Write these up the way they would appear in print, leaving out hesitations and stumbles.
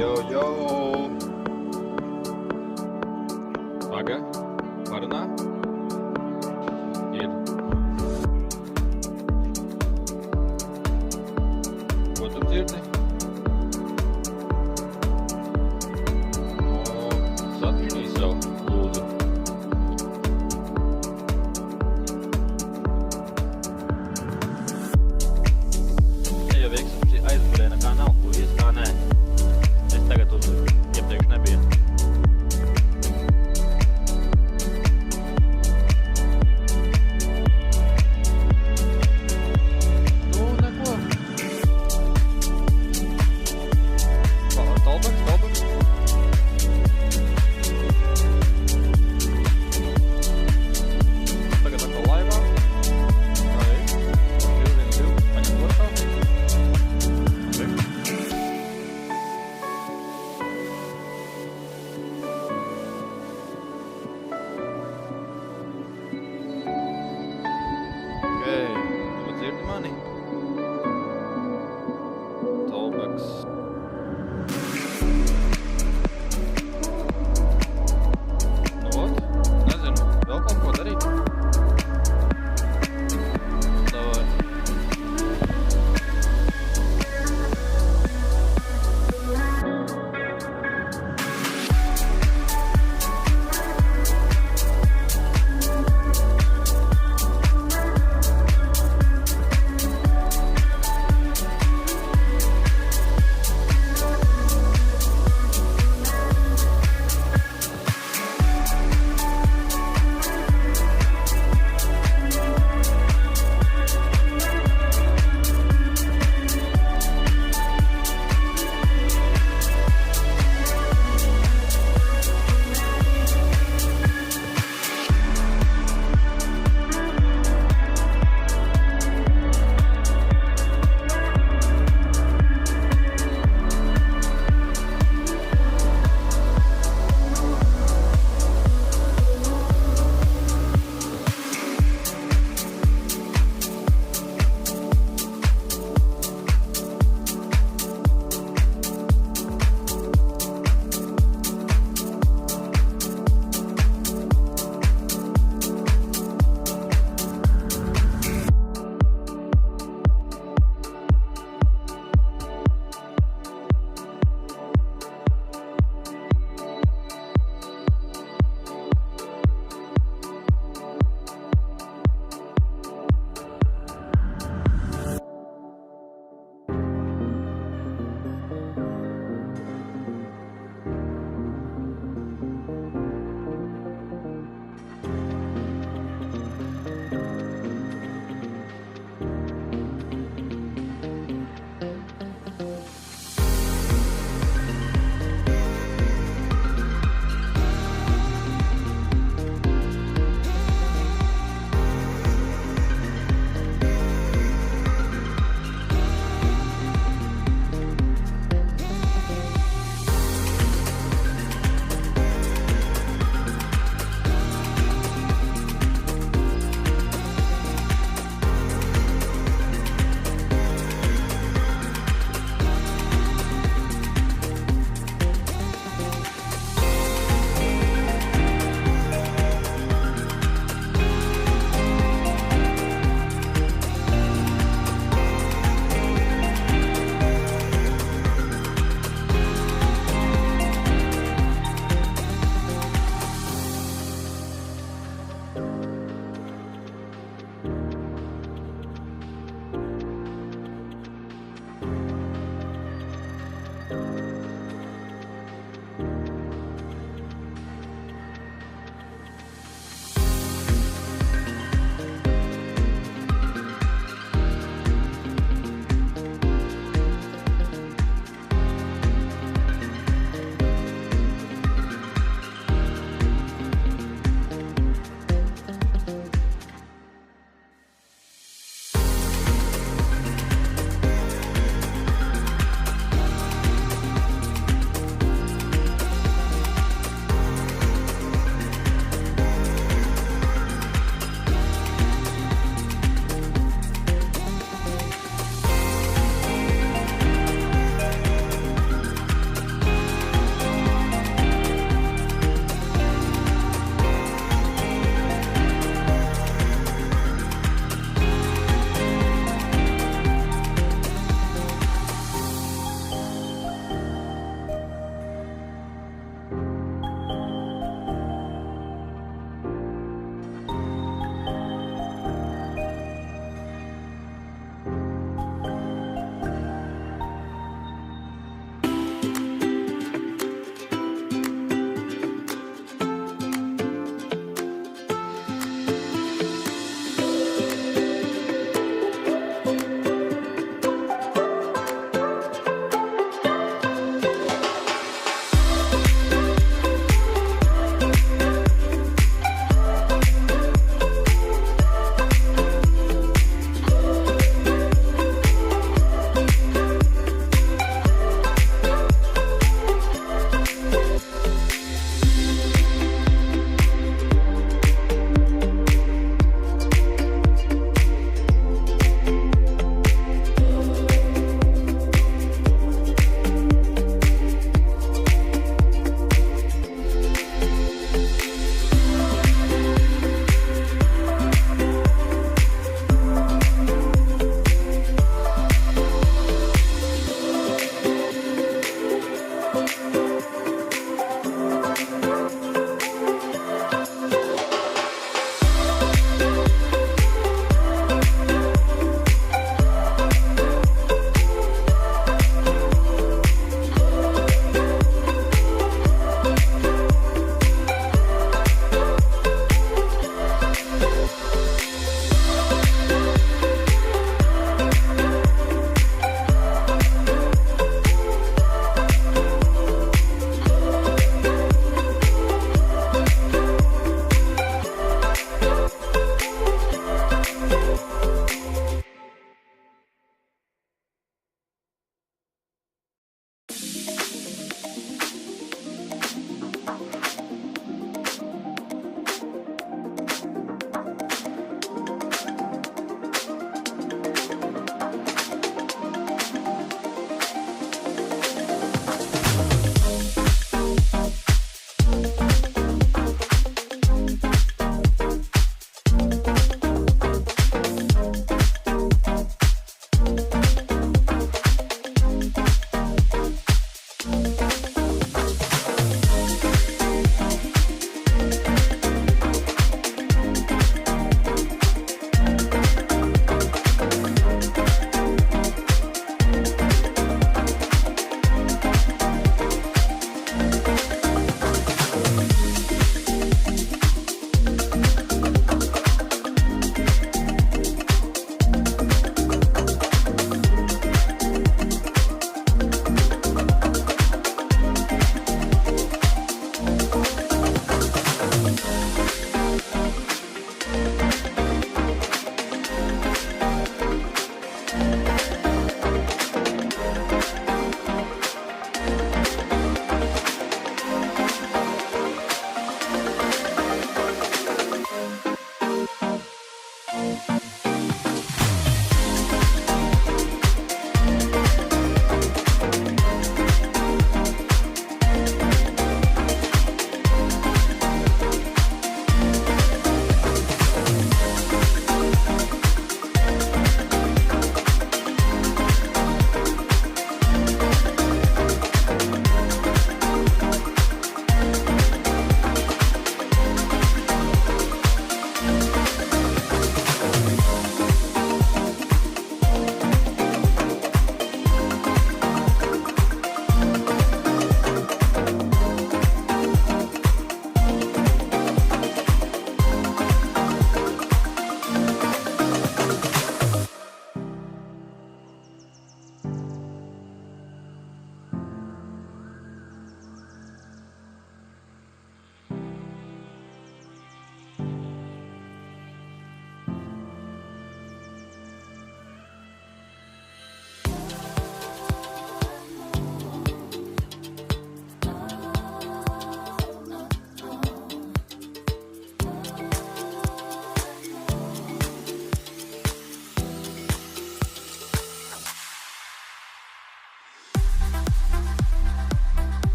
yo. Aga, varunā? Ir. Ko tu dzirdi? Satvinī savu, lūdzu. Ja jau veiksim aizburē nekā nav, Luis, kā nē. Es tagad uzvaru, iepriekš nebija.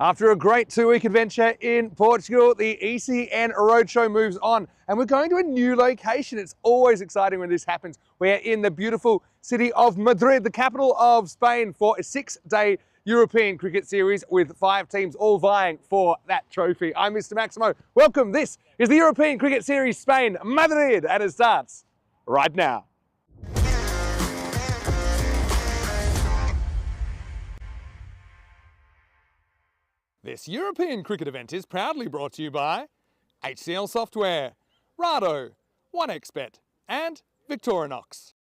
After a great two-week adventure in Portugal, the ECN Roadshow moves on, and we're going to a new location. It's always exciting when this happens. We're in the beautiful city of Madrid, the capital of Spain, for a 6-day European cricket series with 5 teams all vying for that trophy. I'm Mr. Maximo. Welcome. This is the European Cricket Series Spain, Madrid, and it starts right now. This European cricket event is proudly brought to you by HCL Software, Rado, 1xBet, and Victorinox.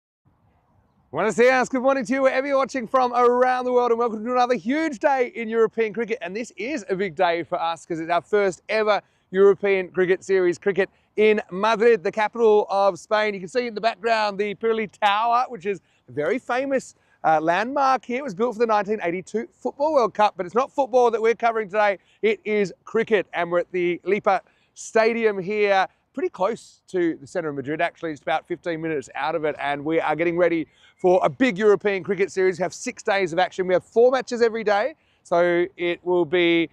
Buenos dias, good morning to you wherever you're watching from around the world, and welcome to another huge day in European cricket. And this is a big day for us because it's our first ever European Cricket Series cricket in Madrid, the capital of Spain. You can see in the background the Pirelli Tower, which is a very famous landmark here. It was built for the 1982 Football World Cup, but it's not football that we're covering today. It is cricket, and we're at the Lipa Stadium here, pretty close to the centre of Madrid, actually, just about 15 minutes out of it, and we are getting ready for a big European cricket series. We have 6 days of action. We have 4 matches every day, so it will be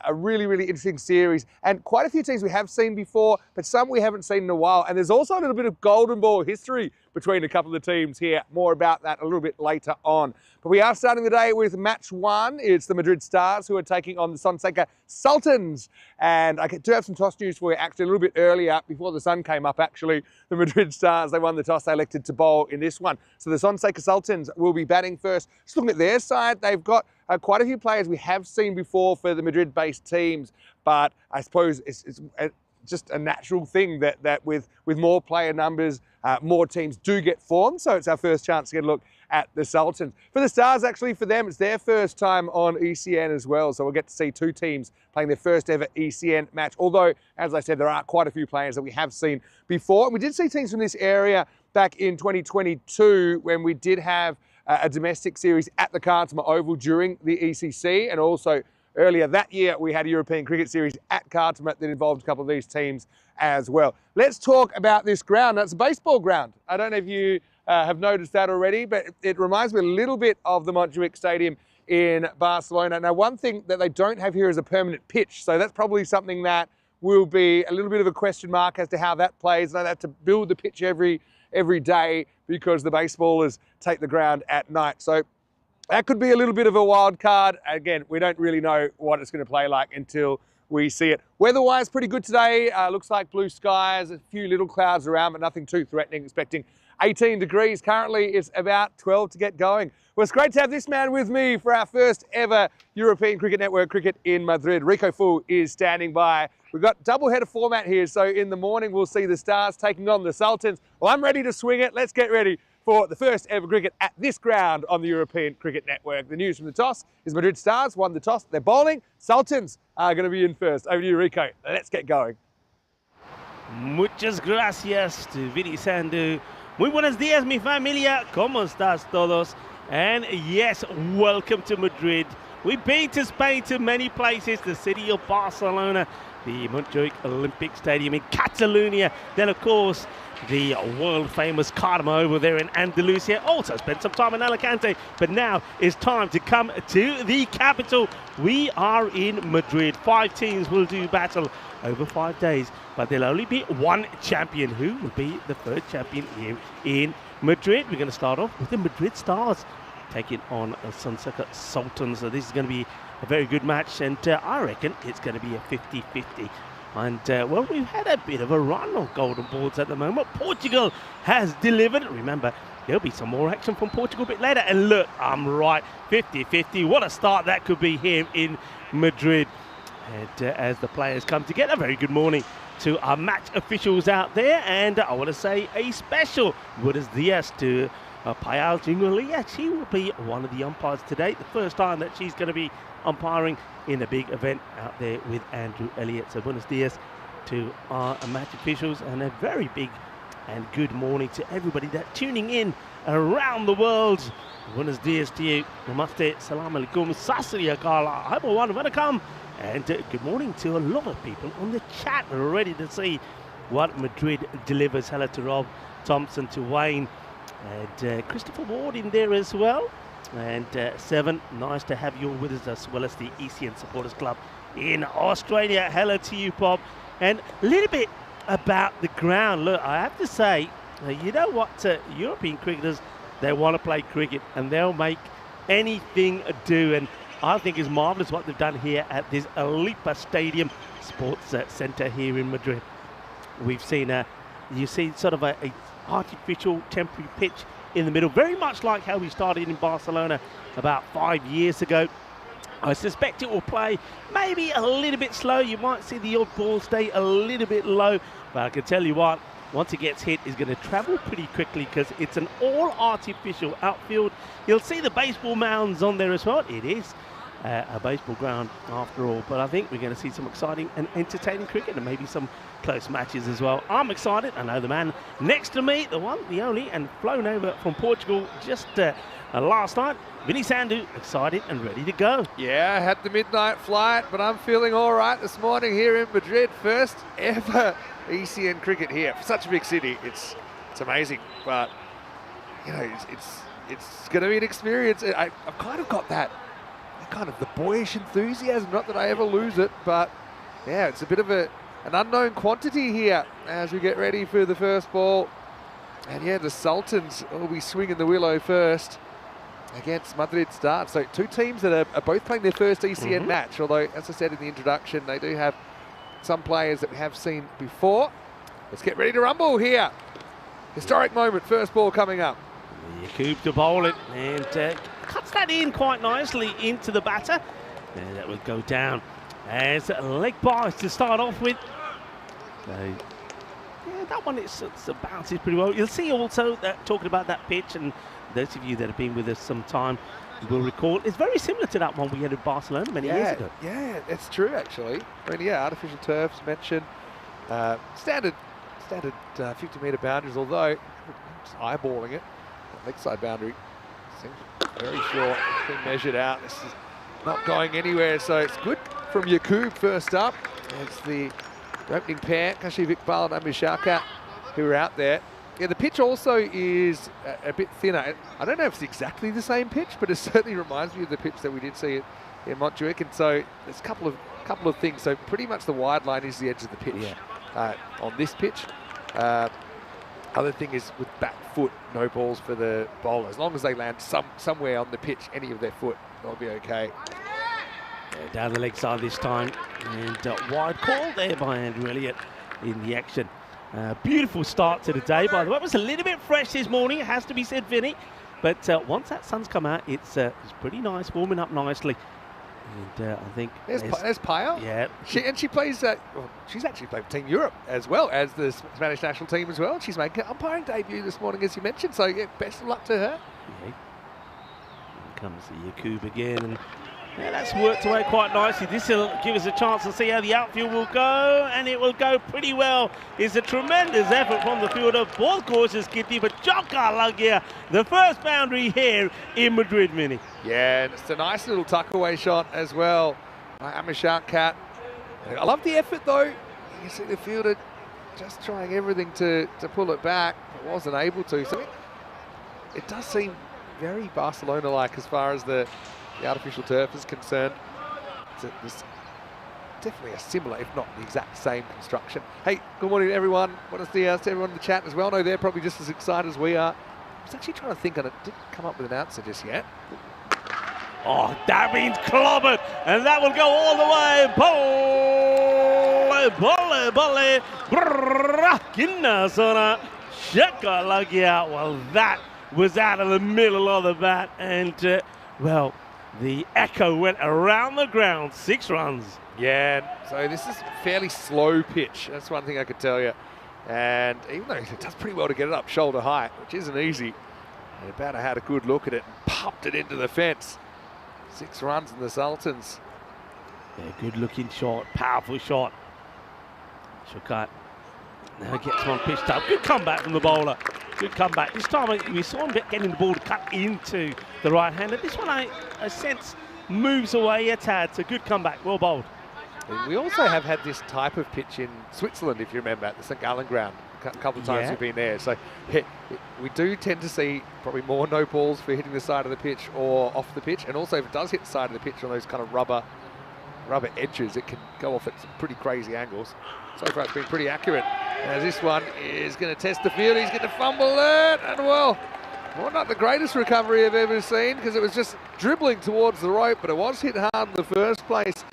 a really, really interesting series, and quite a few teams we have seen before, but some we haven't seen in a while. And there's also a little bit of golden ball history between a couple of the teams here. More about that a little bit later on. But we are starting the day with match 1. It's the Madrid Stars who are taking on the Sultans. And I do have some toss news for you actually a little bit earlier, before the sun came up actually. The Madrid Stars, they won the toss, they elected to bowl in this one. So the Sultans will be batting first. Just looking at their side, they've got quite a few players we have seen before for the Madrid-based teams, but I suppose it's just a natural thing that with more player numbers, more teams do get formed. So it's our first chance to get a look at the Sultans. For the Stars, actually, for them, it's their first time on ECN as well. So we'll get to see 2 teams playing their first ever ECN match. Although, as I said, there are quite a few players that we have seen before. And we did see teams from this area back in 2022 when we did have a domestic series at the Cartama Oval during the ECC, and also earlier that year we had a European Cricket Series at Cartama that involved a couple of these teams as well. Let's talk about this ground. That's a baseball ground. I don't know if you have noticed that already, but it reminds me a little bit of the Montjuic Stadium in Barcelona. Now, one thing that they don't have here is a permanent pitch, so that's probably something that will be a little bit of a question mark as to how that plays. They have to build the pitch every day because the baseballers take the ground at night. So that could be a little bit of a wild card. Again, we don't really know what it's going to play like until we see it. Weather-wise, pretty good today. Looks like blue skies, a few little clouds around, but nothing too threatening. Expecting 18 degrees. Currently, it's about 12 to get going. Well, it's great to have this man with me for our first ever European Cricket Network cricket in Madrid. Rico Fu is standing by. We've got double-header format here, so in the morning we'll see the Stars taking on the Sultans. Well, I'm ready to swing it. Let's get ready for the first ever cricket at this ground on the European Cricket Network. The news from the toss is Madrid Stars won the toss. They're bowling. Sultans are going to be in first. Over to you, Rico. Let's get going. Muchas gracias to Vini Sandu. Muy buenos días, mi familia. ¿Cómo estás todos? And yes, welcome to Madrid. We've been to Spain to many places, the city of Barcelona, the Montjuic Olympic Stadium in Catalonia, then of course the world famous Cartama over there in Andalusia. Also spent some time in Alicante, but now it's time to come to the capital. We are in Madrid. 5 teams will do battle over 5 days, but there'll only be one champion. Who will be the 3rd champion here in Madrid? We're going to start off with the Madrid Stars taking on Sultans. So this is going to be a very good match, and I reckon it's going to be a 50-50. And well, we've had a bit of a run of golden balls at the moment. Portugal has delivered. Remember, there'll be some more action from Portugal a bit later. And look, I'm right, 50-50. What a start that could be here in Madrid. And as the players come together, very good morning to our match officials out there. And I want to say a special buenos dias to Payal Jingolia. She will be one of the umpires today. The first time that she's going to be umpiring in a big event out there with Andrew Elliott. So buenos dias to our match officials, and a very big and good morning to everybody that's tuning in around the world. Buenos dias to you. Namaste, salam alaikum, sasri akala, everyone, welcome. And good morning to a lot of people on the chat ready to see what Madrid delivers. Hello to Rob Thompson, to Wayne, and Christopher Ward in there as well. And 7, nice to have you all with us, as well as the ECN Supporters Club in Australia. Hello to you, Bob. And a little bit about the ground. Look, I have to say, you know what, European cricketers, they want to play cricket and they'll make anything do. And I think it's marvellous what they've done here at this Alipa Stadium Sports Centre here in Madrid. We've seen, you see sort of a artificial temporary pitch in the middle, very much like how we started in Barcelona about 5 years ago. I suspect it will play maybe a little bit slow. You might see the odd ball stay a little bit low, but I can tell you what, once it gets hit, it's going to travel pretty quickly because it's an all-artificial outfield. You'll see the baseball mounds on there as well. It is a baseball ground after all, but I think we're going to see some exciting and entertaining cricket and maybe some close matches as well. I'm excited. I know the man next to me, the one, the only, and flown over from Portugal just last night, Vinny Sandhu, excited and ready to go. Yeah, I had the midnight flight, but I'm feeling all right this morning here in Madrid. First ever ECN cricket here. For such a big city, it's amazing. But you know, it's going to be an experience. I've kind of got that kind of the boyish enthusiasm. Not that I ever lose it, but yeah, it's a bit of an unknown quantity here as we get ready for the first ball. And yeah, the Sultans will be swinging the willow first against Madrid start. So two teams that are both playing their first ECN match, although as I said in the introduction, they do have some players that we have seen before. Let's get ready to rumble here. Historic moment, first ball coming up. Yaqub to bowl it, and cuts that in quite nicely into the batter. And that will go down as leg bars to start off with. Yeah, that one bounces pretty well. You'll see also that talking about that pitch, and those of you that have been with us some time will recall, it's very similar to that one we had in Barcelona many years ago. Yeah, it's true actually. I mean, yeah, artificial turfs mentioned, standard 50-metre boundaries, although just eyeballing it, the leg side boundary seems very short. It's been measured out. This is not going anywhere, so it's good from Yaqub first up. It's the opening pair, Kashi Vikbal and Amishaka, who are out there. Yeah, the pitch also is a bit thinner. I don't know if it's exactly the same pitch, but it certainly reminds me of the pitch that we did see in Montjuic. And so there's a couple of things. So pretty much the wide line is the edge of the pitch on this pitch. Other thing is with back foot, no balls for the bowler. As long as they land somewhere on the pitch, any of their foot, they'll be okay. Yeah, down the leg side this time, and wide call there by Andrew Elliott in the action. Beautiful start to the day, by the way. It was a little bit fresh this morning, it has to be said, Vinny. But once that sun's come out, it's pretty nice, warming up nicely. And I think there's Paya. Yeah, she plays. Well, she's actually played for Team Europe as well as the Spanish national team as well. She's making an umpiring debut this morning, as you mentioned. So yeah, best of luck to her. Yeah. Here comes the Yaqub again, and yeah, that's worked away quite nicely. This will give us a chance to see how the outfield will go, and it will go pretty well. It's a tremendous effort from the fielder. Ball cautious, Kitty, but Joka Lagia, the first boundary here in Madrid, Mini. Yeah, and it's a nice little tuck-away shot as well by Amishak Cat. I love the effort, though. You see the fielder just trying everything to pull it back, but wasn't able to. So it does seem very Barcelona-like as far as the artificial turf is concerned. It's definitely a similar, if not the exact same construction. Hey, good morning everyone. Buenos dias to everyone in the chat as well. I know they're probably just as excited as we are. I was actually trying to think, and it didn't come up with an answer just yet. Oh, that means clobbered, and that will go all the way. Well, that was out of the middle of the bat, and well, the echo went around the ground. 6 runs. Yeah, so this is a fairly slow pitch. That's one thing I could tell you. And even though it does pretty well to get it up shoulder height, which isn't easy, and about had a good look at it and pumped it into the fence. 6 runs in the Sultans. Yeah, good looking shot, powerful shot. Shukat now gets one pitched up. Good comeback from the bowler. Good comeback. This time we saw him getting the ball to cut into the right hander. This one I sense moves away a tad. So good comeback. Well bowled. And we also have had this type of pitch in Switzerland, if you remember, at the St. Gallen ground. A couple of times we've been there. So we do tend to see probably more no balls for hitting the side of the pitch or off the pitch. And also if it does hit the side of the pitch on those kind of rubber edges, it can go off at some pretty crazy angles. So far it's been pretty accurate. As this one is going to test the field, he's going to fumble it, and well, not the greatest recovery I've ever seen, because it was just dribbling towards the rope, but it was hit hard in the first place.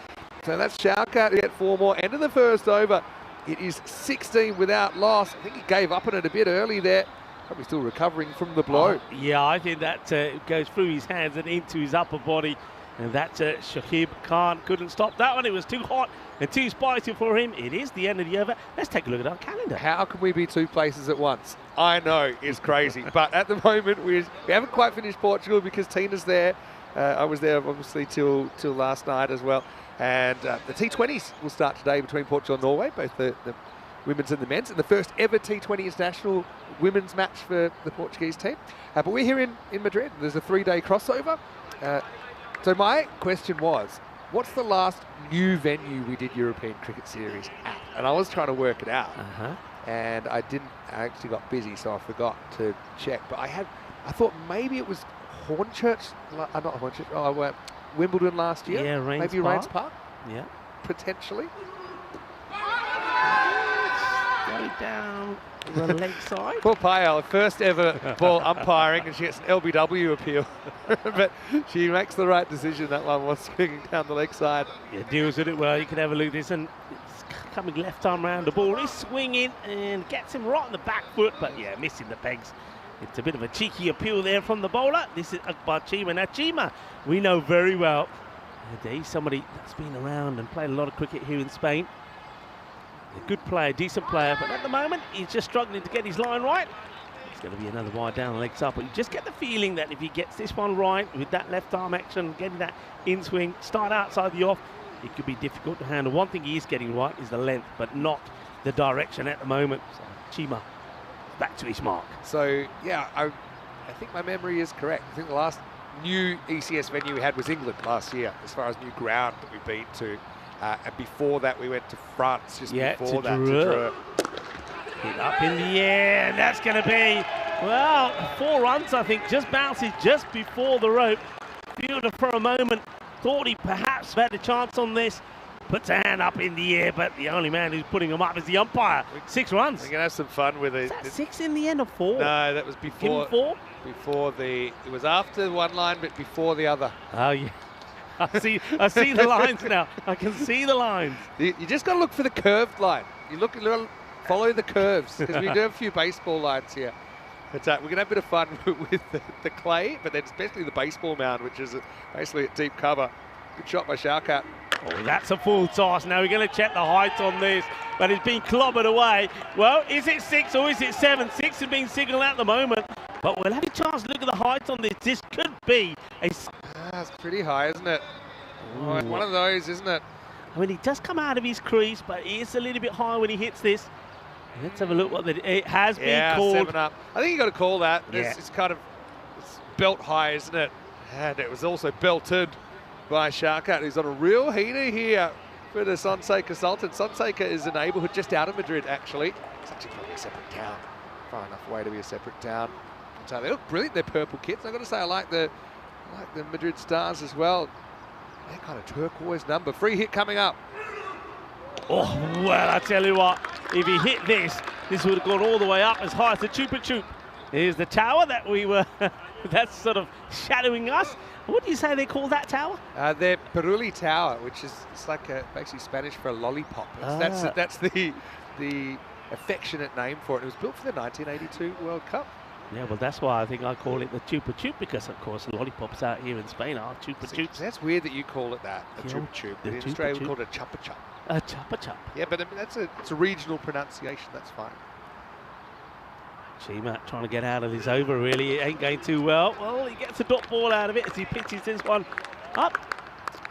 So that's Shaukat to get 4 more. End of the first over. It is 16 without loss. I think he gave up on it a bit early there. Probably still recovering from the blow. Yeah, I think that goes through his hands and into his upper body. And that Shahib Khan couldn't stop that one. It was too hot and too spicy for him. It is the end of the over. Let's take a look at our calendar. How can we be 2 places at once? I know, it's crazy. But at the moment, we haven't quite finished Portugal because Tina's there. I was there, obviously, till last night as well. And the T20s will start today between Portugal and Norway, both the women's and the men's, and the first ever T20 international women's match for the Portuguese team. But we're here in Madrid. There's a 3-day crossover. So my question was, what's the last new venue we did European Cricket Series at? And I was trying to work it out, and I actually got busy, so I forgot to check. But I thought maybe it was Hornchurch, not Hornchurch, Wimbledon last year. Yeah, Rains maybe Park. Rains Park. Yeah. Potentially. Go down the leg side. Poor Payal, first ever ball umpiring, and she gets an LBW appeal. But she makes the right decision. That one was swinging down the leg side. Yeah, deals with it well. You can have a look at this, and it's coming left arm round. The ball is swinging and gets him right on the back foot, but yeah, missing the pegs. It's a bit of a cheeky appeal there from the bowler. This is Akbar Chima. Now, Chima, we know very well. He's somebody that's been around and played a lot of cricket here in Spain. A good player, decent player, but at the moment, he's just struggling to get his line right. It's going to be another wide down, legs up, but you just get the feeling that if he gets this one right with that left arm action, getting that in swing, start outside the off, it could be difficult to handle. One thing he is getting right is the length, but not the direction at the moment. So, Chima back to his mark. So, yeah, I think my memory is correct. I think the last new ECS venue we had was England last year, as far as new ground that we've been to. And before that, we went to France just before that. To hit up in the air, and that's going to be, well, 4 runs, I think. Just bounces just before the rope. Fielder for a moment thought he perhaps had a chance on this. Puts a hand up in the air, but the only man who's putting him up is the umpire. 6 runs. We're going to have some fun with it. Is that 6 in the end or 4? No, that was before. Give him 4? Before it was after one line, but before the other. Oh, yeah. I see the lines now. I can see the lines. You just got to look for the curved line. Follow the curves, because we do have a few baseball lines here. But we're going to have a bit of fun with the clay, but then especially the baseball mound, which is basically at deep cover. Good shot by Shaukat. Oh, that's a full toss. Now we're going to check the height on this, but it's been clobbered away. Well, is it 6 or is it 7? 6 has been signalled at the moment, but we'll have a chance to look at the height on this. This could be a... It's pretty high, isn't it? Oh, one of those, isn't it? I mean, he does come out of his crease, but he is a little bit high when he hits this. Let's have a look what it has been called. 7 up. I think you got to call that. Yeah. It's kind of belt high, isn't it? And it was also belted by Shaukat, who's on a real heater here for the Sonseca Sultans. Sonseca is a neighbourhood just out of Madrid, actually. It's actually probably a separate town. Far enough away to be a separate town. So they look brilliant, their purple kits. I've got to say, I like the Madrid Stars as well. That kind of turquoise number. Free hit coming up. Oh, well, I tell you what, if he hit this would have gone all the way up as high as the Chupa Chup. Here's the tower that we were, that's sort of shadowing us. What do you say they call that tower? Their Peruli Tower, which is like basically Spanish for a lollipop. That's the affectionate name for it. It was built for the 1982 World Cup. Yeah, well, that's why I think I call it the Chupa Chup, because, of course, the lollipops out here in Spain are Chupa Chups. That's weird that you call it that, a Chupa Chup. In Australia, we call it a Chuppa Chup. A Chuppa Chup. Yeah, but I mean, it's a regional pronunciation. That's fine. Chima trying to get out of this over, really. It ain't going too well. Well, he gets a dot ball out of it as he pitches this one up.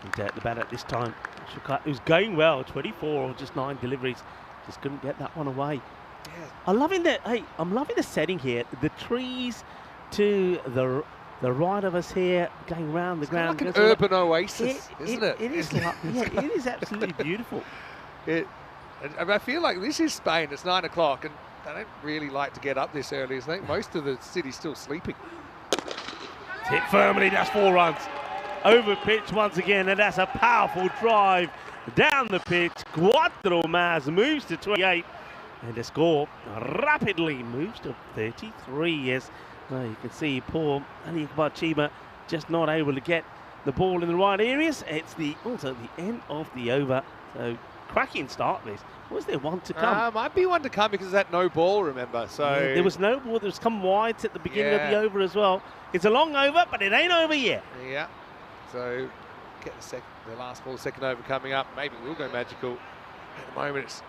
He's at the bat at this time. It was going well, 24 or just 9 deliveries. Just couldn't get that one away. Yeah. I'm loving the setting here. The trees to the the right of us here going round the ground. Like an urban oasis, isn't it? It is. Yeah, it is absolutely beautiful. I feel like this is Spain. It's 9 o'clock, and they don't really like to get up this early. I think most of the city's still sleeping. It's hit firmly. That's 4 runs. Over pitch once again, and that's a powerful drive down the pitch. Cuatro más moves to 28, and the score rapidly moves to 33. Yes, well, you can see poor Ali Chima just not able to get the ball in the right areas. It's also the end of the over. So cracking start this. Was there one to come? Might be one to come because of that no ball, remember. So yeah, there was no ball. There was come wide at the beginning of the over as well. It's a long over, but it ain't over yet. Yeah. So get the last ball, second over coming up. Maybe we'll go magical. At the moment,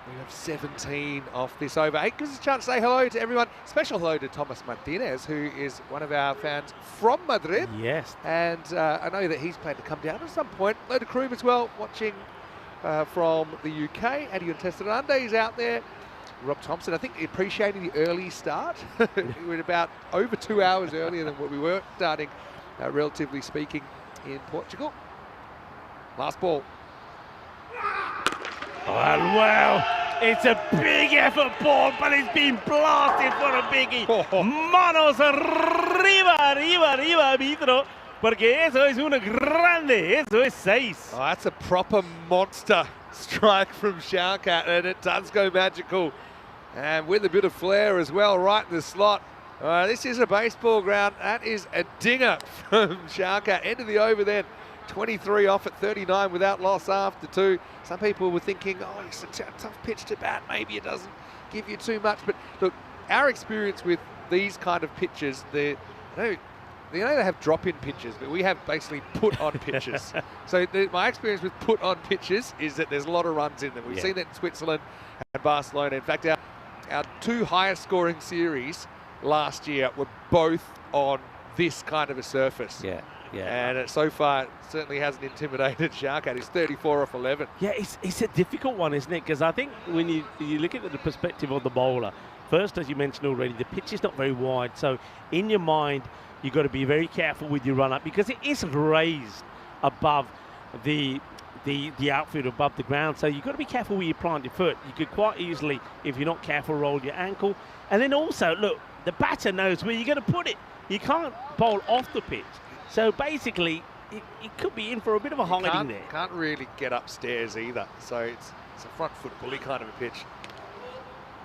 we have 17 off this over. It gives us a chance to say hello to everyone. Special hello to Thomas Martinez, who is one of our fans from Madrid. Yes. And I know that he's planned to come down at some point. Hello to Kroom as well, watching from the UK. Adion Testerande is out there. Rob Thompson, I think, appreciating the early start. We're about over 2 hours earlier than what we were starting, relatively speaking, in Portugal. Last ball. And well, it's a big effort ball, but it's been blasted for a biggie. Manos arriba, arriba, arriba, Vitro. Porque eso es una grande, eso es 6. Oh, that's a proper monster strike from Shaukat, and it does go magical. And with a bit of flair as well, right in the slot. This is a baseball ground. That is a dinger from Shaukat. End of the over then. 23 off at 39 without loss after 2. Some people were thinking, oh, it's a tough pitch to bat. Maybe it doesn't give you too much. But look, our experience with these kind of pitches, they have drop-in pitches, but we have basically put-on pitches. So my experience with put-on pitches is that there's a lot of runs in them. We've seen that in Switzerland and Barcelona. In fact, our 2 highest scoring series last year were both on this kind of a surface. Yeah. And so far, it certainly hasn't intimidated Shaukat. He's 34 off 11. Yeah, it's a difficult one, isn't it? Because I think when you look at the perspective of the bowler, first, as you mentioned already, the pitch is not very wide. So in your mind, you've got to be very careful with your run-up because it is raised above the outfield, above the ground. So you've got to be careful where you plant your foot. You could quite easily, if you're not careful, roll your ankle. And then also, look, the batter knows where you're going to put it. You can't bowl off the pitch. So basically, it could be in for a bit of a hiding there. Can't really get upstairs either. So it's a front foot bully kind of a pitch.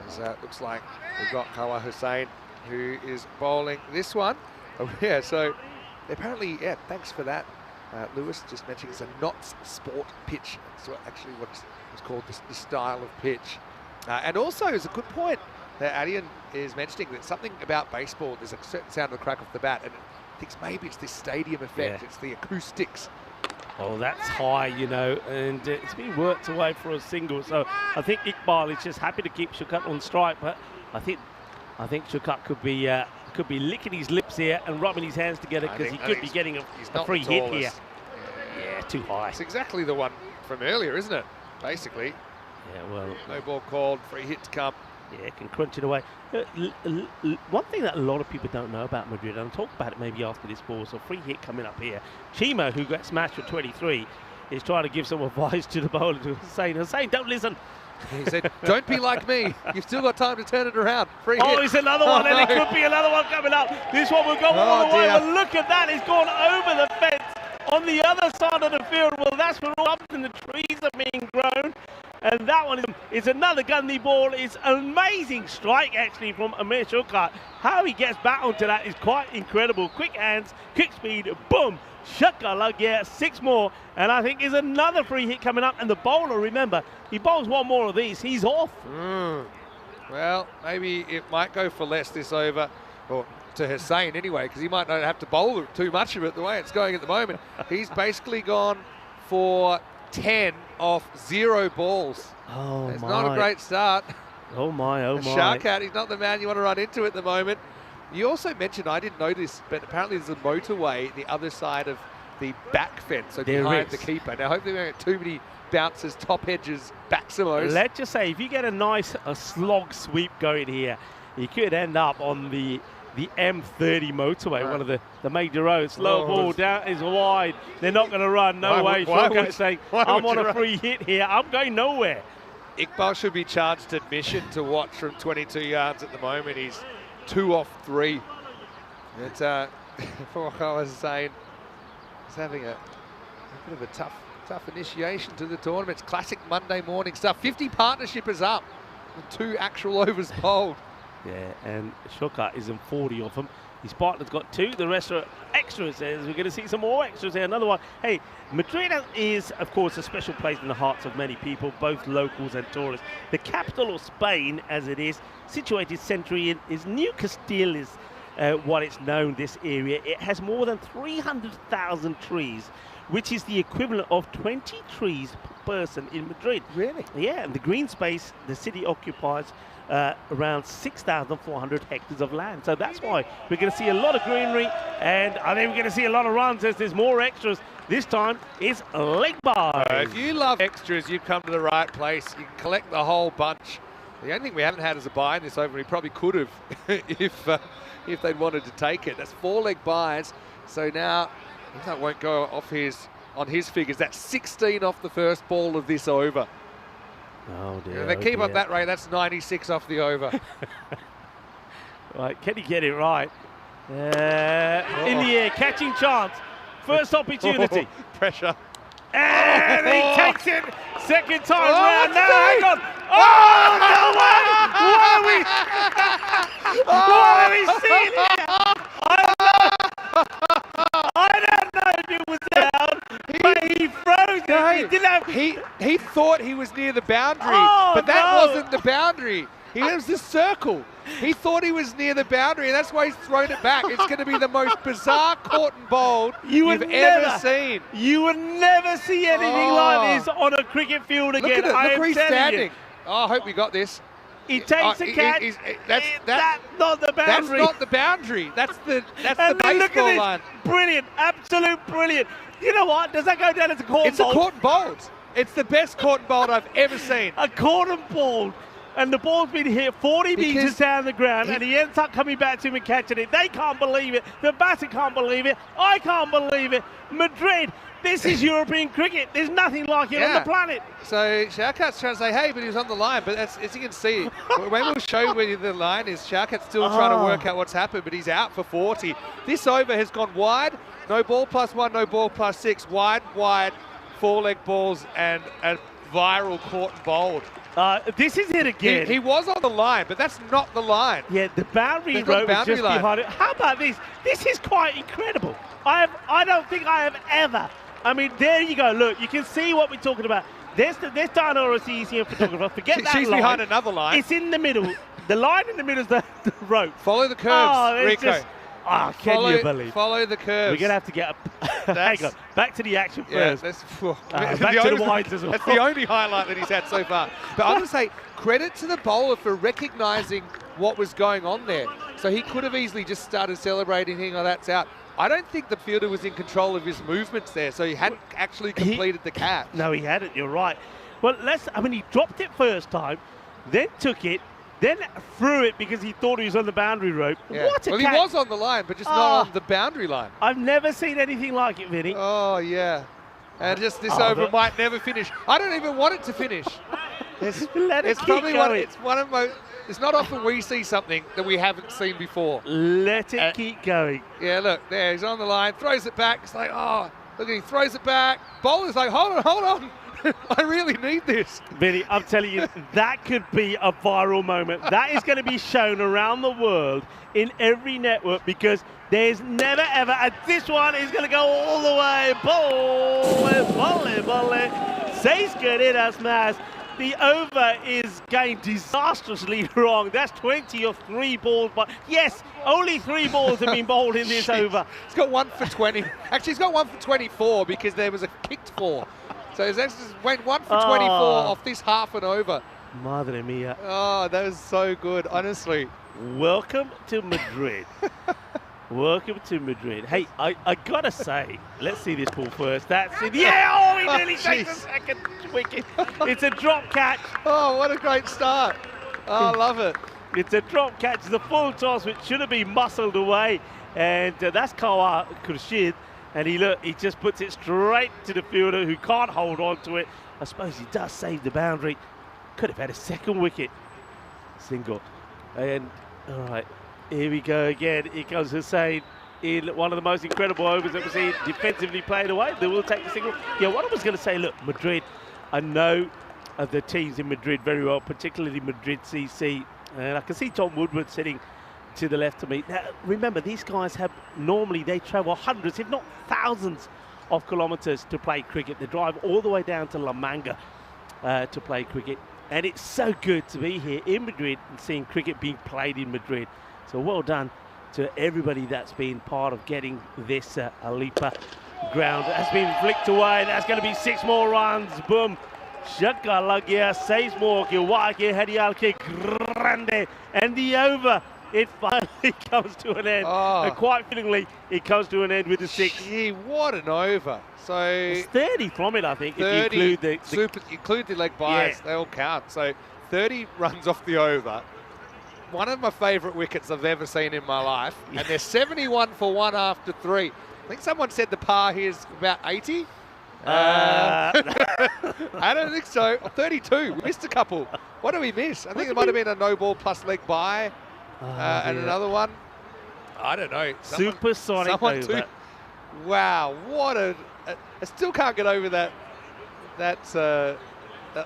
As looks like we've got Kawa Hussain, who is bowling this one. Oh, yeah, so apparently, thanks for that. Lewis just mentioned it's a Knots sport pitch. That's actually what it's called, the style of pitch. And also, it's a good point that Adion is mentioning that something about baseball, there's a certain sound of the crack off the bat, and I think maybe it's this stadium effect, it's the acoustics. Oh, that's high, and it's been worked away for a single. So I think Iqbal is just happy to keep Shaukat on strike, but I think Shaukat could be licking his lips here and rubbing his hands together because he could be getting a free hit here. Yeah, too high. It's exactly the one from earlier, isn't it? Basically. Yeah, well. No ball called, free hit to come. Yeah, can crunch it away. One thing that a lot of people don't know about Madrid, and I'll talk about it maybe after this ball, so free hit coming up here. Chima, who got smashed for 23, is trying to give some advice to the bowler, to Hussain, don't listen. He said, don't be like me. You've still got time to turn it around. Free hit. Oh, it's another one, and it could be another one coming up. This one will go all the way, but look at that. It's gone over the fence on the other side of the field. Well, that's where all up in the trees are being grown. And that one is another Gandhi ball. It's an amazing strike, actually, from Amir Shaukat. How he gets back onto that is quite incredible. Quick hands, quick speed, boom. Shaka, 6 more. And I think is another free hit coming up. And the bowler, remember, he bowls one more of these, he's off. Well, maybe it might go for less this over, or to Hussain anyway, because he might not have to bowl too much of it the way it's going at the moment. He's basically gone for 10 off 0 balls. Oh, it's not a great start. Oh my. Shaukat, he's not the man you want to run into at the moment. You also mentioned, I didn't know this, but apparently there's a motorway the other side of the back fence, so behind the keeper. Now, hopefully we don't get too many bounces, top edges, back-samos. Let's just say, if you get a nice slog sweep going here, you could end up on the the M30 motorway, one of the major roads. Slow ball down is wide. They're not going to run. No way. Shortcut saying, I'm on a free hit here. I'm going nowhere. Iqbal should be charged admission to watch from 22 yards at the moment. He's 2 off 3. It's, for what I was saying, he's having a bit of a tough initiation to the tournament. It's classic Monday morning stuff. 50 partnership is up and 2 actual overs bowled. Yeah, and Shortcut is in 40 of them. His partner's got 2. The rest are extras. We're going to see some more extras here. Another one. Hey, Madrid is, of course, a special place in the hearts of many people, both locals and tourists. The capital of Spain, as it is, situated centrally in is New Castile is what it's known, this area. It has more than 300,000 trees, which is the equivalent of 20 trees per person in Madrid. Really? Yeah, and the green space the city occupies around 6,400 hectares of land. So that's why we're going to see a lot of greenery, and I think we're going to see a lot of runs as there's more extras. This time it's leg bars. If you love extras, you've come to the right place. You can collect the whole bunch. The only thing we haven't had is a buy in this over. He probably could have if they'd wanted to take it. That's 4 leg buys. So now that won't go off on his figures. That's 16 off the first ball of this over. Oh dear. If they keep up that rate, that's 96 off the over. Right, can he get it right? In the air, catching chance. First opportunity. Pressure. And he takes it. Second time round. Now, hang on. Oh, no way! What are we seeing here? I don't know if it was down, but he froze it. He didn't have... He thought he was near the boundary, but that wasn't the boundary. He was the circle. He thought he was near the boundary, and that's why he's thrown it back. It's going to be the most bizarre caught and bowled you've ever seen. You would never see anything like this on a cricket field again. Look at it. Look where he's standing. Oh, I hope we got this. He takes a catch. That's not the boundary. That's not the boundary. That's the baseball look at line. Brilliant. Absolute brilliant. You know what? Does that go down as a caught and bowled? It's a caught and bowled. It's the best caught and bowled I've ever seen. A caught and bowled. And the ball's been hit 40 metres down the ground, and he ends up coming back to him and catching it. They can't believe it. The batter can't believe it. I can't believe it. Madrid, this is European cricket. There's nothing like it on the planet. So Shawkat's trying to say, hey, but he was on the line. But that's, as you can see, when we'll show where the line is, Shawkat's still trying to work out what's happened, but he's out for 40. This over has gone wide. No ball +1, no ball +6. Wide, 4-leg balls, and a viral caught and bowled. This is it again. He was on the line, but that's not the line. Yeah, the boundary rope is just behind it. How about this? This is quite incredible. I don't think I have ever. I mean, there you go. Look, you can see what we're talking about. There's Diana or ECS photographer. Forget that line. She's behind another line. It's in the middle. The line in the middle is the rope. Follow the curves, Rico. Can you believe? Follow the curves. We're going to have to get hang on. Back to the action first. Back to the wides as well. That's the only highlight that he's had so far. But I'm going to say credit to the bowler for recognising what was going on there. So he could have easily just started celebrating, thinking, oh, that's out. I don't think the fielder was in control of his movements there, so he hadn't actually completed the catch. No, he hadn't. You're right. Well, he dropped it first time, then took it, then threw it because he thought he was on the boundary rope. Yeah. What a catch. He was on the line, but just not on the boundary line. I've never seen anything like it, Vinny. Oh, yeah. And just this over might never finish. I don't even want it to finish. Let it keep going. It's not often we see something that we haven't seen before. Let it keep going. Yeah, look, there, he's on the line, throws it back. It's like, oh, look, he throws it back. Bowler's like, hold on. I really need this. Vinny, I'm telling you, that could be a viral moment. That is going to be shown around the world in every network because there's never ever, and this one is going to go all the way. Bolle. Seis queridas más. The over is going disastrously wrong. That's 20 of 3 balls, but yes, only 3 balls have been bowled in this over. He's got 1 for 20. Actually, he's got 1 for 24 because there was a kicked 4. So he went 1 for 24 off this half and over. Madre mia. Oh, that was so good, honestly. Welcome to Madrid. Welcome to Madrid. Hey, I gotta say, let's see this ball first. That's it. Yeah, he nearly takes a second wicket. It's a drop catch. Oh, what a great start. Oh, I love it. It's a drop catch, the full toss, which should have been muscled away. And that's Kawa Khurshid. And he just puts it straight to the fielder who can't hold on to it. I suppose he does save the boundary. Could have had a second wicket. Single. And, all right, here we go again. Here comes Hussain in one of the most incredible overs that we've seen, defensively played away. They will take the single. Yeah, what I was going to say, look, Madrid, I know of the teams in Madrid very well, particularly Madrid CC. And I can see Tom Woodward sitting to the left of me. Now, remember, these guys they travel hundreds, if not thousands of kilometres to play cricket. They drive all the way down to La Manga to play cricket. And it's so good to be here in Madrid and seeing cricket being played in Madrid. So well done to everybody that's been part of getting this Alipa ground. That's been flicked away. That's going to be 6 more runs. Boom. Shaka Lagia, 6 more. Kiwaki, Hedial Kick, Grande. And the over, it finally comes to an end. And quite fittingly, it comes to an end with a 6. Gee, what an over. So it's 30 from it, I think, 30, if you include the leg byes, they all count. So 30 runs off the over. One of my favourite wickets I've ever seen in my life. And they're 71 for 1 after 3. I think someone said the par here is about 80. I don't think so. 32. We missed a couple. What did we miss? I think it might have been a no ball plus leg by and another one. I don't know. Supersonic over. Wow, what a... I still can't get over that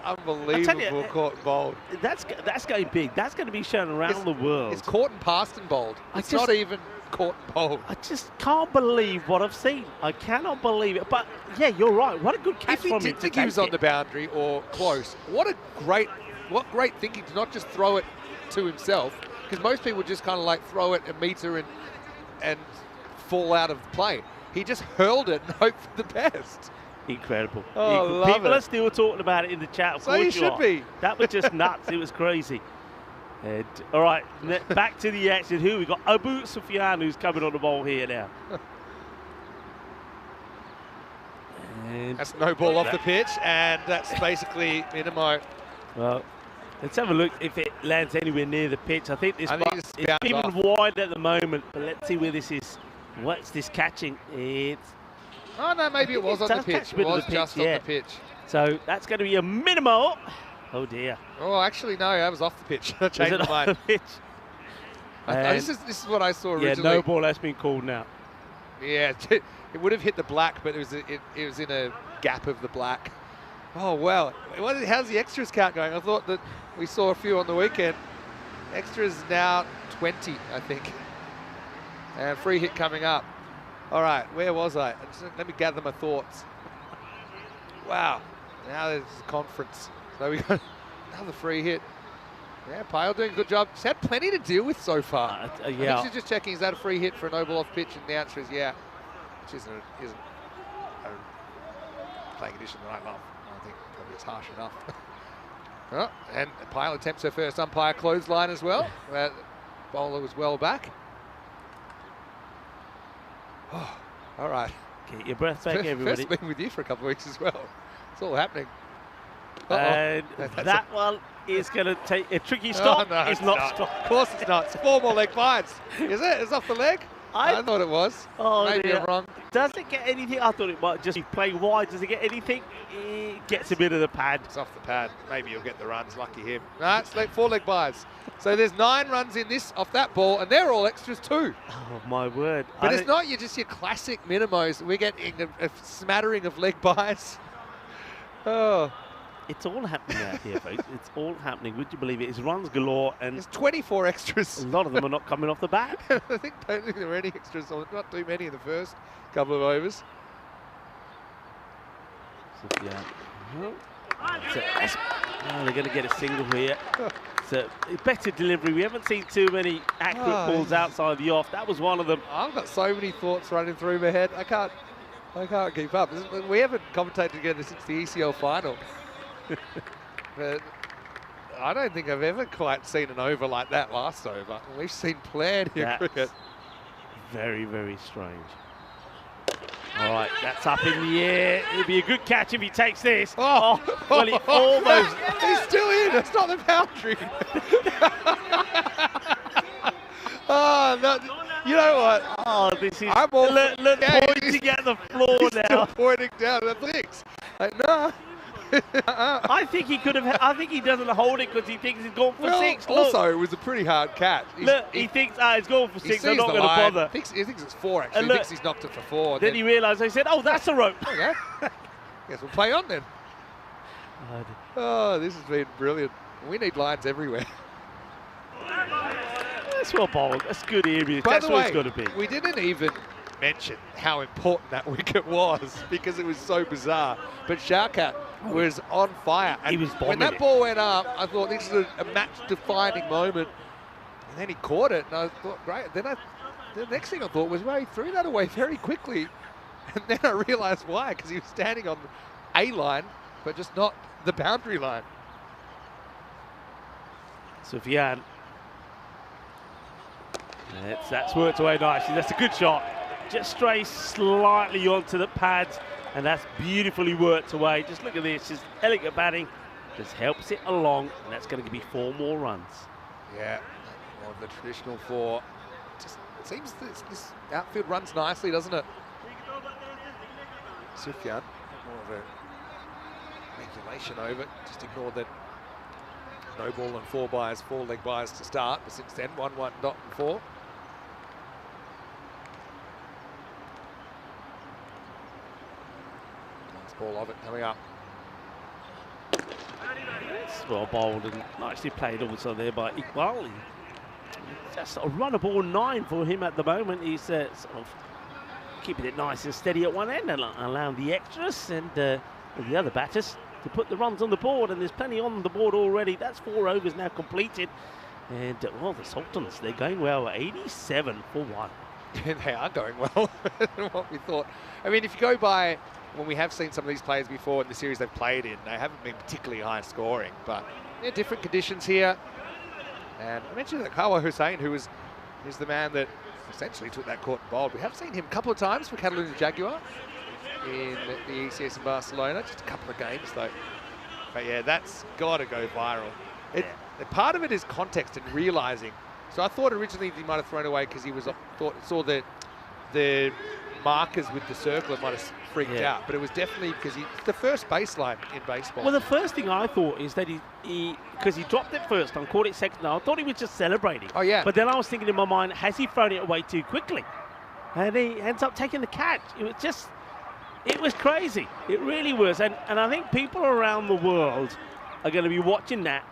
unbelievable caught and bowled. That's going big. That's going to be shown around the world. It's caught and passed and bowled. It's not even caught and bowled. I just can't believe what I've seen. I cannot believe it. But yeah, you're right. What a good catch from him. If he did think he was on the boundary or close, what great thinking to not just throw it to himself, because most people just kind of like throw it a metre and fall out of play. He just hurled it and hoped for the best. Incredible. Oh, People are still talking about it in the chat. So you should be. That was just nuts. It was crazy. And, all right, back to the action. Who we got? Abu Sufyan, who's coming on the ball here now. And that's no ball off the pitch, and that's basically Minimo. Well, let's have a look if it lands anywhere near the pitch. I think it's even off. wide at the moment, but let's see where this is. What's this catching? It's... Oh, no, maybe it was on the pitch. It was just on the pitch. So that's going to be a minimal. Oh, dear. Oh, actually, no, that was off the pitch. I changed my mind. This is what I saw originally. Yeah, no ball has been called now. Yeah, it would have hit the black, but it was in a gap of the black. Oh, well. How's the extras count going? I thought that we saw a few on the weekend. Extras now 20, I think. And free hit coming up. All right, where was I? Let me gather my thoughts. Wow, now there's a conference. So we got another free hit. Yeah, Pyle doing a good job. He's had plenty to deal with so far. Yeah. I think she's just checking, is that a free hit for a no ball off pitch? And the answer is yeah. Which isn't a playing condition that I love. I think probably it's harsh enough. Oh, and Pyle attempts her first umpire clothesline as well. Bowler was well back. Oh, all right. Get your breath back, everybody. First been with you for a couple of weeks as well. It's all happening. And that one is going to take a tricky stop. Oh, no, it's not stopped. Of course it's not. It's 4 more leg bites. Is it? It's off the leg? I thought it was. Oh, maybe I'm wrong. Does it get anything? I thought it might just be playing wide. Does it get anything? It gets a bit of the pad. It's off the pad. Maybe you'll get the runs. Lucky him. No, it's like 4 leg byes. So there's 9 runs in this off that ball, and they're all extras too. Oh, my word. But it's not just your classic minimos. We're getting a smattering of leg byes. Oh. It's all happening out here, folks. It's all happening. Would you believe it? It's runs galore, and there's 24 extras. A lot of them are not coming off the bat. I don't think there were any extras. Not too many in the first couple of overs. So, yeah. They're going to get a single here. So better delivery. We haven't seen too many accurate balls outside the off. That was one of them. I've got so many thoughts running through my head. I can't keep up. We haven't commentated together since the ECL final. But I don't think I've ever quite seen an over like that last over. We've seen plenty of cricket. Very, very strange. All right, that's up in the air. It'll be a good catch if he takes this. Well, he almost... He's still in. It's not the boundary. no, you know what? Oh, this is. I'm all Look, yeah, pointing at the floor He's still now. pointing down the things. Like, no. I think he could have. I think he doesn't hold it because he thinks he's gone for Well, 6. Look, also, it was a pretty hard catch. he thinks, he's gone for 6. I'm sees not the going to line. bother. He thinks it's 4, actually. And He thinks he's knocked it for 4. Then he realised. They said, "Oh, that's a rope." Okay. Guess we'll play on then. Oh, this has been brilliant. We need lines everywhere. That's well bowled. That's good area. By That's the what way, it's got to be. we didn't even mention how important that wicket was because it was so bizarre. But Shawkat was on fire. And He was when bombing that it. ball went up, I thought this is a match-defining moment. And then he caught it, and I thought, great. Then the next thing I thought was, well, he threw that away very quickly. And then I realised why, because he was standing on the A line, but just not the boundary line. Sufyan. That's worked away nicely. That's a good shot. Just strays slightly onto the pads, and that's beautifully worked away. Just look at this, just elegant batting. Just helps it along, and that's going to give me 4 more runs. Yeah, more of the traditional 4. Just it seems this outfield runs nicely, doesn't it? Sufyan, more of a regulation over it. Just ignore that no ball and 4 leg byes to start. But since then, 1-1 not and 4. Nice ball of it coming up. It's well bowled and nicely played also there by Iqbal. Just a run of ball 9 for him at the moment. He's sort of keeping it nice and steady at one end and allowing the extras and the other batters to put the runs on the board, and there's plenty on the board already. That's 4 overs now completed, and well, the Sultans, they're going well, 87 for 1. Yeah, they are going well than what we thought. I mean, if you go by when we have seen some of these players before in the series they've played in, they haven't been particularly high scoring, but yeah, different conditions here. And I mentioned that Kawa Hussain, who is the man that essentially took that caught and bowled. We have seen him a couple of times for Catalunya Jaguar in the ECS in Barcelona, just a couple of games though. But yeah, that's got to go viral. Part of it is context and realising. So I thought originally he might have thrown away because he saw the markers with the circle and might have freaked out, but it was definitely because it's the first baseline in baseball. Well, the first thing I thought is that because he dropped it first and caught it second, I thought he was just celebrating. Oh yeah. But then I was thinking in my mind, has he thrown it away too quickly? And he ends up taking the catch. It was crazy. It really was. And I think people around the world are going to be watching that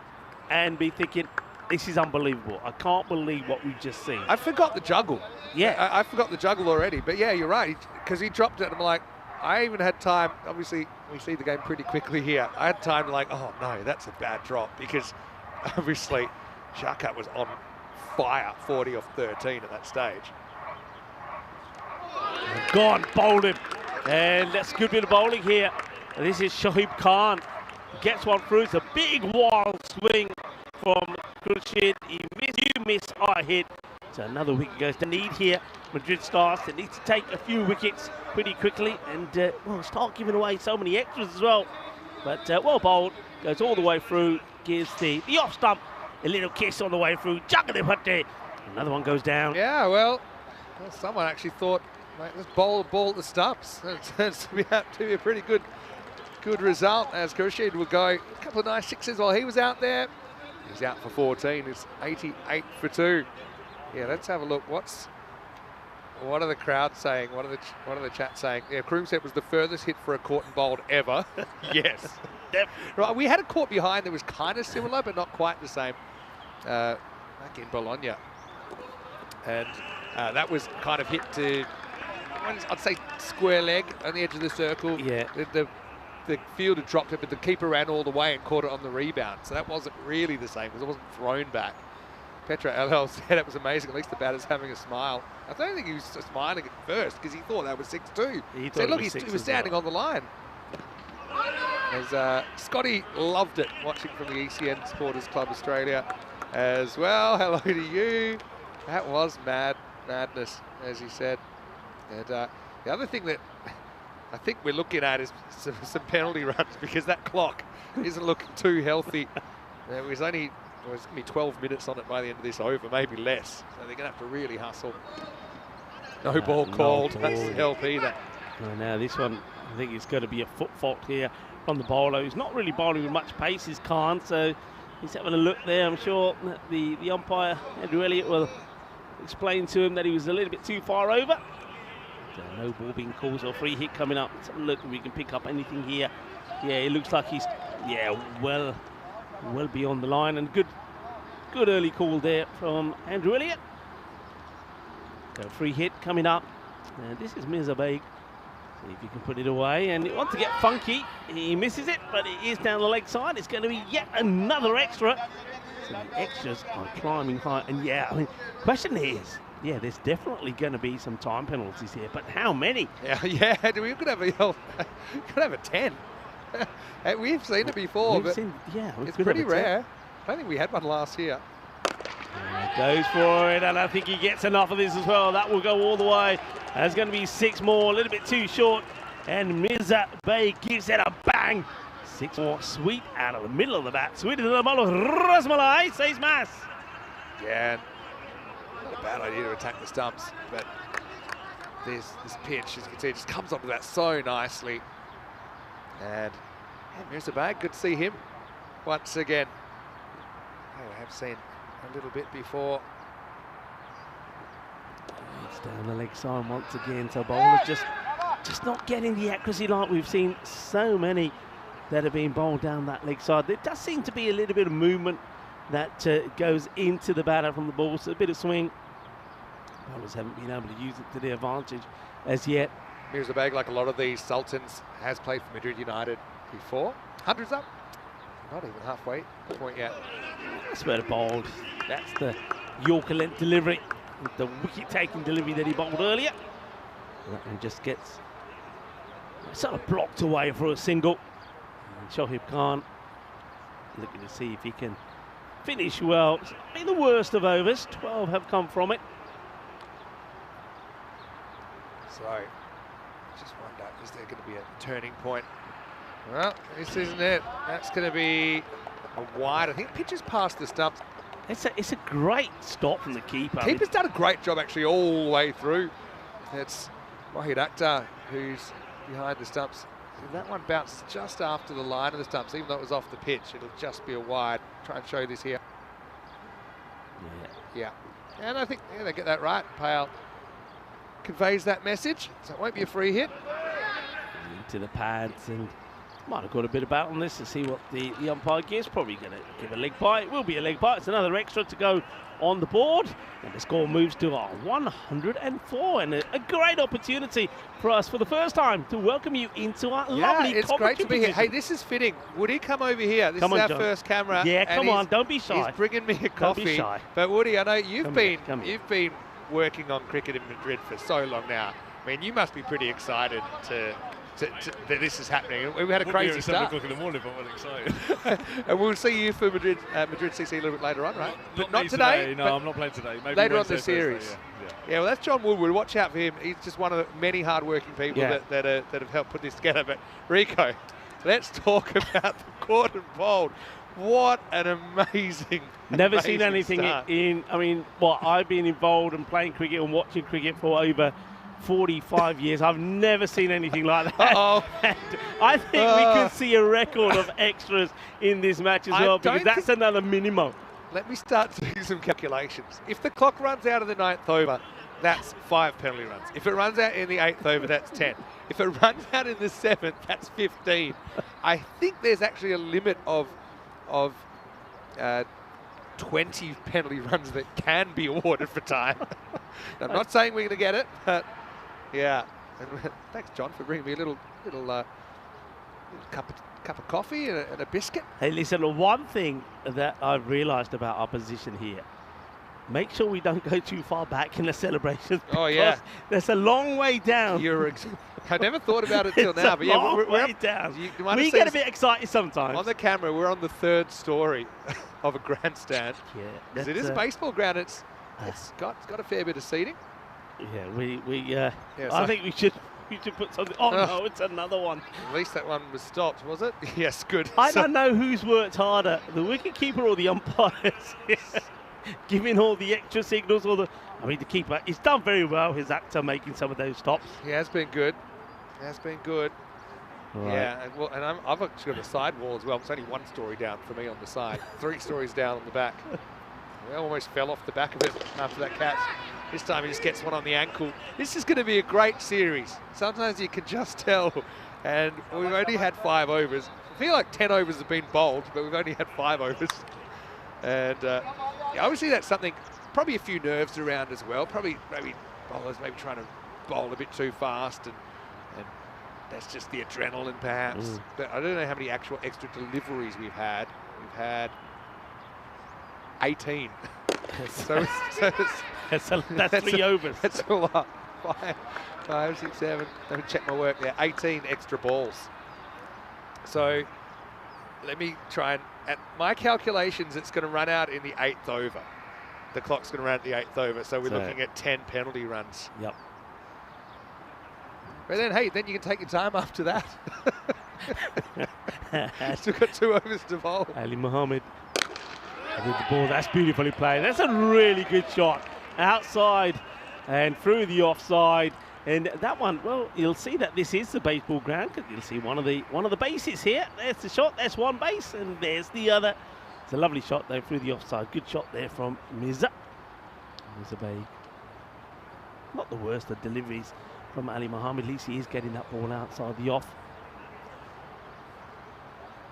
and be thinking, this is unbelievable. I can't believe what we've just seen. I forgot the juggle. Yeah. I forgot the juggle already. But yeah, you're right. Because he dropped it. And I'm like, I even had time. Obviously, we see the game pretty quickly here. I had time to like, oh no, that's a bad drop. Because obviously, Shawkat was on fire, 40 off 13 at that stage. Gone, bowled him. And that's a good bit of bowling here. And this is Shoaib Khan. Gets one through. It's a big wild swing from Khurshid. You miss, I hit. So another wicket goes to need here. Madrid Stars, they need to take a few wickets pretty quickly and well, start giving away so many extras as well. But well bowled, goes all the way through, gives the off stump a little kiss on the way through. Another one goes down. Yeah, well someone actually thought, mate, let's bowl a ball at the stumps. That turns to be a pretty good result as Khurshid will go a couple of nice sixes while he was out there. He's out for 14. It's 88 for 2. Yeah, let's have a look. What are the crowd saying? What are the chat saying? Yeah, Kroomset was the furthest hit for a caught and bowled ever. Yes. Right, we had a caught behind that was kind of similar, but not quite the same. Back in Bologna. And that was kind of hit to, I'd say, square leg on the edge of the circle. Yeah. The fielder dropped it, but the keeper ran all the way and caught it on the rebound. So that wasn't really the same because it wasn't thrown back. Petra LL said it was amazing. At least the batter's having a smile. I don't think he was smiling at first because he thought that was 6-2. He said, look, he was standing on the line. As Scotty loved it watching from the ECN Supporters Club Australia as well. Hello to you. That was madness, as he said. And the other thing that I think we're looking at is some penalty runs because that clock isn't looking too healthy. It was only There's going to be 12 minutes on it by the end of this over, maybe less. So they're going to have to really hustle. No ball called. That's the help either. Now this one, I think it's going to be a foot fault here from the bowler, who's not really bowling with much pace, is Khan, so he's having a look there. I'm sure that the umpire, Andrew Elliott, will explain to him that he was a little bit too far over. No ball being called, so a free hit coming up. Let's have a look if we can pick up anything here. Yeah, it looks like he's, well beyond the line, and good early call there from Andrew Elliott. So free hit coming up. And this is Mirza Baig. See if you can put it away, and he wants to get funky. He misses it, but it is down the leg side. It's going to be yet another extra. So the extras are climbing high, and yeah, I mean, question is, yeah, there's definitely going to be some time penalties here, but how many? Yeah, we could have a 10. We've seen it before, but it's pretty rare. I don't think we had one last year. Goes for it, and I think he gets enough of this as well. That will go all the way. There's going to be 6 more, a little bit too short, and Mirza Bey gives it a bang. 6 more, sweet out of the middle of the bat. Sweet into the bowl of Rasmalai, says Mas. Yeah, not a bad idea to attack the stumps, but this pitch, as you can see, just comes onto that so nicely. And Mirza Bey, good to see him once again. I have seen a little bit before. It's down the leg side once again, so bowlers just not getting the accuracy like we've seen so many that have been bowled down that leg side. There does seem to be a little bit of movement that goes into the batter from the ball, so a bit of swing. Bowlers haven't been able to use it to their advantage as yet. Mirza Bey, like a lot of these Sultans, has played for Madrid United before. Hundreds up, not even halfway point yet. That's where the bowled. That's the Yorker length delivery, the wicket-taking delivery that he bowled earlier. That one just gets sort of blocked away for a single. And Shoaib Khan looking to see if he can finish well. It's been the worst of overs. 12 have come from it. So, just wonder, is there going to be a turning point? Well, this isn't it. That's going to be a wide. I think pitches past the stumps. It's a great stop from the keeper. Keeper's done a great job actually all the way through. It's Wahid Akhtar who's behind the stumps. And that one bounced just after the line of the stumps, even though it was off the pitch. It'll just be a wide. Try and show this here. Yeah. And I think they get that right. Pale conveys that message, so it won't be a free hit. Into the pads, and might have got a bit about on this to see what the umpire gives. Probably going to give a leg bite. It will be a leg bite. It's another extra to go on the board, and the score moves to 104, and a great opportunity for us for the first time to welcome you into our lovely it's great to be here. Hey, this is fitting. Woody, come over here. This is our first camera. Yeah, come on, don't be shy. He's bringing me a coffee. Don't be shy. But Woody, I know you've been working on cricket in Madrid for so long now. I mean, you must be pretty excited that this is happening. We had a crazy start. 7 o'clock in the morning, but I was excited. And we'll see you for Madrid CC a little bit later on, right? But not today. No, I'm not playing today. Maybe later Wednesday, on the series. Thursday, yeah, well, that's John Woodward. Watch out for him. He's just one of the many hard-working people that have helped put this together. But Rico, let's talk about the court and bowled. What an amazing, never seen anything start. I've been involved in playing cricket and watching cricket for over 45 years. I've never seen anything like that. I think we could see a record of extras in this match as well, because that's another minimum. Let me start doing some calculations. If the clock runs out of the 9th over, that's 5 penalty runs. If it runs out in the 8th over, that's 10. If it runs out in the 7th, that's 15. I think there's actually a limit of 20 penalty runs that can be awarded for time. I'm not saying we're going to get it, but yeah. And thanks, John, for bringing me a little cup of coffee and a biscuit. Hey, listen, one thing that I've realised about our position here, make sure we don't go too far back in the celebrations. Oh, yeah. There's a long way down. I never thought about it till now, but yeah, we're way down. We get a bit excited sometimes. On the camera, we're on the 3rd story of a grandstand. Yeah, because it is a baseball ground. It's got a fair bit of seating. Yeah, I think we should You should put something. Oh no, it's another one. At least that one was stopped, was it? Yes, good. I don't know who's worked harder, the wicketkeeper or the umpires. Giving all the extra signals, the keeper. He's done very well. His actor making some of those stops. He has been good. He has been good. Right. Yeah, and I've actually got a side wall as well. It's only one story down for me on the side, 3 stories down on the back. I almost fell off the back of it after that catch. This time he just gets one on the ankle. This is going to be a great series. Sometimes you can just tell. And we've only had 5 overs. I feel like 10 overs have been bowled, but we've only had 5 overs. And obviously that's something, probably a few nerves around as well. Maybe bowlers trying to bowl a bit too fast, and that's just the adrenaline perhaps. But I don't know how many actual extra deliveries we've had. We've had 18. so that's 3 overs. That's a lot. 5, 6, 7. Let me check my work there. 18 extra balls. So let me try and, at my calculations, it's going to run out in the 8th over. The clock's going to run at the 8th over. So we're looking at 10 penalty runs. Yep. But then, hey, then you can take your time after that. Still got 2 overs to bowl. Ali Mohammed with the ball. That's beautifully played. That's a really good shot. Outside and through the offside. And that one, well, you'll see that this is the baseball ground, because you'll see one of the bases here. There's the shot. That's one base, and there's the other. It's a lovely shot there through the offside. Good shot there from Mirza. Mirza Bey. Not the worst of deliveries from Ali Mohammed. At least he is getting that ball outside the off.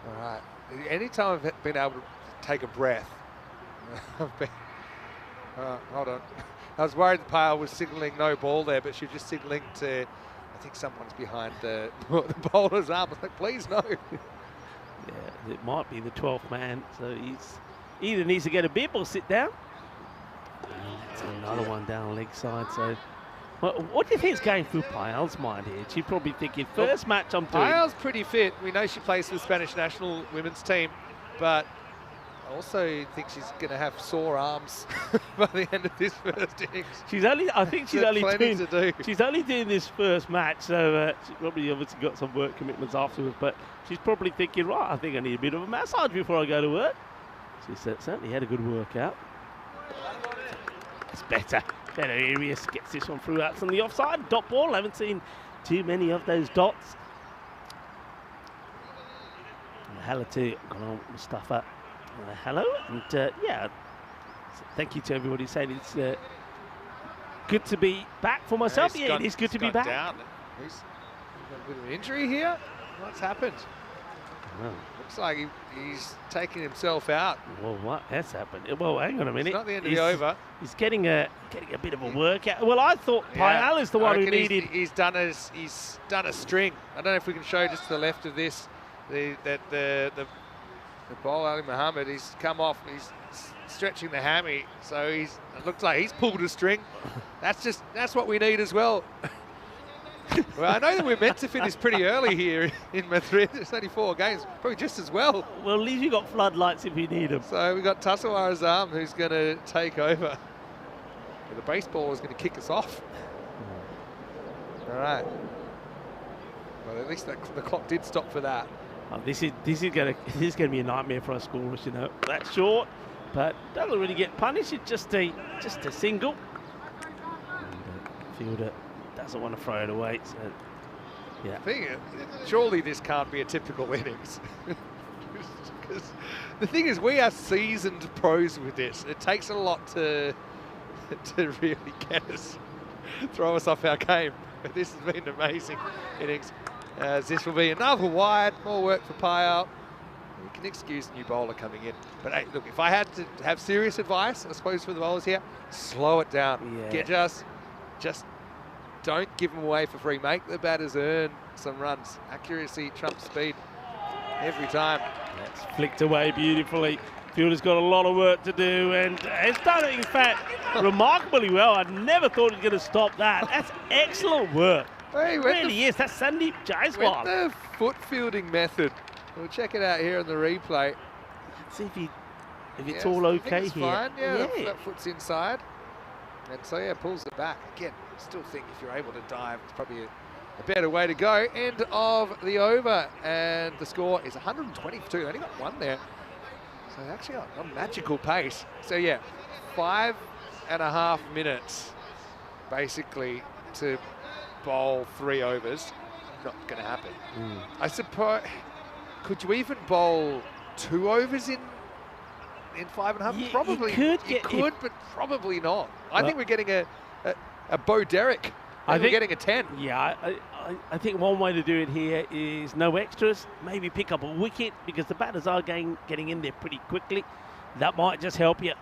All right. Anytime I've been able to take a breath, I've been. Hold on. I was worried the pile was signalling no ball there, but she was just signalling to, I think someone's behind the bowler's arm. I was like, please no. Yeah, it might be the 12th man, so he's either needs to get a bib or sit down. That's another one down leg side. So, well, what do you think is going through Payal's mind here? She's probably thinking, first match I'm doing. Payal's pretty fit. We know she plays for the Spanish national women's team, but I also think she's going to have sore arms by the end of this first innings. I think she's only doing this first match, so she's probably obviously got some work commitments afterwards, but she's probably thinking, right, I think I need a bit of a massage before I go to work. She certainly had a good workout. It's better areas, gets this one through out from the offside. Dot ball, haven't seen too many of those dots. Hello to Mustafa. Hello, and yeah, thank you to everybody saying it's good to be back for myself. Yeah, it is good to be back. He's got a bit of an injury here. What's happened? Well, looks like he's taking himself out. Well, what has happened? Well, hang on a minute. It's not the end of the over. He's getting a bit of a workout. Well, I thought Payal is the one who needed. He's done a string. I don't know if we can show just to the left of this the bowler Ali Mohammed. He's come off. He's stretching the hammy, so it looks like he's pulled a string. That's what we need as well. Well, I know that we're meant to finish pretty early here in Madrid. It's only 4 games, probably just as well. Well, at least you got floodlights if you need them. So we got Tassawar Azam who's going to take over. The baseball is going to kick us off. All right. Well, at least the clock did stop for that. Oh, this is going to be a nightmare for our scorers. You know, that's short, but doesn't really get punished. It's just a single. And fielder doesn't want to throw it away. So, yeah. Surely this can't be a typical innings. Because the thing is, we are seasoned pros with this. It takes a lot to really get us, throw us off our game. But this has been an amazing innings. As this will be another wide, more work for Payal. We can excuse the new bowler coming in. But hey, look, if I had to have serious advice, I suppose, for the bowlers here, slow it down. Yeah. Get just don't give them away for free. Make the batters earn some runs. Accuracy trumps speed every time. That's flicked away beautifully. Fielder's got a lot of work to do, and it's done it, in fact, remarkably well. I never thought he was going to stop that. That's excellent work. Hey, it really is. That's Sandeep Jaiswal. The foot fielding method. We'll check it out here on the replay. See if it's all okay it's here. Fine. Yeah, that foot's inside. And so, yeah, pulls it back. Again, I still think if you're able to dive, it's probably a better way to go. End of the over, and the score is 122. They only got one there. So actually a magical pace. So yeah, 5.5 minutes basically to bowl 3 overs. Not going to happen. I suppose, could you even bowl 2 overs in 5.5? Probably. You could, but probably not. I think we're getting a Bo Derek. I think we're getting a 10. Yeah, I think one way to do it here is no extras. Maybe pick up a wicket because the batters are getting in there pretty quickly. That might just help you.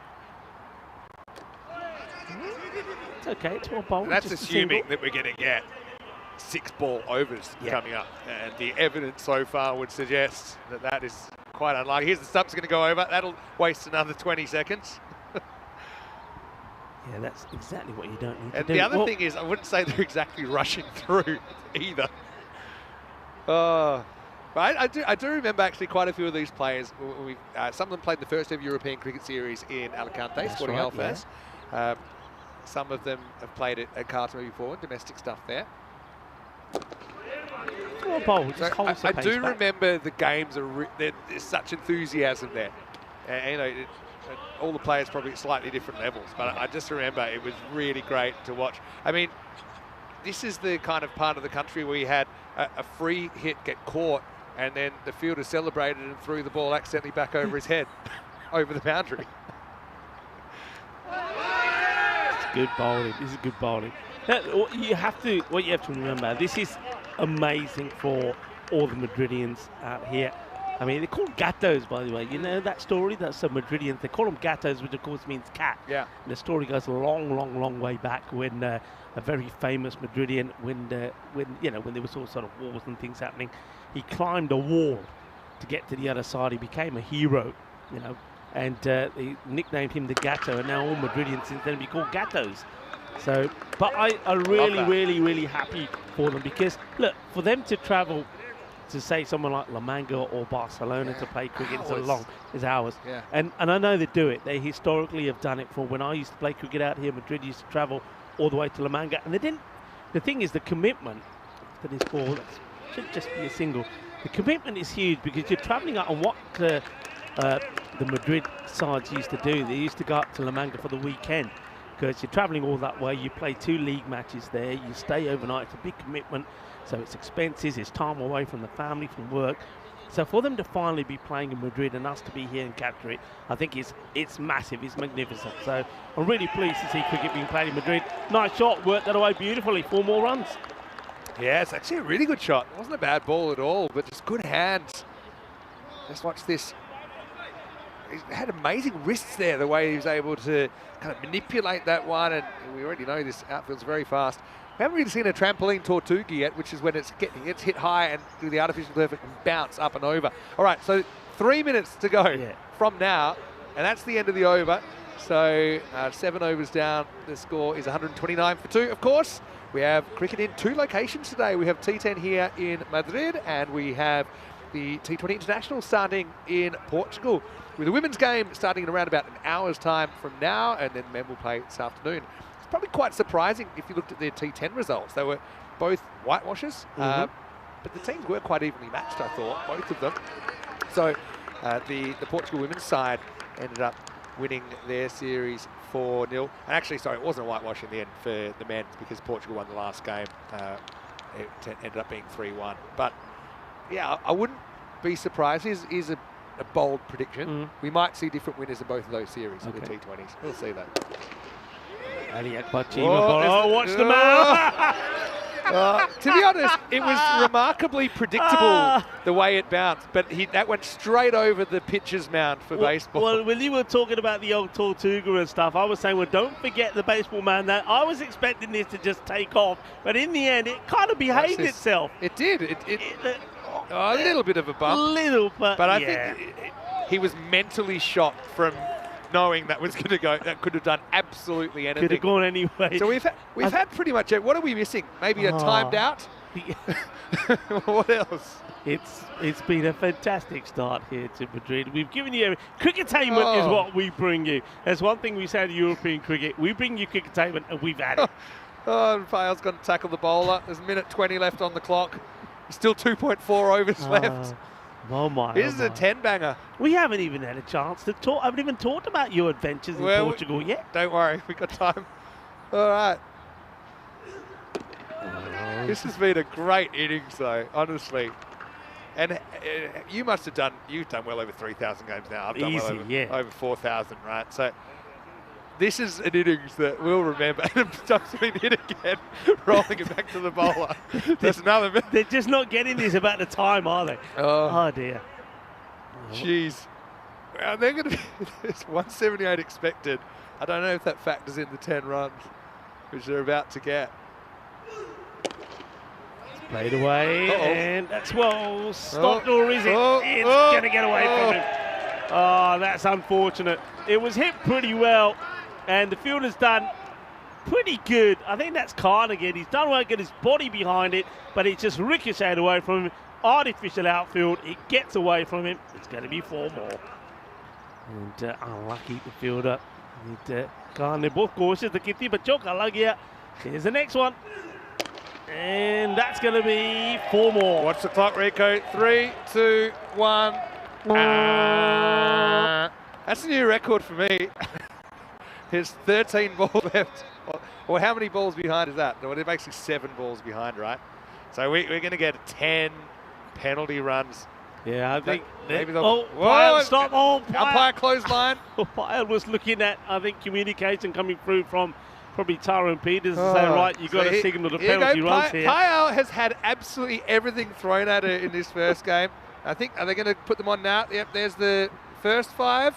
It's okay, it's well bowled. That's assuming that we're going to get 6 ball overs coming up. And the evidence so far would suggest that that is quite unlikely. Here's the stump's going to go over. That'll waste another 20 seconds. Yeah, that's exactly what you don't need and to do. And the other thing is, I wouldn't say they're exactly rushing through either. But I do remember actually quite a few of these players. Some of them played the first ever European Cricket Series in Alicante, Sporting Alfaz. Some of them have played it at Carlton before, domestic stuff there. I do remember the games, there's such enthusiasm there. And, all the players probably at slightly different levels, but I just remember it was really great to watch. I mean, this is the kind of part of the country where you had a free hit get caught and then the fielder celebrated and threw the ball accidentally back over his head, over the boundary. It's good bowling. This is good bowling. What you have to remember, this is amazing for all the Madridians out here. I mean, they're called gatos, by the way. You know that story? That's some Madridians. They call them gatos, which of course means cat. Yeah. And the story goes a long, long, long way back when a very famous Madridian, when there was all sort of wars and things happening, he climbed a wall to get to the other side. He became a hero, and they nicknamed him the Gato, and now all Madridians since then be called gatos. So, but I'm really happy for them because look, for them to travel to say someone like La Manga or Barcelona to play cricket is hours. Yeah. And I know they do it. They historically have done it. For when I used to play cricket out here, Madrid used to travel all the way to La Manga, and they didn't. The thing is, the commitment to this ball should just be a single. The commitment is huge because you're travelling up, and what the Madrid sides used to do, they used to go up to La Manga for the weekend because you're travelling all that way. You play 2 league matches there. You stay overnight. It's a big commitment. So it's expenses, it's time away from the family, from work. So for them to finally be playing in Madrid and us to be here and capture it, I think it's massive, it's magnificent. So I'm really pleased to see cricket being played in Madrid. Nice shot, worked that away beautifully, 4 more runs. Yeah, it's actually a really good shot. It wasn't a bad ball at all, but just good hands. Just watch this. He had amazing wrists there, the way he was able to kind of manipulate that one, and we already know this outfield's very fast. We haven't really seen a trampoline tortuga yet, which is when it's hit high and do the artificial turf and bounce up and over. All right, so 3 minutes to go from now, and that's the end of the over. So 7 overs down, the score is 129 for 2. Of course, we have cricket in 2 locations today. We have T10 here in Madrid, and we have the T20 International starting in Portugal, with the women's game starting in around about an hour's time from now, and then men will play this afternoon. Probably quite surprising if you looked at their T10 results. They were both whitewashes, but the teams were quite evenly matched, I thought, both of them. So the Portugal women's side ended up winning their series 4-0. And actually, sorry, it wasn't a whitewash in the end for the men because Portugal won the last game. It ended up being 3-1. But yeah, I wouldn't be surprised. Here's a bold prediction. We might see different winners in both of those series in the T20s. We'll see that. Watch the man! To be honest, it was remarkably predictable the way it bounced, but that went straight over the pitcher's mound for baseball. Well, when you were talking about the old Tortuga and stuff, I was saying, well, don't forget the baseball man. That I was expecting this to just take off, but in the end, it kind of behaved itself. It did. A little bit of a bump. But I think he was mentally shot from knowing that was going to go, that could have done absolutely anything. Could have gone anyway. So we've had pretty much it. What are we missing? Maybe a timed out? What else? It's been a fantastic start here to Madrid. We've given you cricketainment is what we bring you. There's one thing we say to European cricket. We bring you cricketainment and we've had it. Oh, and Payal's going to tackle the bowler. There's a minute 20 left on the clock. Still 2.4 overs left. Oh my. This is a 10-banger. We haven't even had a chance to talk. I haven't even talked about your adventures in Portugal yet. Don't worry, we've got time. All right. This has been a great innings, though, honestly. And you've done well over 3,000 games now. I've done over 4,000, right? So this is an innings that we'll remember. And Doug's been hit again, rolling it back to the bowler. There's another. They're just not getting this about the time, are they? Oh dear. Jeez. Well, they're going to be. There's 178 expected. I don't know if that factors in the 10 runs, which they're about to get. Played away, and that's well stopped, or is it? It's going to get away from him. Oh, that's unfortunate. It was hit pretty well, and the fielder's done pretty good. I think that's Khan again. He's done well, get his body behind it, but it just ricocheted away from him. Artificial outfield, it gets away from him. It's going to be 4 more. And unlucky the fielder. Khan, they're both cautious. The kitty, but choka lag gaya. Here's the next one. And that's going to be 4 more. Watch the clock, Rico. 3, 2, 1. That's a new record for me. There's 13 balls left. Or how many balls behind is that? Well, they're basically 7 balls behind, right? So we're going to get 10 penalty runs. Yeah, I think maybe they'll. Stop! Umpire clothesline. Pyle was looking at, I think, communication coming through from probably Tara and Peters to say, right, you've got to signal the penalty runs here. Pyle has had absolutely everything thrown at her in this first game. I think, are they going to put them on now? Yep, there's the first 5,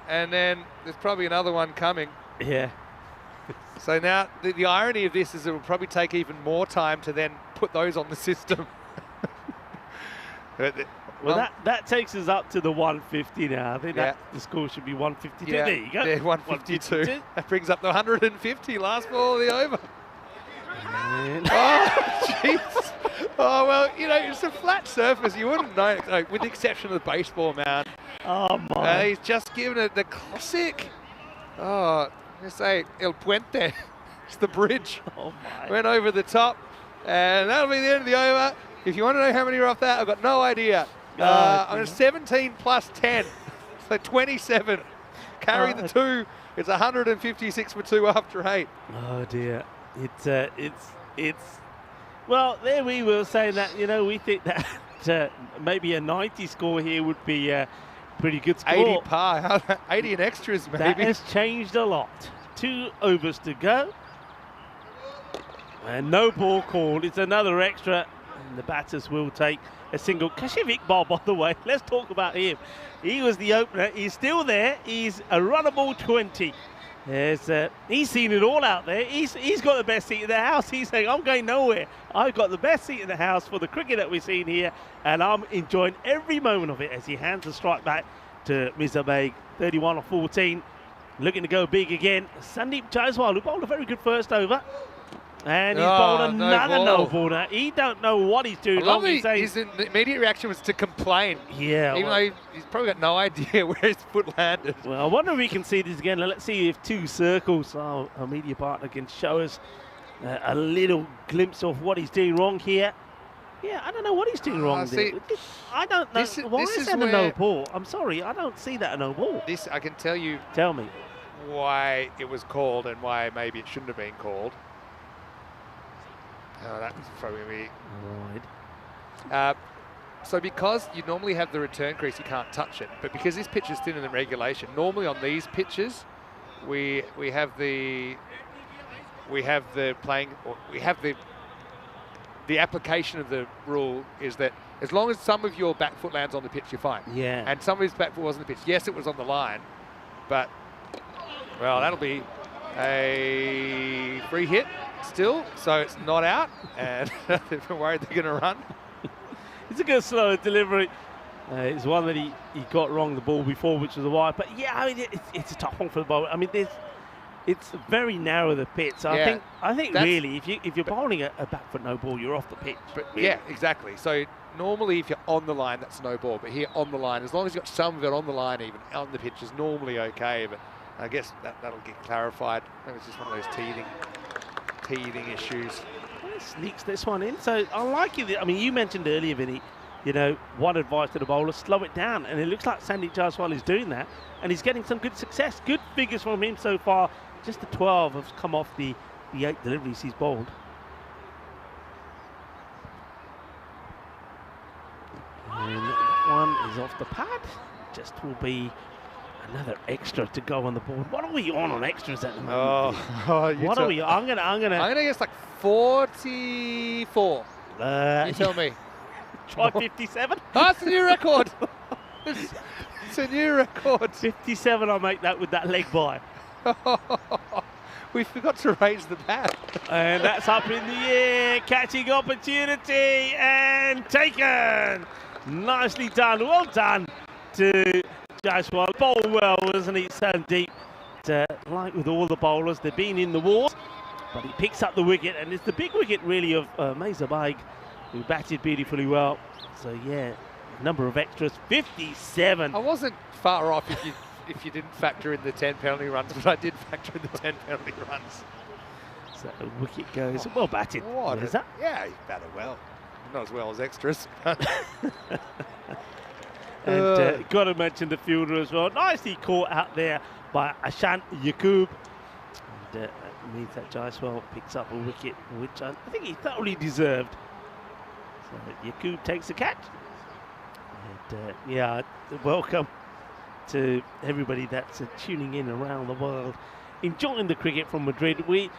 and then there's probably another one coming. Yeah. So now, the irony of this is it will probably take even more time to then put those on the system. Well, that takes us up to the 150 now. I think that the score should be 152. Yeah, there you go. Yeah, 152. That brings up the 150. Last ball of the over. And oh, jeez. Oh, well, you know, it's a flat surface. You wouldn't know, with the exception of the baseball mound. Oh, my. He's just given it the classic. Oh, let's say El Puente. It's the bridge. Oh, my. Went over the top. And that'll be the end of the over. If you want to know how many are off that, I've got no idea. I'm 17 plus 10, so 27. Carry the 2. It's 156 for 2 after 8. Oh dear, it's. Well, there we were saying that we think that maybe a 90 score here would be a pretty good score. 80 par, 80 and extras maybe. That has changed a lot. 2 overs to go, and no ball called. It's another extra. And the batters will take a single. Kashif Iqbal, by the way, let's talk about him. He was the opener. He's still there. He's a runnable 20. He's seen it all out there. He's got the best seat in the house. He's saying, I'm going nowhere. I've got the best seat in the house for the cricket that we've seen here, and I'm enjoying every moment of it as he hands the strike back to Mirza Beg, 31 or 14. Looking to go big again. Sandeep Jaiswal, who bowled a very good first over. And he's bowled another no-ball now. He don't know what he's doing. His immediate reaction was to complain. Yeah. Even though he's probably got no idea where his foot landed. Well, I wonder if we can see this again. Let's see if 2 circles, our media partner, can show us a little glimpse of what he's doing wrong here. Yeah, I don't know what he's doing wrong there. I don't know. Why is that a no-ball? I'm sorry, I don't see that a no-ball. This, I can tell you. Tell me. Why it was called and why maybe it shouldn't have been called. Oh, that's probably me. Right. So because you normally have the return crease, you can't touch it. But because this pitch is thinner than regulation, normally on these pitches, we have the application of the rule is that as long as some of your back foot lands on the pitch, you're fine. Yeah. And some of his back foot was on the pitch. Yes, it was on the line, but well, that'll be a free hit. Still, so it's not out, and they're worried they're going to run. It's a good slow delivery. It's one that he got wrong the ball before, which was a wide. But yeah, I mean, it's a tough one for the bowler. I mean, it's very narrow, the pitch. So yeah, I think really, if you're bowling a back foot no ball, you're off the pitch. But really. Yeah, exactly. So normally, if you're on the line, that's no ball. But here on the line, as long as you've got some of it on the line, even on the pitch, is normally okay. But I guess that'll get clarified. I think it's just one of those teething teething issues. Well, he sneaks this one in. So I like it. I mean, you mentioned earlier, Vinny, you know, one advice to the bowler, slow it down. And it looks like Sandy Jaiswal is doing that. And he's getting some good success. Good figures from him so far. Just the 12 have come off the 8 deliveries he's bowled. And that one is off the pad. Just will be another extra to go on the board. What are we on extras at the moment? What are we? I'm gonna guess like 44. You tell me. Try 57. That's a new record. It's a new record. 57. I'll make that with that leg by. We forgot to raise the bat. And that's up in the air. Catching opportunity and taken. Nicely done. Well done to Jaiswal. Bowl well, wasn't he? So deep. Like with all the bowlers, they've been in the wars, but he picks up the wicket, and it's the big wicket really of Mazabaig, who batted beautifully well. So yeah, number of extras, 57. I wasn't far off if you didn't factor in the 10 penalty runs, but I did factor in the 10 penalty runs. So the wicket goes. Well batted. Is that? Yeah, he batted well. Not as well as extras. And got to mention the fielder as well. Nicely caught out there by Ashant Yaqub. And that means that Jaiswal picks up a wicket, which I think he thoroughly deserved. So Yaqub takes the catch. And yeah, welcome to everybody that's tuning in around the world, enjoying the cricket from Madrid. We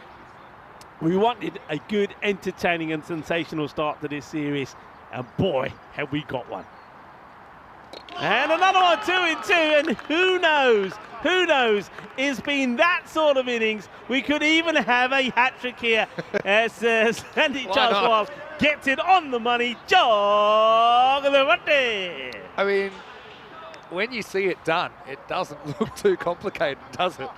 wanted a good, entertaining and sensational start to this series, and boy, have we got one. And another one, 2 in 2, and who knows, it's been that sort of innings. We could even have a hat-trick here as Sandy Jaiswal gets it on the money. Jog the Vante. I mean, when you see it done, it doesn't look too complicated, does it?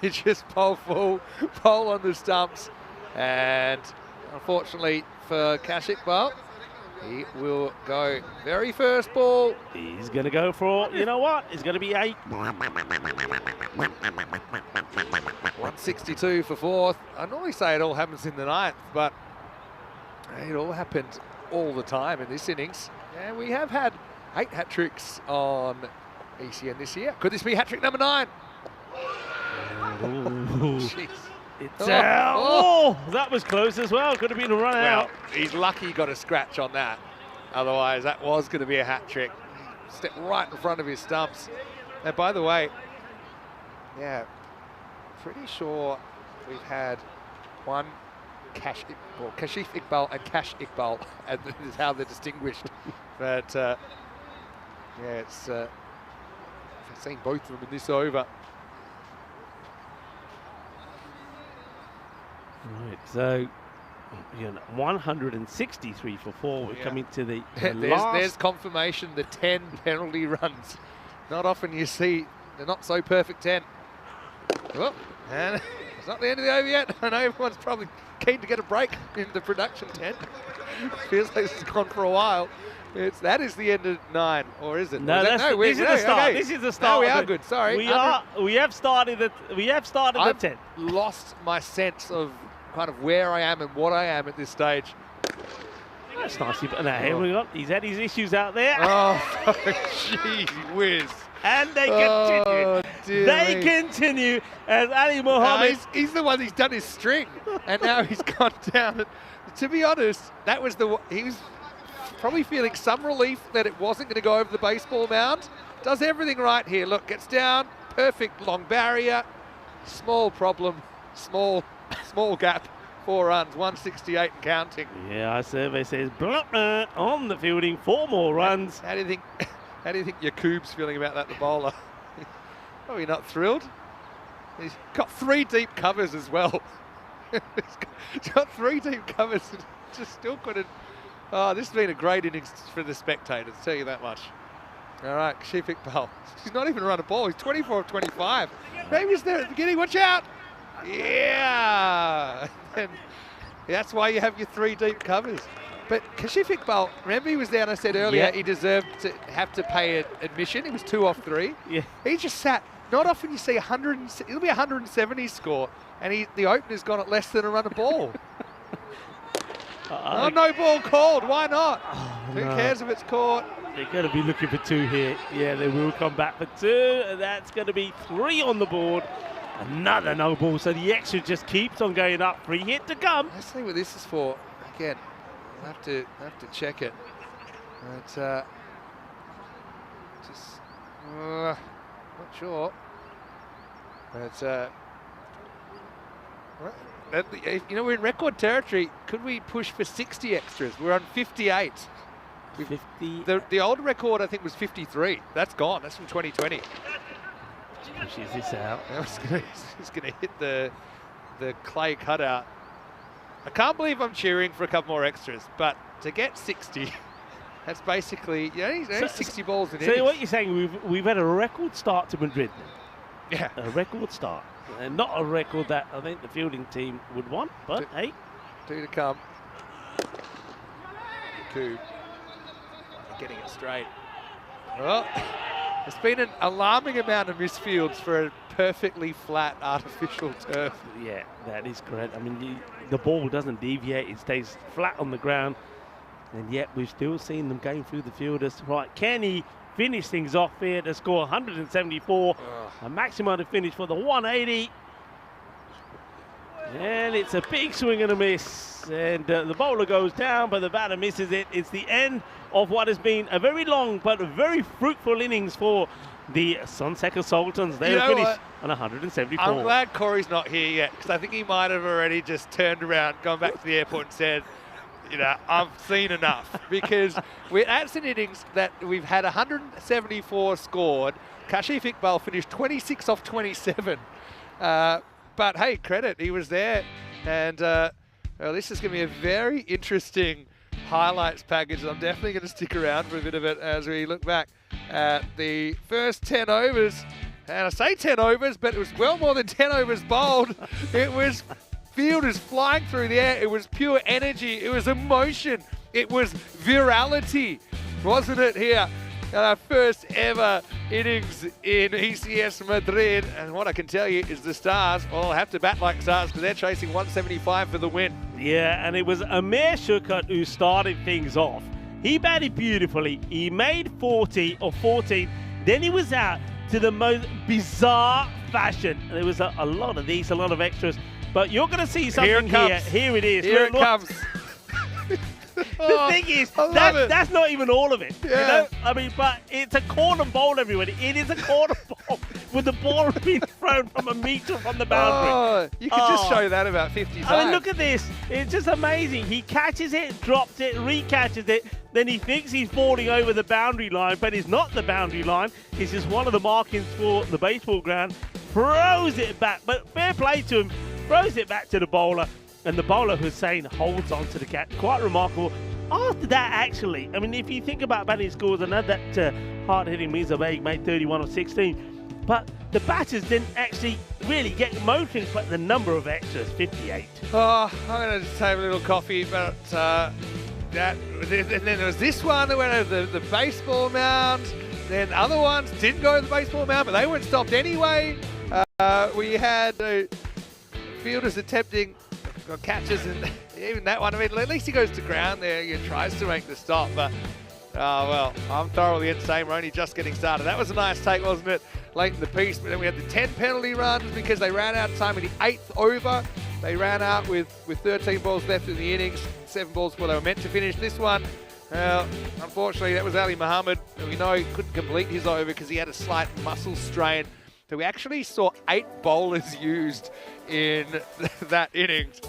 You just bowl full, bowl on the stumps, and unfortunately for Kash Iqbal, he will go very first ball. He's going to go for, you know what? It's going to be 8. 162 for fourth. I normally say it all happens in the ninth, but it all happened all the time in this innings. And we have had 8 hat-tricks on ECN this year. Could this be hat-trick number 9? Jeez. It's that was close as well. Could have been a run out. He's lucky he got a scratch on that. Otherwise, that was going to be a hat-trick. Step right in front of his stumps. And by the way, yeah, pretty sure we've had one Kashif Iqbal and Kash Iqbal, and this is how they're distinguished. But yeah, it's I've seen both of them in this over. Right, so 163 for 4. We're coming to the last. There's confirmation, the 10 penalty runs. Not often you see the not so perfect 10. Oh, and it's not the end of the over yet. I know everyone's probably keen to get a break in the production 10. Feels like this has gone for a while. That is the end of 9, or is it? No, this is the start. Okay. This is the start. No, we are good. Sorry, we have started the 10. Lost my sense of kind of where I am and what I am at this stage. That's nice. But now here we go. He's had his issues out there. Oh, gee whiz. And they continue. They continue as Ali Mohammed. He's the one who's done his string, and now he's gone down. To be honest, that was he was probably feeling some relief that it wasn't going to go over the baseball mound. Does everything right here. Look, gets down, perfect long barrier, small problem, small gap, 4 runs, 168 and counting. Yeah, our survey says on the fielding, 4 more runs. How do you think Yaqub's feeling about that, the bowler? Probably not thrilled. He's got 3 deep covers as well. He's got 3 deep covers and just still couldn't. Oh, this has been a great innings for the spectators, I'll tell you that much. All right, Kashif Iqbal. He's not even run a ball. He's 24 of 25. Maybe he's there at the beginning. Watch out. Yeah. And that's why you have your 3 deep covers. But Kashif Iqbal, remember he was there and I said earlier he deserved to have to pay admission. He was 2 off 3. Yeah. He just sat not often you see 100. It'll be 170 score, and the opener's gone at less than a run a ball. Oh, no ball called. Why not? Who cares if it's caught? They're going to be looking for 2 here. Yeah, they will come back for 2. And that's going to be 3 on the board. Another no ball. So the extra just keeps on going up. Free hit to come. Let's see what this is for. Again, I'll have to check it. But just not sure. But we're in record territory. Could we push for 60 extras? We're on 58. 50. The old record, I think, was 53. That's gone. That's from 2020. Pushes this out. He's going to hit the clay cutout. I can't believe I'm cheering for a couple more extras, but to get 60, that's basically 60 balls in innings. So what you're saying, we've had a record start to Madrid then? Yeah. A record start. And not a record that I think the fielding team would want, but hey. 2 to come. Coup. Getting it straight. Well, it's been an alarming amount of misfields for a perfectly flat artificial turf. Yeah, that is correct. I mean, the ball doesn't deviate. It stays flat on the ground. And yet we've still seen them going through the fielders. Right, can he finish things off here to score 174? A maximum to finish for the 180. And it's a big swing and a miss. And the bowler goes down, but the batter misses it. It's the end of what has been a very long but very fruitful innings for the Sultans. They have finished on 174. I'm glad Corey's not here yet, because I think he might have already just turned around, gone back to the airport and said, I've seen enough. Because that's an innings that we've had 174 scored. Kashif Iqbal finished 26 off 27. But hey, credit, he was there. And this is going to be a very interesting highlights package. I'm definitely going to stick around for a bit of it as we look back at the first 10 overs. And I say 10 overs, but it was well more than 10 overs bowled. It was fielders flying through the air. It was pure energy. It was emotion. It was virality, wasn't it here? Our first ever innings in ECS Madrid. And what I can tell you is the Stars all have to bat like Stars because they're chasing 175 for the win. Yeah, and it was Amir Shukat who started things off. He batted beautifully. He made 40 or 14. Then he was out to the most bizarre fashion. There was a lot of these, a lot of extras. But you're going to see something here. Here it is. Here it comes. The thing is, that's not even all of it. Yeah. I mean, but it's a corner bowl, everybody. It is a corner bowl with the ball being thrown from a metre from the boundary. You could just show that about 50 times. I mean, look at this. It's just amazing. He catches it, drops it, recatches it. Then he thinks he's falling over the boundary line, but it's not the boundary line. It's just one of the markings for the baseball ground. Throws it back, but fair play to him. Throws it back to the bowler. And the bowler, Hussein, holds on to the catch. Quite remarkable. After that, actually, I mean, if you think about batting scores, I know that hard-hitting Mirza Baig made 31 of 16. But the batters didn't actually really get motoring, but the number of extras, 58. Oh, I'm going to just have a little coffee, but and then there was this one that went over the baseball mound. Then other ones didn't go to the baseball mound, but they weren't stopped anyway. We had fielders attempting catches, and even that one, I mean, at least he goes to ground there. He tries to make the stop, but well, I'm thoroughly entertained. We're only just getting started. That was a nice take, wasn't it, late in the piece? But then we had the 10 penalty runs because they ran out of time in the 8th over. They ran out with 13 balls left in the innings, 7 balls before they were meant to finish this one. Unfortunately, that was Ali Muhammad. We know he couldn't complete his over because he had a slight muscle strain. So we actually saw 8 bowlers used in that innings.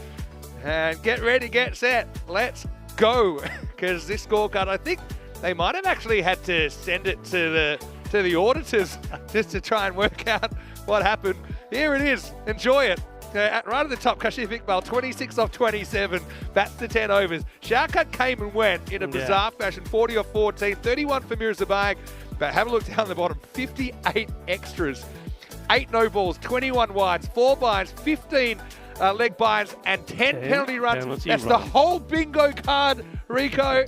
And get ready, get set. Let's go. Because this scorecard, I think they might have actually had to send it to the auditors just to try and work out what happened. Here it is. Enjoy it. Right at the top, Kashif Iqbal, 26 off 27. That's the 10 overs. Shaukat came and went in a bizarre fashion, 40 off 14, 31 for Mirza Baig. But have a look down the bottom, 58 extras. 8 no balls, 21 wides, 4 byes, 15 leg byes, and 10 penalty runs. That's the whole bingo card, Rico.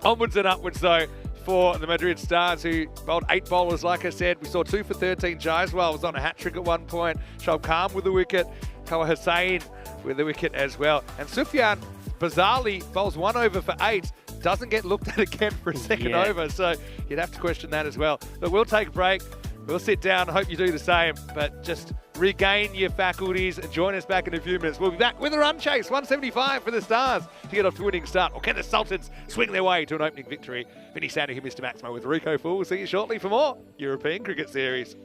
Onwards and upwards, though. for the Madrid Stars, who bowled 8 bowlers, like I said. We saw 2 for 13. Jaiswal was on a hat-trick at one point. Shoaib Khan with the wicket. Kawar Hussain with the wicket as well. And Sufyan, bizarrely, bowls 1 over for 8. Doesn't get looked at again for a second over, so you'd have to question that as well. But we'll take a break. We'll sit down. Hope you do the same, but just regain your faculties and join us back in a few minutes. We'll be back with a run chase, 175 for the Stars to get off to a winning start. Or can the Sultans swing their way to an opening victory? Vinny Sandu here, Mr. Maximo with Rico Full. We'll see you shortly for more European Cricket Series.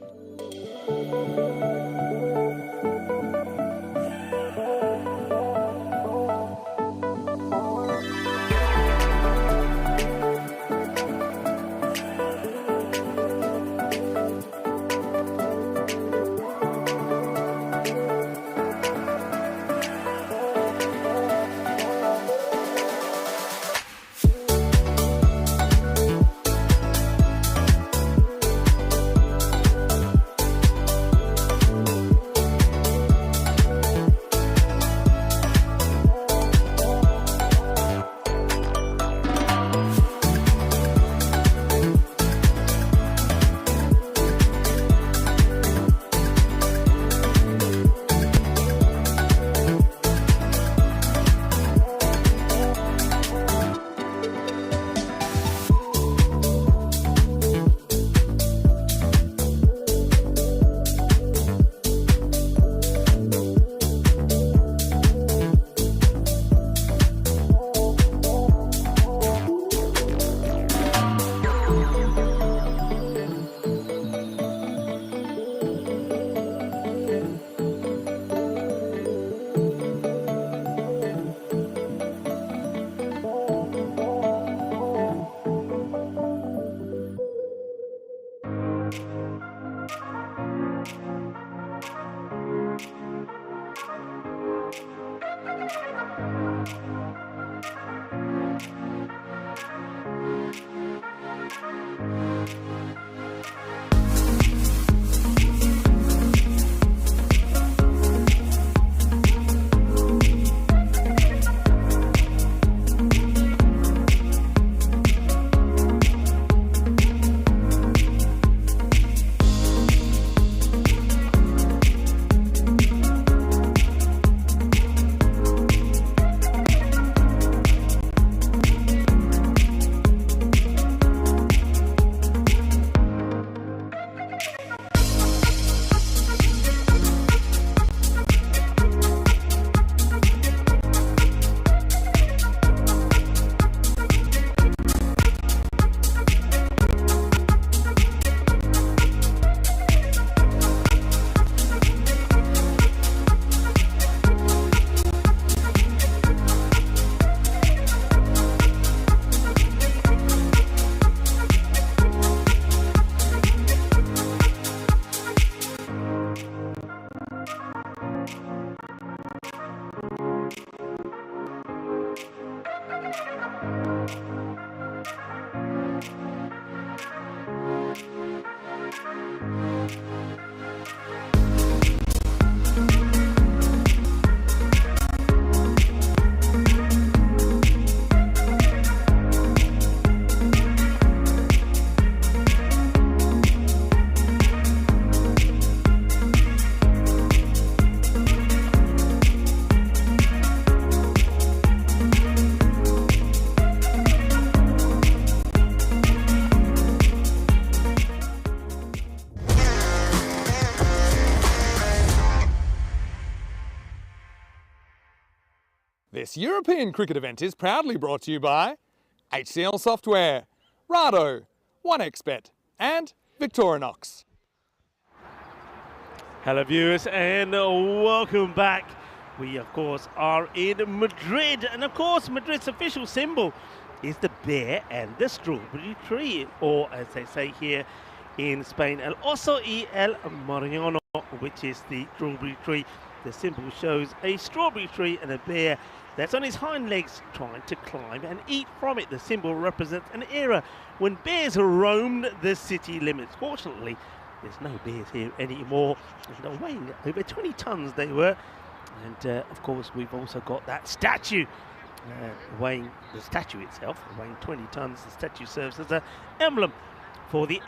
This European cricket event is proudly brought to you by HCL Software, Rado, 1xBet and Victorinox. Hello viewers and welcome back. We of course are in Madrid, and of course Madrid's official symbol is the bear and the strawberry tree, or as they say here in Spain, el oso y el mariano, which is the strawberry tree. The symbol shows a strawberry tree and a bear that's on his hind legs trying to climb and eat from it. The symbol represents an era when bears roamed the city limits. Fortunately, there's no bears here anymore. They're weighing over 20 tons they were. And of course, we've also got that statue weighing the statue itself, weighing 20 tons. The statue serves as an emblem for the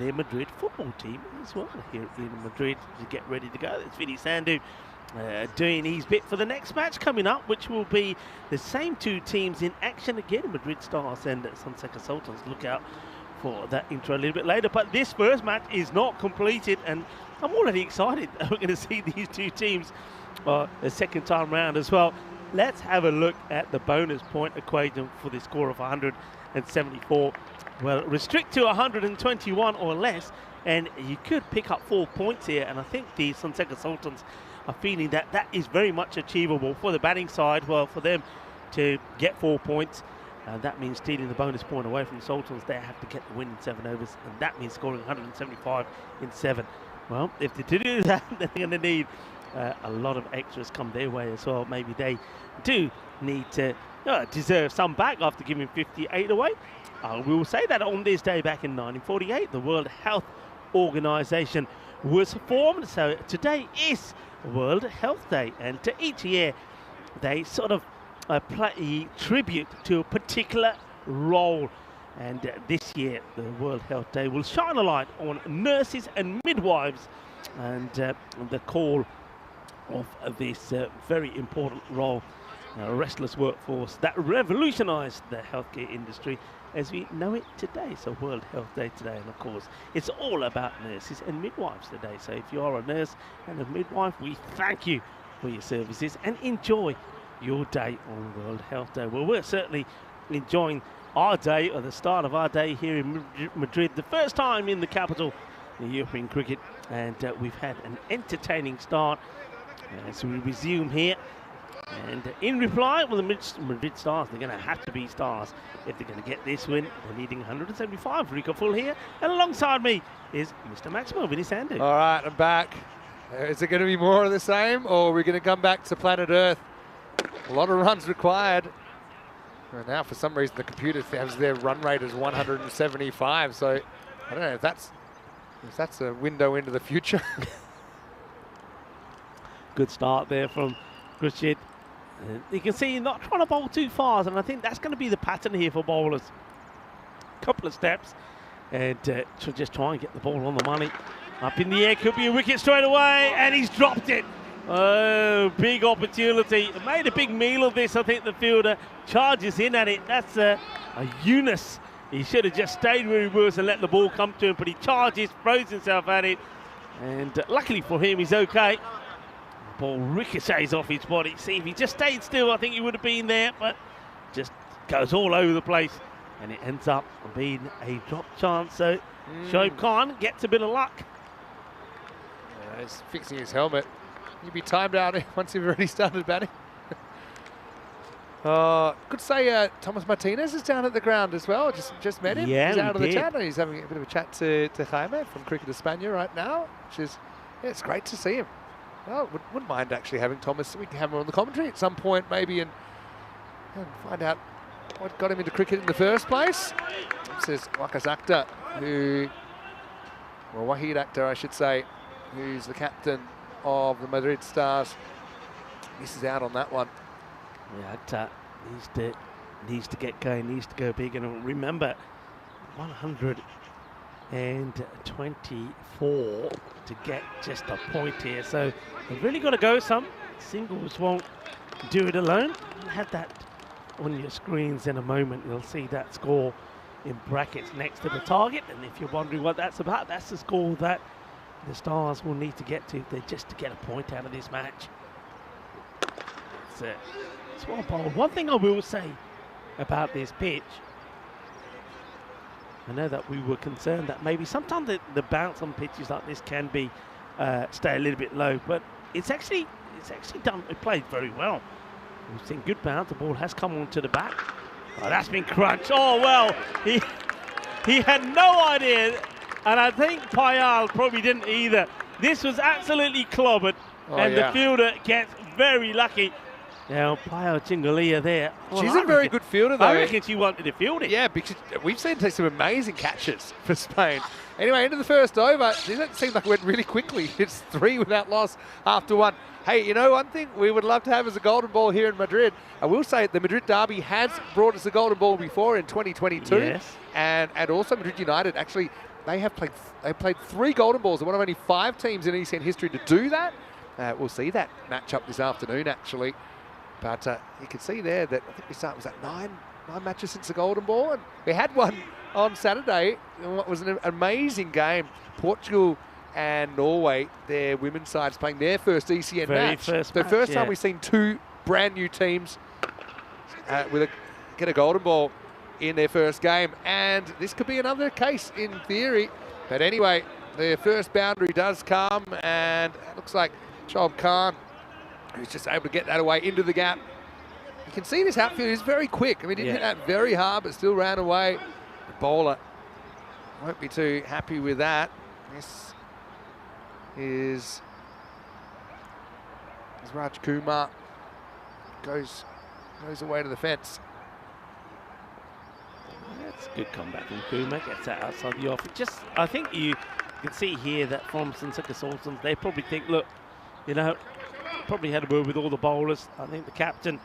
their Madrid football team as well here in Madrid to get ready to go. It's Vinny Sandu doing his bit for the next match coming up, which will be the same two teams in action again, Madrid Stars and Sultans. Look out for that intro a little bit later. But this first match is not completed, and I'm already excited that we're going to see these two teams the second time round as well. Let's have a look at the bonus point equation for the score of 174. Well, restrict to 121 or less, and you could pick up 4 points here. And I think the Sultans are feeling that that is very much achievable for the batting side. Well, for them to get 4 points, that means stealing the bonus point away from the Sultans. They have to get the win in 7 overs, and that means scoring 175 in 7. Well, if they do that, then they're going to need a lot of extras come their way as well. Maybe they do need to deserve some back after giving 58 away. We will say that on this day back in 1948, the World Health Organization was formed. So today is World Health Day, and to each year they sort of pay tribute to a particular role. And this year, the World Health Day will shine a light on nurses and midwives and the call of this very important role, restless workforce that revolutionized the healthcare industry as we know it today. So World Health Day today, and of course it's all about nurses and midwives today. So if you are a nurse and a midwife, we thank you for your services and enjoy your day on World Health Day. Well, we're certainly enjoying our day, or the start of our day here in Madrid, the first time in the capital in European cricket, and we've had an entertaining start as we resume here. And in reply, well, the Madrid Stars, they're going to have to be stars if they're going to get this win. They're needing 175. Rico Full here, and alongside me is Mr. Maximo, Vinny Sandu. All right, I'm back. Is it going to be more of the same, or are we going to come back to planet Earth? A lot of runs required. And now, for some reason, the computer has their run rate as 175. So I don't know if that's a window into the future. Good start there from Khurshid. You can see not trying to bowl too fast, and I think that's going to be the pattern here for bowlers. Couple of steps, and should just try and get the ball on the money. Up in the air, could be a wicket straight away, and he's dropped it. Oh, big opportunity. Made a big meal of this, I think the fielder. Charges in at it. That's a Yunus. He should have just stayed where he was and let the ball come to him, but he charges, throws himself at it, and luckily for him, he's okay. The ball ricochets off his body. See, if he just stayed still, I think he would have been there, but just goes all over the place, and it ends up being a drop chance. So Shoaib Khan gets a bit of luck. Yeah, he's fixing his helmet. He'd be timed out once you've already started batting. Could say Thomas Martinez is down at the ground as well. Just met him. Yeah, he's out of the did. chat. He's having a bit of a chat to Jaime from Cricket España right now, which is, yeah, it's great to see him. Well, wouldn't mind actually having Thomas. We can have him on the commentary at some point maybe and find out what got him into cricket in the first place. This is Waqas Akhtar, Wahid Akhtar, I should say, who's the captain of the Madrid Stars. Misses out on that one. Yeah, Akhtar needs to get going, needs to go big. And remember, 124 to get just a point here. So they've really got to go some. Singles won't do it alone. I'll have that on your screens in a moment. You'll see that score in brackets next to the target. And if you're wondering what that's about, that's the score that the Stars will need to get to if they're just to get a point out of this match. That's it. It's well bowled. One thing I will say about this pitch, I know that we were concerned that maybe sometimes the bounce on pitches like this can be stay a little bit low, but it's actually done. It played very well. We've seen good bounce. The ball has come onto the back. Oh, that's been crunched. Oh well, he had no idea, and I think Payal probably didn't either. This was absolutely clobbered, and the fielder gets very lucky. Now, Pio Chingalia there. Well, She's I a very reckon- good fielder, though. I reckon she wanted to field it. Yeah, because we've seen some amazing catches for Spain. Anyway, into the first over. It seemed like it went really quickly. It's 3 without loss after 1. Hey, you know one thing we would love to have as a golden ball here in Madrid? I will say the Madrid derby has brought us a golden ball before in 2022. Yes. And also Madrid United, actually, they played 3 golden balls. They're one of only 5 teams in ECN history to do that. We'll see that match up this afternoon, actually. But you can see there that I think we started, was that 9 matches since the golden ball? And we had one on Saturday. It was an amazing game. Portugal and Norway, their women's sides playing their first ECN match. The first time we've seen 2 brand new teams get a golden ball in their first game. And this could be another case in theory. But anyway, their first boundary does come, and it looks like Shoaib Khan, who's just able to get that away into the gap. You can see this outfield is very quick. I mean, he didn't hit that very hard, but still ran away. The bowler won't be too happy with that. This is Raj Kumar. Goes away to the fence. That's a good comeback from Kuma. Gets that outside the off. Just, I think you can see here that from Sultans, they probably think, look, you know, probably had a word with all the bowlers. I think the captain,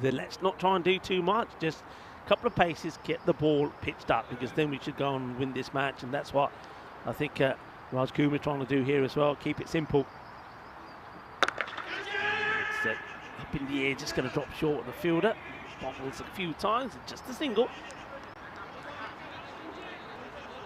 then let's not try and do too much. Just a couple of paces, get the ball pitched up, because then we should go and win this match. And that's what I think Raj Kumar trying to do here as well. Keep it simple. It's up in the air, just going to drop short of the fielder. Bobbles a few times, just a single.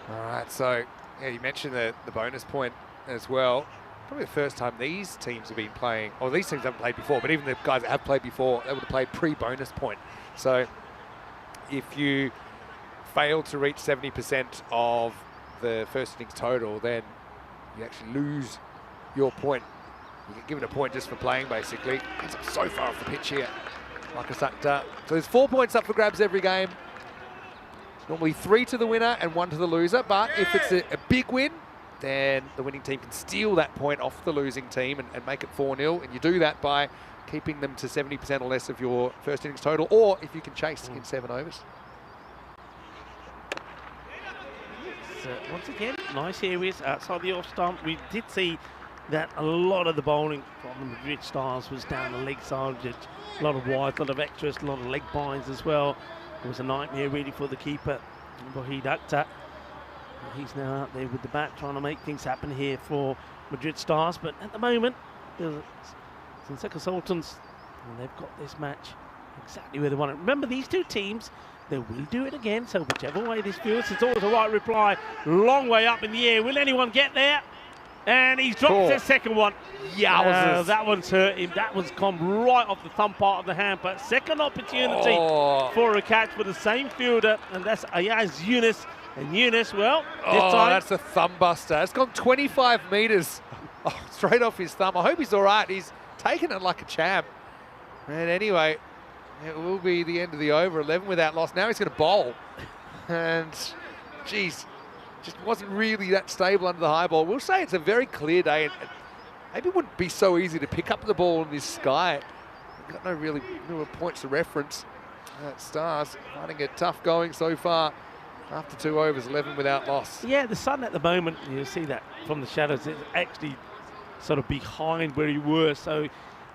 All right, so yeah, you mentioned the bonus point as well. Probably the first time these teams have been playing, or these teams haven't played before, but even the guys that have played before, they would have played pre-bonus point. So if you fail to reach 70% of the first innings total, then you actually lose your point. You get given a point just for playing, basically. It's so far off the pitch here. Like I said, so there's 4 points up for grabs every game. Normally 3 to the winner and 1 to the loser, but if it's a big win, then the winning team can steal that point off the losing team and make it 4-0. And you do that by keeping them to 70% or less of your first innings total, or if you can chase in 7 overs. Once again, nice areas outside the off stump. We did see that a lot of the bowling from the Madrid Stars was down the leg side. A lot of wides, a lot of extras, a lot of leg binds as well. It was a nightmare really for the keeper, Wahid Akhtar. He's now out there with the bat trying to make things happen here for Madrid Stars. But at the moment, the Sultans, and they've got this match exactly where they want it. Remember, these 2 teams, they will do it again. So whichever way this feels, it's always the right reply. Long way up in the air. Will anyone get there? And he's dropped the second one. Yowzers. That one's hurt him. That one's come right off the thumb part of the hand. But second opportunity for a catch for the same fielder, and that's Ayaz Yunus. And Yunus, well, this time, that's a thumb buster. It's gone 25 metres straight off his thumb. I hope he's all right. He's taken it like a champ. And anyway, it will be the end of the over. 11 without loss. Now he's going to bowl. And, geez, just wasn't really that stable under the high ball. We'll say it's a very clear day. And maybe it wouldn't be so easy to pick up the ball in this sky. We've got no real points of reference. Stars finding it tough going so far. After 2 overs, 11 without loss. Yeah, the sun at the moment, you see that from the shadows, is actually sort of behind where you were. So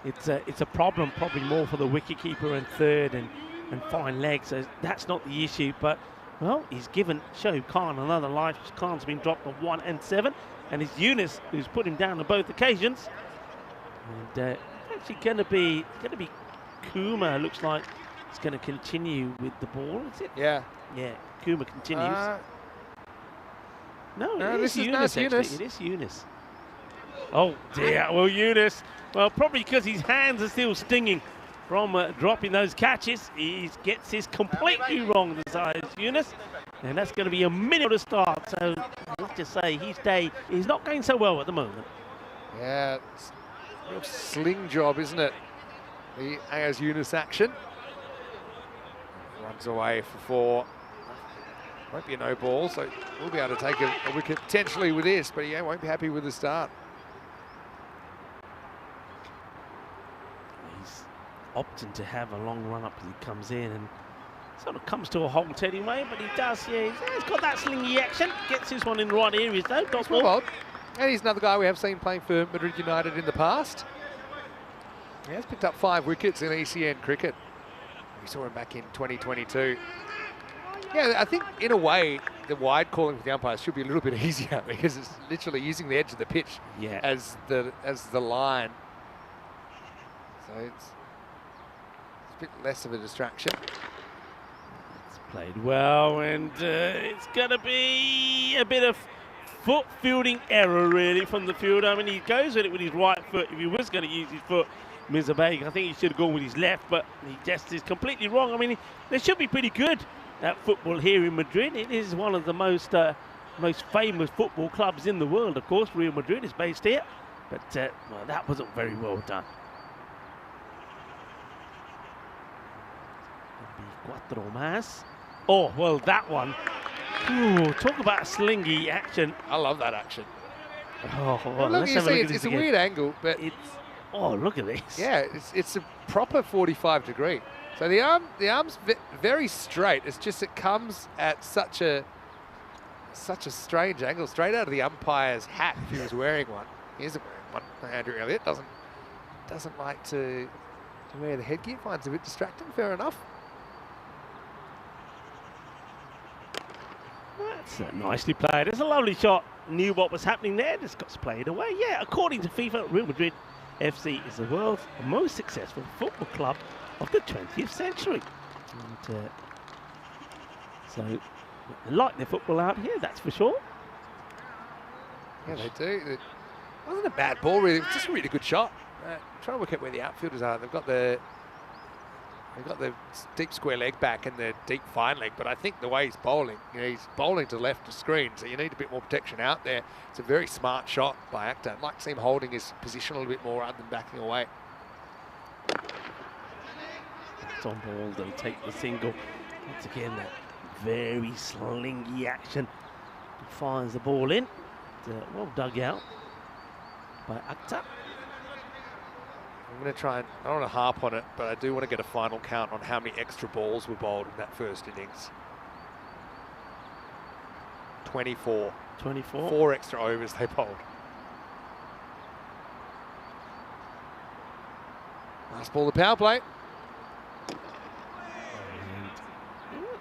it's a problem, probably more for the wicketkeeper and third and fine legs. So that's not the issue. But, well, he's given Shoaib Khan another life. Khan's been dropped on 1 and 7. And it's Yunus who's put him down on both occasions. And actually going to be Kuma, looks like it's going to continue with the ball, is it? Yeah. Yeah, Kuma continues. No, it is Yunus. It is Yunus. Oh dear. Well, Yunus. Well, probably because his hands are still stinging from dropping those catches. He gets his completely wrong, the size Yunus, and that's going to be a minute to start. So let's just say his day is not going so well at the moment. Yeah, it's a real sling job, isn't it? The Ayaz Yunus action. Runs away for 4. Won't be a no ball, so we'll be able to take a wicket potentially with this, but yeah, won't be happy with the start. He's opting to have a long run up as he comes in and sort of comes to a halt anyway, but he does, yeah, he's got that slingy action, gets this one in the right areas though. That's well odd. And he's another guy we have seen playing for Madrid United in the past. He has picked up 5 wickets in ECN cricket. We saw him back in 2022. Yeah, I think in a way the wide calling for the umpires should be a little bit easier because it's literally using the edge of the pitch as the line. So it's a bit less of a distraction. It's played well, and it's going to be a bit of foot fielding error really from the fielder. I mean, he goes with it with his right foot. If he was going to use his foot, Mizabeg, I think he should have gone with his left, but he just is completely wrong. I mean, they should be pretty good at football here in Madrid. It is one of the most famous football clubs in the world, of course. Real Madrid is based here, but well, that wasn't very well done. Cuatro más. Oh, well, that one. Ooh, talk about a slingy action. I love that action. Oh, well, look, you see, it's a weird angle, but it's. Oh, look at this. Yeah, it's a proper 45 degree. So the arm's very straight. It's just it comes at such a strange angle, straight out of the umpire's hat if he was wearing one. He isn't wearing one. Andrew Elliott doesn't like to wear the headgear. Finds it a bit distracting. Fair enough. That's nicely played. It's a lovely shot. Knew what was happening there. Just got played away. Yeah, according to FIFA, Real Madrid FC is the world's most successful football club of the 20th century. And, so they like their football out here, that's for sure. Yeah, they do. It wasn't a bad ball, really. It was just a really good shot. Trying to work out where the outfielders are. They've got the deep square leg back and the deep fine leg, but I think the way he's bowling, he's bowling to left of screen, so you need a bit more protection out there. It's a very smart shot by Akhtar. I'd like to see him holding his position a little bit more rather than backing away. It's on ball, they'll take the single. Once again, that very slingy action. He fires the ball in. Well dug out by Akhtar. I'm going to try and, I don't want to harp on it, but I do want to get a final count on how many extra balls were bowled in that first innings. 24. 24? 4 extra overs they bowled. Last ball, the power play. And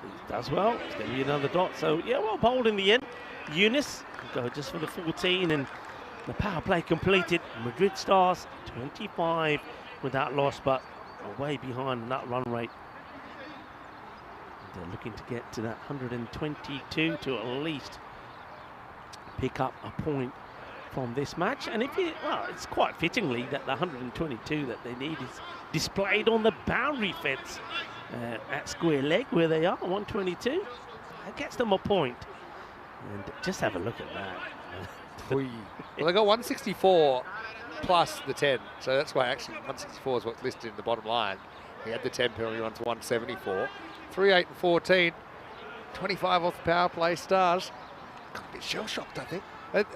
he does well. It's going to be another dot. So, yeah, well bowled in the end. Eunice will go just for the 14, and the power play completed. Madrid Stars 25 without loss, but way behind that run rate. They're looking to get to that 122 to at least pick up a point from this match. And if you, well, it's quite fittingly that the 122 that they need is displayed on the boundary fence at square leg where they are, 122. That gets them a point. And just have a look at that. Well, they got 164 plus the 10, so that's why actually 164 is what's listed in the bottom line. He had the 10 penalty runs, 174. 3, 8 and 14. 25 off the power play. Stars got a bit shell-shocked, I think.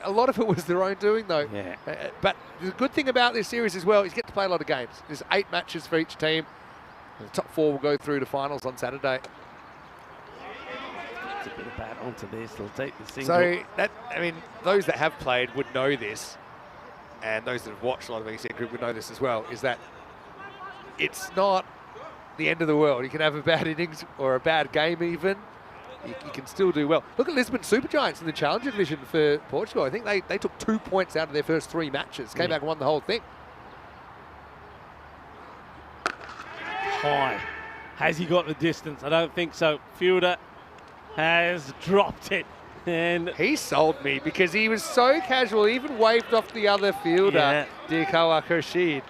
A lot of it was their own doing, though. Yeah. But the good thing about this series as well is you get to play a lot of games. There's 8 matches for each team. The top 4 will go through to finals on Saturday. It's a bit of bat onto this. They'll take the single. So, that, I mean, those that have played would know this, and those that have watched a lot of ECN Group would know this as well, is that it's not the end of the world. You can have a bad innings or a bad game even. You can still do well. Look at Lisbon Supergiants in the Challenger Division for Portugal. I think they took 2 points out of their first 3 matches. Came back and won the whole thing. High. Has he got the distance? I don't think so. Fielder has dropped it. And he sold me because he was so casual, even waved off the other fielder, Dirkawa Khurshid.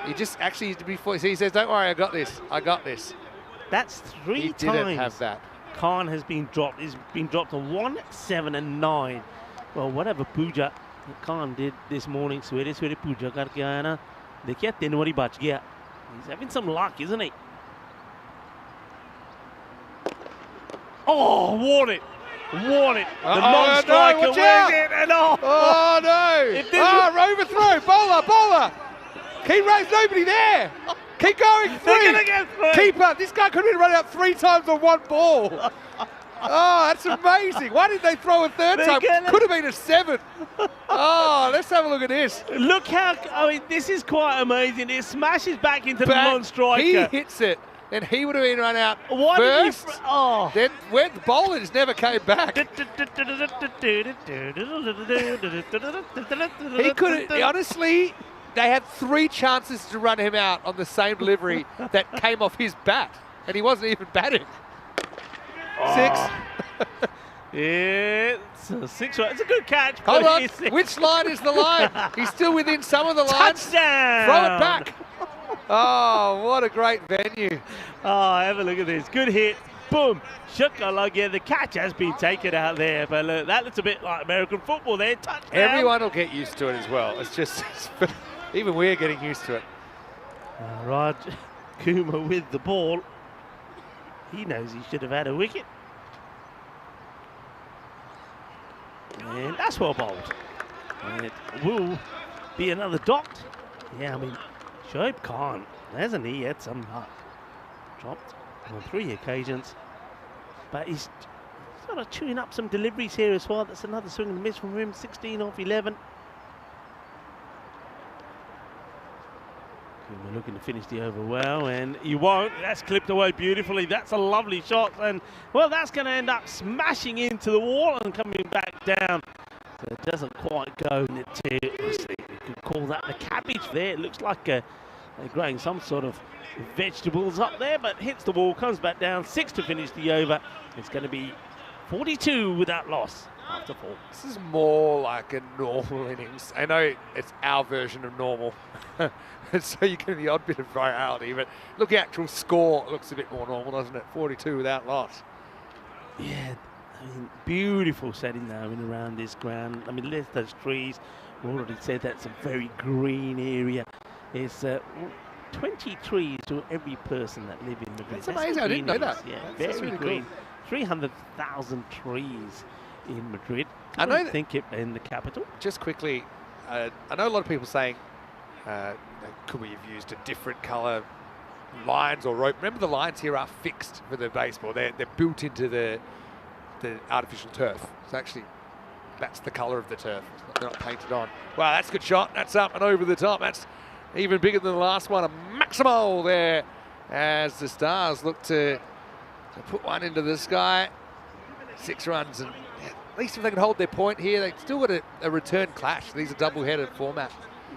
He just actually, before he says, don't worry, I got this, I got this. That's 3 he times. He didn't have that. Khan has been dropped. He's been dropped to 1, 7 and 9. Well, whatever puja Khan did this morning, swere puja karke aaya na, dekhiye 3 wari bach gaya. He's having some luck, isn't he? Oh, warn it. Warn it. The non-striker wins it. And oh no. Oh, overthrow. Bowler. Keep running, nobody there. Keep going, They're 3. gonna get 3. Keeper, this guy could have been running out 3 times on 1 ball. Oh, that's amazing. Why didn't they throw a 3rd They're time? gonna- Could have been a 7. Oh, let's have a look at this. Look how, I mean, this is quite amazing. It smashes back into the Back, non-striker. he hits it, and he would have been run out Why first. did you? Oh. Then went the bowler just never came back. He could have, honestly, they had 3 chances to run him out on the same delivery that came off his bat, and he wasn't even batting. 6. It's a 6 run. It's a good catch. Hold but on, it's 6. which line is the line? He's still within some of the lines. Touchdown! Throw it back. Oh, what a great venue. Oh, have a look at this. Good hit. Boom. Shakalaka. The catch has been taken out there. But look, that looks a bit like American football there. Touchdown. Everyone will get used to it as well. It's just, even we're getting used to it. Raj Kumar with the ball. He knows he should have had a wicket. And that's well bowled. And it will be another dot. Yeah, I mean, Shoaib Khan, hasn't he had some luck? Dropped on 3 occasions. But he's sort of chewing up some deliveries here as well. That's another swing and miss from him. 16 off 11. We're looking to finish the over well, and you won't. That's clipped away beautifully. That's a lovely shot, and well, that's going to end up smashing into the wall and coming back down. So it doesn't quite go into, you could call that the cabbage there. It looks like they're growing some sort of vegetables up there, but hits the wall, comes back down. 6 to finish the over. It's going to be 42 without loss after 4. This is more like a normal innings. I know it's our version of normal. So you get the odd bit of variety, but look, the actual score looks a bit more normal, doesn't it? 42 without loss. Yeah, I mean, beautiful setting now in and around this ground. I mean, there's those trees. We already said that's a very green area. It's 20 trees to every person that live in Madrid. That's amazing. I didn't know that. Yeah, That's very really green. cool. 300,000 trees in Madrid. I know don't think it in the capital. Just quickly, I know a lot of people saying, could we have used a different colour lines or rope? Remember, the lines here are fixed for the baseball. They're built into the artificial turf. It's actually, that's the colour of the turf. They're not painted on. Wow, that's a good shot. That's up and over the top. That's even bigger than the last one. A maximal there as the Stars look to put one into the sky. 6 runs, and at least if they can hold their point here, they've still got a return clash. These are double-headed format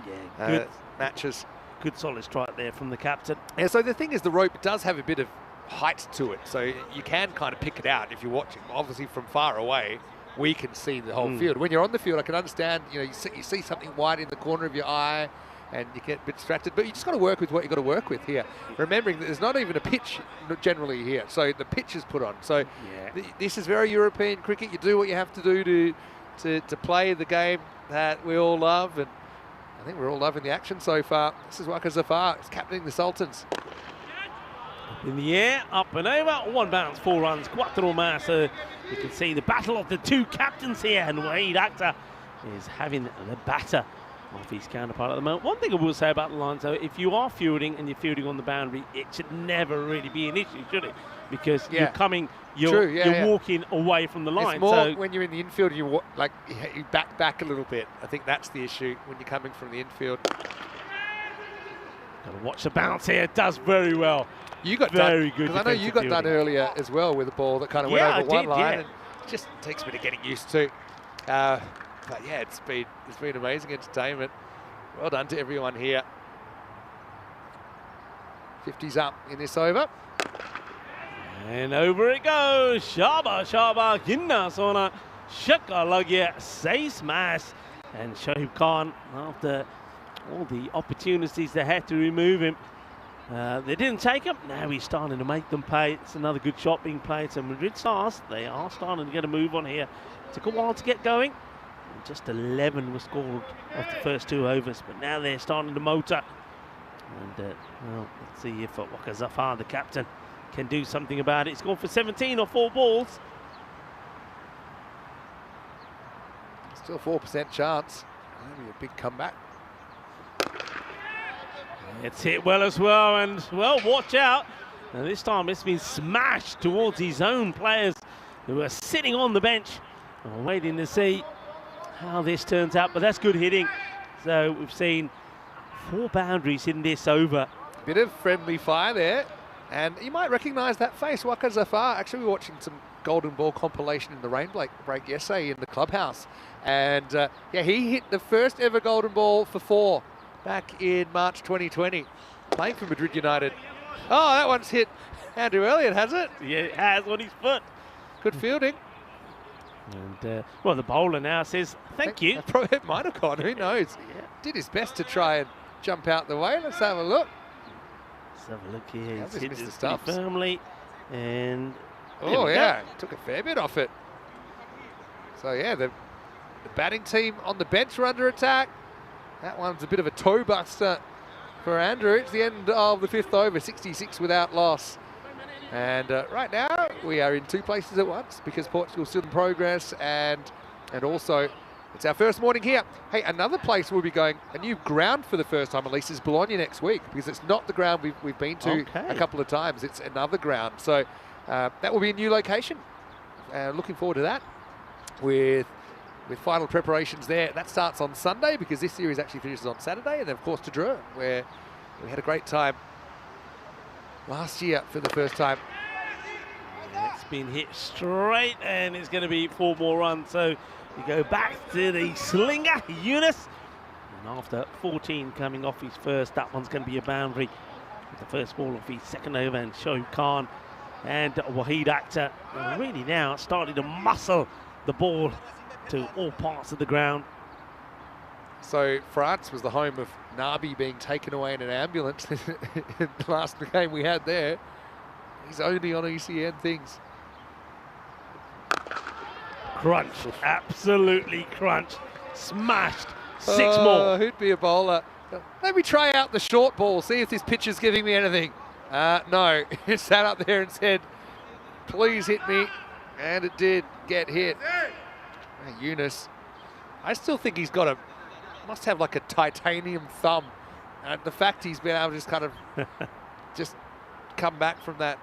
Yeah, good, matches. good solid strike there from the captain. Yeah, so the thing is, the rope does have a bit of height to it, so you can kind of pick it out if you're watching. Obviously, from far away, we can see the whole field. When you're on the field, I can understand, you see something white in the corner of your eye, and you get a bit distracted, but you just got to work with what you've got to work with here. Remembering that there's not even a pitch generally here, so the pitch is put on. So this is very European cricket. You do what you have to do to play the game that we all love, and I think we're all loving the action so far. This is Waka Zafar. It's captaining the Sultans. In the air, up and over, 1 bounce, 4 runs, cuatro más. You can see the battle of the 2 captains here, and Wahid Akhtar is having the batter of his counterpart at the moment. One thing I will say about the line, so if you are fielding and you're fielding on the boundary, it should never really be an issue, should it? Because you're walking away from the line. It's more when you're in the infield, you back a little bit. I think that's the issue when you're coming from the infield. Got to watch the bounce here. It does very well. You got very done, good. Because I know you got done earlier as well with a ball that kind of went over one line. And it just takes me to getting used to. But yeah, it's been amazing entertainment. Well done to everyone here. 50's up in this over. And over it goes. Shaba Ginna Sona Shakalagya say smash. And Shoaib Khan, after all the opportunities they had to remove him, they didn't take him. Now he's starting to make them pay. It's another good shot being played. So Madrid Stars, they are starting to get a move on here. Took a while to get going. And just 11 were scored off the first 2 overs, but now they're starting to motor. And well, let's see if Waka Zafar, the captain, can do something about it. He's gone for 17 or 4 balls. Still 4% chance. Maybe a big comeback. It's hit well as well, and well, watch out. And this time it's been smashed towards his own players who are sitting on the bench, waiting to see how this turns out. But that's good hitting. So we've seen 4 boundaries in this over. Bit of friendly fire there, and you might recognise that face, Waka Zafar. Actually, we were watching some golden ball compilation in the rain break yesterday in the clubhouse, and yeah, he hit the first ever golden ball for 4 back in March 2020, playing for Madrid United. Oh, that one's hit Andrew Elliott, has it? Yeah, it has on his foot. Good fielding. And well, the bowler now says thank you. Probably it might have gone, who knows? Yeah. Did his best to try and jump out the way. Let's have a look. Let's have a look here. Yeah, He's hit Mr. this Stubbs. pretty firmly, and Oh yeah, took a fair bit off it. So yeah, the batting team on the bench were under attack. That one's a bit of a toe buster for Andrew. It's the end of the 5th over, 66 without loss. And right now we are in 2 places at once because Portugal's still in progress, and also it's our first morning here. Hey, another place we'll be going, a new ground for the first time at least, is Bologna next week, because it's not the ground we've been to a couple of times. It's another ground. So that will be a new location. Looking forward to that with final preparations there. That starts on Sunday because this series actually finishes on Saturday. And then, of course, to Dreux, where we had a great time last year for the first time. It's been hit straight, and it's going to be 4 more runs. So we go back to the slinger, Yunus. And after 14 coming off his first, that one's going to be a boundary. With the first ball of his second over, and Shoaib Khan and Wahid Akhtar really now starting to muscle the ball to all parts of the ground. So France was the home of Nabi being taken away in an ambulance in the last game we had there. He's only on ECN things. Crunch, absolutely crunch. Smashed, 6 more. Who'd be a bowler? Let me try out the short ball, see if this pitch is giving me anything. No, he sat up there and said, please hit me. And it did get hit. Yunus, I still think he's must have like a titanium thumb. And the fact he's been able to just kind of just come back from that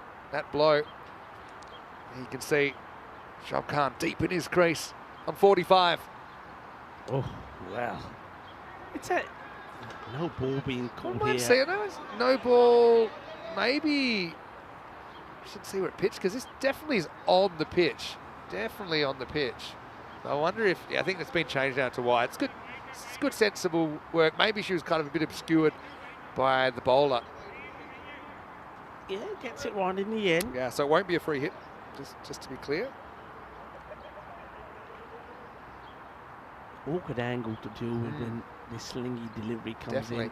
blow. You can see Shoaib Khan deep in his crease on 45. Oh, wow. It's no ball being called I might here. say no ball. Maybe I should see where it pitched, because this definitely is on the pitch. Definitely on the pitch. I wonder if, I think it's been changed now to wide. It's good sensible work. Maybe she was kind of a bit obscured by the bowler. Yeah, gets it right in the end. Yeah, so it won't be a free hit, just to be clear. Awkward angle to deal with when this slingy delivery comes in.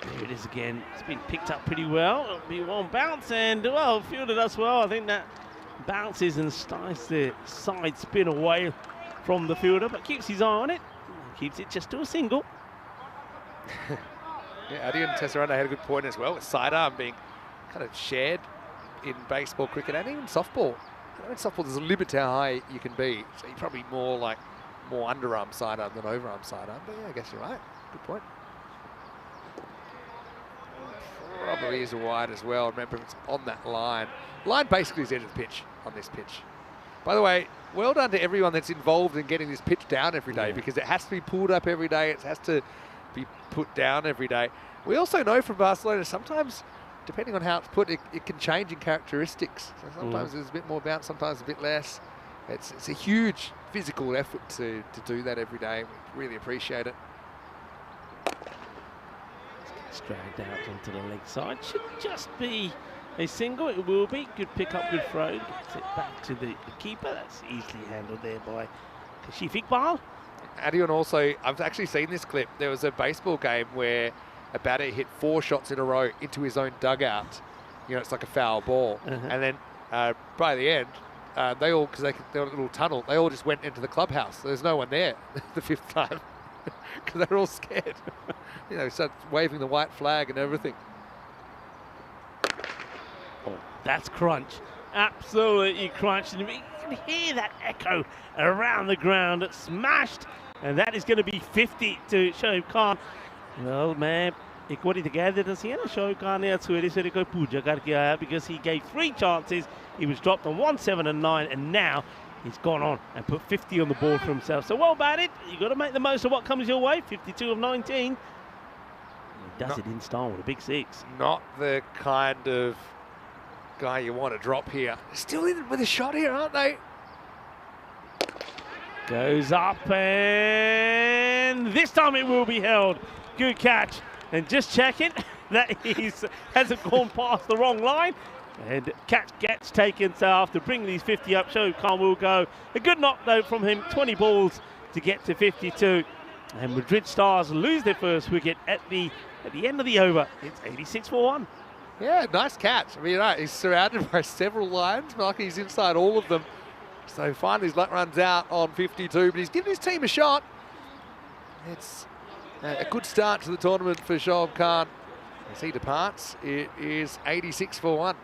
There it is again. It's been picked up pretty well. It'll be one bounce, and well, fielded as well. I think that bounces and starts the side spin away from the fielder, but keeps his eye on it. Keeps it just to a single. Yeah, Adi and Tesseranda had a good point as well, with sidearm being kind of shared in baseball, cricket, and even softball. In softball, there's a limit to how high you can be, so you're probably more underarm sidearm than overarm sidearm. But yeah, I guess you're right. Good point. Probably is wide as well. Remember, it's on that line. Line basically is the edge of the pitch on this pitch. By the way, well done to everyone that's involved in getting this pitch down every day, because it has to be pulled up every day. It has to be put down every day. We also know from Barcelona, sometimes, depending on how it's put, it can change in characteristics. So sometimes there's a bit more bounce, sometimes a bit less. It's a huge physical effort to do that every day. We really appreciate it. It's dragged out onto the leg side. Should just be a single. It will be. Good pick up, good throw. Gets it back to the keeper. That's easily handled there by Kashif Iqbal. Adion also, I've actually seen this clip. There was a baseball game where a batter hit 4 shots in a row into his own dugout. You know, it's like a foul ball. And then by the end, they all, because they were in a little tunnel, they all just went into the clubhouse. There's no one there the 5th time because they're all scared. You know, started waving the white flag and everything. Oh, that's crunch. Absolutely crunched. And you can hear that echo around the ground. It's smashed. And that is going to be 50 to Shoaib Khan. Well, man, एक बारी तो कह देता सी है ना शोएब खान ने सवेरे सवेरे कोई पूजा करके आया because he gave 3 chances. He was dropped on 1, 7 and 9 and now he's gone on and put 50 on the board for himself. So well batted. You've got to make the most of what comes your way. 52 of 19. He does it in style with a big 6. Not the kind of guy you want to drop here. Still in with a shot here, aren't they? Goes up and this time it will be held. Good catch. And just checking that he hasn't gone past the wrong line. And catch gets taken, so after bringing these 50 up, Shoaib Khan will go. A good knock though from him, 20 balls to get to 52. And Madrid Stars lose their first wicket at the end of the over. It's 86 for 1. Yeah, nice catch. I mean, right, he's surrounded by several lines, but like he's inside all of them. So finally his luck runs out on 52, but he's given his team a shot. It's a good start to the tournament for Shoaib Khan. As he departs, it is 86 for 1.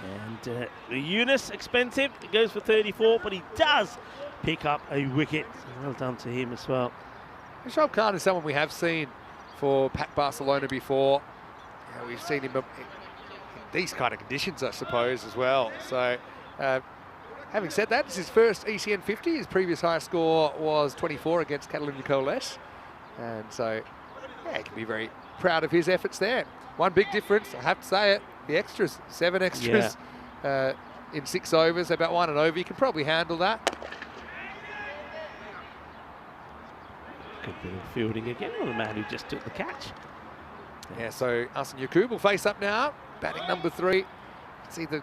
And the Yunus, expensive, it goes for 34, but he does pick up a wicket. So well done to him as well. Shoaib Khan is someone we have seen for Pac Barcelona before. We've seen him in these kind of conditions, I suppose, as well. So, having said that, it's his first ECN 50. His previous highest score was 24 against Catalunya Coalesce. And so, yeah, he can be very proud of his efforts there. One big difference, I have to say it, the extras. 7 extras in 6 overs, about 1 and over. You can probably handle that. Good bit of fielding again on the man who just took the catch. Yeah, so Ahsan Yaqub will face up now, batting number 3. See, the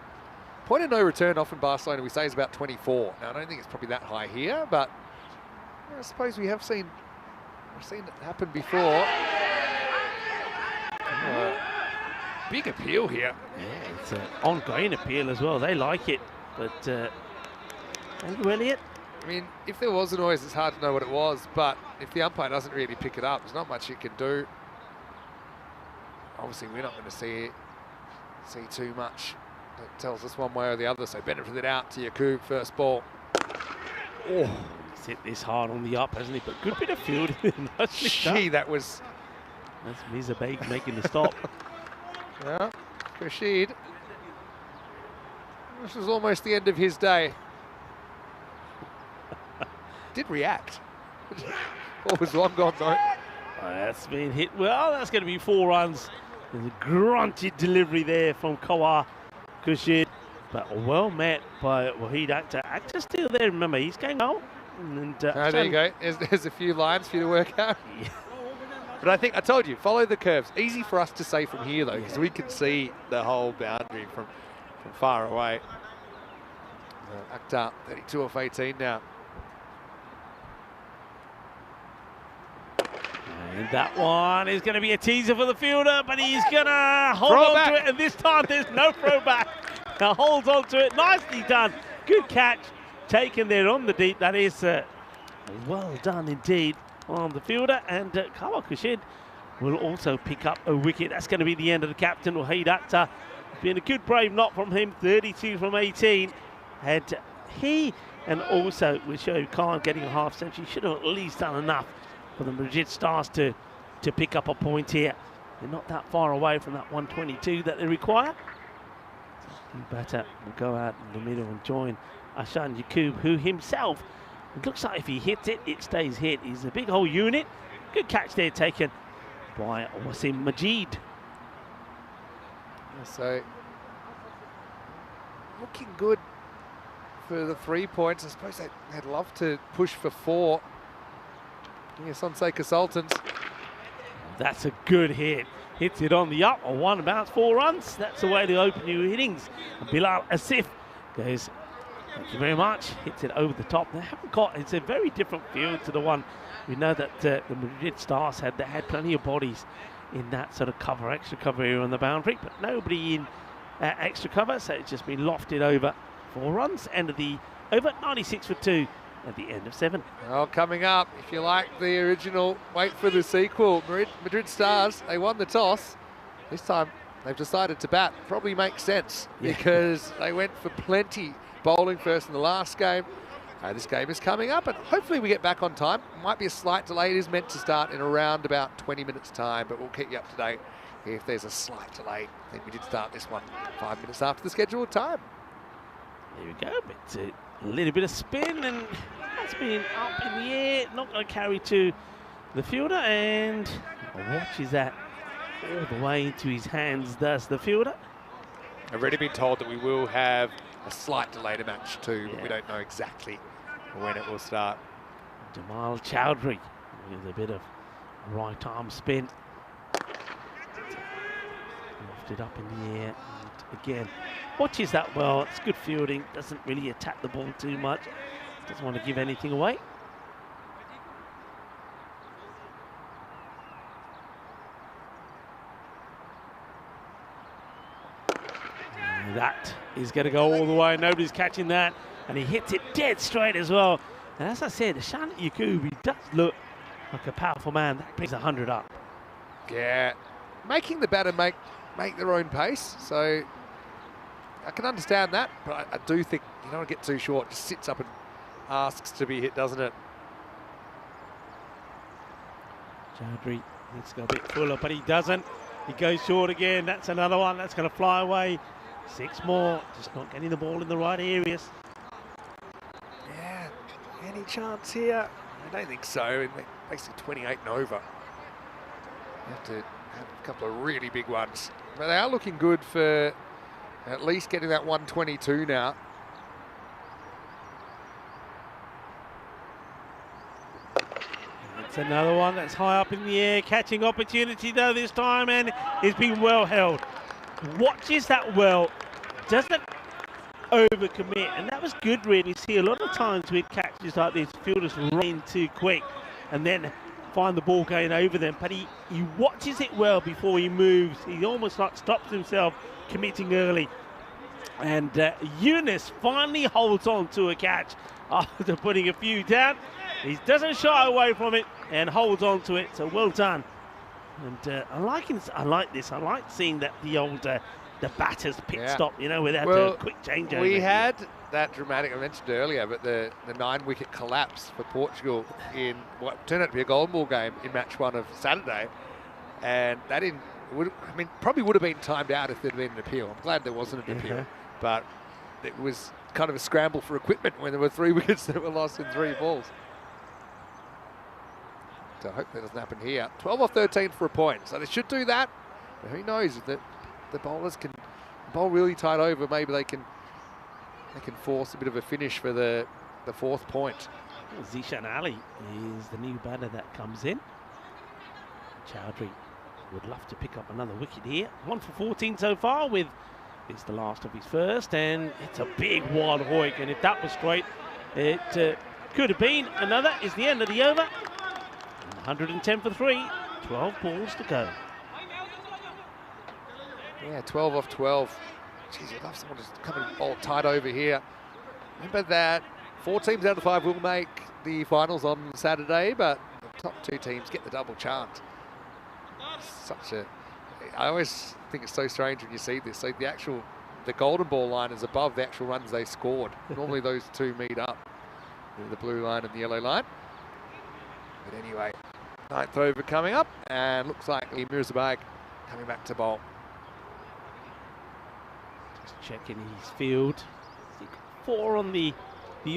point of no return off in Barcelona, we say, is about 24. Now, I don't think it's probably that high here, but I suppose we've seen it happen before. Big appeal here. Yeah, it's an ongoing appeal as well. They like it, but Andrew Elliott. I mean, if there was a noise, it's hard to know what it was, but if the umpire doesn't really pick it up, there's not much you can do. Obviously, we're not going to see too much that tells us one way or the other, so benefited out to Yaqub, first ball. Oh, he's hit this hard on the up, hasn't he? But good bit of fielding. Gee, that was... That's Mirza Baig making the stop. Yeah, Rashid. This was almost the end of his day. Did react. What was long gone though? That's been hit well. That's going to be 4 runs. There's a grunted delivery there from Kawar Khurshid, but well met by Waheed Akhtar. Akhtar's still there, remember, he's going out. And, there you go. There's a few lines for you to work out. Yeah. But I told you, follow the curves. Easy for us to say from here though, because we can see the whole boundary from far away. Akhtar, 32 off 18 now. And that one is going to be a teaser for the fielder, but he's going to hold on to it, and this time there's no throwback. He holds on to it, nicely done. Good catch, taken there on the deep. That is well done indeed on the fielder, and Kawar Khurshid will also pick up a wicket. That's going to be the end of the captain, Waheed Akhtar. Been a good brave knock from him, 32 from 18. And he, and also with Shoaib Khan getting a half century, should have at least done enough for the Madrid Stars to pick up a point here. They're not that far away from that 122 that they require. The batter will go out in the middle and join Ahsan Yaqub, who himself, it looks like if he hits it, it stays hit. He's a big whole unit. Good catch there taken by Wasim Majid. So, looking good for the 3 points. I suppose they'd love to push for 4. Yes, on Seika Sultans. That's a good hit. Hits it on the up on 1 bounce, 4 runs. That's the way to open your innings. Bilal Asif goes, thank you very much. Hits it over the top. They haven't got, it's a very different field to the one. We know that the Madrid Stars had plenty of bodies in that sort of cover, extra cover area on the boundary, but nobody in extra cover, so it's just been lofted over. 4 runs, end of the over, 96 for 2 at the end of 7. Well, coming up, if you like the original, wait for the sequel. Madrid Stars, they won the toss. This time they've decided to bat. Probably makes sense because they went for plenty bowling first in the last game. This game is coming up, and hopefully we get back on time. Might be a slight delay. It is meant to start in around about 20 minutes time, but we'll keep you up to date if there's a slight delay. I think we did start this one 5 minutes after the scheduled time. There we go, but a little bit of spin, and that's been up in the air, not going to carry to the fielder, and watches that all the way into his hands, does the fielder. I've already been told that we will have a slight delay to match two, but we Yeah. don't know exactly when it will start. Jamal Chowdhury with a bit of right arm spin. Lifted up in the air, and again, watches that well. It's good fielding, doesn't really attack the ball too much, doesn't want to give anything away. And that is going to go all the way, nobody's catching that, and he hits it dead straight as well. And as I said, Shannon Yakubu does look like a powerful man. That brings 100 up. Yeah, making the batter make their own pace, so I can understand that, but I do think you don't want to get too short. Just sits up and asks to be hit, doesn't it? Chowdhury needs to go a bit fuller, but he doesn't. He goes short again. That's another one that's going to fly away. 6 more, just not getting the ball in the right areas. Yeah, any chance here? I don't think so. Basically 28 and over. You have to have a couple of really big ones. But they are looking good for at least getting that 122 now. It's another one that's high up in the air, catching opportunity though this time, and it's been well held. Watches that well, doesn't overcommit, and that was good really. See, a lot of times with catches like this, fielders run too quick and then find the ball going over them, but he watches it well before he moves. He almost like stops himself committing early. And Eunice finally holds on to a catch after putting a few down. He doesn't shy away from it and holds on to it, so well done. And I like this. I like seeing that the batter's pit stop, you know, without a quick changeover. We had that dramatic, I mentioned earlier, but the 9-wicket collapse for Portugal in what turned out to be a golden ball game in match 1 of Saturday, and that probably would have been timed out if there'd been an appeal. I'm glad there wasn't an appeal, but it was kind of a scramble for equipment when there were 3 wickets that were lost in 3 balls. So I hope that doesn't happen here. 12 off 13 for a point, so they should do that. But who knows if the bowlers can bowl really tight over, maybe they can force a bit of a finish for the 4th point. Zishan Ali is the new batter that comes in. Chowdhury would love to pick up another wicket here. 1 for 14 so far, with it's the last of his first, and it's a big wild hoik, and if that was straight, it could have been another. Is the end of the over. 110 for 3, 12 balls to go. Yeah, 12 off 12. Jeez, I'd love someone to come and bowl tight over here. Remember that 4 teams out of 5 will make the finals on Saturday, but the top 2 teams get the double chance. I always think it's so strange when you see this. So the golden ball line is above the actual runs they scored. Normally those 2 meet up, the blue line and the yellow line. But anyway, 9th over coming up, and looks like Mirzabag coming back to bowl. Just checking his field. 4 on the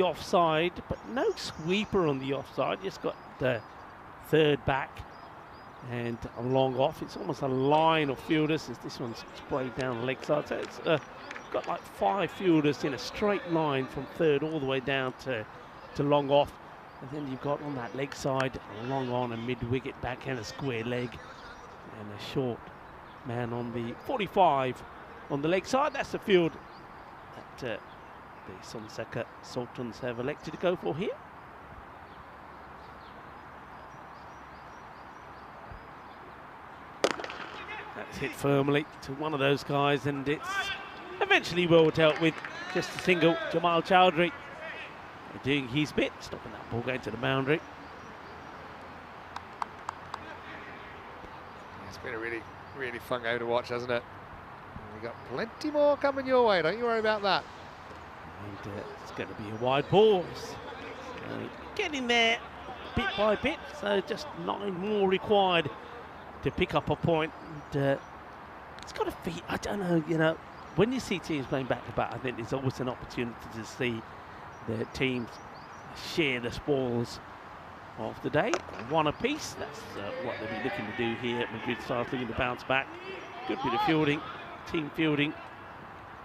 offside, but no sweeper on the offside. Just got the 3rd back and a long off. It's almost a line of fielders as this one's sprayed down the leg side. So it's got like 5 fielders in a straight line from 3rd all the way down to long off. And then you've got on that leg side a long on and mid-wicket back and a square leg, and a short man on the 45 on the leg side. That's the field that the Sonseca Sultans have elected to go for here. That's hit firmly to one of those guys, and it's eventually well dealt with. Just a single. Jamal Chowdhury doing his bit, stopping that ball going to the boundary. It's been a really, really fun game to watch, hasn't it? We've got plenty more coming your way, don't you worry about that. And it's going to be a wide ball. So getting there bit by bit, so just 9 more required to pick up a point. And It's got to be, I don't know, you know, when you see teams playing back to back, I think there's always an opportunity to see the teams share the spoils of the day. One apiece, that's what they'll be looking to do here. Madrid Stars looking to bounce back. Good bit of fielding, team fielding.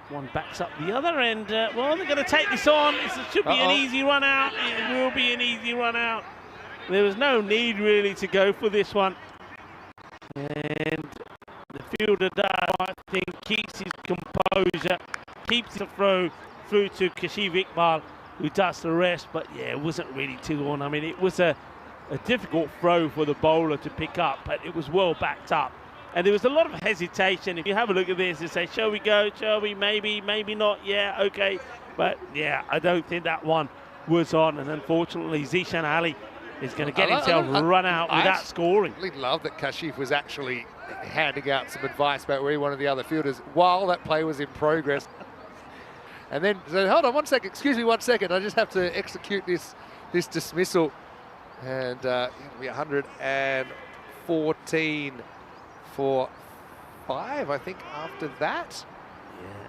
One backs up the other, and well, they're going to take this on. It should be an easy run out. It will be an easy run out. There was no need really to go for this one. And the fielder does, I think, keeps his composure, keeps the throw through to Kashif Iqbal, who does the rest. But yeah, it wasn't really too on. I mean, it was a difficult throw for the bowler to pick up, but it was well backed up. And there was a lot of hesitation. If you have a look at this and say, shall we go, shall we, maybe not, yeah, okay. But yeah, I don't think that one was on. And unfortunately, Zishan Ali is going to get himself run out without scoring. I really love that Kashif was actually handing out some advice about where he wanted the other fielders while that play was in progress. And then, so hold on 1 second, excuse me 1 second, I just have to execute this dismissal. And it'll be 114 for 5, I think, after that. Yeah.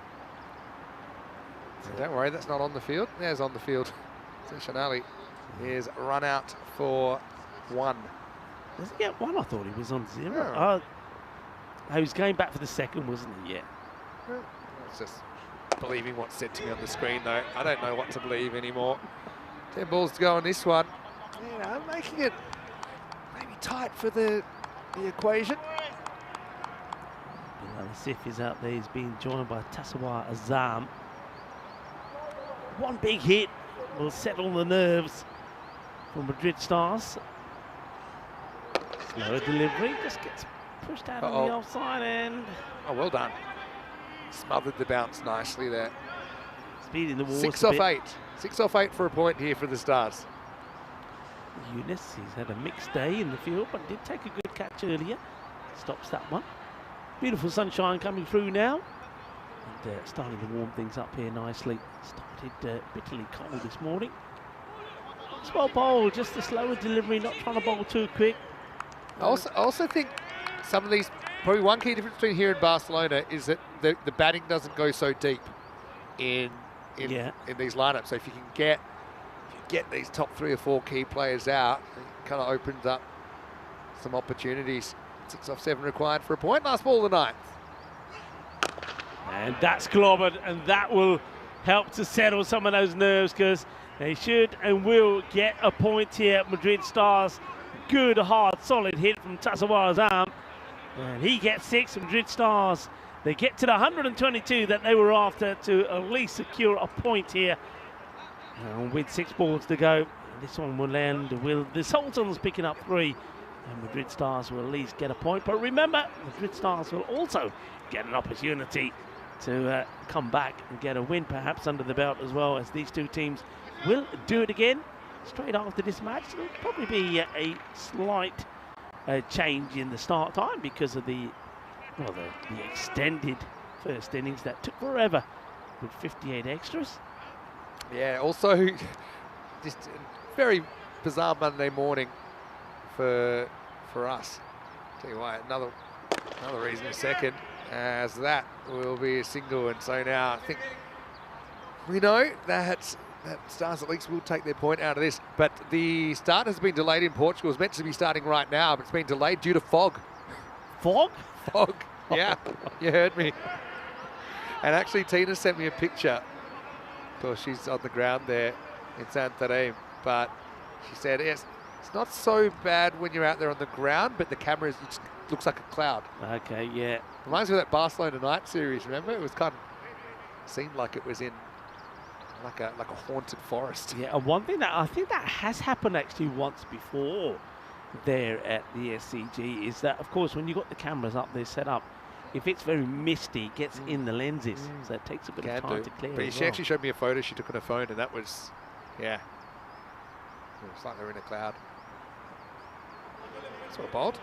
So don't worry, that's not on the field. There's on the field. Zishan Ali is run out for 1. Does he get 1? I thought he was on 0. Yeah. He was going back for the second, wasn't he? Yeah. It's just believing what's said to me on the screen, though. I don't know what to believe anymore. 10 balls to go on this one. Yeah, I'm making it maybe tight for the equation. Bilal Asif is out there. He's being joined by Tasawwur Azam. One big hit will settle the nerves for Madrid Stars. Slower delivery, just gets pushed out on the offside and... Oh, well done. Smothered the bounce nicely there. Speed in the walls. 6 off 8. 6 off 8 for a point here for the Stars. Yunus, he's had a mixed day in the field, but did take a good catch earlier. Stops that one. Beautiful sunshine coming through now. And starting to warm things up here nicely. Started bitterly cold this morning. It's well bowled, just the slower delivery, not trying to bowl too quick. I also think some of these, probably one key difference between here and Barcelona is that the batting doesn't go so deep in these lineups. So if you can get these top 3 or 4 key players out, it kind of opens up some opportunities. 6 off 7 required for a point. Last ball of the 9th. And that's clobbered, and that will help to settle some of those nerves, because they should and will get a point here. Madrid Stars, good, hard, solid hit from Tasawwur Azam. And he gets 6. Madrid Stars, they get to the 122 that they were after to at least secure a point here. And with 6 balls to go, this one will end with the Sultans picking up 3. And Madrid Stars will at least get a point. But remember, Madrid Stars will also get an opportunity to come back and get a win perhaps under the belt, as well, as these two teams will do it again straight after this match. There'll probably be a slight change in the start time because of the extended first innings that took forever with 58 extras. Yeah, also just a very bizarre Monday morning for us. Tell you what, another reason a second, as that will be a single, and so now I think we know that Stars at least will take their point out of this. But the start has been delayed in Portugal. It's meant to be starting right now, but it's been delayed due to fog. Fog? Fog, yeah, you heard me. And actually Tina sent me a picture. Of course, she's on the ground there in Santarém, but she said, yes, it's not so bad when you're out there on the ground, but the camera looks like a cloud. Okay, yeah. Reminds me of that Barcelona night series, remember? It was kind of, seemed like it was in like a haunted forest. Yeah, and one thing that I think that has happened actually once before there at the SCG is that, of course, when you've got the cameras up there set up, if it's very misty, it gets in the lenses, so it takes a bit of time to clear. But she actually showed me a photo she took on her phone, and that was, yeah, it was like they were in a cloud. That's what bowled.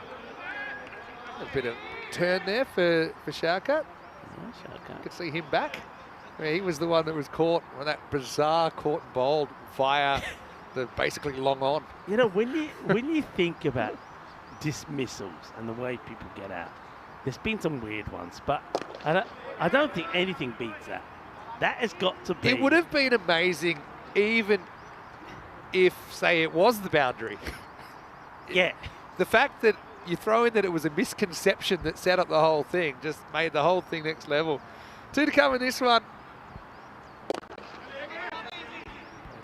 A bit of turn there for Shaukat. Yeah, Shaukat. Could see him back. I mean, he was the one that was caught on that bizarre caught and bowled via the basically long on. You know, when you think about dismissals and the way people get out, There's been some weird ones, but I don't think anything beats that. That has got to be. It would have been amazing even if, say, it was the boundary. Yeah. The fact that you throw in that it was a misconception that set up the whole thing just made the whole thing next level. 2 to come in this one.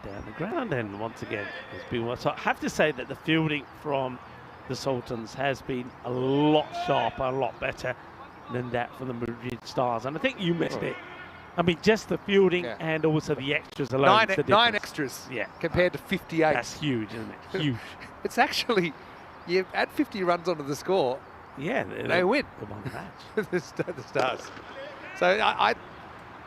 Down the ground, and once again, it's been one. So I have to say that the fielding from the Sultans has been a lot sharper, a lot better than that for the Madrid Stars. And I think you missed it. I mean, just the fielding and also the extras alone. Nine extras compared to 58. That's huge, isn't it? Huge. It's actually, you add 50 runs onto the score, yeah, they win. They won the match. the Stars. So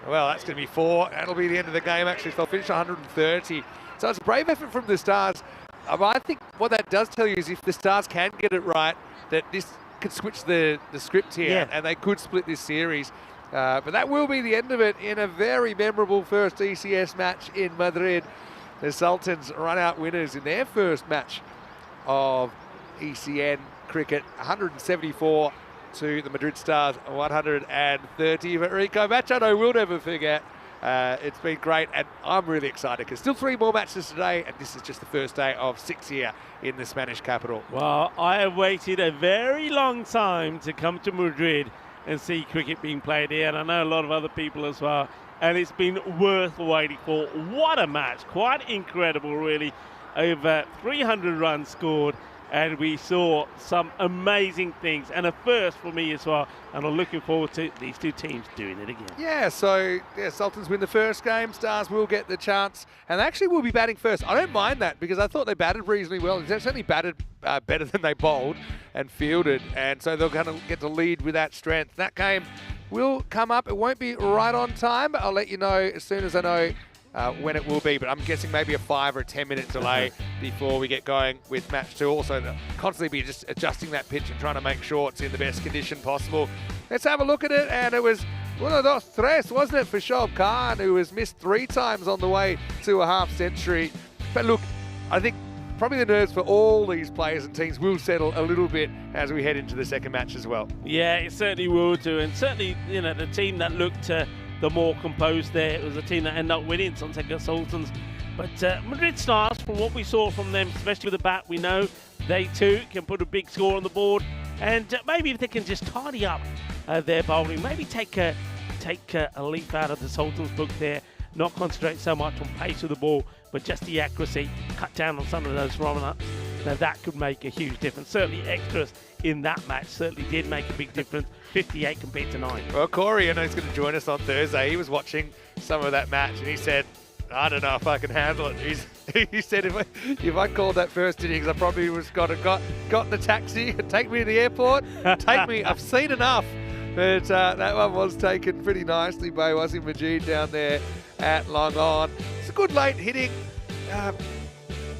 well, that's going to be 4. That'll be the end of the game, actually. So they'll finish 130. So it's a brave effort from the Stars. I think what that does tell you is if the Stars can get it right, that this could switch the script here and they could split this series. But that will be the end of it in a very memorable first ECS match in Madrid. The Sultans run out winners in their first match of ECN cricket, 174 to the Madrid Stars, 130. But Rico, match I know we'll never forget. It's been great, and I'm really excited because still 3 more matches today, and this is just the first day of 6 here in the Spanish capital. Well, I have waited a very long time to come to Madrid and see cricket being played here, and I know a lot of other people as well, and it's been worth waiting for. What a match, quite incredible really. Over 300 runs scored, and we saw some amazing things, and a first for me as well, and I'm looking forward to these 2 teams doing it again. Yeah, so Sultans win the first game, Stars will get the chance, and they actually will be batting first. I don't mind that because I thought they batted reasonably well. They certainly batted better than they bowled and fielded, and so they'll kind of get to lead with that strength. That game will come up. It won't be right on time, but I'll let you know as soon as I know when it will be, but I'm guessing maybe a 5 or 10 minute delay before we get going with match 2. Also, they'll constantly be just adjusting that pitch and trying to make sure it's in the best condition possible. Let's have a look at it, and it was 1, 2, 3, wasn't it, for Shoaib Khan, who was missed 3 times on the way to a half century. But look, I think probably the nerves for all these players and teams will settle a little bit as we head into the second match as well. Yeah, it certainly will do, and certainly, you know, the team that looked the more composed there, it was a team that ended up winning, Sultans. But Madrid Stars, from what we saw from them, especially with the bat, we know they too can put a big score on the board, and maybe if they can just tidy up their bowling, maybe take a leaf out of the Sultans book there, not concentrate so much on pace of the ball, but just the accuracy, cut down on some of those run-ups. Now that could make a huge difference. Certainly extras in that match certainly did make a big difference. 58 compared to 9. Well, Corey, I know he's going to join us on Thursday. He was watching some of that match and he said, I don't know if I can handle it. He said if I called that first innings, I probably was got in the taxi, take me to the airport, take me. I've seen enough. But that one was taken pretty nicely by Wasim Majid down there at Long On. It's a good late hitting.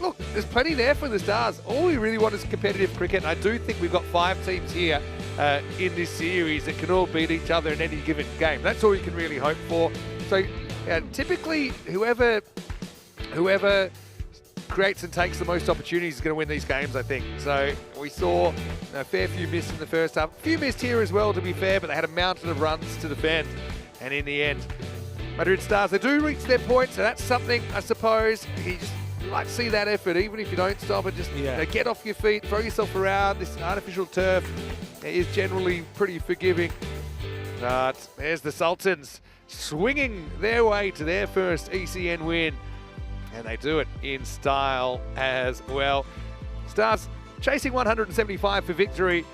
Look, there's plenty there for the Stars. All we really want is competitive cricket. And I do think we've got 5 teams here in this series that can all beat each other in any given game. That's all you can really hope for. So typically, whoever creates and takes the most opportunities is going to win these games, I think. So we saw a fair few missed in the first half. A few missed here as well, to be fair, but they had a mountain of runs to defend. And in the end, Madrid Stars, they do reach their point, so that's something, I suppose. You like to see that effort, even if you don't stop it. Just get off your feet, throw yourself around. This artificial turf is generally pretty forgiving. But there's the Sultans swinging their way to their first ECN win. And they do it in style as well. Stars chasing 175 for victory.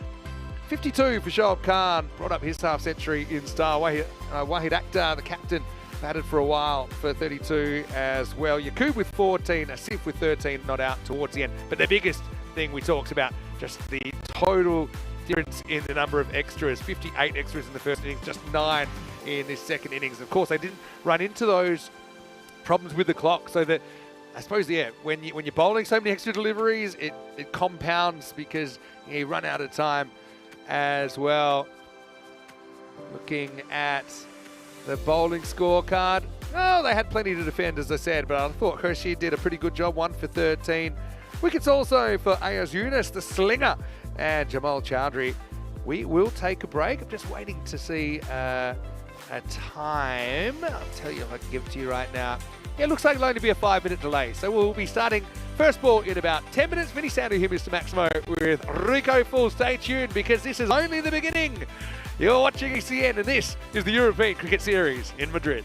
52 for Shoaib Khan. Brought up his half century in style. Wahid Akhtar, the captain, batted for a while for 32 as well. Yaqub with 14, Asif with 13, not out towards the end. But the biggest thing we talked about, just the total difference in the number of extras. 58 extras in the first innings, just 9 in this second innings. Of course, they didn't run into those problems with the clock, so that I suppose when you're bowling so many extra deliveries, it compounds because you run out of time as well. Looking at the bowling scorecard, they had plenty to defend, as I said, but I thought Khurshid did a pretty good job, 1 for 13. Wickets also for Ayaz Yunus, the slinger, and Jamal Chowdhury we will take a break. I'm just waiting to see a time. I'll tell you if I can give it to you right now. Yeah, it looks like it'll only be a 5-minute delay. So we'll be starting first ball in about 10 minutes. Vinny Sandu here, Mr. Maximo, with Rico Full. Stay tuned because this is only the beginning. You're watching ECN and this is the European Cricket Series in Madrid.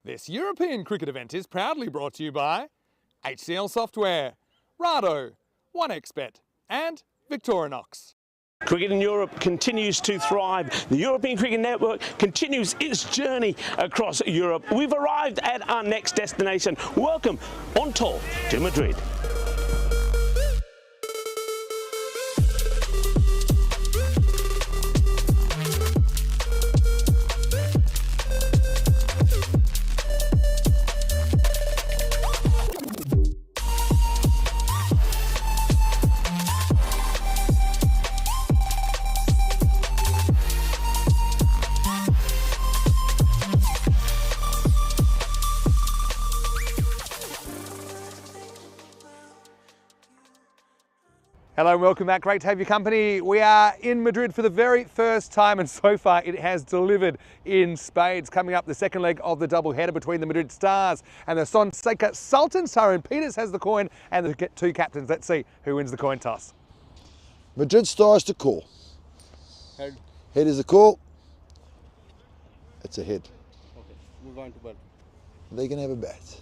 This European cricket event is proudly brought to you by HCL Software, Rado, 1xBet and Victorinox. Cricket in Europe continues to thrive. The European Cricket Network continues its journey across Europe. We've arrived at our next destination. Welcome on tour to Madrid. Hello and welcome back. Great to have your company. We are in Madrid for the very first time, and so far it has delivered in spades. Coming up, the second leg of the double header between the Madrid Stars and the Sultans. Tyrone Peters has the coin and the two captains. Let's see who wins the coin toss. Madrid Stars to call. Head. Head is a call. It's a head. Okay, move on to bat. They can have a bat.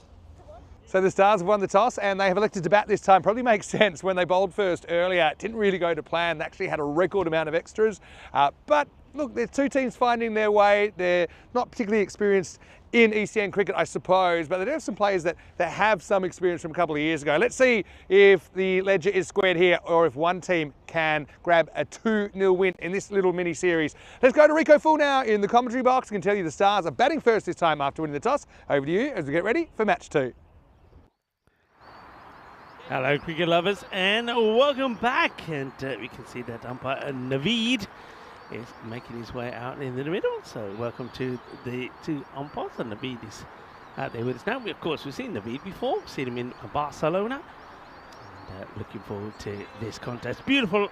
So the Stars have won the toss and they have elected to bat this time. Probably makes sense when they bowled first earlier. It didn't really go to plan. They actually had a record amount of extras. But look, there's two teams finding their way. They're not particularly experienced in ECN cricket, I suppose, but they do have some players that have some experience from a couple of years ago. Let's see if the ledger is squared here or if one team can grab a 2-0 win in this little mini series. Let's go to Rico Full now in the commentary box. I can tell you the Stars are batting first this time after winning the toss. Over to you as we get ready for match 2. Hello cricket lovers and welcome back, and we can see that umpire Naveed is making his way out in the middle, so welcome to the two umpires. And Naveed is out there with us now. Of course, we've seen Naveed before, seen him in Barcelona, and looking forward to this contest. Beautiful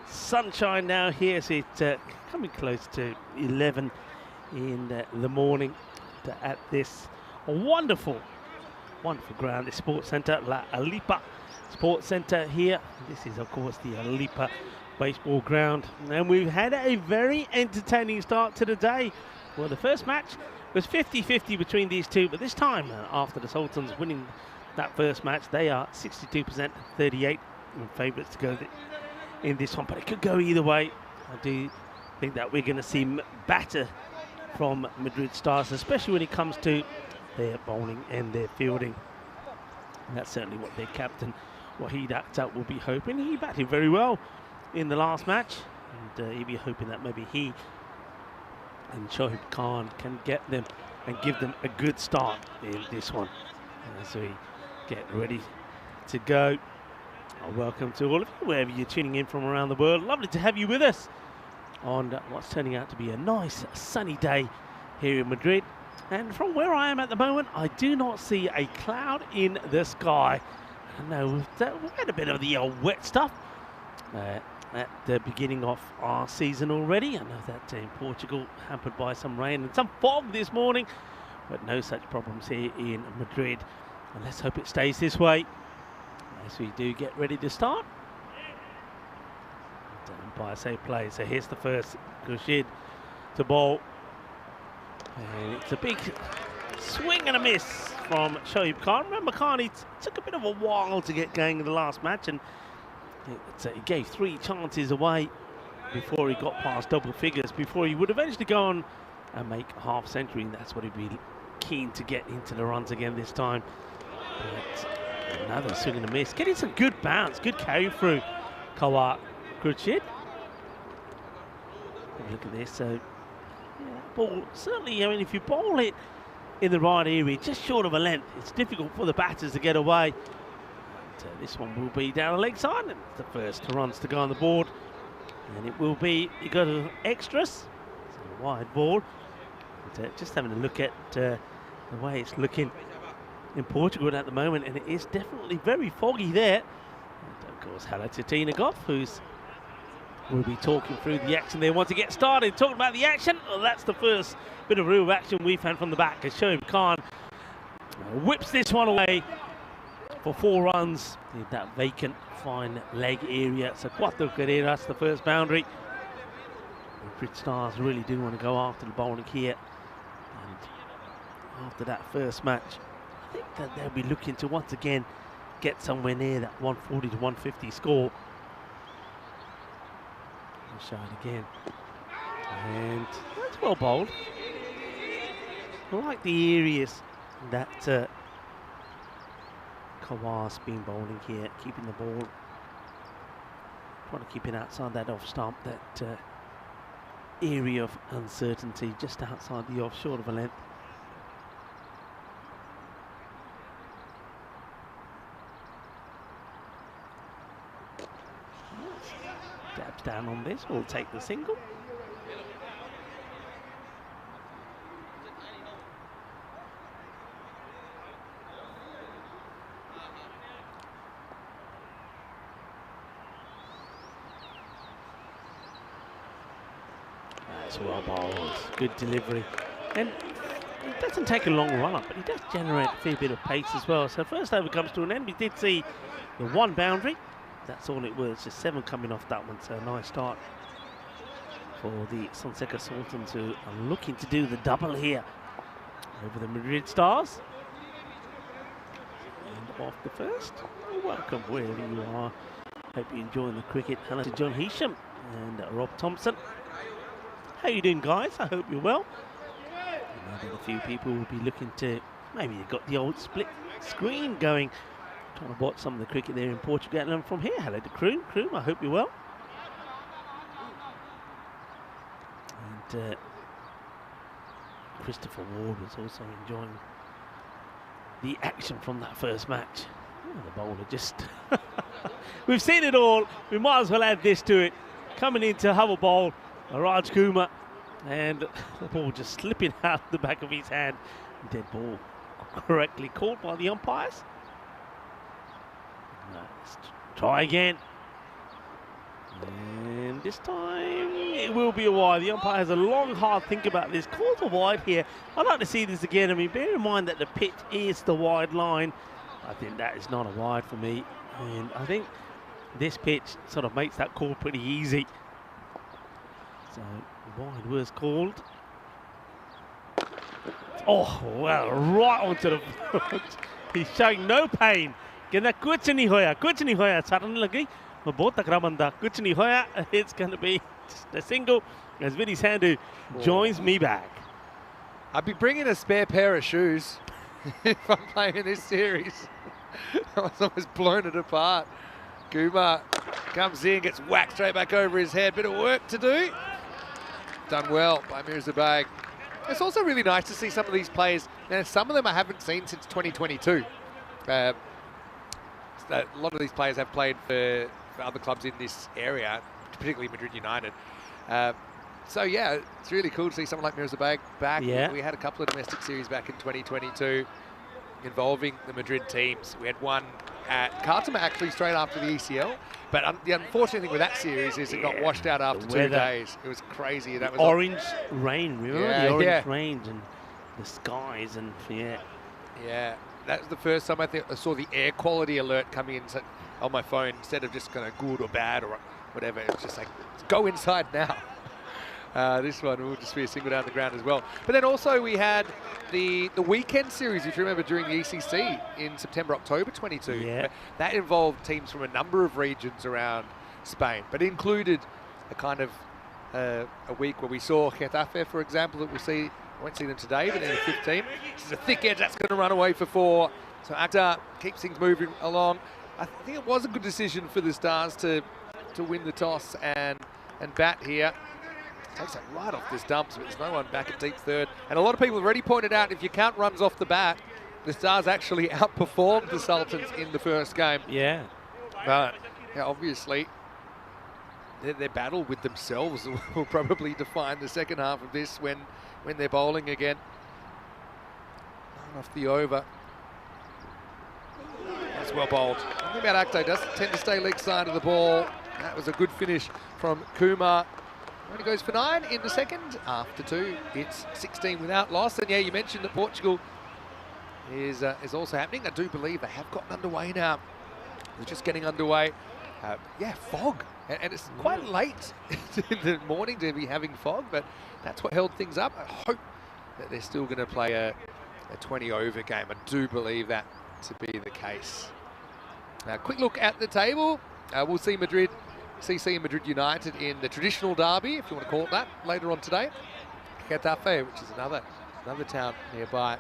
sunshine now here, so it's coming close to 11 in the morning at this wonderful ground, the Sports Centre, La Alipa Sports Centre here. This is, of course, the Alipa baseball ground. And we've had a very entertaining start to the day. Well, the first match was 50-50 between these two, but this time, after the Sultans winning that first match, they are 62%, 38 favourites to go in this one. But it could go either way. I do think that we're going to see batter from Madrid Stars, especially when it comes to their bowling and their fielding. And that's certainly what their captain, Wahid Akhtar, will be hoping. He batted very well in the last match, and he'll be hoping that maybe he and Shoaib Khan can get them and give them a good start in this one. As we get ready to go, welcome to all of you, wherever you're tuning in from around the world. Lovely to have you with us on what's turning out to be a nice sunny day here in Madrid. And from where I am at the moment, I do not see a cloud in the sky. I know we've had a bit of the wet stuff at the beginning of our season already. I know that in Portugal, hampered by some rain and some fog this morning, but no such problems here in Madrid. And let's hope it stays this way as we do get ready to start. Umpire say play. So here's the first, Khurshid to bowl. And it's a big swing and a miss from Shoaib Khan. Remember, Khan, he took a bit of a while to get going in the last match, and he gave 3 chances away before he got past double figures, before he would eventually go on and make a half century, and that's what he'd be keen to get into the runs again this time. But another swing and a miss. Getting some good bounce, good carry through Kawar Khurshid. Look at this. So ball, certainly, I mean, if you bowl it in the right area, just short of a length, it's difficult for the batters to get away. But, this one will be down the leg side, and it's the first runs to go on the board. And it will be, you got extras, it's a wide ball. But, just having a look at the way it's looking in Portugal at the moment, and it is definitely very foggy there. And of course, hello to Tina Goff, who's we'll be talking through the action they want to get started. Talking about the action, well, that's the first bit of real action we've had from the back, as Shoaib Khan whips this one away for 4 runs in that vacant fine leg area. So Cuatro Carreras, that's the first boundary. Madrid Stars really do want to go after the bowling here. And after that first match. I think that they'll be looking to once again get somewhere near that 140 to 150 score. I'll show it again. And that's well bowled. I like the areas that Kawar's been bowling here, keeping the ball, trying to keep it outside that off stump, that area of uncertainty just outside the off, short of a length. Dabs down on this, we'll take the single. That's well bowled, good delivery. And it doesn't take a long run up, but he does generate a fair bit of pace as well. So first over comes to an end. We did see the one boundary. That's all it was, just 7 coming off that one, so a nice start for the Sultans, who are looking to do the double here over the Madrid Stars. And off the first, welcome wherever you are. Hope you're enjoying the cricket. Hello to John Heasham and Rob Thompson. How you doing, guys? I hope you're well. I know that a few people will be looking to, maybe you've got the old split screen going, trying to watch some of the cricket there in Portugal. And from here, hello to Crew. Crew, I hope you're well. And Christopher Ward was also enjoying the action from that first match. Oh, the bowler just... We've seen it all. We might as well add this to it. Coming in to have a bowl, Raj Kumar, and the ball just slipping out the back of his hand. Dead ball correctly called by the umpires. Let's try again. And this time it will be a wide. The umpire has a long, hard think about this. Calls a wide here. I'd like to see this again. I mean, bear in mind that the pitch is the wide line. I think that is not a wide for me. And I think this pitch sort of makes that call pretty easy. So wide was called. Oh, well, right onto the front. He's showing no pain. It's going to be just a single as Vinny Sandhu joins me back. I'd be bringing a spare pair of shoes if I'm playing in this series. I was almost blown it apart. Kumar comes in, gets whacked straight back over his head. Bit of work to do. Done well by Mirzabag. It's also really nice to see some of these players. Now, some of them I haven't seen since 2022. A lot of these players have played for other clubs in this area, particularly Madrid United. So yeah, it's really cool to see someone like Mirzabag back. Yeah. We had a couple of domestic series back in 2022 involving the Madrid teams. We had one at Khartoum actually straight after the ECL. But the unfortunate thing with that series is it got washed out after 2 days. It was crazy. That was orange rain, remember? Yeah, the orange rain and the skies and Yeah, that was the first time I think I saw the air quality alert coming in on my phone instead of just kind of good or bad or whatever. It was just like, go inside now. This one will just be a single down the ground as well. But then also we had the weekend series, if you remember, during the ECC in September, October 22. Yeah. That involved teams from a number of regions around Spain, but it included a kind of a week where we saw Getafe, for example, that I won't see them today, but in the 15. This is a thick edge that's going to run away for 4. So Akhtar keeps things moving along. I think it was a good decision for the Stars to win the toss and bat here. Takes it right off this dumps, but there's no one back at deep third. And a lot of people have already pointed out, if you count runs off the bat, the Stars actually outperformed the Sultans in the first game. Yeah. But yeah, obviously, their battle with themselves will probably define the second half of this when they're bowling again. Off the over. That's well bowled. The thing about Akhtar, does tend to stay leg side of the ball. That was a good finish from Kumar. Only goes for 9 in the second. After 2, it's 16 without loss. And yeah, you mentioned that Portugal is also happening. I do believe they have gotten underway now. They're just getting underway. Yeah, fog. And it's quite late in the morning to be having fog, but that's what held things up. I hope that they're still going to play a a 20-over game. I do believe that to be the case. Now, quick look at the table. We'll see Madrid, CC and Madrid United in the traditional derby, if you want to call it that, later on today. Getafe, which is another town nearby.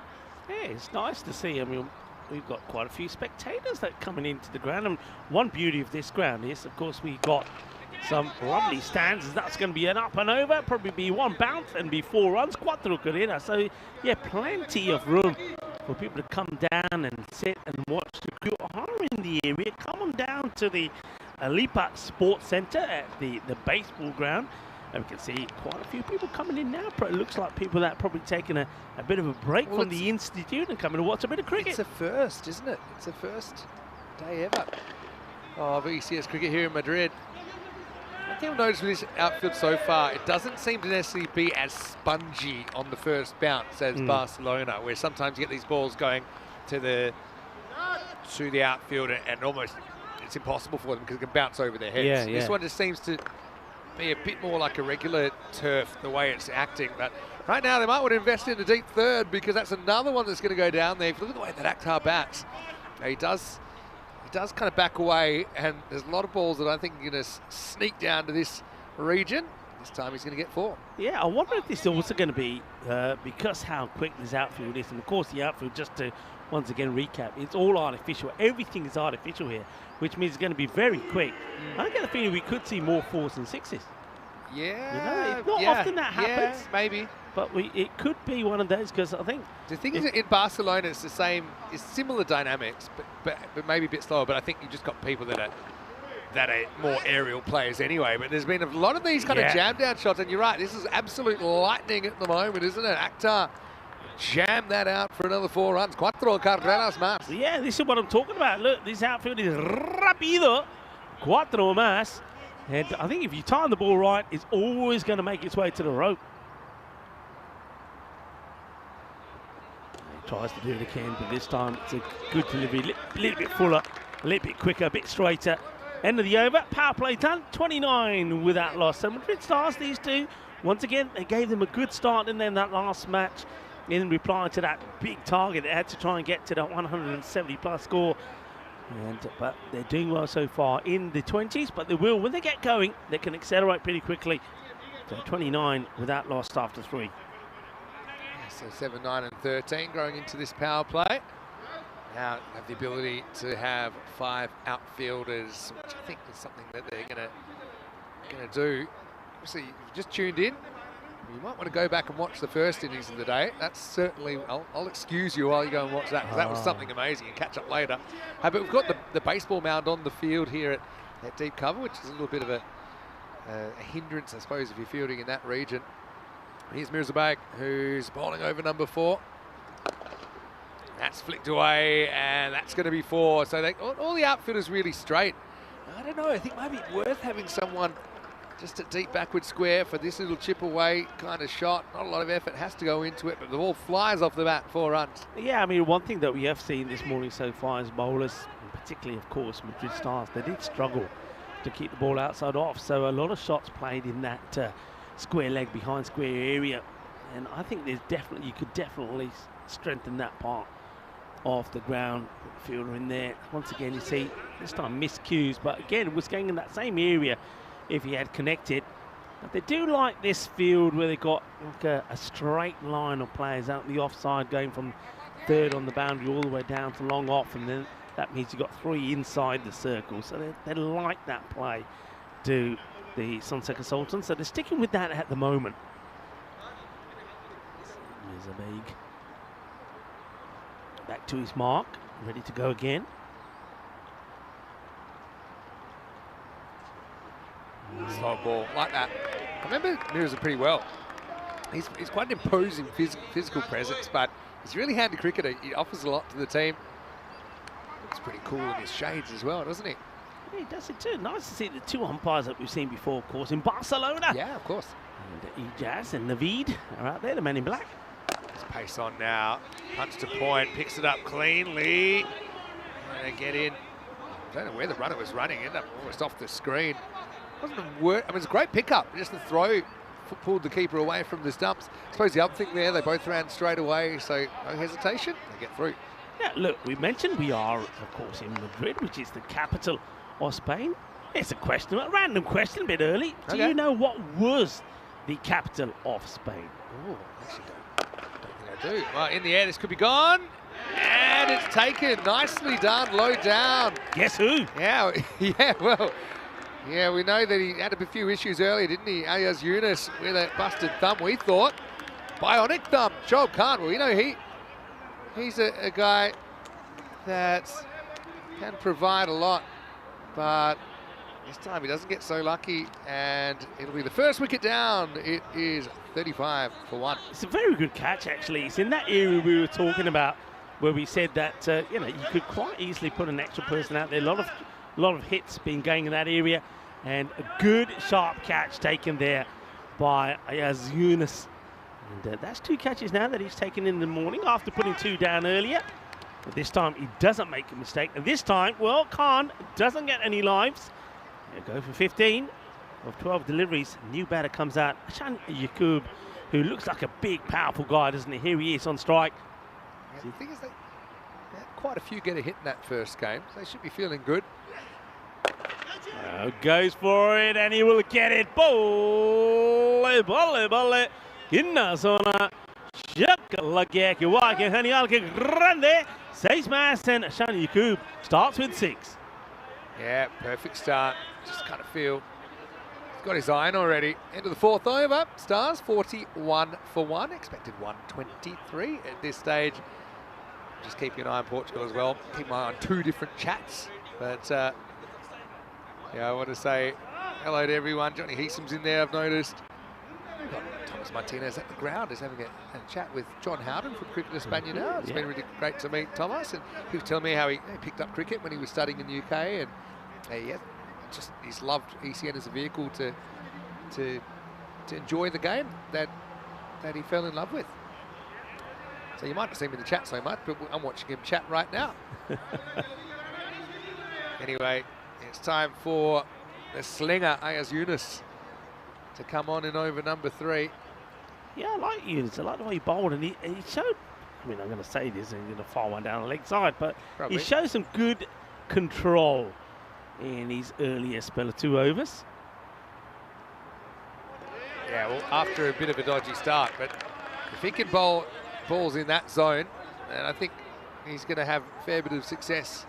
Yeah, it's nice to see. I mean, we've got quite a few spectators that are coming into the ground. And one beauty of this ground is, of course, we got some lovely stands. That's going to be an up and over, probably be one bounce and be 4 runs, cuatro carreras. So, yeah, plenty of room for people to come down and sit and watch the crew. Are in the area, come on down to the Lipa Sports Centre at the baseball ground. And we can see quite a few people coming in now. It looks like people that are probably taking a bit of a break from the institute and coming to watch a bit of cricket. It's a first, isn't it? It's the first day ever of ECS cricket here in Madrid. One thing I've noticed with this outfield so far, it doesn't seem to necessarily be as spongy on the first bounce as Barcelona, where sometimes you get these balls going to the outfield and almost it's impossible for them because it can bounce over their heads. Yeah, This one just seems to be a bit more like a regular turf, the way it's acting. But right now they might want to invest in the deep third because that's another one that's going to go down there. If you look at the way that Akhtar bats, he does kind of back away, and there's a lot of balls that I think are going to sneak down to this region. This time he's going to get 4. Yeah, I wonder if this is also going to be, because how quick this outfield is, and of course the outfield, just to once again recap, it's all artificial. Everything is artificial here, which means it's going to be very quick. I get the feeling we could see more 4s and 6s. Yeah, it's not often that happens. Yeah, maybe. But it could be one of those, because I think the thing is, in Barcelona, it's the same, it's similar dynamics, but maybe a bit slower. But I think you've just got people that are more aerial players anyway. But there's been a lot of these kind of jam down shots, and you're right, this is absolute lightning at the moment, isn't it? Akhtar jammed that out for another 4 runs. 4 carreras más. Yeah, this is what I'm talking about. Look, this outfield is rapido. 4 más. And I think if you time the ball right, it's always going to make its way to the rope. He tries to do it again, but this time it's a good delivery. A little bit fuller, a little bit quicker, a bit straighter. End of the over. Power play done. 29 without loss. So Madrid Stars, these two, once again, they gave them a good start in then that last match in reply to that big target. They had to try and get to that 170-plus score. But they're doing well so far in the 20s, but they will, when they get going, they can accelerate pretty quickly. So 29 without loss after 3. So 7, 9 and 13 growing into this power play. Now have the ability to have 5 outfielders, which I think is something that they're gonna do. Obviously, if you just tuned in, you might want to go back and watch the first innings of the day. That's certainly, I'll excuse you while you go and watch that, because that was something amazing, and catch up later. But we've got the baseball mound on the field here at deep cover, which is a little bit of a hindrance, I suppose, if you're fielding in that region. Here's Mirzabag, who's bowling over number 4. That's flicked away, and that's going to be 4. So all the outfielders really straight. I don't know, I think maybe worth having someone just a deep backward square for this little chip away kind of shot. Not a lot of effort has to go into it, but the ball flies off the bat, 4 runs. Yeah, I mean, one thing that we have seen this morning so far is bowlers, and particularly, of course, Madrid Stars, they did struggle to keep the ball outside off. So a lot of shots played in that square leg behind square area. And I think you could definitely strengthen that part of the ground. Put the fielder in there. Once again, you see, this time missed cues, but again, it was going in that same area if he had connected. But they do like this field where they got like a straight line of players out the offside, going from 3rd on the boundary all the way down to long off, and then that means you've got 3 inside the circle. So they like that play, do the Sunseca Sultans. So they're sticking with that at the moment. There's a big back to his mark, ready to go again. Slot ball like that. I remember Mirza pretty well. He's quite an imposing physical presence, but he's a really handy cricketer. He offers a lot to the team. Looks pretty cool in his shades as well, doesn't he? Yeah, he does it too. Nice to see the 2 umpires that we've seen before, of course, in Barcelona. Yeah, of course. And Ijaz and Naveed are out there, the men in black. There's pace on now. Punch to point, picks it up cleanly. And get in. I don't know where the runner was running. Ended up almost off the screen. Wasn't a word. I mean, it's a great pickup. Just the throw pulled the keeper away from the stumps. I suppose the other thing there, they both ran straight away, so no hesitation, they get through. Yeah, look, we mentioned we are, of course, in Madrid, which is the capital of Spain. It's a question, a random question, a bit early. Do you know what was the capital of Spain? Oh, actually don't think I do. Well, in the air, this could be gone. And it's taken. Nicely done, low down. Guess who? Yeah, we know that he had a few issues earlier, didn't he? Ayaz Yunus with a busted thumb, we thought. Bionic thumb, Shoaib Khan. Well, you know, he's a guy that can provide a lot, but this time he doesn't get so lucky, and it'll be the first wicket down. It is 35 for 1. It's a very good catch, actually. It's in that area we were talking about, where we said that you know, you could quite easily put an extra person out there. A lot of hits been going in that area, and a good sharp catch taken there by Ayaz Yunus. And that's 2 catches now that he's taken in the morning after putting 2 down earlier. But this time he doesn't make a mistake, and this time, well, Khan doesn't get any lives. He'll go for 15 of 12 deliveries. New batter comes out, Hashan Yaqub, who looks like a big, powerful guy, doesn't he? Here he is on strike. Yeah, the thing is, they had quite a few get a hit in that first game, so they should be feeling good. Goes for it, and he will get it. Bolle, bolle, bolle. Inna zona. Shakalake, Kiwake, Hanialke, Grande. 6 más, and Hashan Yaqub starts with 6. Yeah, perfect start. Just kind of feel he's got his eye on already. End of the 4th over. Stars 41 for 1. Expected 123 at this stage. Just keeping an eye on Portugal as well. Keep my eye on 2 different chats. But yeah, I want to say hello to everyone. Johnny Heesam's in there, I've noticed. We've got Thomas Martinez at the ground is having a chat with John Howden from Cricket España now. It's been really great to meet Thomas, and he was telling me how he picked up cricket when he was studying in the UK, and he's loved ECN as a vehicle to enjoy the game that he fell in love with. So you might not see him in the chat so much, but I'm watching him chat right now. Anyway, it's time for the slinger, Ayaz Yunus, to come on in over number 3. Yeah, I like Yunus. I like the way he bowled, and he showed, I mean, I'm going to say this, and he's going to fire one down the leg side, but he showed some good control in his earlier spell of 2 overs. Yeah, well, after a bit of a dodgy start, but if he can bowl balls in that zone, then I think he's going to have a fair bit of success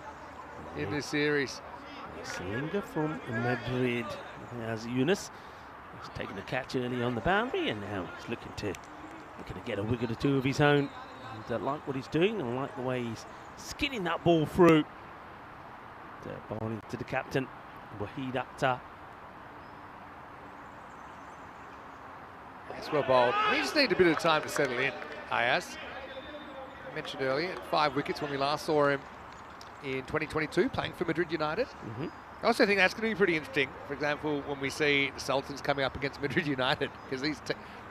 in this series. Slinger from Madrid as Yunus. He's taken a catch early on the boundary, and now he's looking to get a wicket or 2 of his own. And I like what he's doing, and I like the way he's skinning that ball through. Bowling to the captain, Waheed Akhtar. That's well bowled. He just needed a bit of time to settle in, Ayaz. I mentioned earlier, 5 wickets when we last saw him in 2022, playing for Madrid United. I also think that's going to be pretty interesting, for example, when we see the Sultans coming up against Madrid United, because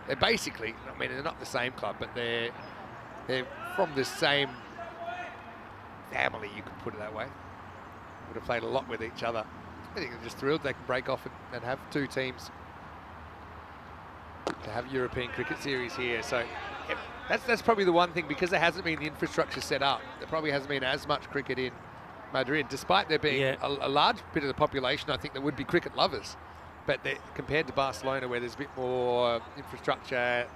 they're basically, I mean, they're not the same club, but they're from the same family, you could put it that way. Would have played a lot with each other. I think they're just thrilled they can break off and have 2 teams to have European cricket series here. So yeah, that's probably the one thing, because there hasn't been the infrastructure set up. There probably hasn't been as much cricket in Madrid, despite there being a large bit of the population. I think there would be cricket lovers, but compared to Barcelona, where there's a bit more infrastructure,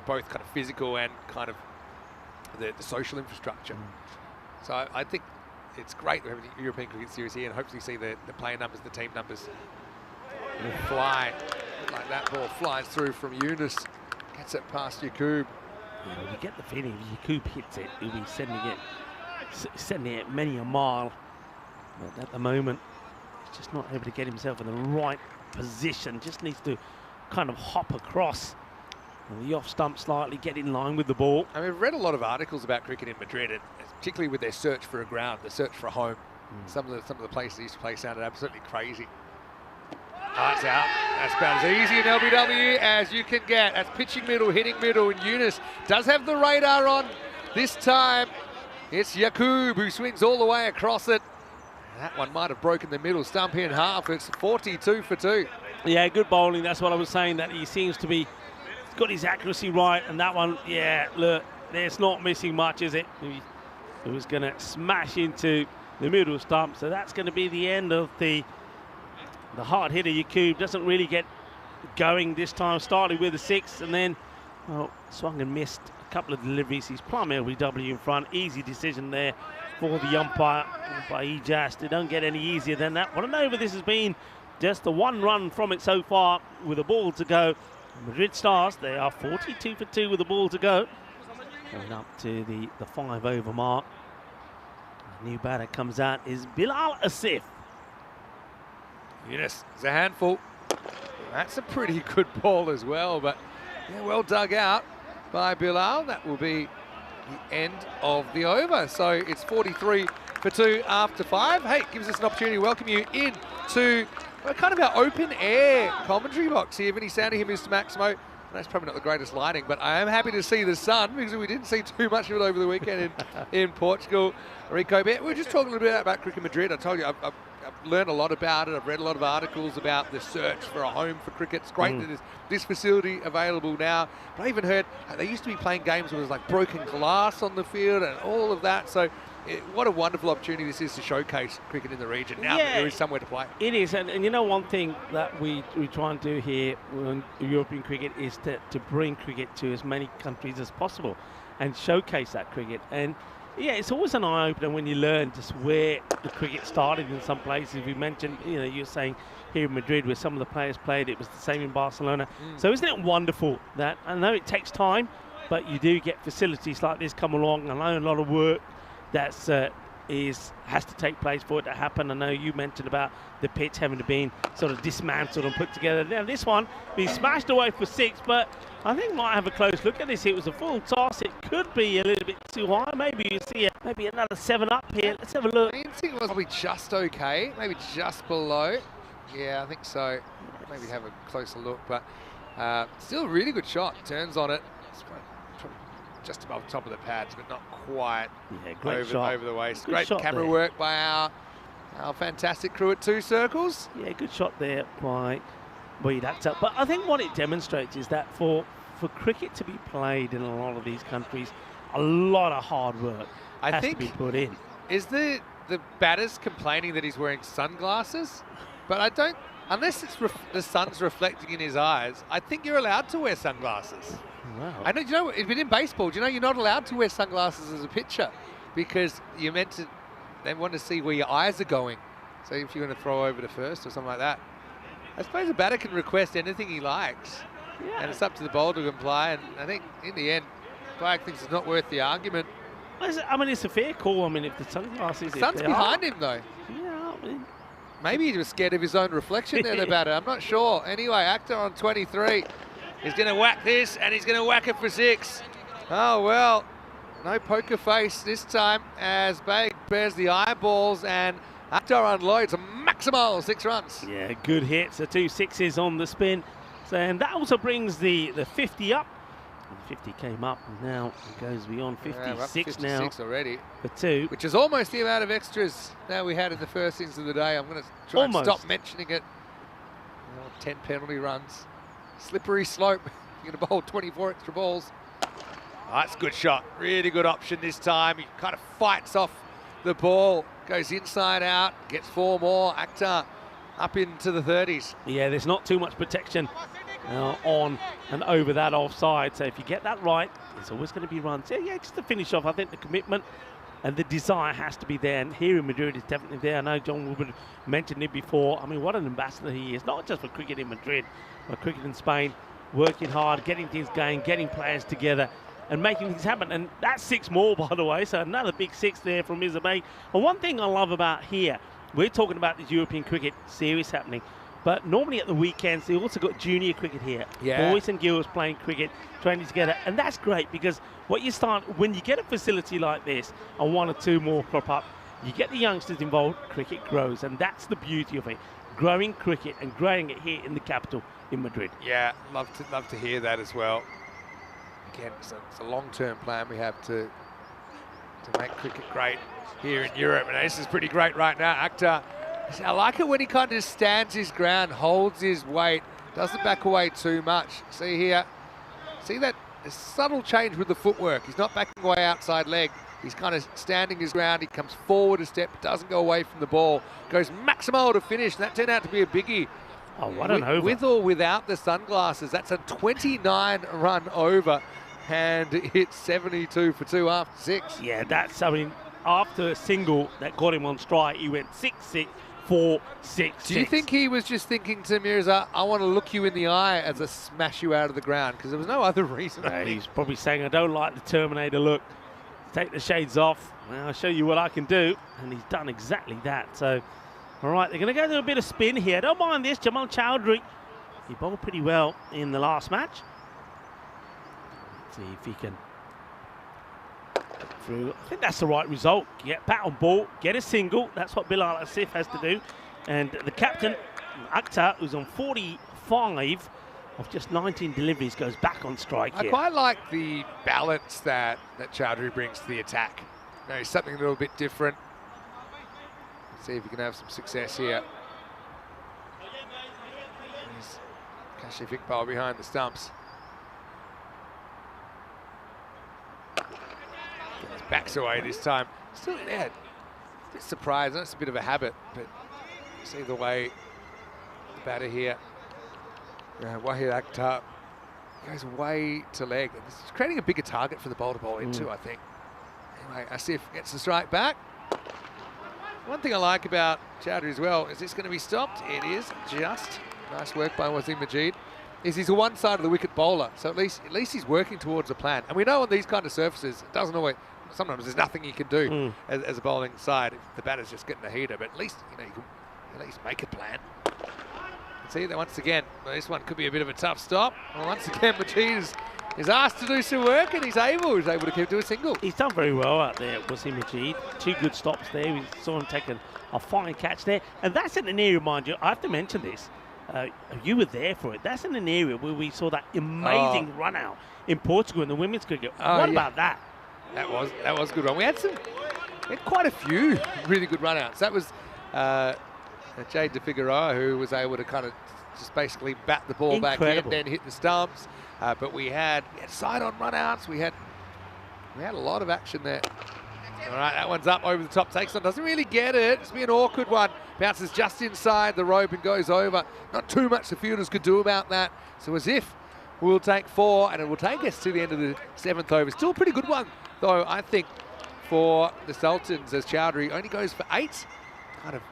both kind of physical and kind of the social infrastructure. So I think it's great to have the European cricket series here, and hopefully see the player numbers, the team numbers fly. Like that ball flies through from Yunus, gets it past Yaqub. Yeah, you get the feeling if Yaqub hits it, he'll be sending it many a mile. But at the moment, he's just not able to get himself in the right position. Just needs to kind of hop across the off stump slightly, get in line with the ball. I mean, I've read a lot of articles about cricket in Madrid, and particularly with their search for a ground, the search for a home. Some of the places they used to play sounded absolutely crazy. That's out. That's about as easy an LBW as you can get. That's pitching middle, hitting middle, and Yunus does have the radar on. This time, it's Yaqub who swings all the way across it. That one might have broken the middle stump in half. It's 42 for 2. Yeah, good bowling. That's what I was saying, that he seems to be, he's got his accuracy right, and that one, yeah, look, there's not missing much, is it? He was going to smash into the middle stump, so that's going to be the end of the hard hitter. Yakub doesn't really get going this time, started with a 6 and then swung and missed a couple of deliveries. He's plumb LBW in front, easy decision there for the umpire by Ejaz. They don't get any easier than that. What an over this has been. Just the 1 run from it so far with a ball to go. Madrid Stars, they are 42 for 2 with the ball to go. Going up to the 5 over mark. The new batter comes out is Bilal Asif. Yes, it's a handful. That's a pretty good ball as well, but yeah, well dug out by Bilal. That will be the end of the over. So it's 43 for 2 after 5. Hey, gives us an opportunity to welcome you in to kind of our open air commentary box here. Vinny Sandy here, Mr. Maximo. That's probably not the greatest lighting, but I am happy to see the sun because we didn't see too much of it over the weekend in Portugal. Rico, we were just talking a little bit about Cricket Madrid. I told you, I've learned a lot about it. I've read a lot of articles about the search for a home for cricket. It's great that there's this facility available now. But I even heard they used to be playing games where there was like broken glass on the field and all of that. So what a wonderful opportunity this is to showcase cricket in the region now that there is somewhere to play. It is, and you know, one thing that we try and do here in European cricket is to bring cricket to as many countries as possible and showcase that cricket. And yeah, it's always an eye-opener when you learn just where the cricket started in some places. We mentioned, you know, you're saying here in Madrid where some of the players played, it was the same in Barcelona. So isn't it wonderful that, I know it takes time, but you do get facilities like this come along. I know a lot of work that's has to take place for it to happen. I know you mentioned about the pitch having to be sort of dismantled and put together. Now this one being smashed away for 6, but I think might have a close look at this. It was a full toss. It could be a little bit too high. Maybe you see maybe another 7 up here. Let's have a look. I think it was probably just okay, maybe just below. Yeah, I think so. Maybe have a closer look, but still a really good shot. Turns on it. Just above top of the pads, but not quite over the waist. Great camera work by our fantastic crew at 2 Circles. Yeah, good shot there by Akhtar. But I think what it demonstrates is that for cricket to be played in a lot of these countries, a lot of hard work has to be put in. Is the batters complaining that he's wearing sunglasses? But I don't, unless it's the sun's reflecting in his eyes, I think you're allowed to wear sunglasses. Wow. I know, you know, but in baseball, do you know you're not allowed to wear sunglasses as a pitcher because you're meant to, they want to see where your eyes are going. So if you're going to throw over to first or something like that. I suppose a batter can request anything he likes. Yeah. And it's up to the bowler to comply. And I think in the end, Black thinks it's not worth the argument. I mean, it's a fair call. I mean, if the sunglasses... The sun's behind him, though. Yeah, I mean... Maybe he was scared of his own reflection there, the batter. I'm not sure. Anyway, Akhtar on 23. He's going to whack this, and he's going to whack it for 6. Oh, well, no poker face this time as Baig bears the eyeballs, and Akhtar unloads a maximal 6 runs. Yeah, good hit. So 2 6s on the spin. So, and that also brings the 50 up. And 50 came up, and now it goes beyond 56 now. 56 already. For 2. Which is almost the amount of extras that we had in the first innings of the day. I'm going to try and stop mentioning it. 10 penalty runs. Slippery slope. You're going to bowl 24 extra balls. Oh, that's a good shot. Really good option this time. He kind of fights off the ball. Goes inside out. Gets 4 more. Akhtar up into the 30s. Yeah, there's not too much protection on and over that offside. So if you get that right, there's always going to be runs. Yeah, just to finish off, I think the commitment and the desire has to be there. And here in Madrid is definitely there. I know John Woodward mentioned it before. I mean, what an ambassador he is. Not just for cricket in Madrid, but cricket in Spain. Working hard, getting things going, getting players together and making things happen. And that's 6 more, by the way. So another big 6 there from Isabay. And one thing I love about here, we're talking about this European cricket series happening, but normally at the weekends, they also got junior cricket here. Yeah. Boys and girls playing cricket, training together. And that's great because when you get a facility like this and 1 or 2 more crop up, you get the youngsters involved, cricket grows. And that's the beauty of it. Growing cricket and growing it here in the capital in Madrid. Yeah, love to hear that as well. Again, it's a long-term plan we have to make cricket great here in Europe. And this is pretty great right now. Akhtar I like it when he kind of just stands his ground, holds his weight, doesn't back away too much. See here, see that subtle change with the footwork. He's not backing away outside leg. He's kind of standing his ground. He comes forward a step, doesn't go away from the ball. Goes maximal to finish. And that turned out to be a biggie. Oh, what an over. With or without the sunglasses, that's a 29-run over. And it's 72 for 2 after 6. Yeah, that's, I mean, after a single that got him on strike, he went 6-6, 4-6. Do you think he was just thinking to Mirza, I want to look you in the eye as I smash you out of the ground? Because there was no other reason. He's probably saying, I don't like the Terminator look. Take the shades off, well, I'll show you what I can do. And he's done exactly that. So, all right, they're going to go to a bit of spin here. Don't mind this, Jamal Chowdhury. He bowled pretty well in the last match. Let's see if he can get through. I think that's the right result. Get bat on ball, get a single. That's what Bilal Asif has to do. And the captain, Akhtar, who's on 45 of just 19 deliveries, goes back on strike here. I quite like the balance that Chowdhury brings to the attack. You know, he's something a little bit different. Let's see if he can have some success here. There's Kashif Iqbal behind the stumps. Gets backs away this time. Still, yeah, a bit surprised. That's a bit of a habit, but see the way the batter here, Wahid Akhtar, goes way to leg. And this is creating a bigger target for the bowler to bowl into, I think. Anyway, Asif gets the strike back. One thing I like about Chowdhury as well, is this going to be stopped? It is just. Nice work by Wasim Majid. He's a one side of the wicket bowler, so at least he's working towards a plan. And we know on these kind of surfaces, it doesn't always, sometimes there's nothing you can do as a bowling side if the batter's just getting the heater, but at least, you know, you can at least make a plan. See that once again, well, this one could be a bit of a tough stop. Well, once again, Majid is asked to do some work, and he's able to keep to a single. He's done very well out there, Wasim Majid. 2 good stops there. We saw him take a fine catch there. And that's in an area, mind you, I have to mention this. You were there for it. That's in an area where we saw that amazing run out in Portugal in the women's cricket. What about that? That was a good one. We had quite a few really good run outs. That was Jade de Figueroa, who was able to kind of just basically bat the ball back in, then hit the stumps. But we had side-on run-outs. We had a lot of action there. All right, that one's up over the top. Takes on, doesn't really get it. It's be an awkward one. Bounces just inside the rope and goes over. Not too much the fielders could do about that. So as if we'll take 4, and it will take us to the end of the 7th over. Still a pretty good one, though, I think, for the Sultans, as Chowdhury only goes for 8. Kind of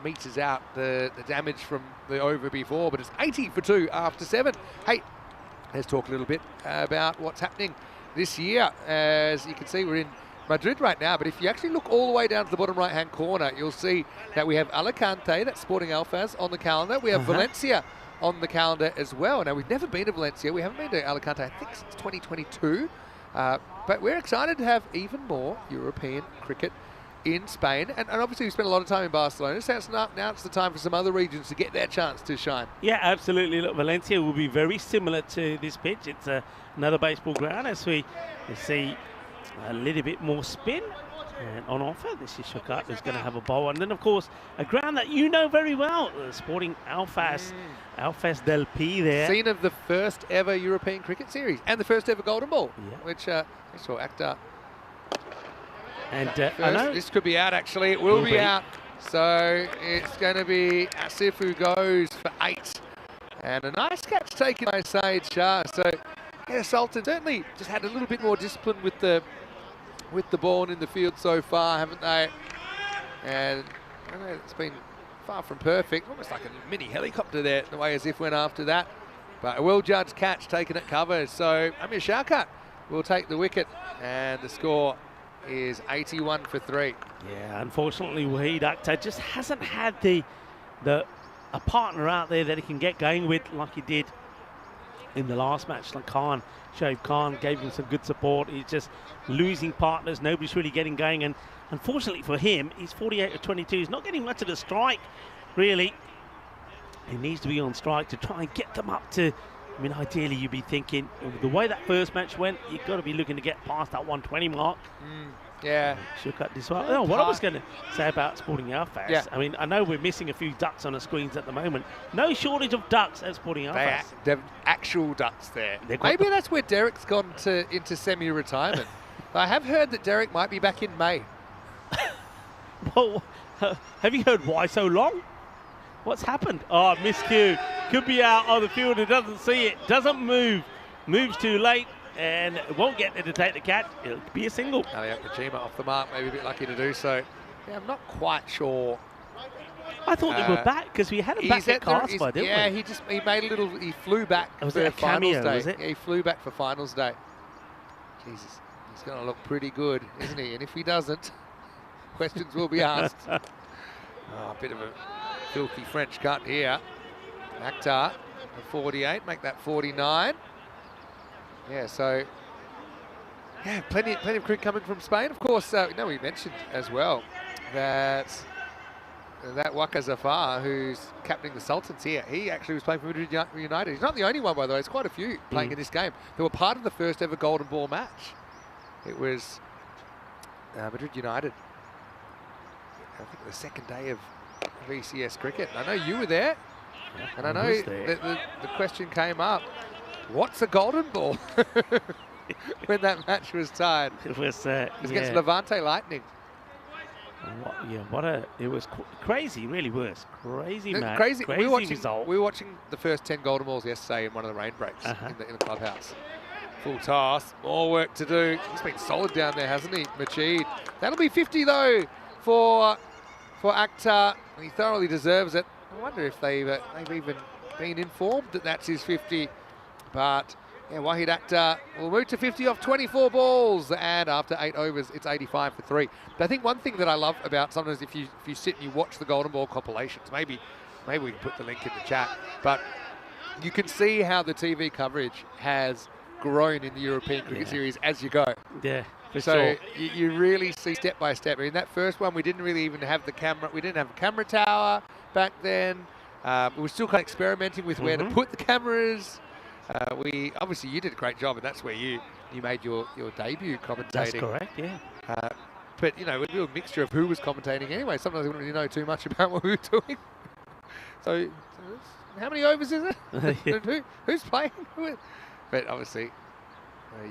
meters out the damage from the over before, but it's 80 for 2 after 7. Hey, let's talk a little bit about what's happening this year. As you can see, we're in Madrid right now, but if you actually look all the way down to the bottom right-hand corner, you'll see that we have Alicante, that's Sporting Alfaz, on the calendar. We have Valencia on the calendar as well. Now, we've never been to Valencia. We haven't been to Alicante, I think, since 2022. But we're excited to have even more European cricket in Spain, and obviously we spent a lot of time in Barcelona, so now it's the time for some other regions to get their chance to shine. Yeah, absolutely. Look, Valencia will be very similar to this pitch. It's another baseball ground, as we see a little bit more spin and on offer. This is Shakat who's going to have a bowl, and then of course a ground that you know very well, Sporting Alfaz, Alfaz del Pi there. Scene of the first ever European cricket series and the first ever Golden Ball, which I saw Akhtar. And this could be out, actually. It will be out. So it's going to be Asif who goes for 8. And a nice catch taken by Saeed Shah. So, yeah, Sultan certainly just had a little bit more discipline with the ball in the field so far, haven't they? And I know it's been far from perfect. Almost like a mini helicopter there, the way Asif went after that. But a well-judged catch taken at cover. So Amir Shawkat will take the wicket. And the score is 81 for 3. Yeah, unfortunately, Wahid Akhtar just hasn't had a partner out there that he can get going with like he did in the last match. Like Shoaib Khan gave him some good support. He's just losing partners. Nobody's really getting going. And unfortunately for him, he's 48 of 22. He's not getting much of the strike, really. He needs to be on strike to try and get them up to I mean, ideally, you'd be thinking, the way that first match went, you've got to be looking to get past that 120 mark. Yeah. Should cut this one. No, what I was going to say about Sporting Alfas, Yeah. I mean, I know we're missing a few ducks on the screens at the moment. No shortage of ducks at Sporting Alfas. They're actual ducks there. They've got Maybe that's where Derek's gone into semi-retirement. I have heard that Derek might be back in May. Well, have you heard why so long? What's happened? Oh, miscue. Could be out on the field. It doesn't see it. Doesn't move. Moves too late and won't get there to take the catch. It'll be a single. Elliot Kojima off the mark, maybe a bit lucky to do so. Yeah, I'm not quite sure. I thought they were back because we had him back at Carlsbad, didn't yeah, we? he made a little. He flew back Was for it a finals cameo, day. was it? Yeah, he flew back for finals day. Jesus, he's going to look pretty good, isn't he? And if he doesn't, questions will be asked. Oh, a bit of a filthy French cut here. Akhtar, 48, make that 49. Yeah, so yeah, plenty of cricket coming from Spain. Of course, we mentioned as well that Waka Zafar, who's captaining the Sultans here, he actually was playing for Madrid United. He's not the only one, by the way. There's quite a few playing in this game. They were part of the first ever Golden Ball match. It was Madrid United. I think the second day of ECS cricket. And I know you were there, and I know the question came up: what's a Golden Ball? When that match was tied. It was against Levante Lightning. It was crazy, really was. Crazy match. Crazy result. We were watching the first 10 Golden Balls yesterday in one of the rain breaks in the clubhouse. Full toss, more work to do. He's been solid down there, hasn't he, Majid? That'll be 50 though for Akhtar. He thoroughly deserves it. I wonder if they've even been informed that that's his 50. But yeah, Wahid Akhtar will move to 50 off 24 balls, and after 8 overs, it's 85 for 3. But I think one thing that I love about sometimes if you sit and you watch the Golden Ball compilations, maybe we can put the link in the chat, but you can see how the TV coverage has grown in the European Cricket Series as you go. Yeah. So you really see step by step. I mean, that first one, we didn't really even have the camera. We didn't have a camera tower back then. We were still kind of experimenting with where to put the cameras. Obviously you did a great job, and that's where you made your debut commentating. That's correct, yeah. But you know, we were a mixture of who was commentating anyway. Sometimes we didn't really know too much about what we were doing. So how many overs is it? And who's playing? But obviously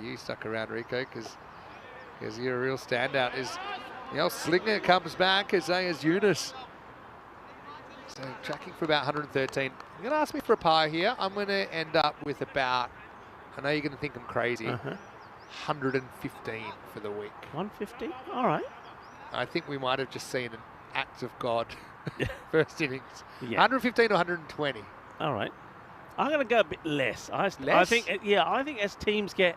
you stuck around, Rico, because you're a real standout. Slinger comes back as Yunus. So tracking for about 113. You're going to ask me for a par here. I'm going to end up with about, I know you're going to think I'm crazy, 115 for the week. 150? All right. I think we might have just seen an act of God first innings. Yeah. 115 to 120. All right. I'm going to go a bit less. I think as teams get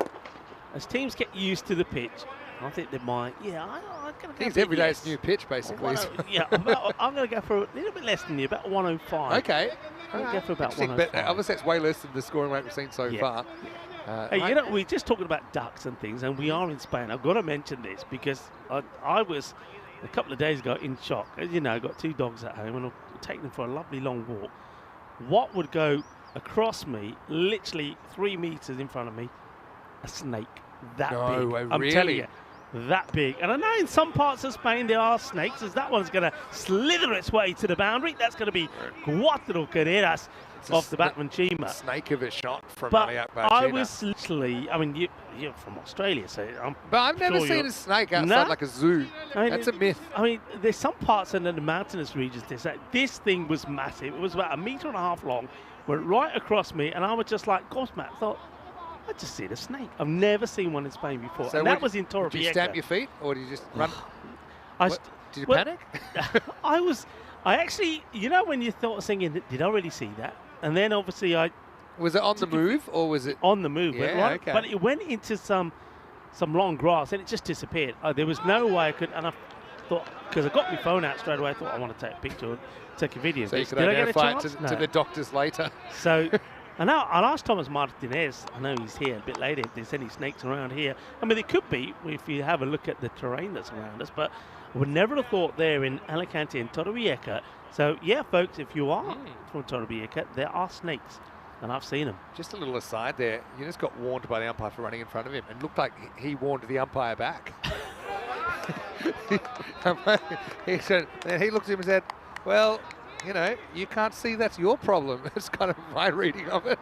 used to the pitch, I think they might. Yeah, I'm going to go. Every day it's a new pitch, basically. I'm going to go for a little bit less than you, about 105. Okay. I'm going to go for about 105. But obviously it's way less than the scoring rate we've seen so far. Hey, we're just talking about ducks and things, and we are in Spain. I've got to mention this because I was a couple of days ago in shock. As you know, I've got 2 dogs at home, and I'll take them for a lovely long walk. What would go across me, literally 3 meters in front of me, a snake that big. I'm telling you, that big. And I know in some parts of Spain there are snakes, as that one's going to slither its way to the boundary. That's going to be cuatro carreras off the batsman Chima. Snake of a shot from But I was literally, I mean, you're from Australia, so But I've never seen a snake outside like a zoo. That's a myth. I mean, there's some parts in the mountainous regions, this thing was massive. It was about 1.5 meters long, went right across me, and I was just like, gosh, Matt, I thought, I just seen a snake. I've never seen one in Spain before. So and that was in Torrevieja. Did you stamp your feet, or did you just run? Did you panic? I actually, when you thought thinking, did I really see that? And then obviously Was it on the move, or was it? On the move, yeah, okay. But it went into some long grass, and it just disappeared. There was no way I could, and I thought, because I got my phone out straight away, I thought I want to take a picture and take a video. So you could identify it to the doctors later. So, and now I'll ask Thomas Martinez, I know he's here a bit later, if there's any snakes around here. I mean, there could be if you have a look at the terrain that's around us, but I would never have thought there in Alicante and Torrevieja. So, yeah, folks, if you are from Torrevieja, there are snakes. and I've seen them. Just a little aside there, Yunus got warned by the umpire for running in front of him, and looked like he warned the umpire back. And he looked at him and said, well, you can't see that's your problem. It's kind of my reading of it.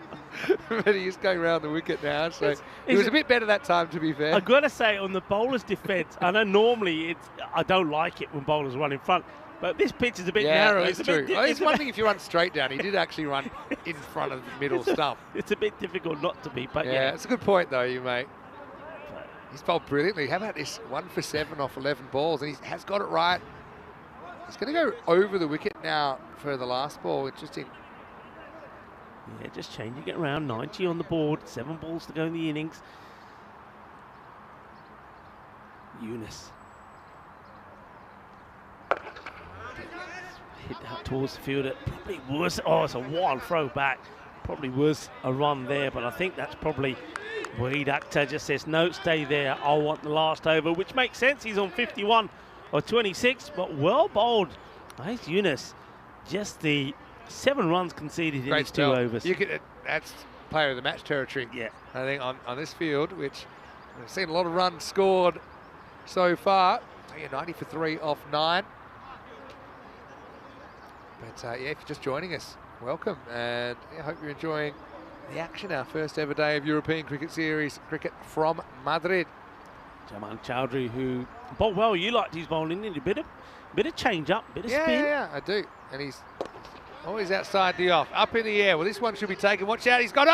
But he's going around the wicket now, so he was a bit better that time, to be fair. I've got to say, on the bowler's defence, I know normally I don't like it when bowlers run in front, but this pitch is a bit narrow. That's true. It's one thing if you run straight down. He did actually run in front of the middle stump. It's a bit difficult not to be, but yeah. It's a good point, though, you mate. He's bowled brilliantly. How about this 1 for 7 off 11 balls? And he has got it right. He's going to go over the wicket now for the last ball. Interesting. Yeah, just changing it around. 90 on the board. 7 balls to go in the innings. Yunus. Hit out towards the field. It probably was. Oh, it's a wild throw back. Probably was a run there, but I think that's probably Wahid Akhtar just says, no, stay there. I want the last over, which makes sense. He's on 51 or 26, but well bowled. Nice Yunus. Just the 7 runs conceded in his 2 overs. That's player of the match territory. Yeah. I think on this field, which we've seen a lot of runs scored so far. 90 for 3 off 9. But yeah, if you're just joining us, welcome, and I hope you're enjoying the action. Our first ever day of European Cricket Series cricket from Madrid. Jamal Chowdhury, who bowled well. You liked his bowling, didn't you? Bit of change up, bit of spin. Yeah, I do. And he's always outside the off, up in the air. Well, this one should be taken. Watch out! He's got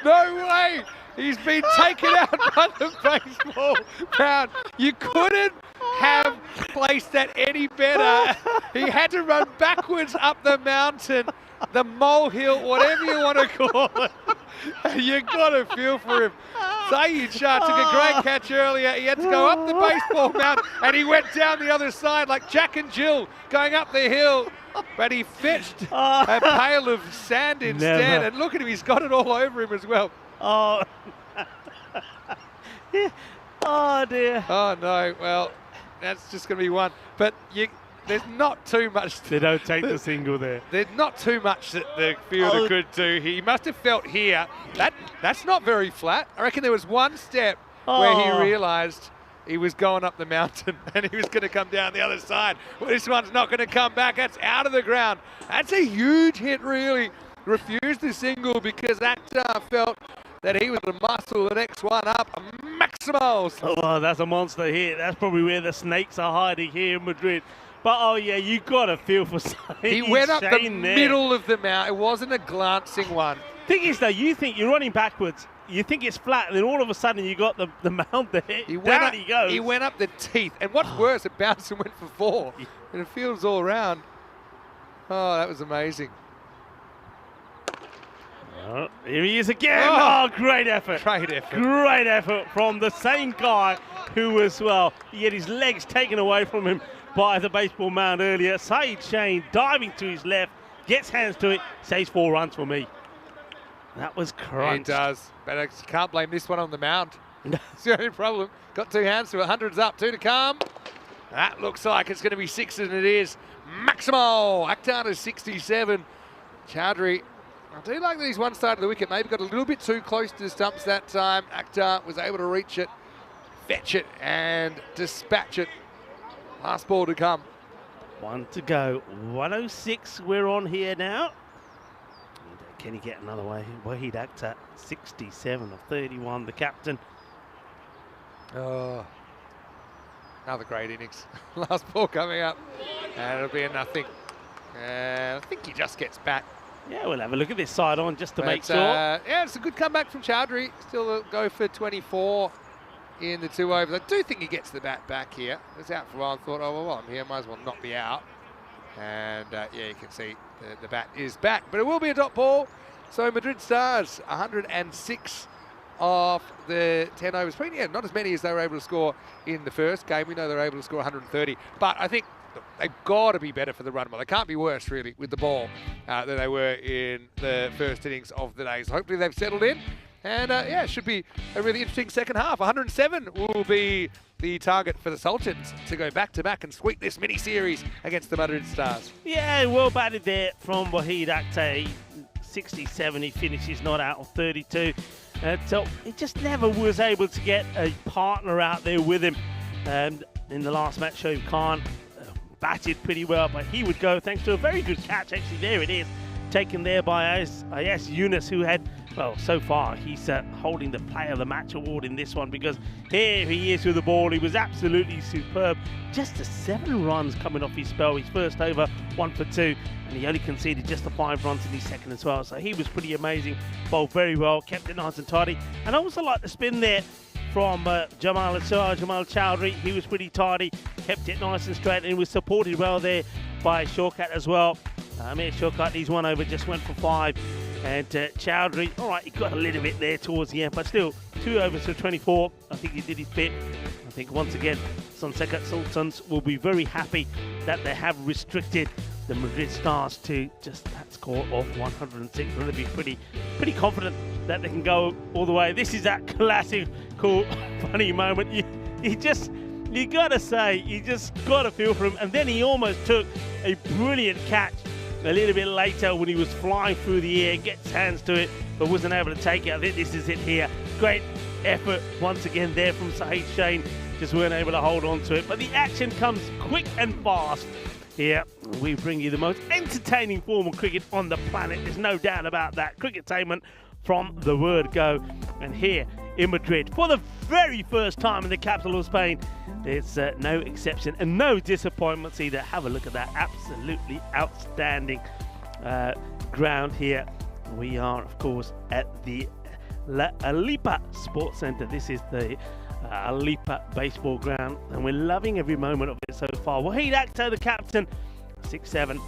no way! He's been taken out by the baseball mound. You couldn't have placed that any better. He had to run backwards up the mountain, the molehill, whatever you want to call it. You got to feel for him. Zaid Shah took a great catch earlier. He had to go up the baseball mound, and he went down the other side like Jack and Jill going up the hill. But he fetched a pail of sand instead. Never. And look at him, he's got it all over him as well. Oh. Oh dear. Oh no, well, that's just going to be one. But there's not too much. They don't take the single there. There's not too much that the fielder could do. He must have felt here. That's not very flat. I reckon there was one step where he realised he was going up the mountain and he was going to come down the other side. Well, this one's not going to come back. That's out of the ground. That's a huge hit, really. Refused the single because Akhtar felt that he was the muscle. The next one up, Maximals. Oh, that's a monster hit. That's probably where the snakes are hiding here in Madrid. But oh yeah, you got to feel for Shane. He went up the middle of the mound. It wasn't a glancing one. Thing is though, you think you're running backwards. You think it's flat, and then all of a sudden you got the mound there. He goes. He went up the teeth. And what's worse, it bounced and went for 4. And it feels all around. Oh, that was amazing. Oh, here he is again. Oh, great effort. Great effort. Great effort from the same guy who was, well, he had his legs taken away from him by the baseball mound earlier. Saeed Shane diving to his left, gets hands to it, saves 4 runs for me. That was crunch. It does. But I can't blame this one on the mound. It's the only problem. Got 2 hands to it. 100's up. 2 to come. That looks like it's going to be 6, and it is. Maximal. Akhtar to 67. Chowdhury. I do like that he's one side of the wicket. Maybe got a little bit too close to the stumps that time. Akhtar was able to reach it, fetch it, and dispatch it. Last ball to come. 1 to go. 106 we're on here now. Can he get another way? Wahid Akhtar, 67 of 31, the captain. Oh, another great innings. Last ball coming up, and it'll be a nothing. I think he just gets back. Yeah, we'll have a look at this side on just to make sure. Yeah, it's a good comeback from Chowdhury. Still go for 24 in the 2 overs. I do think he gets the bat back here. It was out for a while and thought, oh, well, I'm here, might as well not be out. And yeah, you can see the bat is back. But it will be a dot ball. So Madrid Stars, 106 off the 10 overs. Yeah, not as many as they were able to score in the first game. We know they were able to score 130. But I think they've got to be better for the run. Well, they can't be worse, really, with the ball than they were in the first innings of the day. So hopefully they've settled in. And yeah, it should be a really interesting second half. 107 will be the target for the Sultans to go back-to-back and sweep this mini-series against the Madrid Stars. Yeah, well batted there from Wahid Akhtar. 67. He finishes not out of 32. So he just never was able to get a partner out there with him. And in the last match, Shoaib Khan batted pretty well, but he would go thanks to a very good catch. Actually, there it is, taken there by Ayaz Yunus, who had, well, so far he's holding the Player of the Match award in this one, because here he is with the ball. He was absolutely superb. Just the 7 runs coming off his spell. His first over, 1 for 2, and he only conceded just the 5 runs in his second as well. So he was pretty amazing. Bowled very well, kept it nice and tidy. And I also like the spin there from Jamal Chowdhury. He was pretty tidy, kept it nice and straight, and was supported well there by Shortcut as well. Shortcut, he's 1 over, just went for 5. And Chowdhury, all right, he got a little bit there towards the end, but still 2 overs for 24. I think he did his bit. I think once again, Sultans will be very happy that they have restricted the Madrid Stars to just that score of 106. They're going to be pretty confident that they can go all the way. This is that classic, cool, funny moment. You gotta say, you just gotta feel for him. And then he almost took a brilliant catch a little bit later when he was flying through the air, gets hands to it, but wasn't able to take it. I think this is it here. Great effort once again there from Sahid Shane. Just weren't able to hold on to it. But the action comes quick and fast. Here we bring you the most entertaining form of cricket on the planet. There's no doubt about that. Cricketainment from the word go. And here in Madrid, for the very first time in the capital of Spain, it's no exception and no disappointments either. Have a look at that. Absolutely outstanding ground here. We are, of course, at the La Alipa Sports Centre. This is the Alipa baseball ground, and we're loving every moment of it so far. Wahid Akhtar, the captain, 6-7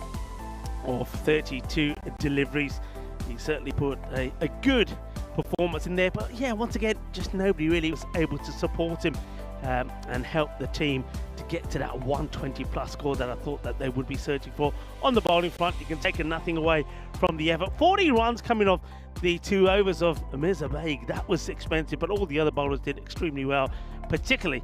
of 32 deliveries. He certainly put a good performance in there, but yeah, once again, just nobody really was able to support him and help the team to get to that 120 plus score that I thought that they would be searching for. On the bowling front, you can take nothing away from the effort. 40 runs coming off the 2 overs of Mirza Baig. That was expensive, but all the other bowlers did extremely well, particularly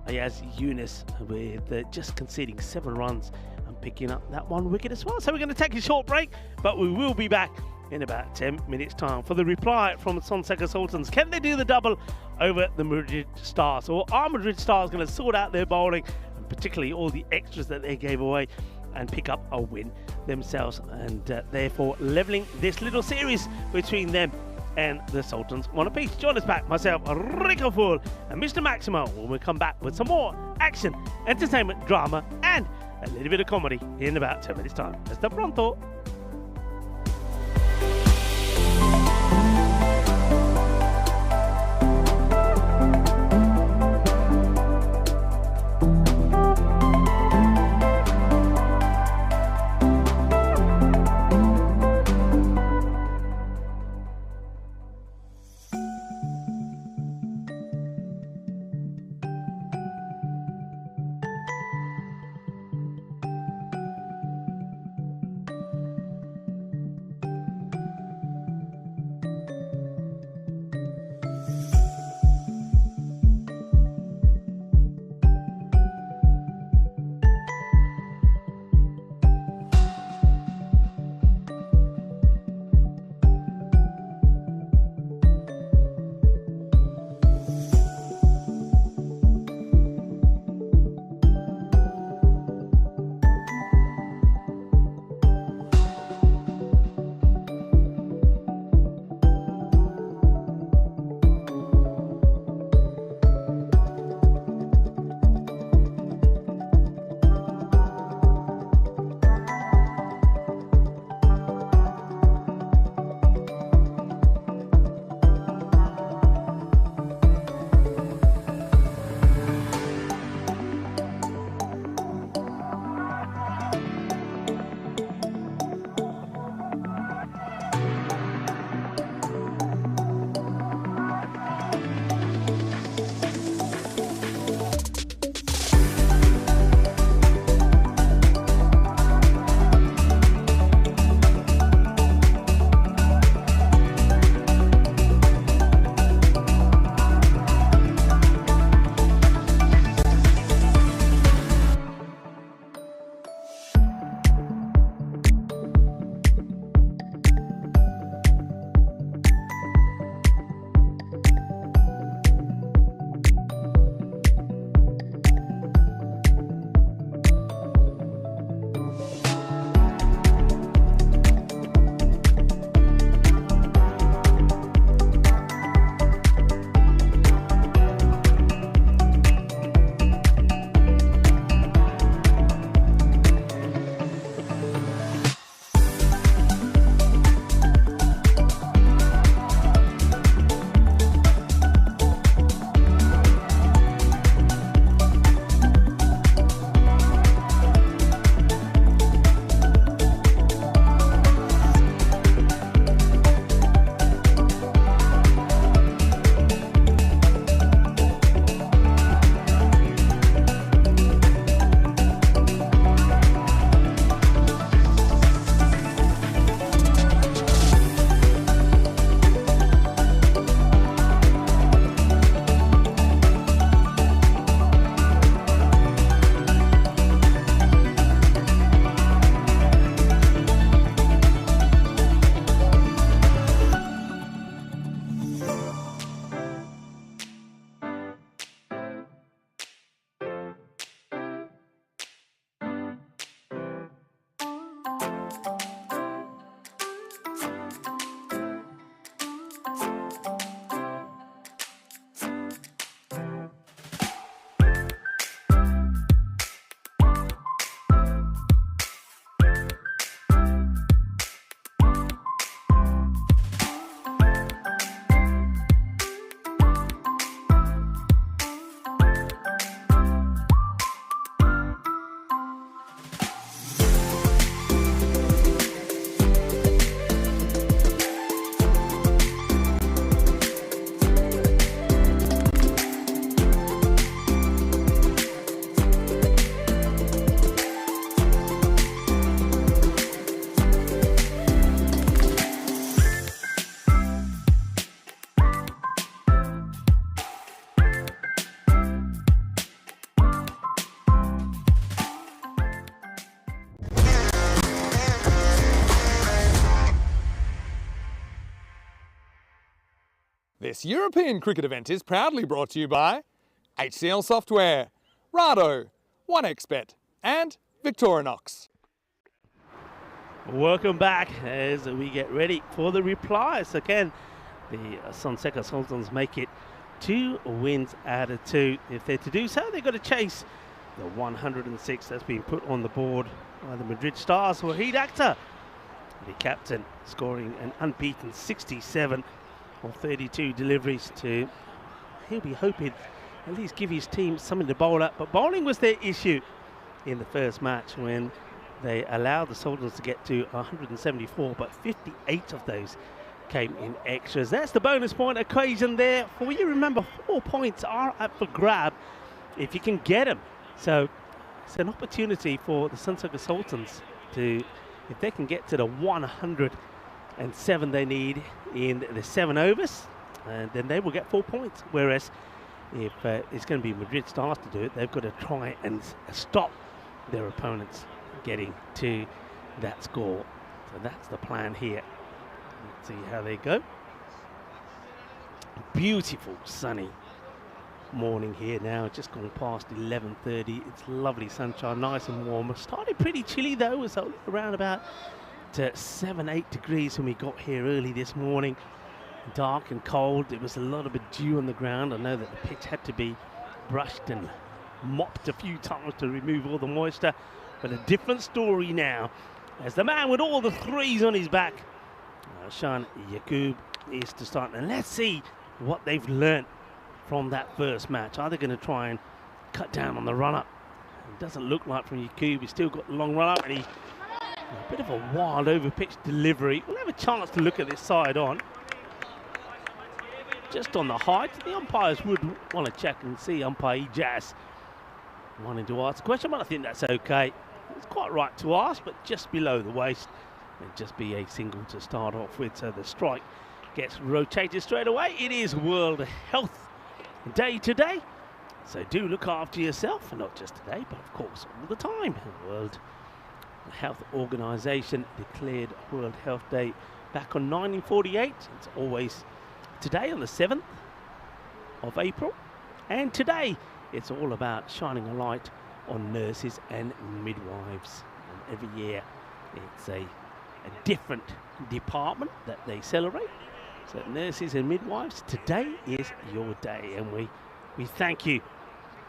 Ayaz Yunus, with just conceding 7 runs and picking up that 1 wicket as well. So we're going to take a short break, but we will be back in about 10 minutes time for the reply from Sonseca Sultans. Can they do the double over the Madrid Stars, or are Madrid Stars going to sort out their bowling, and particularly all the extras that they gave away, and pick up a win themselves, and therefore levelling this little series between them and the Sultans 1 apiece? Join us back, myself, Rico Fool, and Mr. Maximo, when we come back with some more action, entertainment, drama, and a little bit of comedy in about 10 minutes time. Hasta pronto. This European cricket event is proudly brought to you by HCL Software, Rado, 1xBet and Victorinox. Welcome back as we get ready for the replies. Again, the Sultans make it 2 wins out of 2. If they're to do so, they've got to chase the 106 that's been put on the board by the Madrid Stars. Wahid Akhtar, the captain, scoring an unbeaten 67 on 32 deliveries to, he'll be hoping at least give his team something to bowl at. But bowling was their issue in the first match when they allowed the Sultans to get to 174, but 58 of those came in extras. That's the bonus point equation there for you. Remember, 4 points are up for grab if you can get them. So it's an opportunity for the Sultans to, if they can get to the 107 they need in the 7 overs, and then they will get 4 points. Whereas if it's going to be Madrid Stars to do it, they've got to try and stop their opponents getting to that score. So that's the plan here. Let's see how they go. Beautiful sunny morning here now, just gone past 11:30. It's lovely sunshine, nice and warm. It started pretty chilly though. It was around about 7-8 degrees when we got here early this morning. Dark and cold. There was a lot of dew on the ground. I know that the pitch had to be brushed and mopped a few times to remove all the moisture, but a different story now as the man with all the threes on his back, Shan Yaqub, is to start. And let's see what they've learnt from that first match. Are they going to try and cut down on the run-up? It doesn't look like from Yaqub. He's still got the long run-up, and a bit of a wild over-pitch delivery. We'll have a chance to look at this side on. Just on the height, the umpires would want to check and see umpire Ijaz wanting to ask a question, but I think that's okay. It's quite right to ask, but just below the waist. It'd just be a single to start off with, so the strike gets rotated straight away. It is World Health Day today, so do look after yourself, and not just today, but of course all the time. The World Health Organization declared World Health Day back on 1948. It's always today on the 7th of April, and today it's all about shining a light on nurses and midwives. And every year it's a different department that they celebrate. So nurses and midwives, today is your day, and we thank you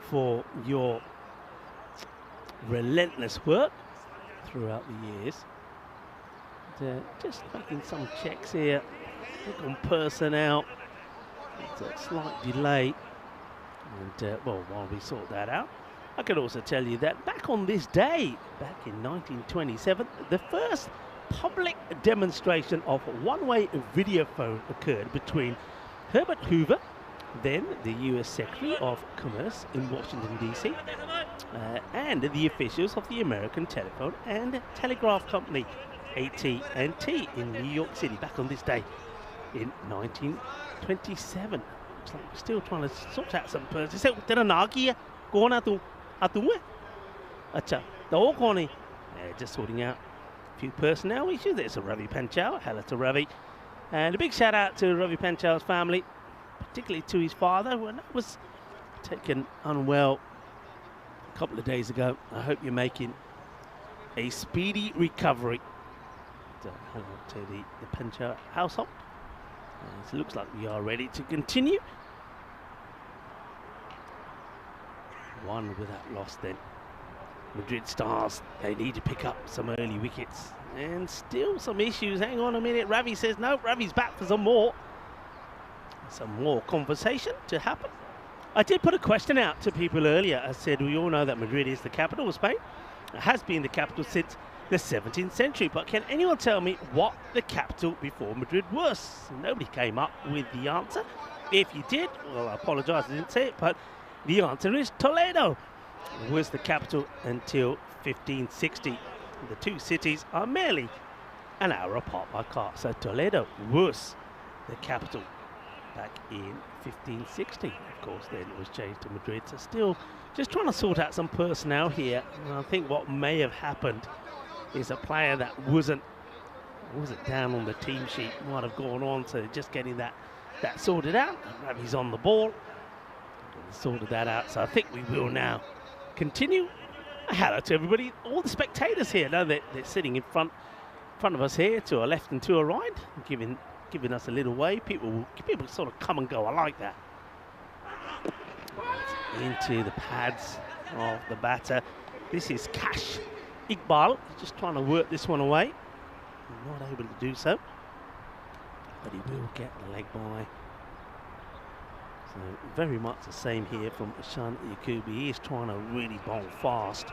for your relentless work throughout the years. And, just making some checks here. Look on personnel. It's a slight delay, and well, while we sort that out, I can also tell you that back on this day, back in 1927, the first public demonstration of one-way videophone occurred between Herbert Hoover, then the US Secretary of Commerce in Washington, D.C., and the officials of the American Telephone and Telegraph Company, AT&T, in New York City, back on this day in 1927. Looks like we're still trying to sort out some person. So, just sorting out a few personnel issues. There's a Ravi Panchal. Hello to Ravi. And a big shout out to Ravi Panchal's family, particularly to his father, who was taken unwell a couple of days ago. I hope you're making a speedy recovery. So, hello to the Panchal household. It looks like we are ready to continue. One without loss then. Madrid Stars, they need to pick up some early wickets. And still some issues. Hang on a minute. Ravi says no. Ravi's back for some more conversation to happen. I did put a question out to people earlier. I said we all know that Madrid is the capital of Spain. It has been the capital since the 17th century. But can anyone tell me what the capital before Madrid was? Nobody came up with the answer. If you did, well, I apologize, I didn't say it, but the answer is Toledo was the capital until 1560. The two cities are merely an hour apart by car. So Toledo was the capital back in 1560. Of course, then it was changed to Madrid. So still just trying to sort out some personnel here. And I think what may have happened is a player that wasn't down on the team sheet might have gone on, so just getting that that sorted out. Ravi's on the ball. Sorted that out, so I think we will now continue. Hello to everybody, all the spectators here. Now they're sitting in front of us here, to our left and to our right, giving us a little wave. People sort of come and go. I like that. Into the pads of the batter. This is Cash Iqbal. He's just trying to work this one away. Not able to do so, but he will get the leg by. So very much the same here from Ashan Yakubu. He is trying to really bowl fast,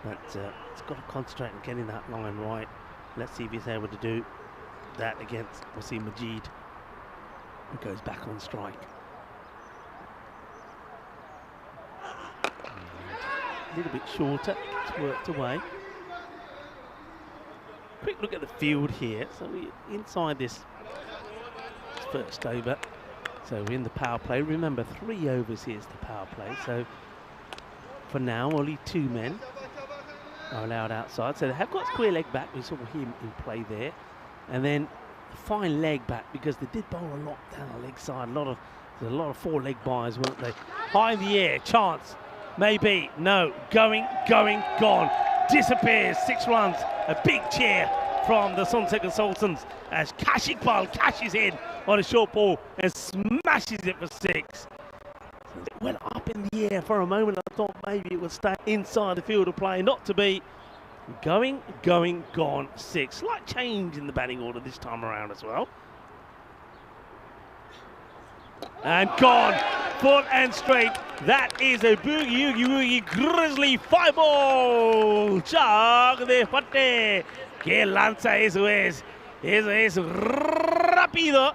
but he's got to concentrate on getting that line right. Let's see if he's able to do that against Wasim Majid, who goes back on strike. A little bit shorter, it's worked away. Quick look at the field here. So we're inside this first over. So we're in the power play. Remember, 3 overs here is the power play. So for now, only 2 men are allowed outside. So they have got square leg back. We saw him in play there. And then a fine leg back, because they did bowl a lot down the leg side. There's a lot of 4-leg buys, weren't they? High in the air, chance. Maybe, no, going, gone. Disappears, 6 runs. A big cheer from the Sunset Sultans as Cash Iqbal cashes in on a short ball and smashes it for 6. It went up in the air for a moment. I thought maybe it would stay inside the field of play. Not to be. Going, gone, 6. Slight change in the batting order this time around as well. And gone, full and straight. That is a boogie woogie grizzly 5-ball. Chag de fuerte. Que lanza eso es. Eso es rápido.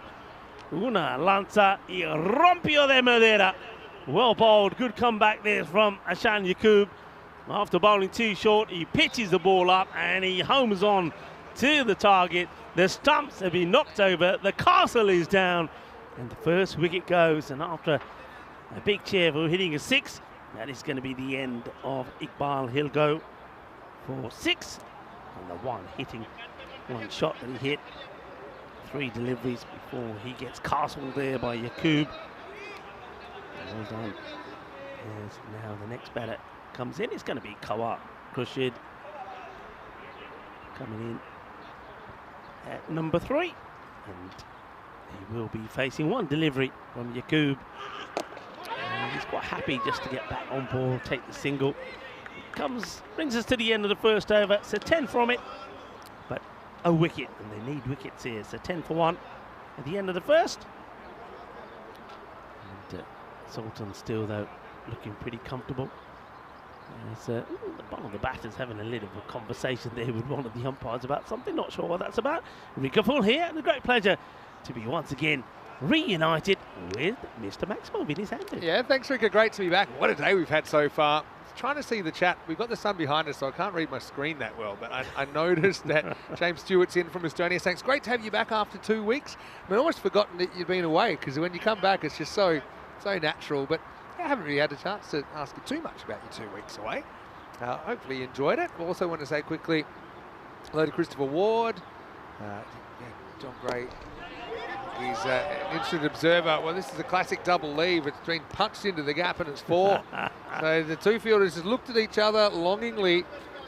Una lanza y rompió de madera. Well bowled. Good comeback there from Ashan Yakubu. After bowling too short, he pitches the ball up and he homers on to the target. The stumps have been knocked over. The castle is down. And the first wicket goes. And after a big cheer for hitting a 6, that is going to be the end of Iqbal. He'll go for 6. And the one shot that he hit. 3 deliveries before he gets castled there by Yakubu. Well done. As now the next batter comes in. It's going to be Kawar Khurshid coming in at number 3. And he will be facing 1 delivery from Yakubu. He's quite happy just to get back on ball, take the single. Brings us to the end of the first over. So 10 from it, but a wicket, and they need wickets here. So 10 for 1 at the end of the first. And Sultan still, though, looking pretty comfortable. One of the batters having a little bit of a conversation there with one of the umpires about something. Not sure what that's about. Rika Full here, and a great pleasure to be once again reunited with Mr. Maxwell Vinny Sanders. Yeah, thanks, Rika. Great to be back. What a day we've had so far. Trying to see the chat. We've got the sun behind us, so I can't read my screen that well, but I noticed that James Stewart's in from Estonia saying it's great to have you back after 2 weeks. I almost forgotten that you'd been away, because when you come back, it's just so natural. But I haven't really had a chance to ask you too much about your 2 weeks away. Hopefully you enjoyed it. I also want to say quickly hello to Christopher Ward. John Gray. He's an interested observer. Well, this is a classic double leave. It's been punched into the gap and it's 4. So the 2 fielders just looked at each other longingly,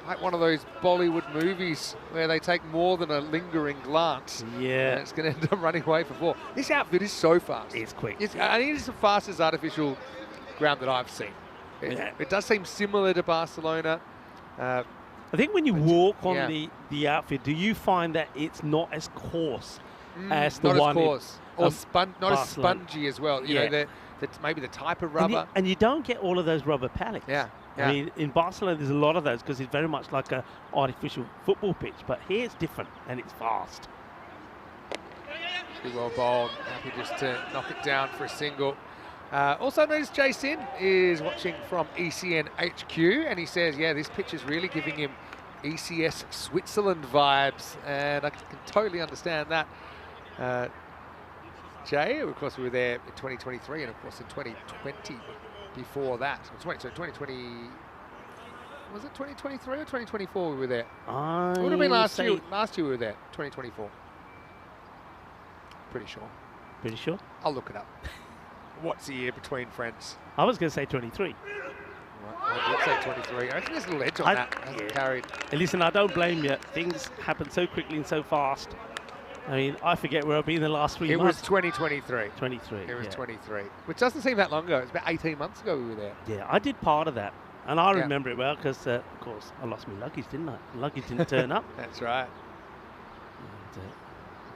like one of those Bollywood movies where they take more than a lingering glance. Yeah. And it's going to end up running away for 4. This outfit is so fast. It's quick. I think it's the fastest artificial ground that I've seen. It does seem similar to Barcelona. I think when you walk on the outfit, do you find that it's not as coarse as the one? Not as coarse. Or not as spongy as well. You know, maybe the type of rubber. And you don't get all of those rubber pallets. Yeah. I mean, in Barcelona, there's a lot of those because it's very much like an artificial football pitch. But here it's different and it's fast. Pretty well bowled. Happy just to knock it down for a single. Also noticed Jason is watching from ECN HQ, and he says, yeah, this pitch is really giving him ECS Switzerland vibes, and I can totally understand that. Jay, of course, we were there in 2023, and of course in 2020 before that. So 2020, was it 2023 or 2024 we were there? It would have been last year. Last year we were there, 2024. Pretty sure. Pretty sure. I'll look it up. What's the year between friends? I was going to say 23. I did say 23. I reckon there's a little edge on that. Hasn't carried. And listen, I don't blame you. Things happen so quickly and so fast. I mean, I forget where I've been the last 3 months. It was 2023. 23. It was yeah. 23, which doesn't seem that long ago. It was about 18 months ago we were there. Yeah, I did part of that. And I Yeah. remember it well because, of course, I lost my luggage, didn't I? Luggage didn't turn up. That's right. And,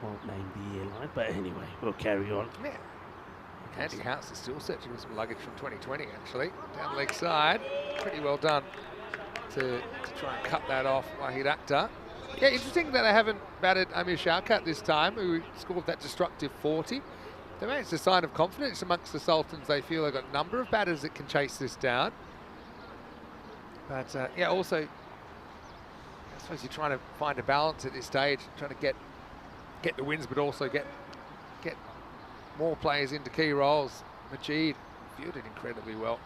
won't name the airline, but anyway, we'll carry on. Yeah. Andy House is still searching for some luggage from 2020, actually. Down the leg side. Pretty well done to try and cut that off, Wahid Akhtar. Yeah, interesting that they haven't batted Amir Shaukat this time, who scored that destructive 40. I mean, it's a sign of confidence amongst the Sultans. They feel they've got a number of batters that can chase this down. But, yeah, also, I suppose you're trying to find a balance at this stage, trying to get the wins, but also get more players into key roles. Majid fielded incredibly well.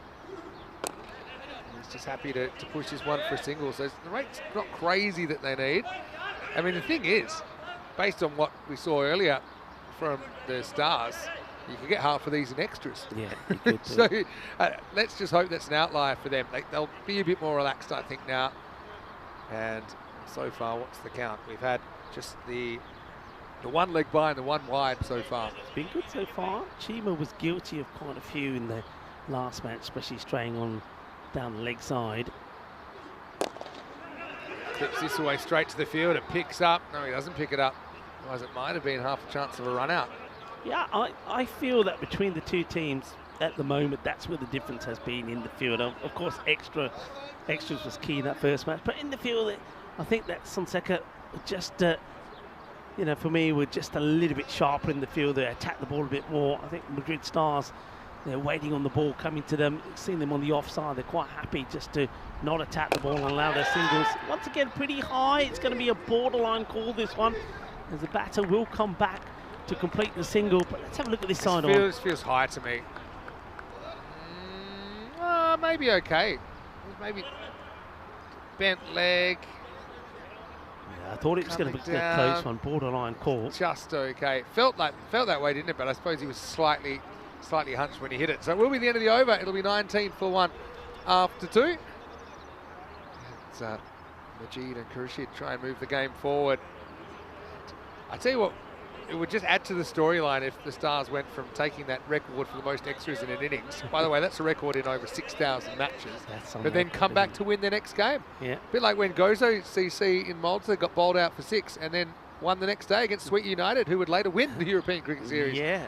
He's just happy to push this one for a single. So the rate's not crazy that they need. I mean, the thing is, based on what we saw earlier from the Stars, you can get half of these in extras. Yeah, you could do. So let's just hope that's an outlier for them. They'll be a bit more relaxed, I think, now. And so far, what's the count? We've had just the one leg by and the one wide so far. It's been good so far. Chima was guilty of quite a few in the last match, especially straying on down the leg side. Clips this away straight to the field. It picks up. No, he doesn't pick it up. Otherwise, it might have been half a chance of a run out. Yeah, I feel that between the two teams at the moment, that's where the difference has been in the field. Of course, extras was key in that first match, but in the field, I think that Fonseca just, you know, for me, were just a little bit sharper in the field. They attacked the ball a bit more. I think Madrid Stars, they're waiting on the ball coming to them, seeing them on the offside. They're quite happy just to not attack the ball and allow their singles. Once again, pretty high. It's going to be a borderline call, this one, as the batter will come back to complete the single. But let's have a look at this side on. This feels high to me. Maybe okay. Maybe bent leg. Yeah, I thought it was going to be a close one, borderline call. Just okay. Felt that way, didn't it? But I suppose he was slightly hunched when he hit it. So it will be the end of the over. It'll be 19 for 1 after 2. It's Majid and Khurshid try and move the game forward. I tell you what, it would just add to the storyline if the Stars went from taking that record for the most extras in an innings. By the way, that's a record in over 6,000 matches. But then come back to win their next game. Yeah. A bit like when Gozo CC in Malta got bowled out for 6 and then won the next day against Sweet United, who would later win the European Cricket Series. Yeah.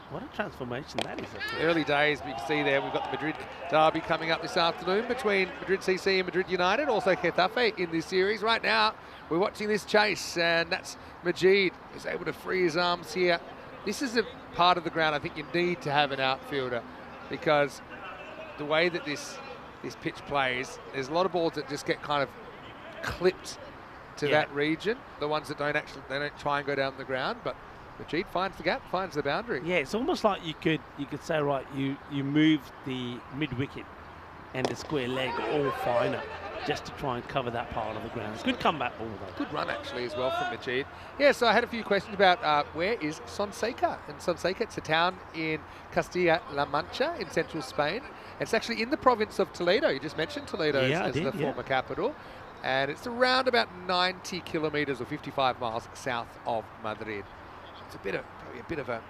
What a transformation that is. Early days, but you can see there we've got the Madrid derby coming up this afternoon between Madrid CC and Madrid United, also Getafe in this series. Right now, we're watching this chase, and that's Majid, who's able to free his arms here. This is a part of the ground I think you need to have an outfielder, because the way that this pitch plays, there's a lot of balls that just get kind of clipped to that region. The ones that don't try and go down the ground, but Majid finds the gap, finds the boundary. Yeah, it's almost like you could say, right, you move the mid wicket and the square leg all finer just to try and cover that part of the ground. Good comeback ball though. Good run actually as well from Majid. Yeah, so I had a few questions about where is Fonseca? And Fonseca, it's a town in Castilla-La Mancha in central Spain. It's actually in the province of Toledo. You just mentioned Toledo as the former capital. And it's around about 90 kilometres or 55 miles south of Madrid. It's probably a bit of a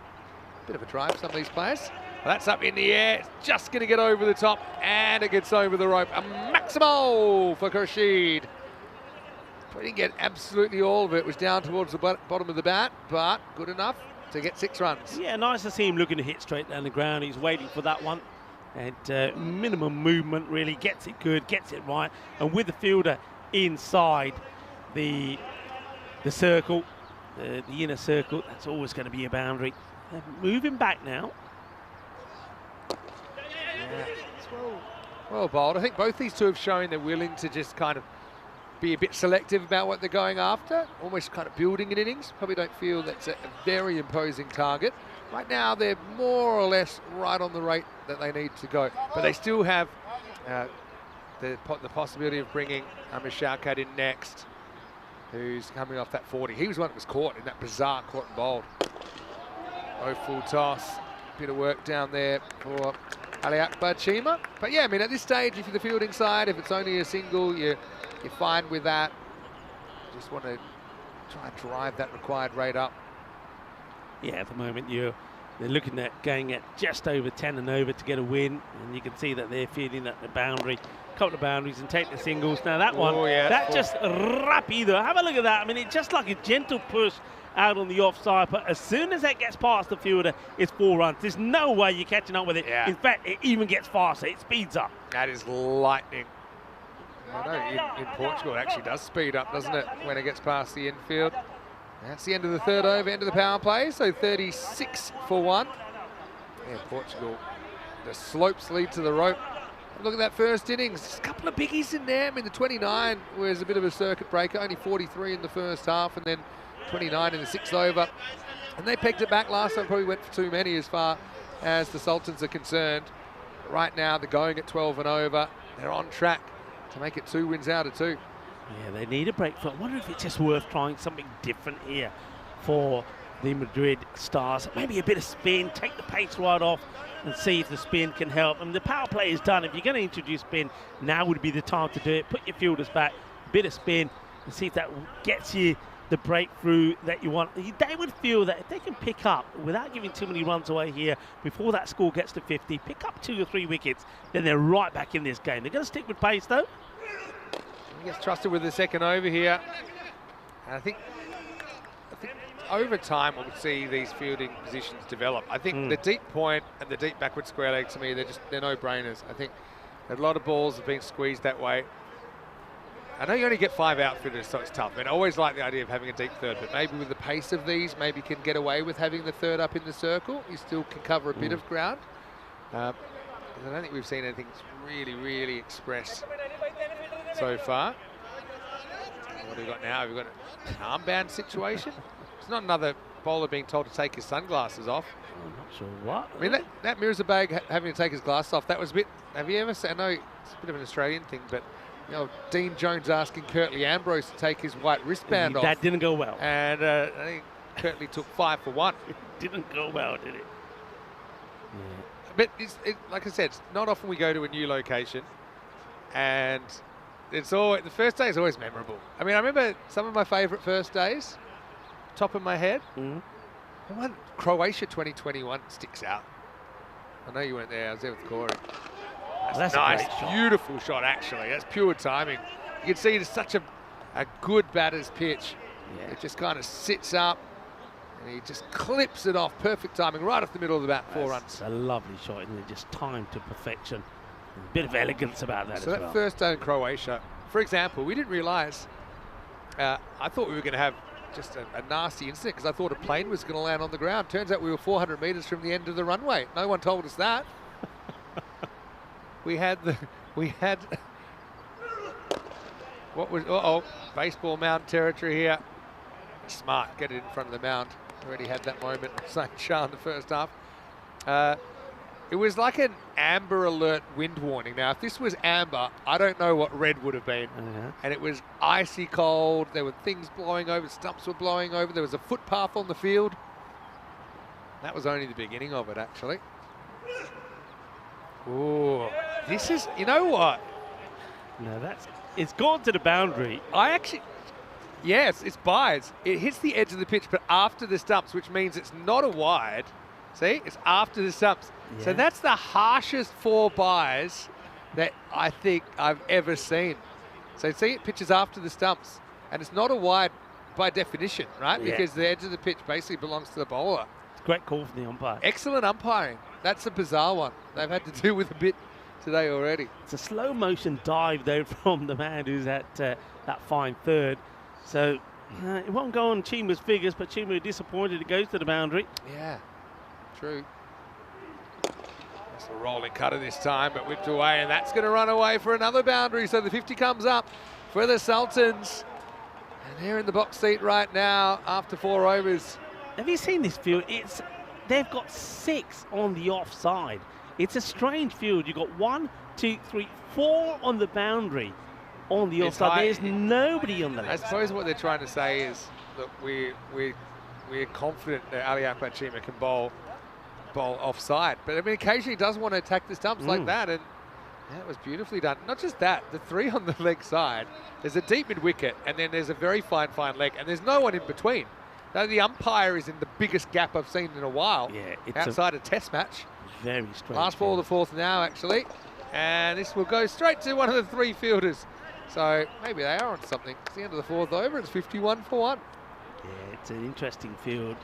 drive, some of these players. Well, that's up in the air. It's just going to get over the top, and it gets over the rope. A maximo for Khurshid. But he didn't get absolutely all of it. It was down towards the bottom of the bat, but good enough to get 6 runs. Yeah, nice to see him looking to hit straight down the ground. He's waiting for that one. And minimum movement, really gets it good, gets it right. And with the fielder inside the circle, the inner circle, that's always going to be a boundary. They're moving back now. Yeah, it's well bowled. I think both these two have shown they're willing to just kind of be a bit selective about what they're going after, almost kind of building an innings. Probably don't feel that's a very imposing target. Right now, they're more or less right on the rate that they need to go. But they still have the possibility of bringing Amir Shaukat in next, who's coming off that 40. He was one that was caught in that bizarre caught and bowled. Oh, full toss. Bit of work down there for Ali Akbar Chima. But yeah, I mean, at this stage, if you're the fielding side, if it's only a single, you're fine with that. You just want to try and drive that required rate up. Yeah, at the moment they're looking at going at just over 10 and over to get a win, and you can see that they're feeling at the boundary, couple of boundaries, and take the singles. Now that one, that just rapido. Have a look at that. I mean, it's just like a gentle push out on the offside, but as soon as that gets past the fielder, it's 4 runs. There's no way you're catching up with it. Yeah. In fact, it even gets faster. It speeds up. That is lightning. I know in Portugal it actually does speed up, doesn't it, when it gets past the infield. That's the end of the third over, end of the power play, so 36 for 1. Yeah, Portugal, the slopes lead to the rope. Look at that first innings, just a couple of biggies in there. I mean, the 29 was a bit of a circuit breaker, only 43 in the first half, and then 29 in the 6th over. And they pegged it back last time, probably went for too many as far as the Sultans are concerned. Right now, they're going at 12 and over. They're on track to make it 2 wins out of 2. Yeah, they need a break. I wonder if it's just worth trying something different here for the Madrid Stars. Maybe a bit of spin, take the pace right off and see if the spin can help. And the power play is done. If you're going to introduce spin, now would be the time to do it. Put your fielders back, bit of spin, and see if that gets you the breakthrough that you want. They would feel that if they can pick up, without giving too many runs away here, before that score gets to 50, pick up 2 or 3 wickets, then they're right back in this game. They're going to stick with pace, though. He gets trusted with the second over here. And I think over time we'll see these fielding positions develop. I think the deep point and the deep backward square leg, to me, they're no-brainers. I think a lot of balls have been squeezed that way. I know you only get 5 outfielders, so it's tough. And I always like the idea of having a deep third, but maybe with the pace of these, maybe you can get away with having the third up in the circle. You still can cover a bit of ground. I don't think we've seen anything really, really express so far. What have we got now? We've got an armband situation. It's not another bowler being told to take his sunglasses off. I'm not sure what. I mean, that Mirza having to take his glasses off, that was a bit... Have you ever seen... I know it's a bit of an Australian thing, but... You know, Dean Jones asking Curtly Ambrose to take his white wristband off. That didn't go well. And I think Curtly took 5 for 1. It didn't go well, did it? Yeah. But like I said, it's not often we go to a new location, and it's always, the first day is always memorable. I mean, I remember some of my favourite first days, top of my head. The one, Croatia 2021 sticks out. I know you weren't there, I was there with Corey. That's nice, a great shot. beautiful shot actually. That's pure timing. You can see it's such a good batter's pitch. Yeah. It just kind of sits up, and he just clips it off. Perfect timing, right off the middle of the bat, 4 runs. It's a lovely shot, and it just timed to perfection. A bit of elegance about that as So well. that first day in Croatia, for example, we didn't realise, I thought we were going to have just a nasty incident because I thought a plane was going to land on the ground. Turns out we were 400 metres from the end of the runway. No one told us that. We had what was, baseball mound territory here. Smart, get it in front of the mound. Already had that moment, St. Shah in the first half. It was like an amber alert wind warning. Now, if this was amber, I don't know what red would have been. And it was icy cold. There were things blowing over, stumps were blowing over. There was a footpath on the field. That was only the beginning of it, actually. Ooh, this is, you know what? No, it's gone to the boundary. Yes, it's bides. It hits the edge of the pitch, but after the stumps, which means it's not a wide. See, it's after the stumps. Yeah. So that's the harshest 4 byes that I think I've ever seen. So see, it pitches after the stumps, and it's not a wide by definition, right? Yeah. Because the edge of the pitch basically belongs to the bowler. It's a great call from the umpire. Excellent umpiring. That's a bizarre one. They've had to deal with a bit today already. It's a slow motion dive though from the man who's at that fine third. So it won't go on Chima's figures, but Chima is disappointed it goes to the boundary. Yeah, true. That's a rolling cutter this time, but whipped away, and that's going to run away for another boundary. So the 50 comes up for the Sultans. And they're in the box seat right now after 4 overs. Have you seen this field? They've got 6 on the offside. It's a strange field. You've got 1, 2, 3, 4 on the boundary on the offside. There's nobody on the left. I suppose what they're trying to say is, look, we're we're confident that Ali Akbachima can bowl offside. But I mean, occasionally he does want to attack the stumps like that, and that was beautifully done. Not just that, the 3 on the leg side, there's a deep mid-wicket, and then there's a very fine leg, and there's no one in between. Now, the umpire is in the biggest gap I've seen in a while. Yeah, it's outside a test match. Very strange. Last ball of the fourth now, actually. And this will go straight to one of the 3 fielders. So maybe they are on something. It's the end of the 4th over. It's 51 for 1. Yeah, it's an interesting field.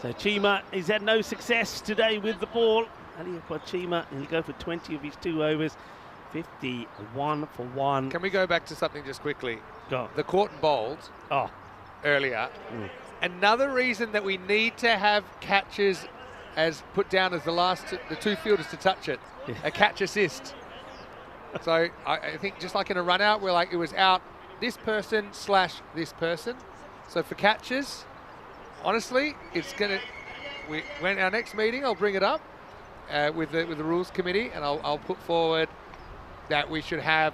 So Chima, he's had no success today with the ball. Ali Chima, he'll go for 20 of his 2 overs. 51 for 1. Can we go back to something just quickly? Go. The caught and bowled earlier. Another reason that we need to have catches as put down as the 2 fielders to touch it. A catch assist. So I think just like in a run out where like it was out this person / this person. So for catches, honestly, it's gonna. When our next meeting, I'll bring it up with the rules committee, and I'll put forward that we should have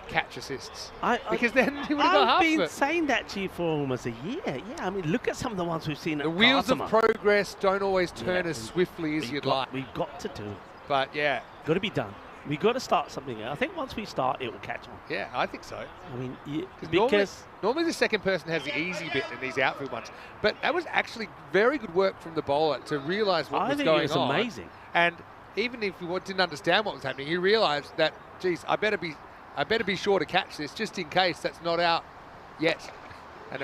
catch assists. Because then you would have got half of it. I've been saying that to you for almost a year. Yeah, I mean, look at some of the ones we've seen at The wheels of Kazama. progress don't always turn as swiftly as you'd like. We've got to do. But yeah. Got to be done. We've got to start something. I think once we start, it will catch on. Yeah, I think so. I mean, because normally the second person has the easy bit in these outfield ones. But that was actually very good work from the bowler to realise what was going on. I think it was amazing. And even if you didn't understand what was happening, he realised that, geez, I better be sure to catch this just in case that's not out yet. And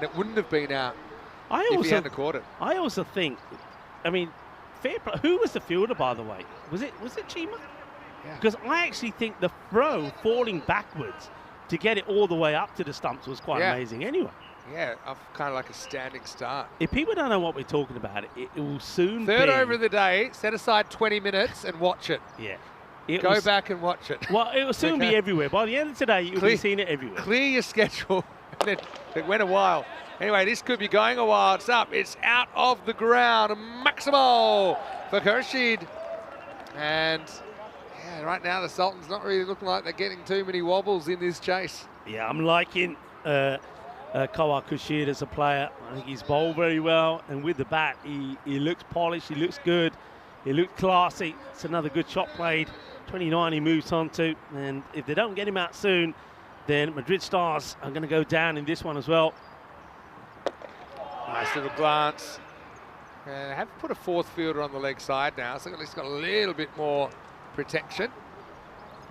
it wouldn't have been out if he hadn't caught it. I also think, I mean, fair play. Who was the fielder, by the way? Was it Chima? Yeah. Because I actually think the throw falling backwards to get it all the way up to the stumps was quite amazing anyway. Yeah, kind of like a standing start. If people don't know what we're talking about, it will soon Third be... over of the day, set aside 20 minutes and watch it. Yeah. Go back and watch it. Well, it will soon be everywhere. By the end of today, you'll be seeing it everywhere. Clear your schedule. It went a while. Anyway, this could be going a while. It's up. It's out of the ground. Maximal for Khurshid. And yeah, right now the Sultans not really looking like they're getting too many wobbles in this chase. Yeah, I'm liking Kawa Khurshid as a player. I think he's bowled very well. And with the bat, he looks polished. He looks good. He looks classy. It's another good shot played. 29 he moves on to. And if they don't get him out soon, then Madrid Stars are going to go down in this one as well. Nice little glance. And have put a 4th fielder on the leg side now, so at least got a little bit more protection.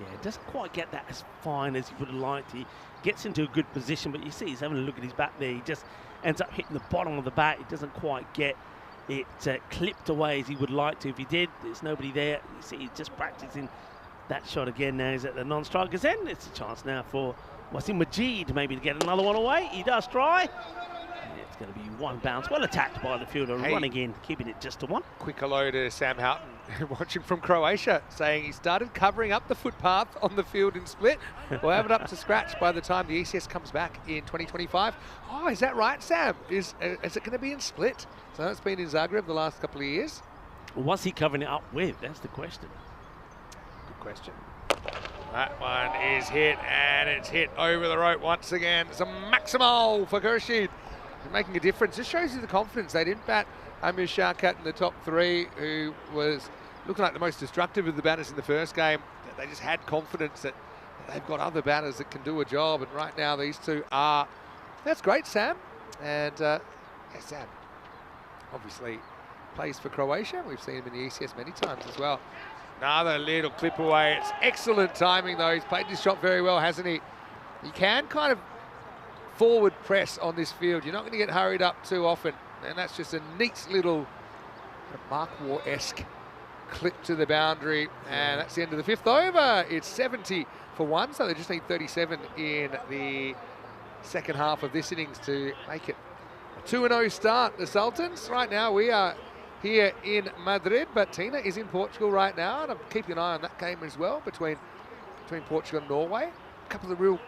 Yeah, it doesn't quite get that as fine as he would have liked. He gets into a good position, but you see he's having a look at his bat there. He just ends up hitting the bottom of the bat. He doesn't quite get it clipped away as he would like to. If he did, there's nobody there. You see he's just practicing that shot again now. He's at the non-strikers end. It's a chance now for Wasim Majid maybe to get another one away. He does try. It's going to be 1 bounce. Well attacked by the fielder, running in, keeping it just to 1. Quick hello to Sam Houghton, watching from Croatia, saying he started covering up the footpath on the field in Split. We'll have it up to scratch by the time the ECS comes back in 2025. Oh, is that right, Sam? Is it going to be in Split? So it's been in Zagreb the last couple of years. What's he covering it up with? That's the question. Good question. That one is hit, and it's hit over the rope once again. It's a maximal for Khurshid. Making a difference. This shows you the confidence. They didn't bat Amir Sharkat in the top 3, who was looking like the most destructive of the batters in the first game. They just had confidence that they've got other batters that can do a job, and right now these 2 are. That's great, Sam. And yeah, Sam obviously plays for Croatia. We've seen him in the ECS many times as well. Another little clip away. It's excellent timing, though. He's played this shot very well, hasn't he? He can kind of forward press on this field. You're not going to get hurried up too often. And that's just a neat little Mark Waugh-esque clip to the boundary. And that's the end of the 5th over. It's 70 for 1, so they just need 37 in the second half of this innings to make it a 2-0 start. The Sultans, right now we are here in Madrid, but Tina is in Portugal right now, and I'm keeping an eye on that game as well between Portugal and Norway. A couple of real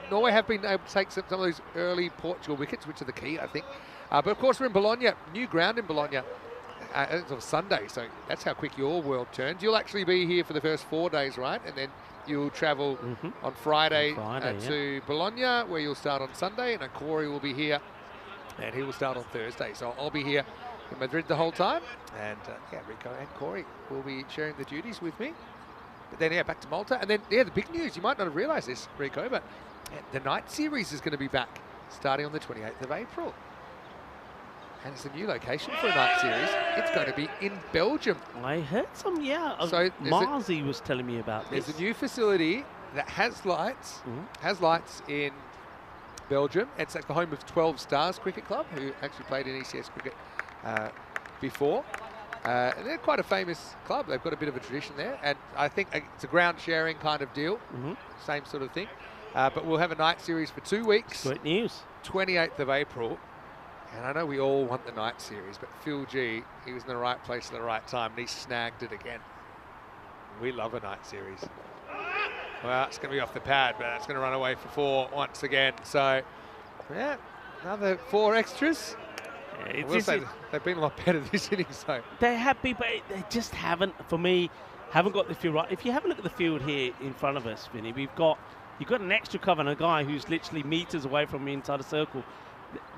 Norway have been able to take some of those early Portugal wickets, which are the key, I think. But of course, we're in Bologna, new ground in Bologna. It's on Sunday, so that's how quick your world turns. You'll actually be here for the first 4 days, right? And then you'll travel on Friday, to Bologna, where you'll start on Sunday, and Corey will be here and he will start on Thursday. So I'll be here in Madrid the whole time, and yeah, Rico and Corey will be sharing the duties with me. But then, yeah, back to Malta, and then, yeah, the big news, you might not have realised this, Rico, but yeah, the night series is going to be back starting on the 28th of April. And it's a new location for a night series. It's going to be in Belgium. I heard some, yeah. So Marzi was telling me about this. There's a new facility that has lights, in Belgium. It's like the home of 12 Stars Cricket Club, who actually played in ECS cricket before. And they're quite a famous club. They've got a bit of a tradition there. And I think it's a ground sharing kind of deal. Same sort of thing. But we'll have a night series for 2 weeks. Great news. 28th of April. And I know we all want the night series, but Phil G, he was in the right place at the right time, and he snagged it again. We love a night series. Well, it's going to be off the pad, but it's going to run away for 4 once again. So, yeah, another 4 extras. Yeah, I will say they've been a lot better this inning, so. They have been, but they just haven't, for me, haven't got the field right. If you have a look at the field here in front of us, Vinny, you've got an extra cover and a guy who's literally meters away from me inside a circle.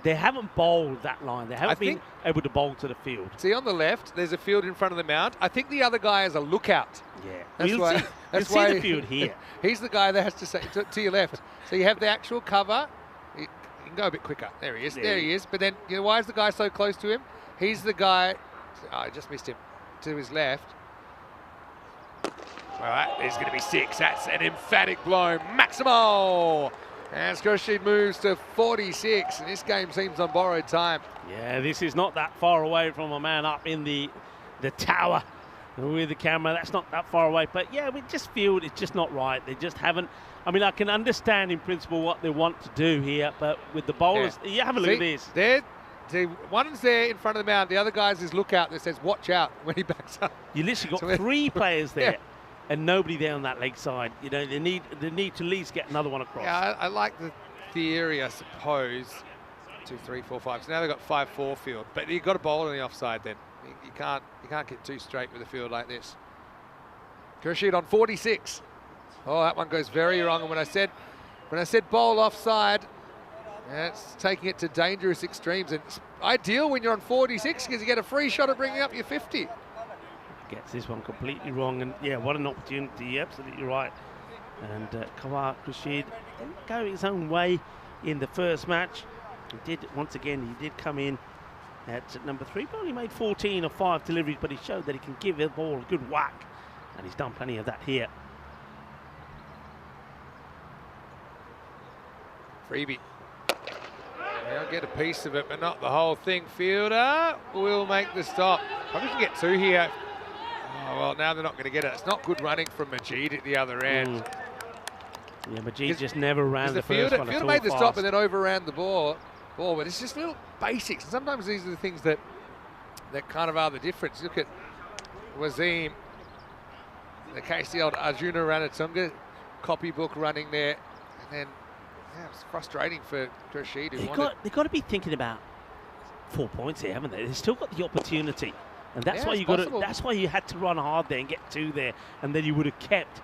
They haven't bowled that line. They haven't been able to bowl to the field. See, on the left, there's a field in front of the mound. I think the other guy is a lookout. Yeah. That's why. That's you'll why see the field here. He's the guy that has to say to your left. So you have the actual cover. You can go a bit quicker. There he is. There he is. But then, you know, why is the guy so close to him? He's the guy. Oh, I just missed him. To his left. All right, there's going to be 6. That's an emphatic blow. Maximo! As Khurshid moves to 46, and this game seems on borrowed time. Yeah, this is not that far away from a man up in the tower with the camera. That's not that far away. But yeah, we just feel it's just not right. They just haven't. I mean, I can understand in principle what they want to do here, but with the bowlers, you have a look at this. One's there in front of the mound. The other guy's his lookout that says "watch out" when he backs up. You literally got 3 players there. And nobody there on that leg side. You know, they need to at least get another one across. Yeah, I like the theory, I suppose. 2, 3, 4, 5. So now they've got 5-4 field, but you've got to bowl on the offside. Then you can't get too straight with a field like this. Khurshid on 46. Oh, that one goes very wrong. And when I said bowl offside, it's taking it to dangerous extremes. And it's ideal when you're on 46 because you get a free shot at bringing up your 50. Gets this one completely wrong, and yeah, what an opportunity, absolutely right. And Kawar Khurshid didn't go his own way in the first match. He did come in at number 3, but only made 14 of 5 deliveries, but he showed that he can give the ball a good whack, and he's done plenty of that here. Freebie. They'll get a piece of it, but not the whole thing. Fielder will make the stop. Probably can get 2 here. Oh, well, now they're not going to get it. It's not good running from Majid at the other end. Yeah, Majid just never ran the first one. Fielder made the stop and then overran the ball, but it's just little basics. And sometimes these are the things that kind of are the difference. Look at Wazeem, the case the old Arjuna Ranatunga copybook running there. And then, yeah, it's frustrating for Khurshid. They've got to be thinking about 4 points here, haven't they? They've still got the opportunity. And that's why that's why you had to run hard there and get 2 there, and then you would have kept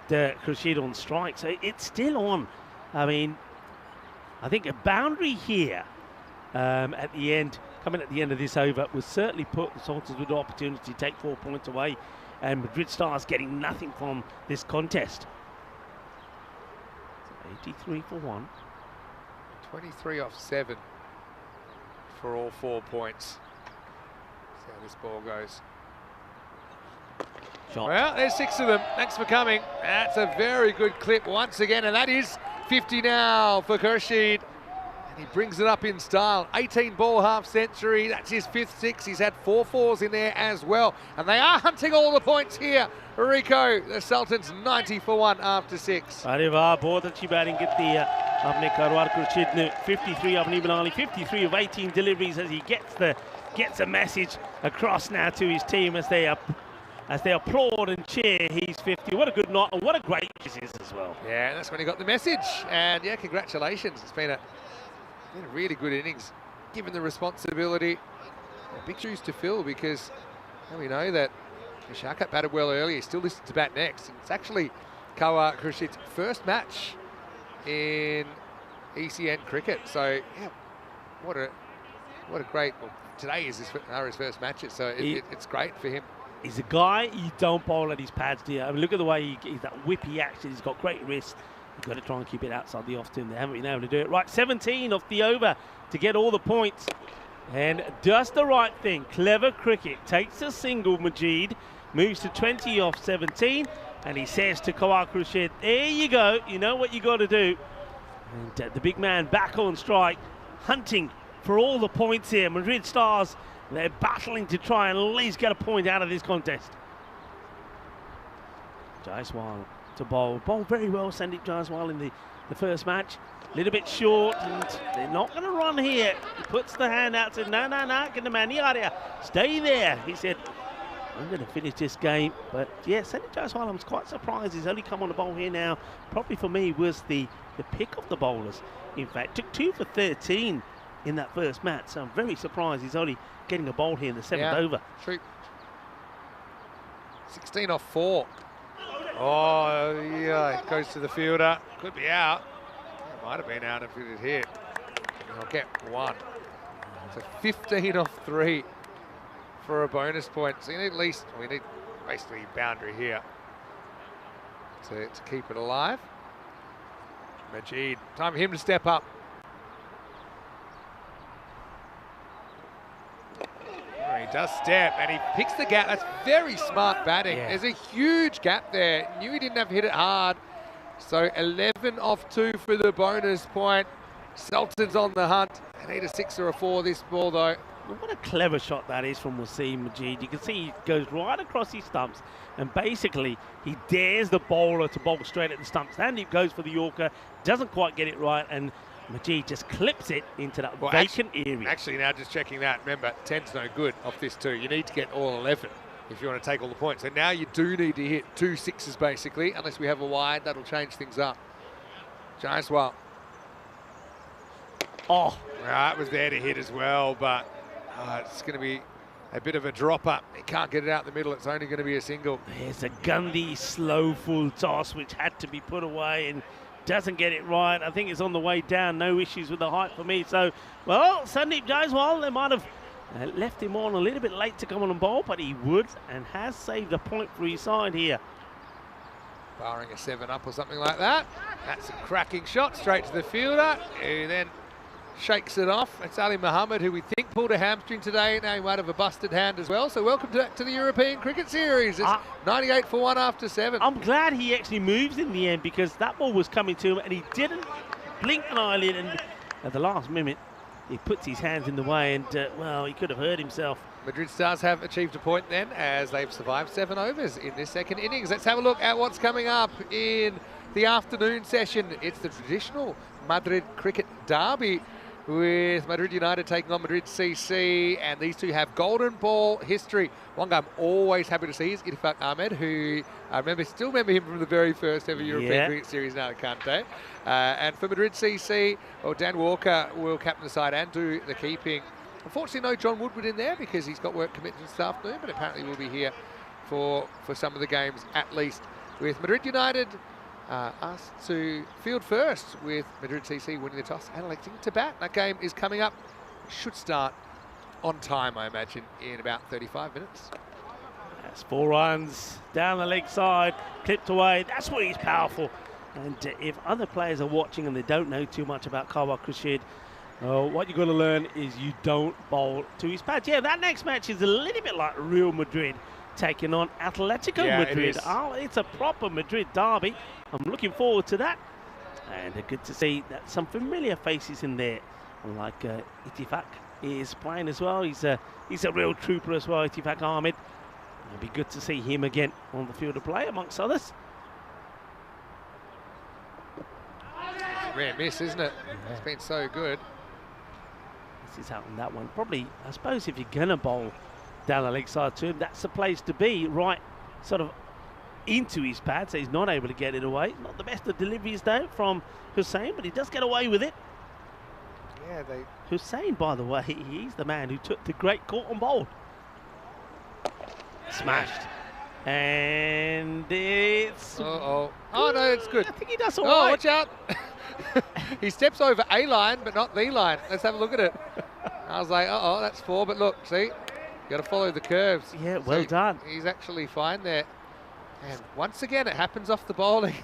the Khurshid on strike. So it's still on. I mean, I think a boundary here at the end, coming at the end of this over, would certainly put the Sultans with the opportunity to take 4 points away, and Madrid Stars getting nothing from this contest. 83 for 1. 23 off 7 for all 4 points. How this ball goes. Shot. Well, there's 6 of them. Thanks for coming. That's a very good clip once again, and that is 50 now for Khurshid. And he brings it up in style. 18 ball half century. That's his 5th 6. He's had 4 4s in there as well. And they are hunting all the points here. Rico, the Sultans 90 for 1 after 6. अरे वाह, बहुत अच्छी batting की थी अपने Kawar Khurshid ने. 53 अपनी बना ली. 53 of 18 deliveries as he gets a message across now to his team as they applaud and cheer. He's 50. What a good night, and what a great this is as well. Yeah, that's when he got the message. And yeah, congratulations. It's been a really good innings, given the responsibility. Big shoes to fill because we know that Shakat batted well earlier. He's still listed to bat next. It's actually Kawar Khurshid's first match in ECN cricket. So yeah, what a what a great, well, today is his first matches, so it's great for him. He's a guy you don't bowl at his pads, do you? I mean, look at the way he's that whippy action. He's got great wrist. You've got to try and keep it outside the off turn. They haven't been able to do it. Right, 17 off the over to get all the points. And does the right thing. Clever cricket. Takes a single, Majid. Moves to 20 off 17. And he says to Kawar Khurshid, there you go. You know what you got to do. And the big man back on strike. Hunting for all the points here. Madrid Stars, they're battling to try and at least get a point out of this contest. Jaiswal to bowl. Bowled very well, Sandeep Jaiswal in the first match. A little bit short, and they're not going to run here. He puts the hand out, said, no, get the man area. Stay there. He said, I'm going to finish this game. But yeah, Sandeep Jaiswal, I was quite surprised. He's only come on the bowl here now. Probably for me was the pick of the bowlers. In fact, took 2 for 13 in that first match. So I'm very surprised he's only getting a bowl here in the 7th over. True. 16 off 4. Oh, yeah, it goes to the fielder. Could be out. It might have been out if it had hit. He'll get 1. So 15 off 3 for a bonus point. So you need we need basically boundary here to keep it alive. Majid, time for him to step up. He does step and he picks the gap. That's very smart batting. Yeah. There's a huge gap there. Knew he didn't have to hit it hard. So 11 off 2 for the bonus point. Sultans on the hunt. They need a 6 or a 4 this ball though. Well, what a clever shot that is from Wasim Majid. You can see he goes right across his stumps and basically he dares the bowler to bowl straight at the stumps. Sandeep goes for the Yorker, doesn't quite get it right, and Majid just clips it into that vacant area. Actually, now just checking that, remember, 10's no good off this 2. You need to get all 11 if you want to take all the points. So now you do need to hit 2 6s basically, unless we have a wide, that'll change things up. Jaiswal. Oh. That was there to hit as well, but it's going to be a bit of a drop-up. He can't get it out the middle. It's only going to be a single. There's a Gundy slow full toss which had to be put away and doesn't get it right. I think it's on the way down. No issues with the height for me. So, well, Sandeep Jaiswal, they might have left him on a little bit late to come on and bowl, but he would and has saved a point for his side here. Barring a 7-up or something like that. That's a cracking shot straight to the fielder, who then shakes it off. It's Ali Muhammad, who we think pulled a hamstring today. Now he might have a busted hand as well. So welcome to the European Cricket Series. It's 98 for 1 after 7. I'm glad he actually moves in the end because that ball was coming to him and he didn't blink an eyelid. And at the last minute, he puts his hands in the way and, well, he could have hurt himself. Madrid Stars have achieved a point then as they've survived 7 overs in this second innings. Let's have a look at what's coming up in the afternoon session. It's the traditional Madrid cricket derby, with Madrid United taking on Madrid CC, and these two have golden ball history. One guy I'm always happy to see is Irfan Ahmed, who I still remember him from the very first ever European Cricket Series in Alicante. And for Madrid CC, well, Dan Walker will captain the side and do the keeping. Unfortunately, no John Woodward in there because he's got work commitments this afternoon, but apparently will be here for some of the games at least. With Madrid United asked to field first, with Madrid CC winning the toss and electing to bat. That game is coming up. Should start on time, I imagine, in about 35 minutes. That's 4 runs down the leg side, clipped away. That's where he's powerful. And if other players are watching and they don't know too much about Kawar Khurshid, what you've got to learn is you don't bowl to his pads. Yeah, that next match is a little bit like Real Madrid taking on Atletico Madrid. It's a proper Madrid derby. I'm looking forward to that. And good to see that some familiar faces in there, like Itifak is playing as well. He's a real trooper as well, Itifak Ahmed. It'll be good to see him again on the field of play, amongst others. Rare miss, isn't it? Yeah. It's been so good. This is out on that one. Probably, I suppose, if you're going to bowl down the leg side to him, that's the place to be, right sort of into his pad, so he's not able to get it away. Not the best of deliveries, though, from Hussain, but he does get away with it. Yeah, Hussain, by the way, he's the man who took the great caught on bowl. Smashed. And it's... Oh, no, it's good. I think he does all right. Watch out. He steps over a line, but not the line. Let's have a look at it. I was like, uh-oh, that's 4. But look, see, you got to follow the curves. Yeah, well done. He's actually fine there. And once again, it happens off the bowling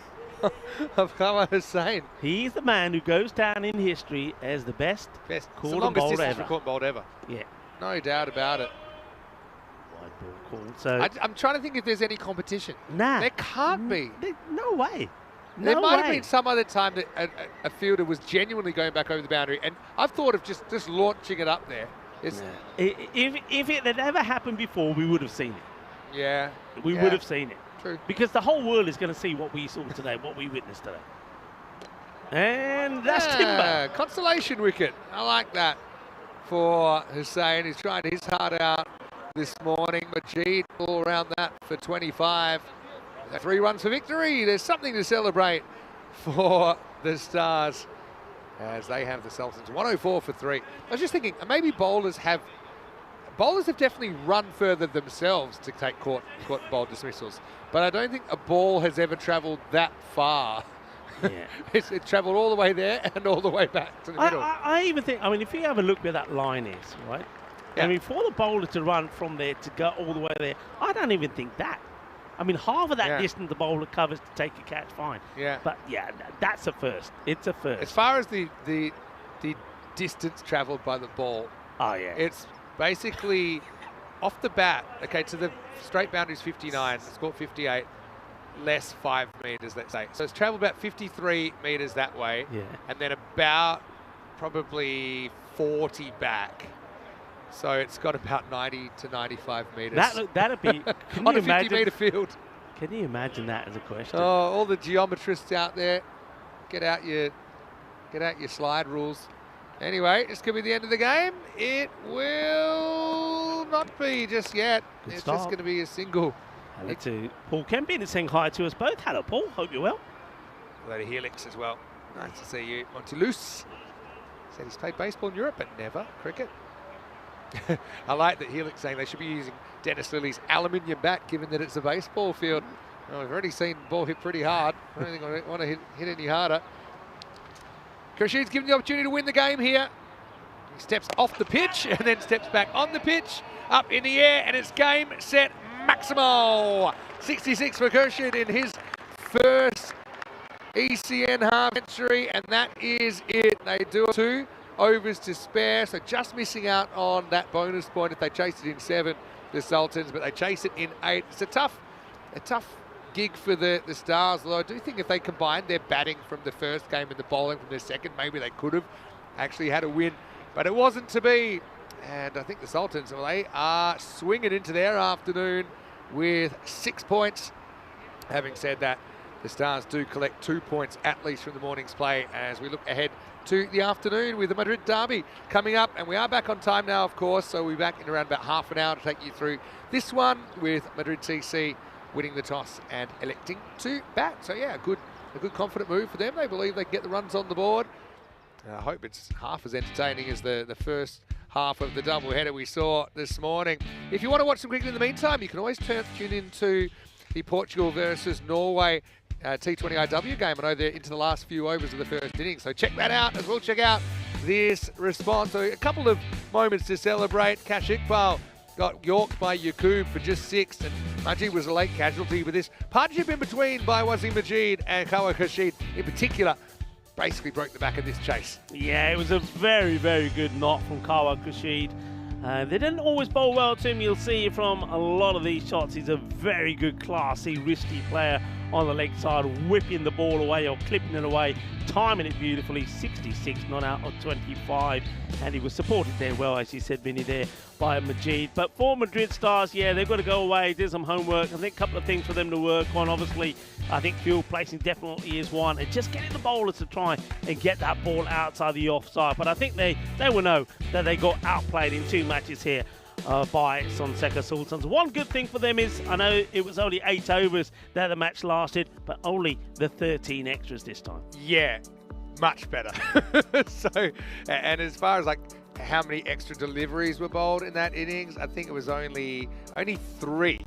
of Kawar Hussain. He's the man who goes down in history as the best It's the caught and longest bowled distance ever. caught bowled ever. Yeah, No doubt about it. wide ball call. So, I'm trying to think if there's any competition. nah. There can't be. No way. There No might have way. been some other time that a fielder was genuinely going back over the boundary, and I've thought of just launching it up there. It's, If it had ever happened before, we would have seen it. yeah. We yeah, would have seen it. True. Because the whole world is going to see what we saw today, what we witnessed today. And that's Timber. Consolation wicket. I like that for Hussain. He's trying his heart out this morning. Majid all around that for 25. 3 runs for victory. There's something to celebrate for the Stars as they have the Sultans. 104 for 3. I was just thinking, maybe bowlers have definitely run further themselves to take caught bowl dismissals, but I don't think a ball has ever travelled that far. Yeah. It travelled all the way there and all the way back to the middle. I even think, if you have a look where that line is, right? Yeah. For the bowler to run from there to go all the way there, I don't even think that. Half of that Yeah. distance the bowler covers to take a catch, fine. Yeah. But yeah, that's a first. It's a first. As far as the distance travelled by the ball, Oh yeah. it's basically off the bat. Okay, so the straight boundary is 59, it's scored 58, less 5 metres, let's say. So it's travelled about 53 metres that way, Yeah. and then about probably 40 back. So it's got about 90 to 95 metres That'd be. Can on you a 50 imagine? metre field. Can you imagine that as a question? Oh, all the geometrists out there, get out your slide rules. Anyway, this could be the end of the game. It will not be just yet. Good It's start. just going to be a single. Hello to Paul Kempin is saying hi to us both. Hello, Paul. Hope you're well. Hello to Helix as well. Nice to see you. Monty Luce said he's played baseball in Europe, but never cricket. I like that Helix saying they should be using Dennis Lilly's aluminium bat, given that it's a baseball field. Well, we've already seen the ball hit pretty hard. I don't think I want to hit any harder. Khurshid's given the opportunity to win the game here. He steps off the pitch and then steps back on the pitch, up in the air, and it's game, set, Maximo. 66 for Khurshid in his first ECN half century, and that is it. They do 2 overs to spare, so just missing out on that bonus point if they chased it in 7, the Sultans, but they chase it in 8. It's a tough gig for the Stars, although I do think if they combined their batting from the first game and the bowling from the second, maybe they could have actually had a win, but it wasn't to be. And I think the Sultans, well, they are swinging into their afternoon with 6 points. Having said that, the Stars do collect 2 points at least from the morning's play as we look ahead to the afternoon with the Madrid derby coming up. And we are back on time now, of course, so we'll be back in around about half an hour to take you through this one with Madrid CC winning the toss and electing to bat. So yeah, a good confident move for them. They believe they can get the runs on the board. I hope it's half as entertaining as the first half of the doubleheader we saw this morning. If you want to watch some cricket in the meantime, you can always tune into the Portugal versus Norway T20 IW game. I know they're into the last few overs of the first inning, so check that out as well. Check out this response. So a couple of moments to celebrate. Kash Iqbal got yorked by Yaqub for just 6, and Majid was a late casualty with this partnership in between by Wasim Majid and Kawar Khurshid in particular. Basically broke the back of this chase. Yeah, it was a very, very good knock from Kawar Khurshid. They didn't always bowl well to him. You'll see from a lot of these shots, he's a very good, classy, wristy player on the leg side, whipping the ball away or clipping it away, timing it beautifully. 66 not out of 25, and he was supported there well, as you said, Vinny, there by Majid. But for Madrid Stars, yeah, they've got to go away, do some homework. I think a couple of things for them to work on. Obviously, I think field placing definitely is one, and just getting the bowlers to try and get that ball outside the offside. But I think they will know that they got outplayed in 2 matches here by Sonseca Sultans. One good thing for them is, I know it was only 8 overs that the match lasted, but only the 13 extras this time. Yeah, much better. So, and as far as like how many extra deliveries were bowled in that innings, I think it was only 3.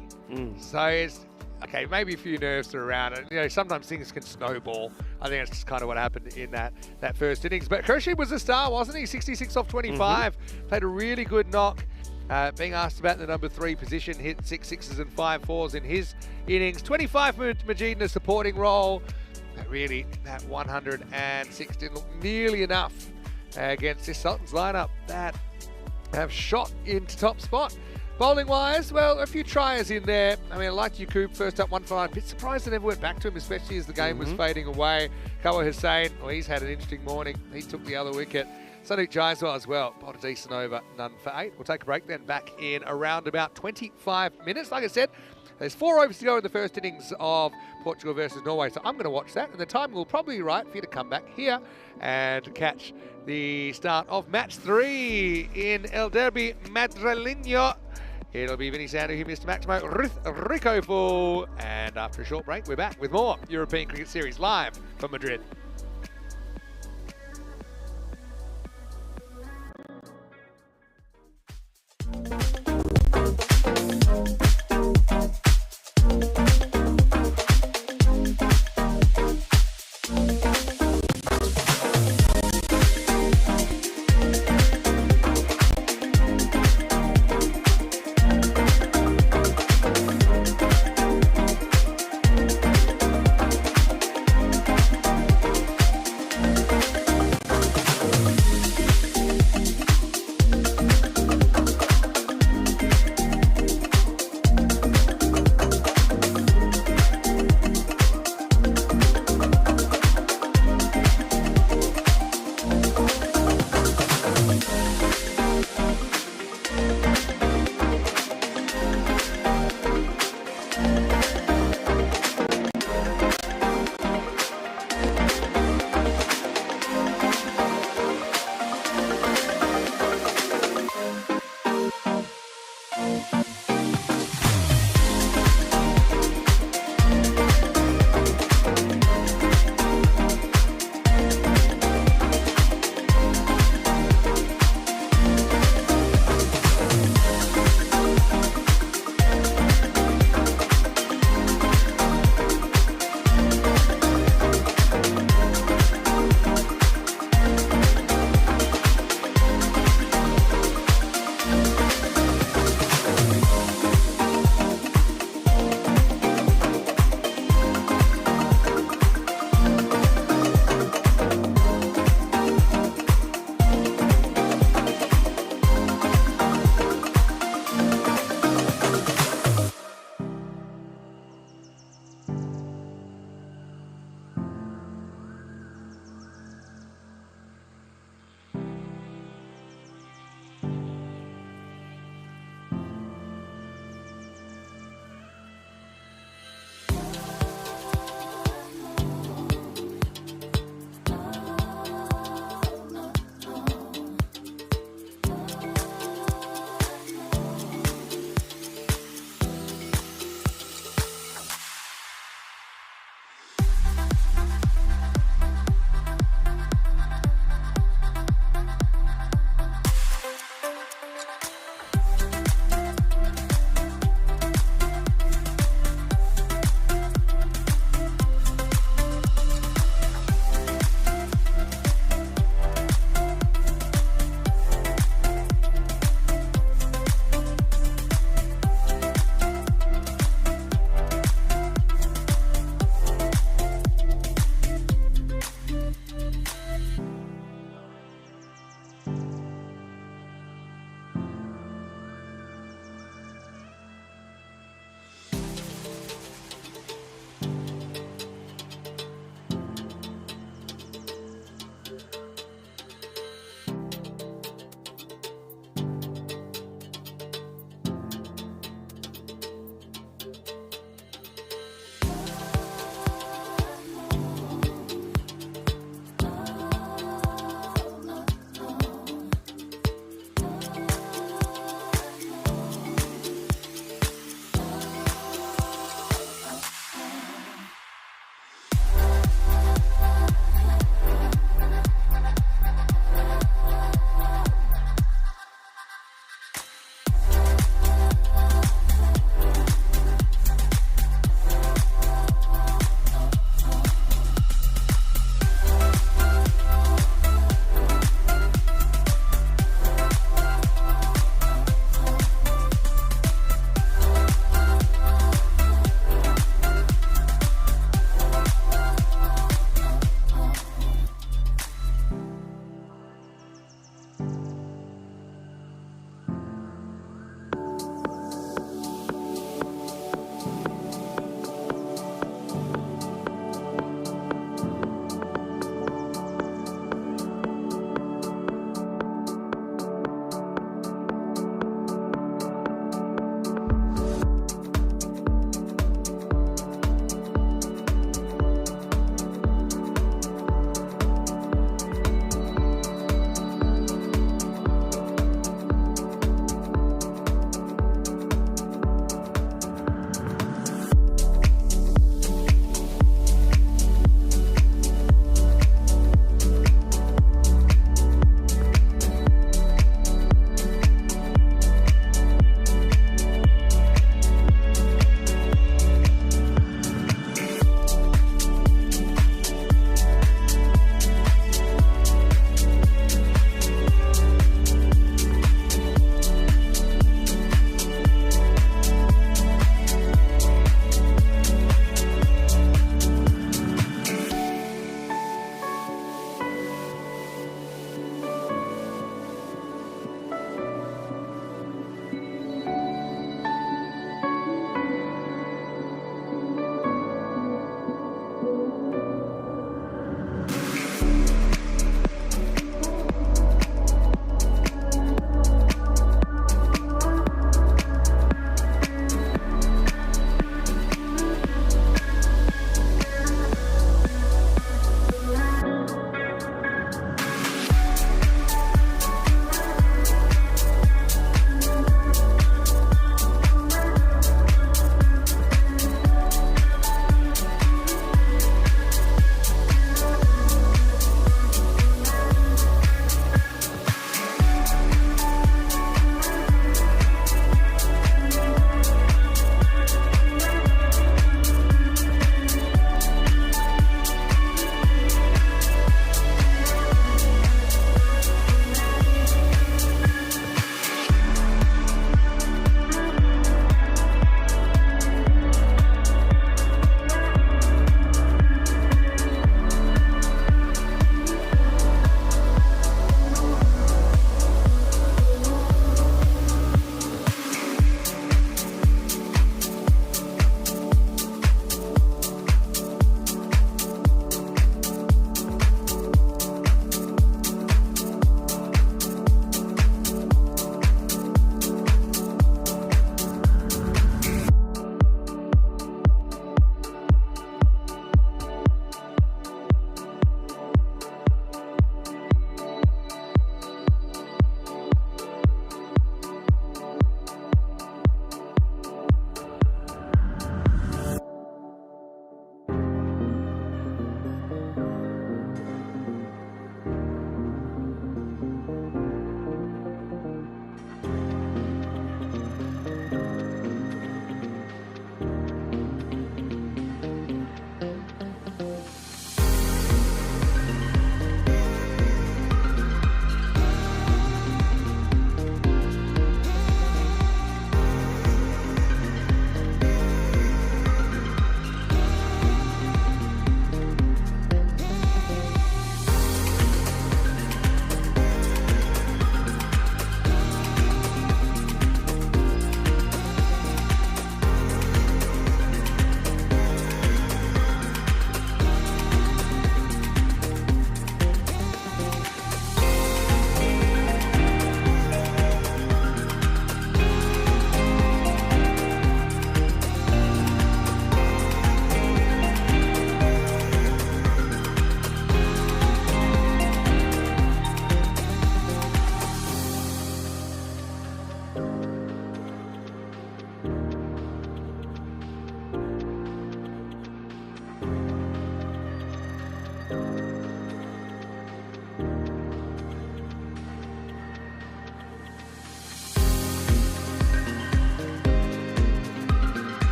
So it's okay, maybe a few nerves are around, and you know sometimes things can snowball. I think that's just kind of what happened in that first innings. But Kershey was a star, wasn't he? 66 off 25, played a really good knock. Being asked about the number 3 position, hit 6 sixes and 5 fours in his innings. 25 for Majid in a supporting role. But really, that 106 didn't look nearly enough against this Sultans lineup that have shot into top spot. Bowling-wise, well, a few tries in there. I mean, I liked Yaqub first up 1 for 9. Bit surprised they never went back to him, especially as the game was fading away. Kawa Hussain, well, he's had an interesting morning. He took the other wicket. Sadiq Jaiswal as well, bowled a decent over, none for 8. We'll take a break then, back in around about 25 minutes. Like I said, there's 4 overs to go in the first innings of Portugal versus Norway, so I'm going to watch that, and the time will probably be right for you to come back here and catch the start of match 3 in El Derby Madrileño. It'll be Vinny Sandu, who Mr. Maximo Rico Full, and after a short break, we're back with more European Cricket Series live from Madrid.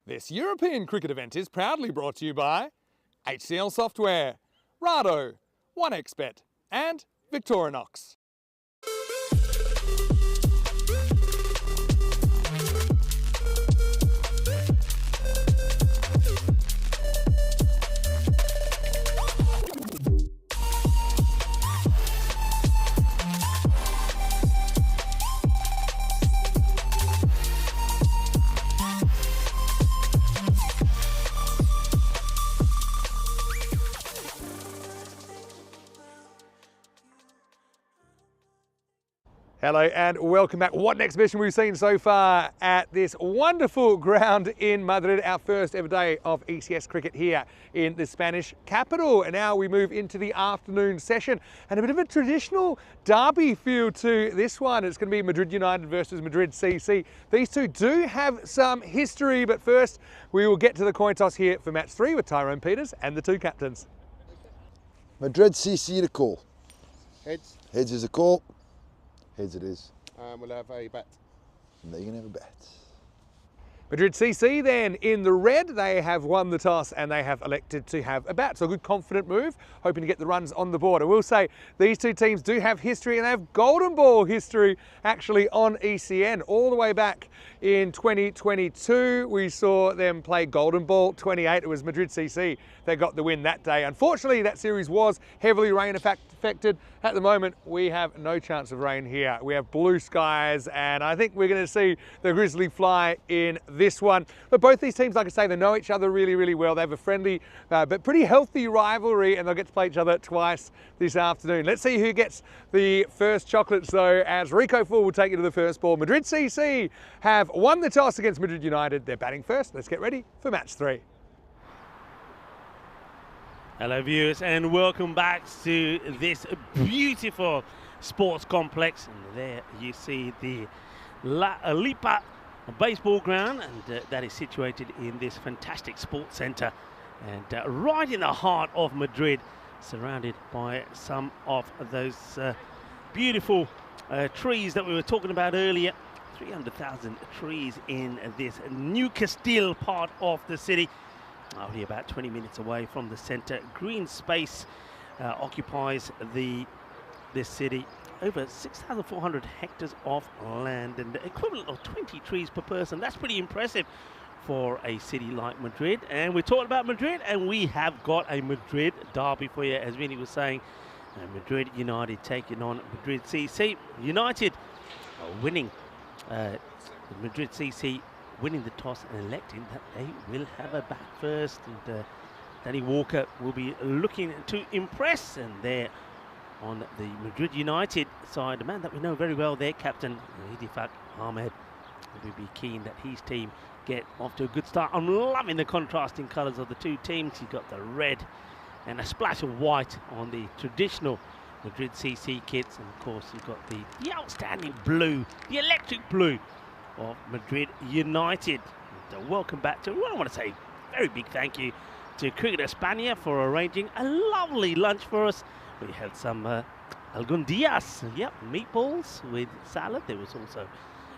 This European cricket event is proudly brought to you by HCL Software, Rado, 1xBet and Victorinox. Hello and welcome back. What an exhibition we've seen so far at this wonderful ground in Madrid, our first ever day of ECS cricket here in the Spanish capital. And now we move into the afternoon session and a bit of a traditional derby feel to this one. It's going to be Madrid United versus Madrid CC. These two do have some history, but first we will get to the coin toss here for match 3 with Tyrone Peters and the two captains. Madrid CC to call. Heads. Heads is a call. Heads it is. We'll have a bat. And they're going to have a bat. Madrid CC then in the red, they have won the toss and they have elected to have a bat. So a good confident move, hoping to get the runs on the board. I will say these two teams do have history and they have golden ball history actually on ECN. All the way back in 2022, we saw them play golden ball 28. It was Madrid CC that got the win that day. Unfortunately, that series was heavily rain affected. At the moment, we have no chance of rain here. We have blue skies and I think we're going to see the Grizzly fly in this one. But both these teams, like I say, they know each other really, really well. They have a friendly but pretty healthy rivalry and they'll get to play each other twice this afternoon. Let's see who gets the first chocolates though, as Rico Full will take you to the first ball. Madrid CC have won the toss against Madrid United. They're batting first. Let's get ready for match 3. Hello viewers and welcome back to this beautiful sports complex. And there you see the La Lipa baseball ground, and that is situated in this fantastic sports centre and right in the heart of Madrid, surrounded by some of those beautiful trees that we were talking about earlier. 300,000 trees in this New Castile part of the city. Only about 20 minutes away from the centre. Green space occupies this city. Over 6,400 hectares of land and the equivalent of 20 trees per person. That's pretty impressive for a city like Madrid. And we're talking about Madrid and we have got a Madrid derby for you, as Vinny was saying. Madrid United taking on Madrid CC. United winning, Madrid CC winning the toss and electing that they will have a bat first, and Danny Walker will be looking to impress. And there on the Madrid United side, a man that we know very well, their captain Idifak Ahmed, will be keen that his team get off to a good start. I'm loving the contrasting colours of the two teams. You've got the red and a splash of white on the traditional Madrid CC kits, and of course you've got the outstanding blue, the electric blue of Madrid United. And welcome back to, well, I want to say very big thank you to Cricket España for arranging a lovely lunch for us. We had some albondillas, yep, meatballs with salad. There was also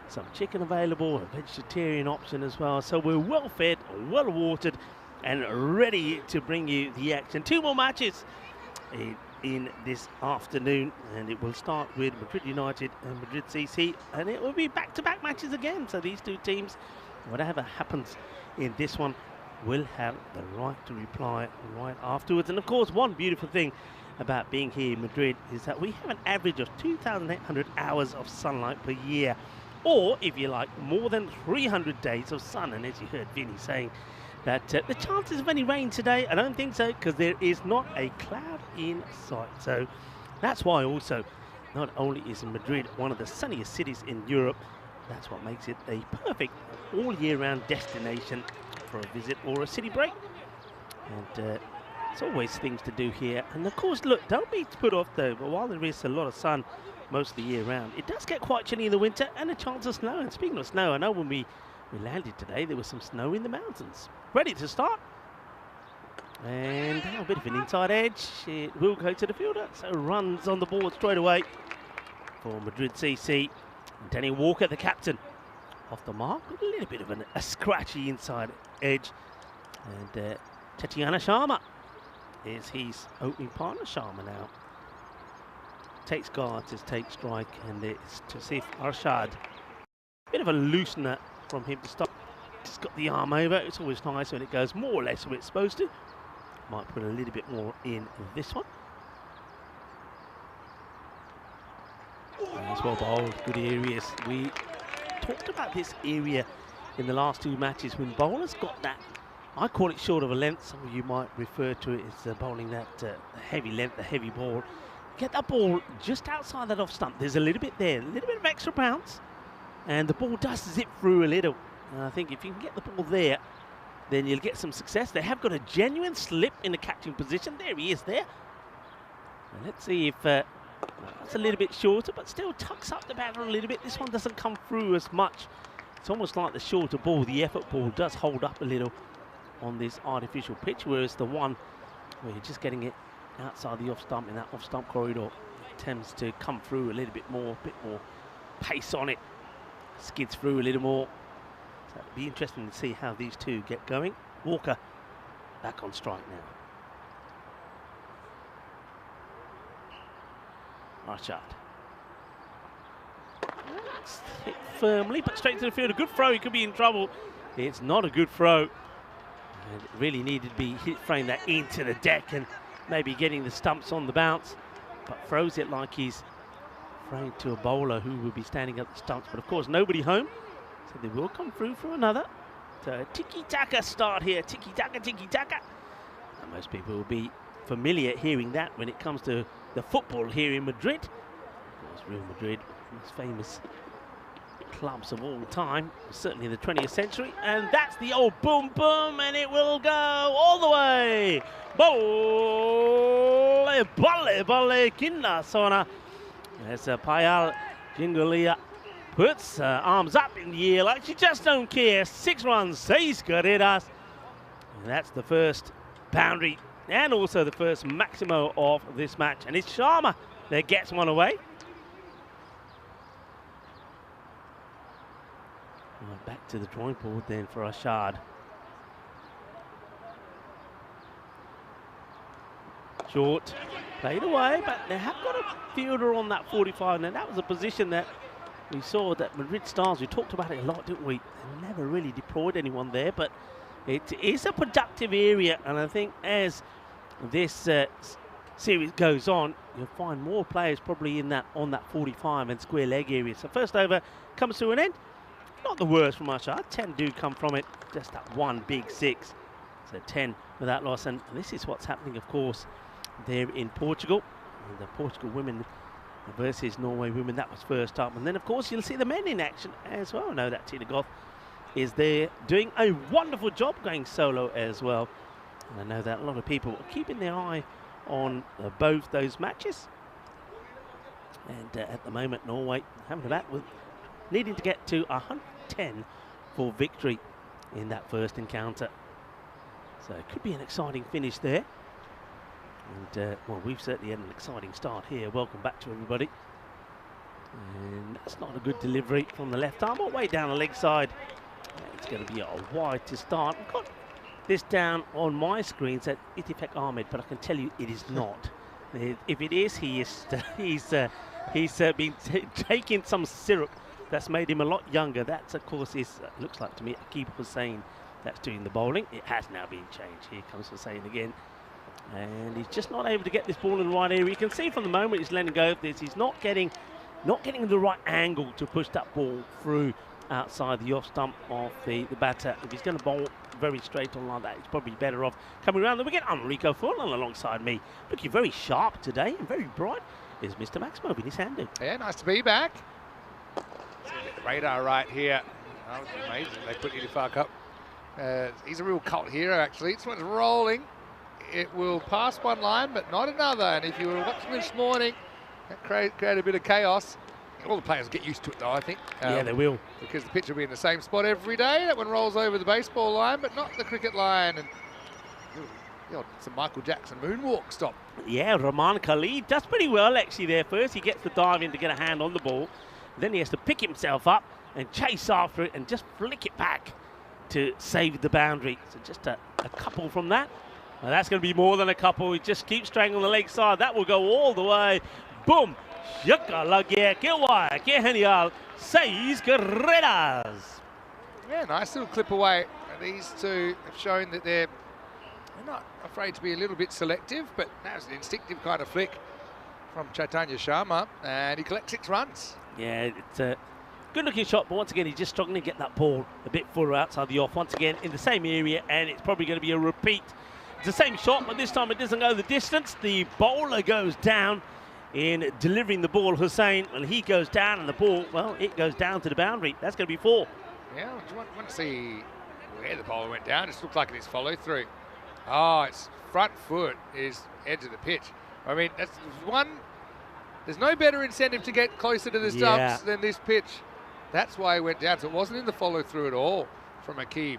some chicken available, a vegetarian option as well. So we're well fed, well watered and ready to bring you the action. 2 more matches in this afternoon, and it will start with Madrid United and Madrid CC, and it will be back-to-back matches again. So these two teams, whatever happens in this one, will have the right to reply right afterwards. And of course, one beautiful thing about being here in Madrid is that we have an average of 2,800 hours of sunlight per year, or if you like, more than 300 days of sun. And as you heard Vinny saying, that the chances of any rain today, I don't think so, because there is not a cloud in sight. So that's why also, not only is Madrid one of the sunniest cities in Europe, that's what makes it a perfect all year round destination for a visit or a city break. And there's always things to do here. And of course, look, don't be put off though, but while there is a lot of sun most of the year round, it does get quite chilly in the winter and a chance of snow. And speaking of snow, I know when we landed today, there was some snow in the mountains. Ready to start. And a bit of an inside edge. It will go to the fielder. So runs on the board straight away for Madrid CC. Danny Walker, the captain, off the mark with a little bit of a scratchy inside edge. And Tatiana Sharma is his opening partner. Sharma now takes guard to take strike, and it's Tasif Arshad. Bit of a loosener from him to start. Just got the arm over. It's always nice when it goes more or less where it's supposed to. Might put a little bit more in this one. Nice, well bowled, good areas. We talked about this area in the last 2 matches when bowlers got that, I call it short of a length, some of you might refer to it as bowling that heavy length, the heavy ball. Get that ball just outside that off stump. There's a little bit there, a little bit of extra bounce, and the ball does zip through a little. And I think if you can get the ball there, then you'll get some success. They have got a genuine slip in the catching position. There he is there. And let's see if that's a little bit shorter, but still tucks up the batter a little bit. This one doesn't come through as much. It's almost like the shorter ball, the effort ball, does hold up a little on this artificial pitch, whereas the one where you're just getting it outside the off stump, in that off stump corridor, tends to come through a little bit more pace on it, skids through a little more. So it'll be interesting to see how these two get going. Walker back on strike now. Arshad hit firmly, but straight to the field. A good throw, he could be in trouble. It's not a good throw. And it really needed to be throwing that into the deck and maybe getting the stumps on the bounce, but throws it like he's throwing to a bowler who will be standing at the stumps. But of course, nobody home, so they will come through for another. So tiki-taka start here, tiki-taka, tiki-taka. And most people will be familiar hearing that when it comes to the football here in Madrid. Of course, Real Madrid, most famous clubs of all time, certainly in the 20th century. And that's the old boom boom, and it will go all the way. Bolle, bolle, bolle, kinda sona. As Payal Jingolia puts arms up in the air like she just don't care. 6 runs, 6 carreras. And that's the first boundary and also the first maximo of this match. And it's Sharma that gets one away. Right, back to the drawing board then for Arshad. Short, played away, but they have got a fielder on that 45. Now that was a position that we saw that Madrid Stars, we talked about it a lot, didn't we? They never really deployed anyone there, but it is a productive area, and I think as this series goes on, you'll find more players probably in that on that 45 and square leg area. So first over comes to an end. Not the worst from Arshad. 10 do come from it, just that one big 6. So 10 without loss, and this is what's happening, of course, there in Portugal. And the Portugal women versus Norway women, that was first up. And then, of course, you'll see the men in action as well. I know that Tina Goth is there doing a wonderful job going solo as well. And I know that a lot of people are keeping their eye on both those matches. And at the moment, Norway having a bat with needing to get to 110 for victory in that first encounter. So it could be an exciting finish there. And well, we've certainly had an exciting start here. Welcome back to everybody. And that's not a good delivery from the left arm, all the way down the leg side. It's going to be a wide to start. I've got this down on my screen, said Itifek Ahmed, but I can tell you it is not. If it is, he's been taking some syrup that's made him a lot younger. That's, of course, looks like to me, Akib Hussain that's doing the bowling. It has now been changed. Here comes Hussain again. And he's just not able to get this ball in the right area. You can see from the moment he's letting go of this, he's not getting the right angle to push that ball through outside the off stump of the batter. If he's going to bowl very straight on like that, he's probably better off coming around the wicket. Enrico Furlan alongside me, looking very sharp today and very bright, is Mr. Maximo Vinisandu. Yeah, nice to be back. Radar right here. That was amazing. They put Itifak up. He's a real cult hero, actually. This one's rolling. It will pass one line, but not another. And if you were watching this morning, that created a bit of chaos. All the players get used to it, though, I think. Yeah, they will. Because the pitch will be in the same spot every day. That one rolls over the baseball line, but not the cricket line. And it's a Michael Jackson moonwalk stop. Yeah, Rahman Khalid does pretty well, actually, there first. He gets the dive in to get a hand on the ball. Then he has to pick himself up and chase after it and just flick it back to save the boundary. So just a couple from that. Well, that's going to be more than a couple. He just keeps strangling the leg side. That will go all the way. Boom! Yaka lagi ke wai ke genial. 6 carreras. Yeah, nice little clip away. And these two have shown that they're not afraid to be a little bit selective, but that was an instinctive kind of flick from Chaitanya Sharma, and he collects 6 runs. Yeah, it's a good-looking shot, but once again, he's just struggling to get that ball a bit further outside the off. Once again, in the same area, and it's probably going to be a repeat. It's the same shot, but this time it doesn't go the distance. The bowler goes down in delivering the ball, Hussain, and he goes down, and the ball, well, it goes down to the boundary. That's going to be 4. Yeah, do you want to see where the bowler went down? It just looked like it is follow-through. Oh, its front foot is edge of the pitch. I mean, that's one. There's no better incentive to get closer to the stumps than this pitch. That's why he went down. So it wasn't in the follow-through at all from Akib.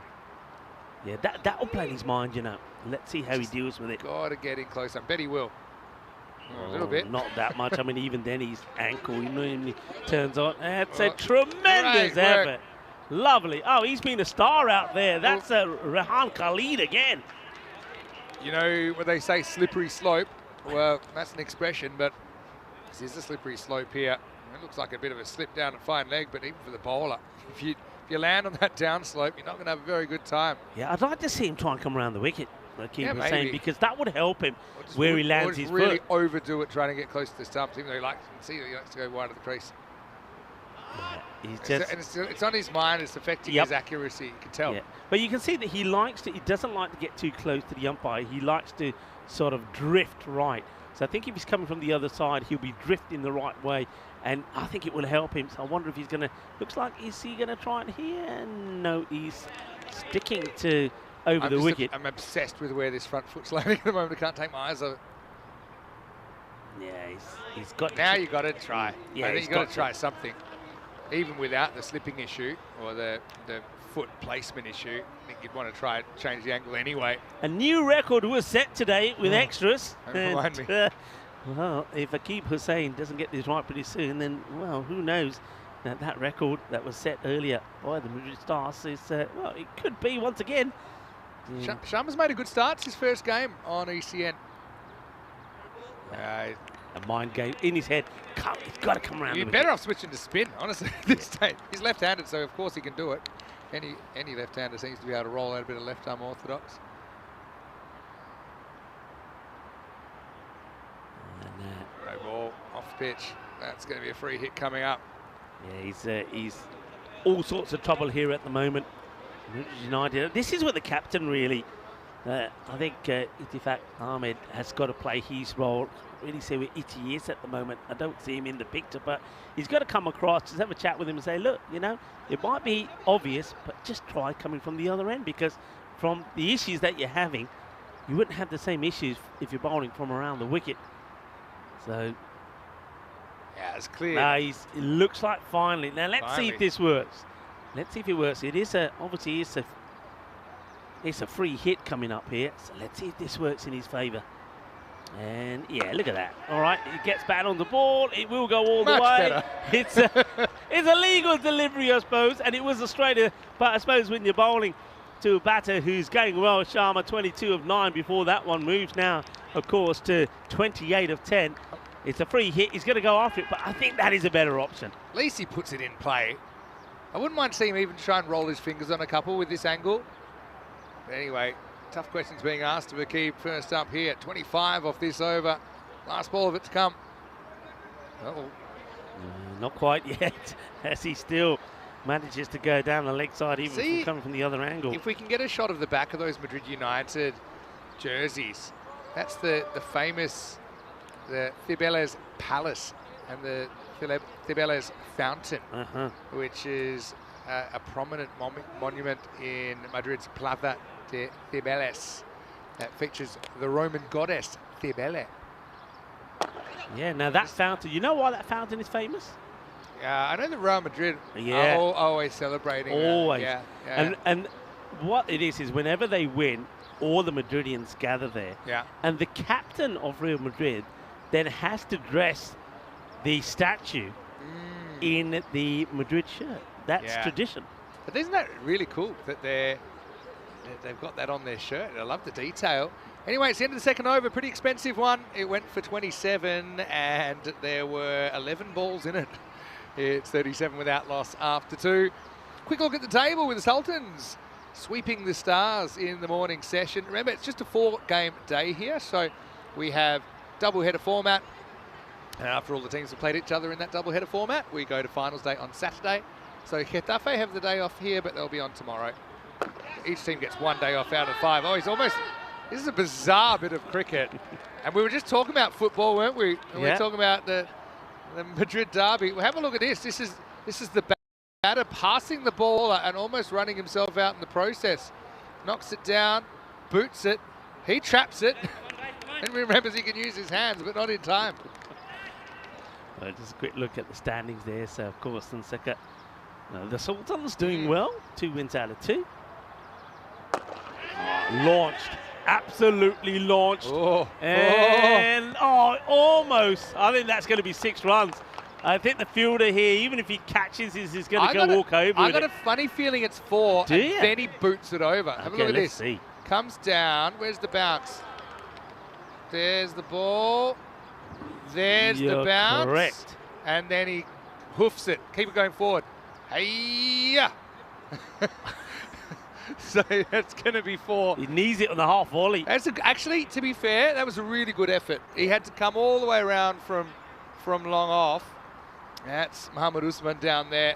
Yeah, that'll play in his mind, you know. Let's see how he deals with it. Got to get in close. I bet he will. A little bit. Not that much. I mean, even then, his ankle, you know, when he turns on. That's a tremendous effort. Lovely. Oh, he's been a star out there. That's a Rehan Khalid again. You know, when they say slippery slope, well, that's an expression, but this is a slippery slope here. It looks like a bit of a slip down and fine leg, but even for the bowler, if you land on that down slope, you're not going to have a very good time. Yeah, I'd like to see him try and come around the wicket, like he was saying, maybe. because that would help him where he lands his really foot. Overdo it trying to get close to the stumps, even though he likes to go wide of the crease. Yeah, he's just, it's on his mind. It's affecting his accuracy. You can tell. Yeah. But you can see that he likes to. He doesn't like to get too close to the umpire. He likes to sort of drift right. So I think if he's coming from the other side, he'll be drifting the right way, and I think it will help him. So I wonder if he's going to. Looks like is he going to try it here? No, he's sticking to over the wicket. I'm obsessed with where this front foot's landing at the moment. I can't take my eyes off it. Yeah, he's got. Now you got to try. Yeah, I think you got to try something. Even without the slipping issue or the foot placement issue, I think you'd want to try and change the angle anyway. A new record was set today with extras. Remind me. Well, if Akib Hussain doesn't get this right pretty soon, then, well, who knows? That record that was set earlier by the Madrid Stars is, well, it could be once again. Sharma's made a good start. It's his first game on ECN. A mind game in his head. He's got to come around. You're better off switching to spin, honestly, at this stage. He's left-handed, so of course he can do it. Any left-hander seems to be able to roll out a bit of left-arm orthodox. No ball, off the pitch. That's going to be a free hit coming up. Yeah, he's all sorts of trouble here at the moment. United. This is where the captain really. I think Ittifaq Ahmed has got to play his role. Really see where Itty is at the moment. I don't see him in the picture, but he's got to come across, just have a chat with him and say, look, you know, it might be obvious, but just try coming from the other end, because from the issues that you're having, you wouldn't have the same issues if you're bowling from around the wicket. So, yeah, it's clear. It looks like finally. Now let's see if this works. Let's see if it works. It is obviously it's a free hit coming up here. So let's see if this works in his favour. And yeah, look at that. All right, it gets back on the ball. It will go all the way. It's a legal delivery, I suppose, and it was a straighter. But I suppose when you're bowling to a batter who's going well, Sharma 22 of 9 before that one moves now, of course, to 28 of 10. It's a free hit. He's going to go after it, but I think that is a better option. At least he puts it in play. I wouldn't mind seeing him even try and roll his fingers on a couple with this angle. But anyway, tough questions being asked of Akib first up here. 25 off this over. Last ball of it to come. Not quite yet, as he still manages to go down the leg side, even from coming from the other angle. If we can get a shot of the back of those Madrid United jerseys, that's the famous, the Cibeles Palace and the Cibeles Fountain, which is a prominent monument in Madrid's Plaza de Cibeles that features the Roman goddess Cibele. Yeah, now that fountain, you know why that fountain is famous? I know that Real Madrid are always celebrating. Always. And what it is whenever they win, all the Madridians gather there. Yeah. And the captain of Real Madrid then has to dress the statue in the Madrid shirt. That's tradition. But isn't that really cool that they've got that on their shirt? I love the detail. Anyway, it's the end of the second over. Pretty expensive one. It went for 27, and there were 11 balls in it. It's 37 without loss after 2. Quick look at the table with the Sultans sweeping the Stars in the morning session. Remember, it's just a 4-game day here, so we have double-header format. And after all the teams have played each other in that double-header format, we go to finals day on Saturday. So Getafe have the day off here, but they'll be on tomorrow. Each team gets 1 day off out of 5. Oh, this is a bizarre bit of cricket. And we were just talking about football, weren't we? And we were talking about the Madrid derby. Well, have a look at this. This is the batter passing the ball and almost running himself out in the process. Knocks it down, boots it, he traps it, and remembers he can use his hands, but not in time. Well, just a quick look at the standings there. So, of course, Fonseca, the Sultans doing well. 2 wins out of 2. Launched. Absolutely launched. And almost. I think that's going to be 6 runs. I think the fielder here, even if he catches this, is going to walk over. I got a funny feeling it's 4, and then he boots it over. Have a look at this. See. Comes down. Where's the bounce? There's the ball. There's the bounce. Correct. And then he hoofs it. Keep it going forward. Hey-ya! So that's going to be 4. He knees it on the half volley. Actually, to be fair, that was a really good effort. He had to come all the way around from long off. That's Mohamed Usman down there.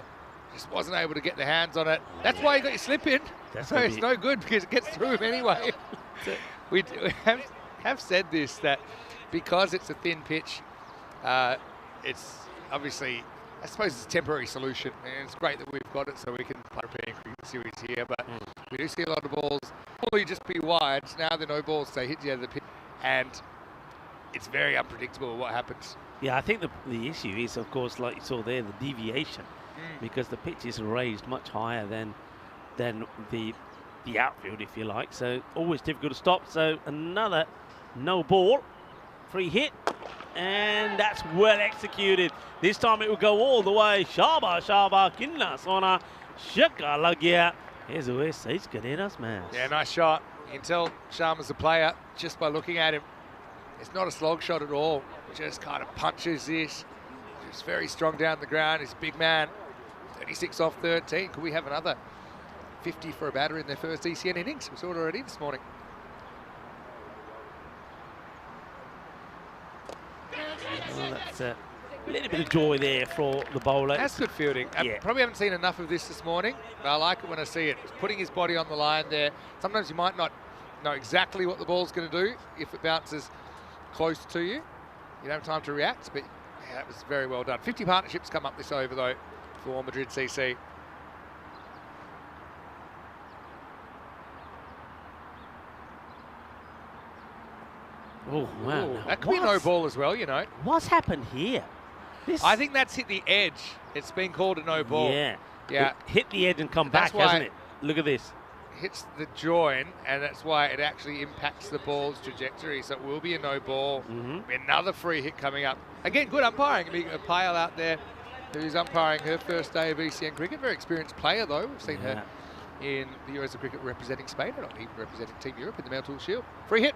Just wasn't able to get the hands on it. That's why he got your slip in. So it's no good because it gets through him anyway. we have said this, that because it's a thin pitch, it's obviously, I suppose it's a temporary solution, and it's great that we've got it so we can play European Cricket Series here, but we do see a lot of balls probably just be wide. Now there are no balls, so they hit you out of the pitch, and it's very unpredictable what happens. Yeah, I think the issue is, of course, like you saw there, the deviation, because the pitch is raised much higher than the outfield, if you like, so always difficult to stop. So another no ball, free hit, and that's well executed. This time it will go all the way. Shaba kinna sona shaka lagya. Here's a West East Cadenas man. Yeah, nice shot. You can tell Sharma's a player just by looking at him. It's not a slog shot at all. Just kind of punches this. Just very strong down the ground. He's a big man. 36 off 13. Could we have another 50 for a batter in their first ECN innings? We saw it already this morning. Well, that's a little bit of joy there for the bowler. That's good fielding. I probably haven't seen enough of this morning, but I like it when I see it. He's putting his body on the line there. Sometimes you might not know exactly what the ball's going to do if it bounces close to you. You don't have time to react, but yeah, that was very well done. 50 partnerships come up this over, though, for Madrid CC. Oh, wow. Ooh, that could be no ball as well, you know. What's happened here? I think that's hit the edge. It's been called a no ball. Yeah. Yeah. It hit the edge and come back, hasn't it? Look at this. Hits the join, and that's why it actually impacts the ball's trajectory. So it will be a no ball. Another free hit coming up. Again, good umpiring. A Pyle out there who's umpiring her first day of ECN cricket. Very experienced player, though. We've seen her in the US of cricket representing Spain, and not even representing Team Europe in the Meltool Shield. Free hit.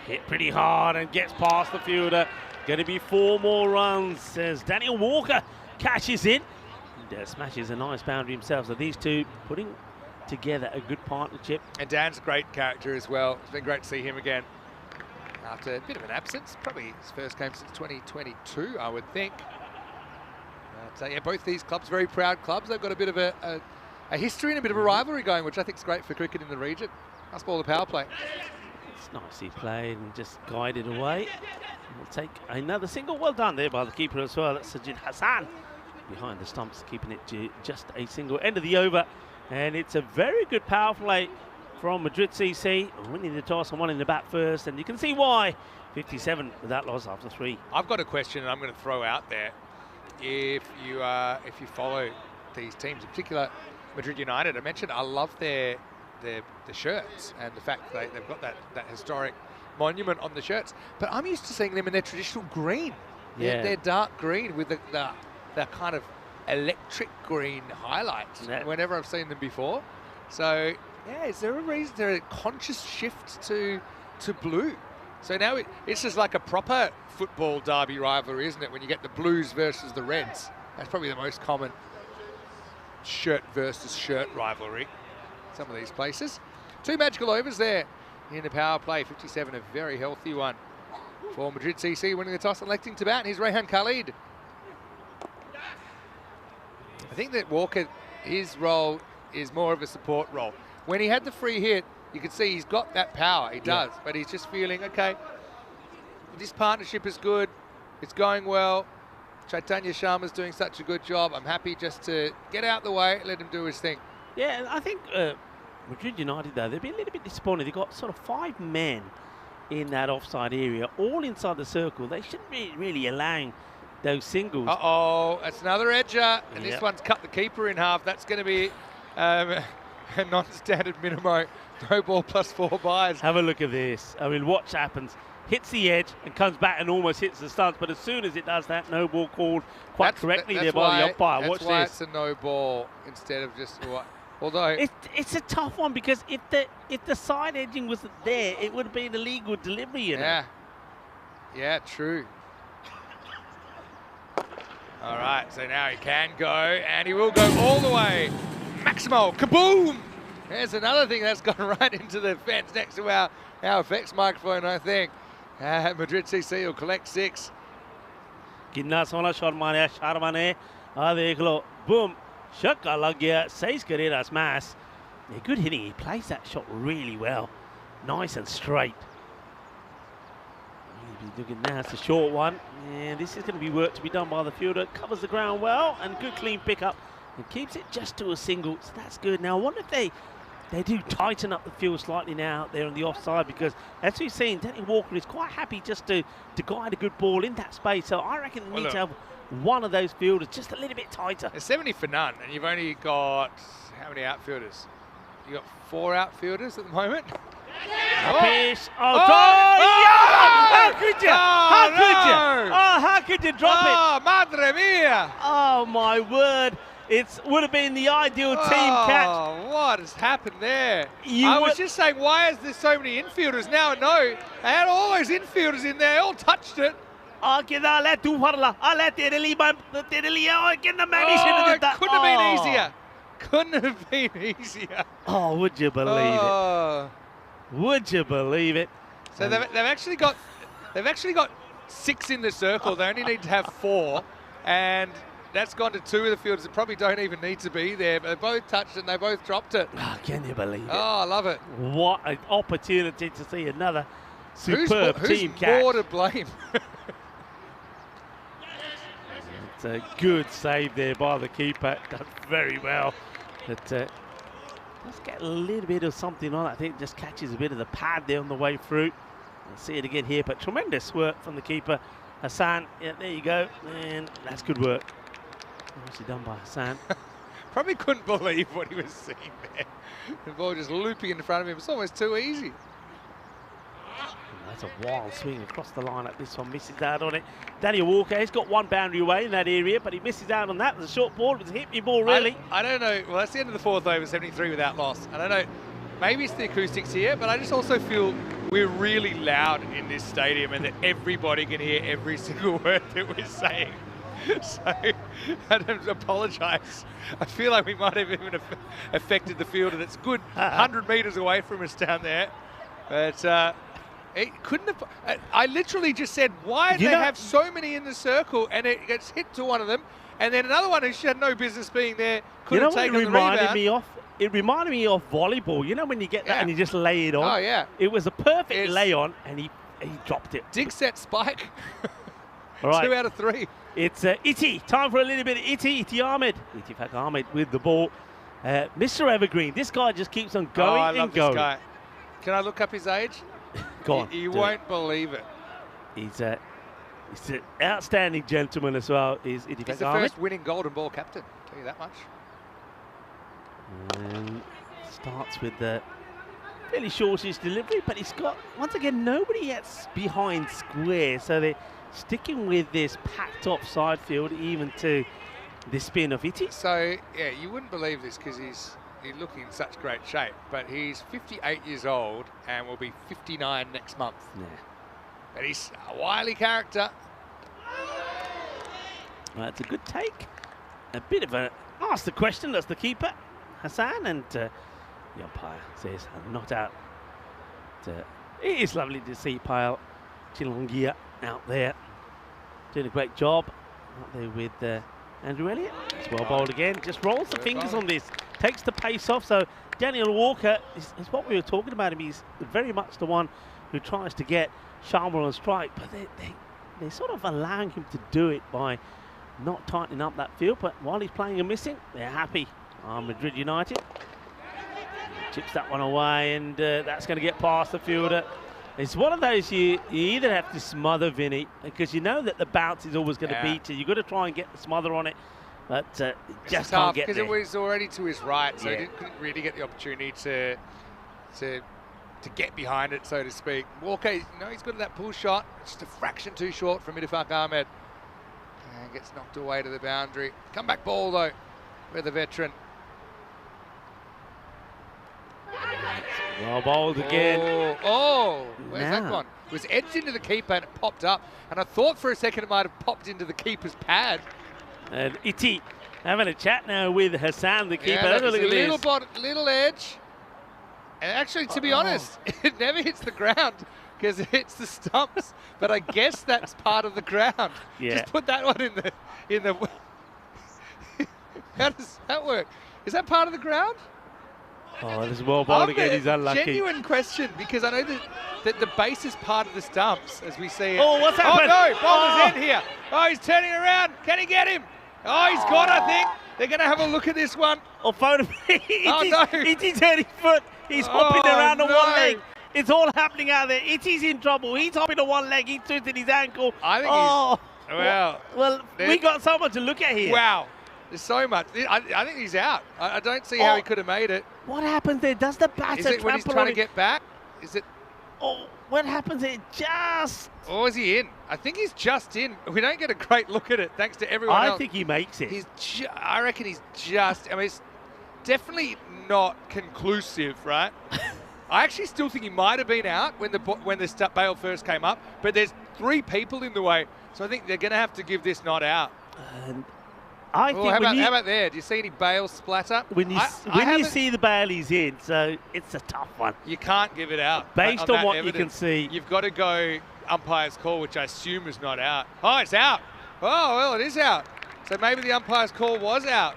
Hit pretty hard and gets past the fielder. Going to be 4 more runs as Daniel Walker catches in. And smashes a nice boundary himself. So these two putting together a good partnership. And Dan's a great character as well. It's been great to see him again after a bit of an absence. Probably his first game since 2022, I would think. But yeah, both these clubs, very proud clubs. They've got a bit of a history and a bit of a rivalry going, which I think is great for cricket in the region. Nice ball to power play. It's nicely played and just guided away. We'll take another single. Well done there by the keeper as well. That's Sajid Hassan behind the stumps, keeping it to just a single. End of the over, and it's a very good power play from Madrid CC, winning the toss and one in the bat first, and you can see why. 57 without loss after 3. I've got a question and I'm going to throw out there. If you follow these teams, in particular Madrid United, I mentioned I love the shirts and the fact that they've got that historic monument on the shirts, but I'm used to seeing them in their traditional green. They're dark green with the kind of electric green highlights Yeah. whenever I've seen them before. So, yeah, is there a reason, there a conscious shift to blue? So now it's just like a proper football derby rivalry, isn't it? When you get the Blues versus the Reds. That's probably the most common shirt versus shirt rivalry. Some of these places. 2 magical overs there in the power play. 57, a very healthy one for Madrid CC, winning the toss, electing to bat. And here's Rehan Khalid. I think that Walker, his role is more of a support role. When he had the free hit, you can see he's got that power. He does, but he's just feeling, okay, this partnership is good. It's going well. Chaitanya Sharma's doing such a good job. I'm happy just to get out the way, let him do his thing. Yeah, I think Madrid United, though, they've been a little bit disappointed. They've got sort of 5 men in that offside area, all inside the circle. They shouldn't be really allowing those singles. Uh-oh, that's another edger, and this one's cut the keeper in half. That's going to be a non-standard minimo. No ball plus 4 byes. Have a look at this. I mean, watch happens. Hits the edge and comes back and almost hits the stance. But as soon as it does that, no ball called quite correctly there by the umpire. Watch this. That's why this. it's a no ball instead of just what. Although it's a tough one, because if the side edging wasn't there, it would have been a legal delivery. You know? Yeah, true. All right, so now he can go, and he will go all the way. Maximo, kaboom! There's another thing that's gone right into the fence next to our effects microphone, I think. Madrid CC will collect 6. कितना सोना shot मारा शर्मा ने देख लो boom छक्का लग गया 6 करेगा smash. Yeah, good hitting. He plays that shot really well, nice and straight. He's looking now, it's a short one, and this is going to be work to be done by the fielder. Covers the ground well, and good clean pickup, and keeps it just to a single, so that's good. Now I wonder if they do tighten up the field slightly now there on the offside, because as we've seen, Danny Walker is quite happy just to guide a good ball in that space. So I reckon we need to have one of those fielders just a little bit tighter. It's 70 for none, and you've only got how many outfielders? You got 4 outfielders at the moment. Fish. How could you? How could you drop it? Oh, madre mia! Oh my word! It would have been the ideal team catch. Oh, what has happened there? I was just saying, why is there so many infielders? Now I know. They had all those infielders in there, all touched it. Oh, it couldn't have been easier. Couldn't have been easier. Oh, would you believe it? Would you believe it? So they've actually got 6 in the circle. They only need to have 4, and that's gone to 2 of the fielders that probably don't even need to be there, but they both touched it and they both dropped it. Oh, can you believe it? Oh, I love it. What an opportunity to see another superb team catch. Who's more to blame? It's a good save there by the keeper. Done very well. But let's get a little bit of something on it. I think it just catches a bit of the pad there on the way through. We'll see it again here, but tremendous work from the keeper, Hassan. Yeah, there you go. And that's good work. Nicely done by Hassan. Probably couldn't believe what he was seeing there. The ball just looping in front of him. It's almost too easy. That's a wild swing across the line like this one. Misses out on it. Daniel Walker, he's got 1 boundary away in that area, but he misses out on that. It was a short ball. It was a hit-me ball, really. I don't know. Well, that's the end of the 4th over, 73 without loss. I don't know. Maybe it's the acoustics here, but I just also feel we're really loud in this stadium and that everybody can hear every single word that we're saying. So I don't apologise. I feel like we might have even affected the fielder that's good 100 metres away from us down there. But it couldn't have. I literally just said, why do they have so many in the circle? And it gets hit to one of them. And then another one who had no business being there couldn't take on the rebound. It reminded me of volleyball. You know when you get that and you just lay it on? Oh, yeah. It was a perfect lay on, and he dropped it. Dig set spike. All right. 2 out of 3. It's Iti. Time for a little bit of Iti Ahmed. Itifak Ahmed with the ball. Mr. Evergreen. This guy just keeps on going I love and going. This guy. Can I look up his age? Go on. You won't believe it. He's an outstanding gentleman as well. He's the first winning golden ball captain. I'll tell you that much. And starts with the fairly shortish delivery, but he's got, once again, nobody yet behind square, so they're sticking with this packed offside field even to the spin of Iti. So, yeah, you wouldn't believe this because he's looking in such great shape, but he's 58 years old and will be 59 next month. Yeah. But he's a wily character. Well, it's a good take. A bit of a ask the question. That's the keeper, Hassan, and the umpire says not out. It is lovely to see Pyle Chilongia out there doing a great job out there with Andrew Elliott. It's well bowled again. Just rolls the fingers on this, takes the pace off. So Daniel Walker is what we were talking about him. He's very much the one who tries to get Sharma on strike, but they're sort of allowing him to do it by not tightening up that field. But while he's playing and missing, they're happy. Madrid United chips that one away, and that's going to get past the fielder. It's one of those you either have to smother Vinny, because you know that the bounce is always going to beat you. You've got to try and get the smother on it, but just can't get there. Because it was already to his right, so he couldn't really get the opportunity to get behind it, so to speak. Walker, you know, he's good at that pull shot, just a fraction too short from Idafak Ahmed. And gets knocked away to the boundary. Comeback ball, though, with the veteran. Well bowled again. Where's that gone? It was edged into the keeper and it popped up. And I thought for a second it might have popped into the keeper's pad. And Iti having a chat now with Hassan, the keeper. Yeah, Look at this. Little edge. And actually, to be honest, it never hits the ground because it hits the stumps. But I guess that's part of the ground. Yeah. Just put that one in the. How does that work? Is that part of the ground? Oh, this is well bowled again. He's unlucky. Genuine question, because I know that the base is part of the stumps as we see it. Oh, what's happened? Oh no, bowler's in here. Oh, he's turning around. Can he get him? Oh, he's gone, I think. They're going to have a look at this one. Oh, phone him. No. Iti's hurting foot. He's hopping around on no. one leg. It's all happening out there. Iti's in trouble. He's hopping on one leg. He's twisted his ankle. I think he's... Well, we got someone to look at here. Wow. There's so much. I think he's out. I don't see how he could have made it. What happens there? Does the batter Is it when he's trample trying on to him? get back? Is it... Oh, what happens there? Just... Or is he in? I think he's just in. We don't get a great look at it, thanks to everyone else. I think he makes it. I reckon he's just... I mean, it's definitely not conclusive, right? I actually still think he might have been out when the bail first came up, but there's 3 people in the way, so I think they're going to have to give this not out. I think how about there? Do you see any bail splatter? When you see the bail, he's in, so it's a tough one. You can't give it out. Based on what you can see. You've got to go umpire's call, which I assume is not out. Oh, it's out. Oh, well, it is out. So maybe the umpire's call was out.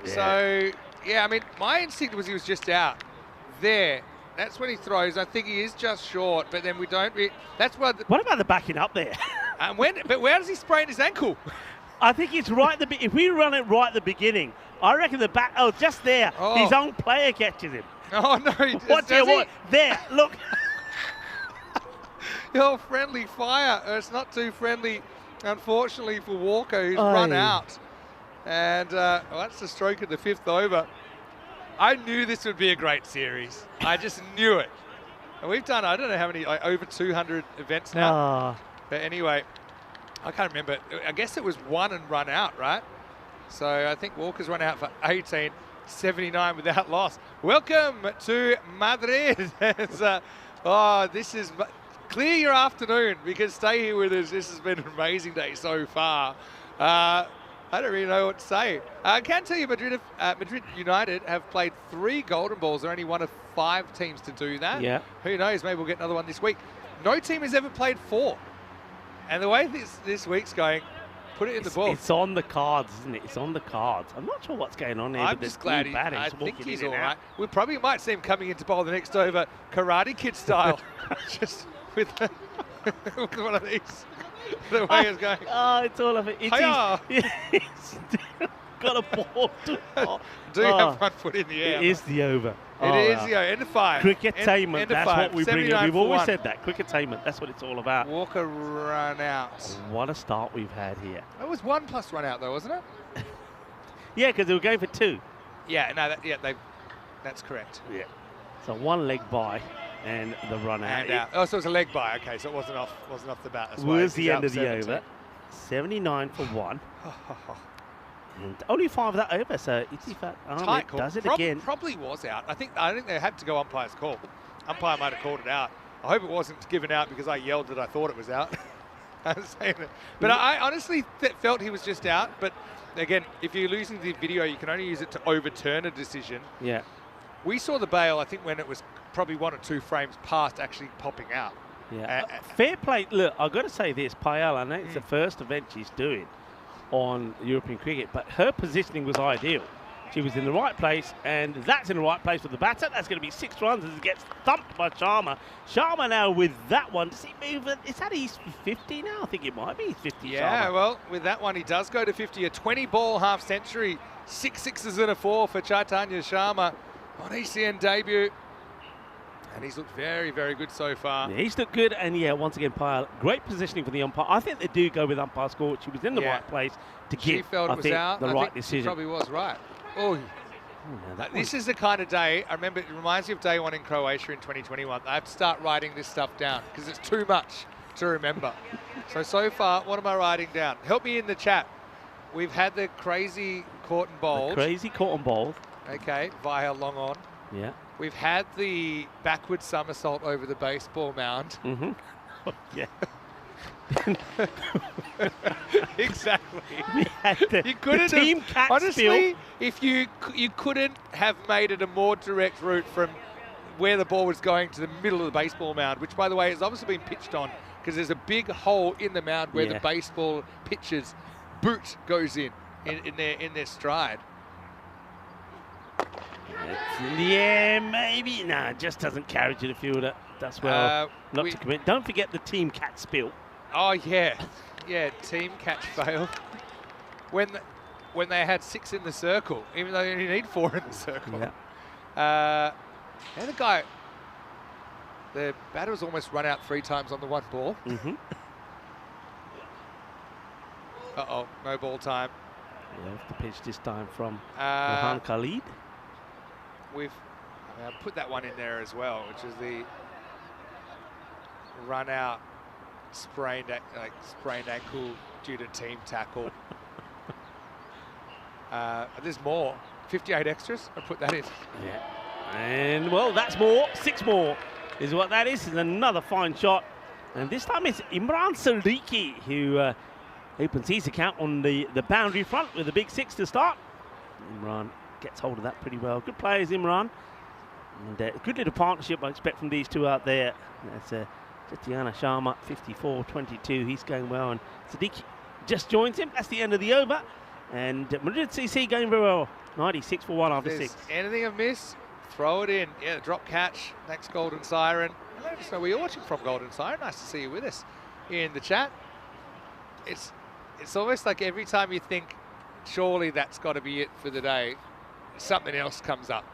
Yeah. So, yeah, I mean, my instinct was he was just out. There. That's when he throws. I think he is just short, but then we don't... That's what... What about the backing up there? But where does he sprain his ankle? I think it's right at the... If we run it right at the beginning, I reckon the back... Oh, just there. Oh. His own player catches him. Oh, no. What? There, look. Your friendly fire. It's not too friendly, unfortunately, for Walker, who's run out. And that's the stroke of the 5th over. I knew this would be a great series. I just knew it. And we've done, I don't know how many, like over 200 events now. But anyway, I can't remember. I guess it was 1 and run out, right? So I think Walker's run out for 18, 79 without loss. Welcome to Madrid. This is... Clear your afternoon, because stay here with us. This has been an amazing day so far. I don't really know what to say. I can tell you Madrid United have played 3 golden balls. They're only one of 5 teams to do that. Yeah. Who knows? Maybe we'll get another one this week. No team has ever played 4. And the way this week's going, put it in the book. It's on the cards, isn't it? It's on the cards. I'm not sure what's going on here. I'm just glad I think he's all right. We probably might see him coming in to bowl the next over Karate Kid style. Just with one of these. The way it's going. Oh, it's all of it. It's got a ball. Do have 1 foot in the air. It is the over. It is the over. End of 5. Cricketainment. That's what we bring in. We've always 1. said that. Cricketainment. That's what it's all about. Walker run out. What a start we've had here. It was 1 plus run out, though, wasn't it? Yeah, because they were going for 2. Yeah, no, that's correct. Yeah. So 1 leg by. And the run out. Oh, so it was a leg by. Okay, so it wasn't off the bat. That's was the end of the 17. over. 79 for 1. And only 5 of that over, so Itifat Ahmed does it again. Probably was out. I think they had to go umpire's call. Umpire might have called it out. I hope it wasn't given out because I yelled that I thought it was out. I was saying it. But I honestly felt he was just out. But again, if you're losing the video, you can only use it to overturn a decision. Yeah. We saw the bail, I think, when it was probably 1 or 2 frames past actually popping out. Yeah. Fair play. Look, I've got to say this. Paella, I know it's the first event she's doing on European cricket, but her positioning was ideal. She was in the right place, and that's in the right place with the batter. That's going to be 6 runs as it gets thumped by Sharma. Sharma now with that one. Does he move? Is that he's 50 now? I think it might be 50. Yeah, Sharma. Well, with that one, he does go to 50. A 20-ball half-century, 6 sixes and a 4 for Chaitanya Sharma on ECN debut. And he's looked very, very good so far. Yeah, he's looked good, and yeah, once again, Pyle, great positioning for the umpire. I think they do go with umpire score. She was in the right place to she give, felt I it was think, out. the I right think decision. She probably was right. Oh, this is the kind of day, I remember, it reminds me of day 1 in Croatia in 2021. I have to start writing this stuff down because it's too much to remember. So far, what am I writing down? Help me in the chat. We've had the crazy caught and bowled. Crazy caught and bowled. Okay, via long on. Yeah. We've had the backward somersault over the baseball mound. Mm-hmm. Yeah. Exactly. We had You couldn't the team have, cat honestly, spill. if you couldn't have made it a more direct route from where the ball was going to the middle of the baseball mound, which, by the way, has obviously been pitched on because there's a big hole in the mound where the baseball pitcher's boot goes in their stride. It's in the air, maybe. Nah, it just doesn't carry to the fielder. That's well not to commit. Don't forget the team cat spill. Oh, yeah. Yeah, team catch fail. When they had 6 in the circle, even though they only need 4 in the circle. Yeah. The batter was almost run out 3 times on the 1 ball. Mm-hmm. Uh-oh, no ball time. Yeah, off the pitch this time from Mohan Khalid. We've put that one in there as well, which is the run out sprained ankle due to team tackle. There's more. 58 extras. I put that in. Yeah. And well, that's more. 6 more is what that is. It's another fine shot. And this time it's Imran Sadiqi who opens his account on the boundary front with a big 6 to start. Imran gets hold of that pretty well. Good players, Imran. And good little partnership I expect from these two out there. That's Chaitanya Sharma, 54-22. He's going well. And Sadiqi just joins him. That's the end of the over. And Madrid CC going very well. 96 for 1 after 6. Anything amiss, throw it in. Yeah, drop catch. Next Golden Siren. Let us know where you're watching from, Golden Siren. Nice to see you with us in the chat. It's almost like every time you think, surely that's got to be it for the day, something else comes up.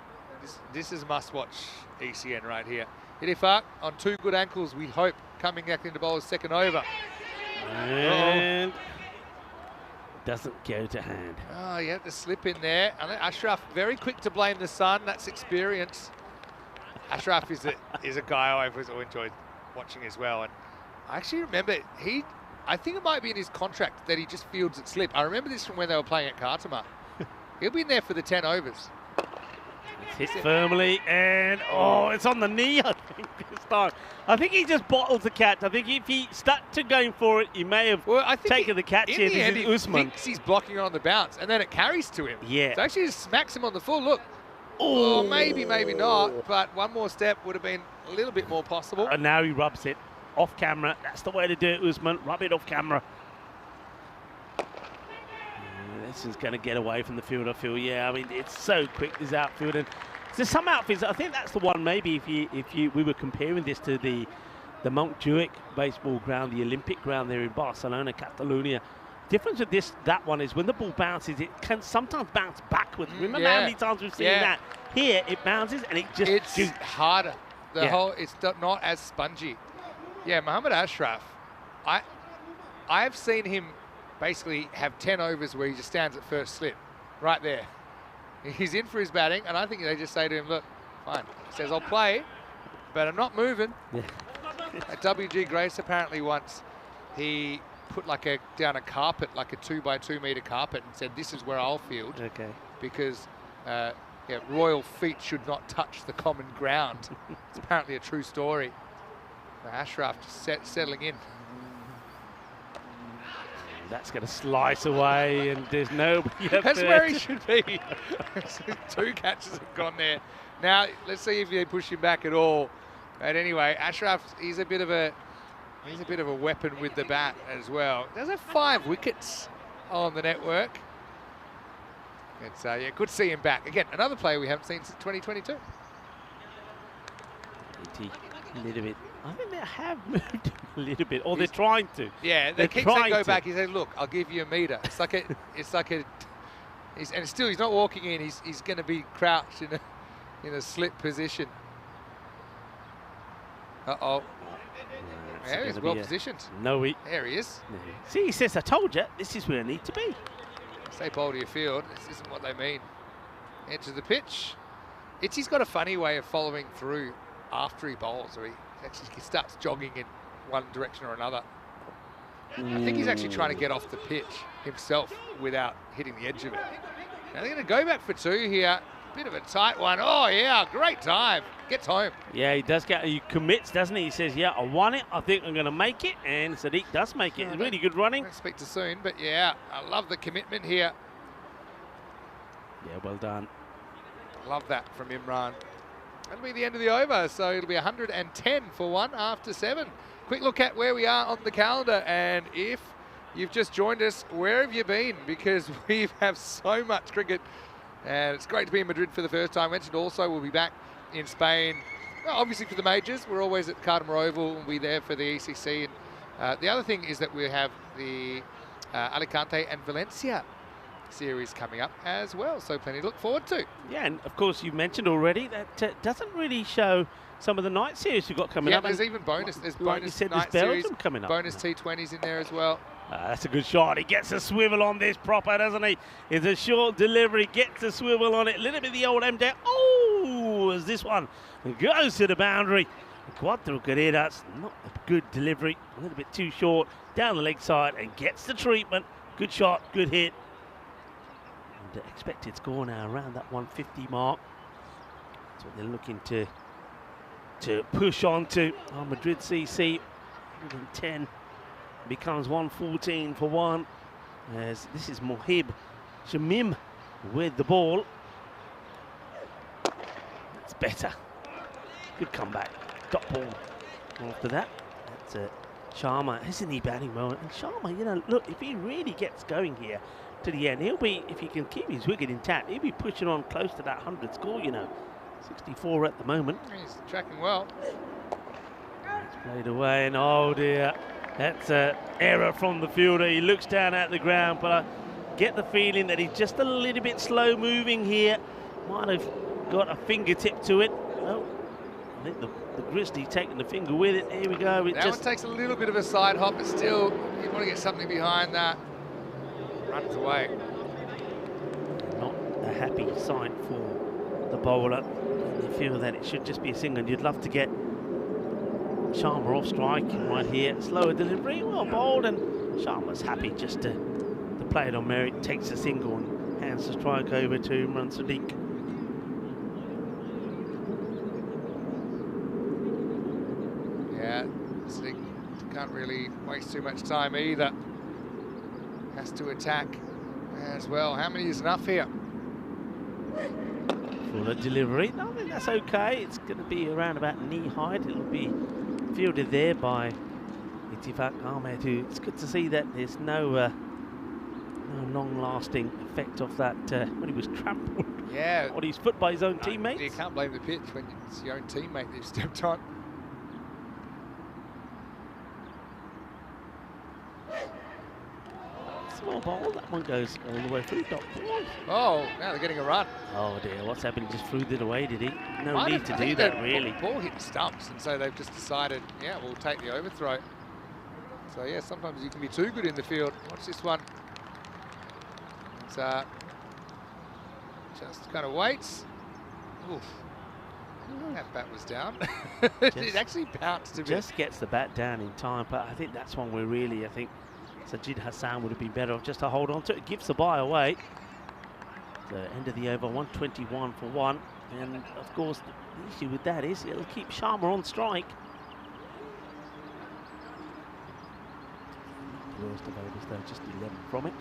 This is must-watch ECN right here. Itifak on 2 good ankles, we hope, coming back into bowler's second over. And doesn't go to hand. Oh, you have to slip in there. And Ashraf, very quick to blame the sun. That's experience. Ashraf is a guy I've always enjoyed watching as well. And I actually remember I think it might be in his contract that he just fields at slip. I remember this from when they were playing at Khartoum. He'll be in there for the 10 overs. It's hit firmly, and it's on the knee, I think, this time. I think he just bottles the catch. I think if he stuck to going for it, he may have taken the catch here. In the end, This is Usman. thinks he's blocking it on the bounce, and then it carries to him. Yeah. So actually just smacks him on the full. Look. Oh, maybe not. But one more step would have been a little bit more possible. And now he rubs it off camera. That's the way to do it, Usman. Rub it off camera. This is going to get away from the field, I feel. Yeah, I mean, it's so quick, this outfield. And so some outfields, I think that's the one maybe we were comparing this to the Montjuic baseball ground, the Olympic ground there in Barcelona, Catalonia. Difference with that one is when the ball bounces, it can sometimes bounce backwards. Remember how many times we've seen that? Here, it bounces and it just it's harder. It's not as spongy. Yeah, Mohammad Ashraf, I've seen him basically have 10 overs where he just stands at first slip, right there. He's in for his batting, and I think they just say to him, look, fine. He says, I'll play, but I'm not moving. Yeah. At WG Grace, apparently once, he put down a carpet, like a 2x2 metre carpet, and said, "This is where I'll field." Okay. Because royal feet should not touch the common ground. It's apparently a true story. Ashraf just settling in. That's going to slice away, and there's nobody up That's there. where he should be. 2 catches have gone there. Now let's see if they push him back at all. But anyway, Ashraf, he's a bit of a weapon with the bat as well. Does have 5 wickets on the network. It's good to see him back again. Another player we haven't seen since 2022. A little bit. I think they have moved him a little bit, or they're trying to. Yeah, they keep saying go back. He said, "Look, I'll give you a metre." It's like a, and still he's not walking in. He's going to be crouched in a slip position. Uh-oh. Yeah, he's well positioned. No, there he is. No. See, he says, "I told you, this is where I need to be." Say bowl to your field. This isn't what they mean. Edge of the pitch. Itchy's got a funny way of following through after he bowls, or he starts jogging in one direction or another. I think he's actually trying to get off the pitch himself without hitting the edge of it. Now they're going to go back for 2 here. Bit of a tight one. Oh, yeah, great dive. Gets home. Yeah, he does he commits, doesn't he? He says, yeah, I won it. I think I'm going to make it. And Sadiq does make it. It's really good running. Won't speak to soon, but yeah, I love the commitment here. Yeah, well done. Love that from Imran. That'll be the end of the over, so it'll be 110 for 1 after 7. Quick look at where we are on the calendar, and if you've just joined us, where have you been? Because we have so much cricket, and it's great to be in Madrid for the first time. I mentioned also we'll be back in Spain, well, obviously for the majors. We're always at Carter Oval, we'll be there for the ECC. And the other thing is that we have the Alicante and Valencia series coming up as well, so plenty to look forward to. Yeah, and of course you mentioned already that doesn't really show some of the night series you've got coming up. Yeah, there's even bonus. There's bonus night series series coming up. Bonus T20s in there as well. That's a good shot. He gets a swivel on this proper, doesn't he? It's a short delivery, gets a swivel on it. A little bit of the old M-down. Oh, as this one goes to the boundary. Cuatro Carreras, not a good delivery. A little bit too short, down the leg side, and gets the treatment. Good shot, good hit. And the expected score now around that 150 mark. That's what they're looking to push on to. Oh, Madrid CC, 110. Becomes 114 for 1, as this is Mohib Shamim with the ball. That's better. Good comeback. Dot ball after that. That's Sharma. Isn't he batting well? And Sharma, you know, look, if he really gets going here to the end, he'll be, if he can keep his wicket intact, he'll be pushing on close to that 100 score, you know. 64 at the moment. He's tracking well. It's played away, and oh dear. That's an error from the fielder. He looks down at the ground, but I get the feeling that he's just a little bit slow moving here. Might have got a fingertip to it. Oh, I think the Grizzly taking the finger with it. Here we go. That one takes a little bit of a side hop, but still, you want to get something behind that. Runs away. Not a happy sight for the bowler. And you feel that it should just be a single. You'd love to get Sharma off strike right here. Slower delivery, well bowled, and Sharma's happy just to play it on merit. Takes a single and hands the strike over to Imran Sadiq. Yeah, Sadiq can't really waste too much time either. Has to attack as well. How many is enough here? Fuller delivery. I think that's okay. It's going to be around about knee height. It'll be fielded there by Ittifaq Ahmed, who it's good to see that there's no long-lasting effect of that when he was trampled on his foot by his own teammates. You can't blame the pitch when it's your own teammate that you've stepped on. Small ball, that one goes all the way through. Dot ball. Oh, now they're getting a run. Oh dear, what's happened? He just threw it away, did he? No need to do that, really. The ball hit the stumps, and so they've just decided, yeah, we'll take the overthrow. So yeah, sometimes you can be too good in the field. Watch this one. It's just kind of waits. Oof. That bat was down. It actually bounced a bit. Just gets the bat down in time, but I think that's one where really, I think Sajid Hassan would have been better off just to hold on to it. Gives the bye away. The end of the over, 121 for 1. And of course, the issue with that is it'll keep Sharma on strike. Worst of overs though, just 11 from it.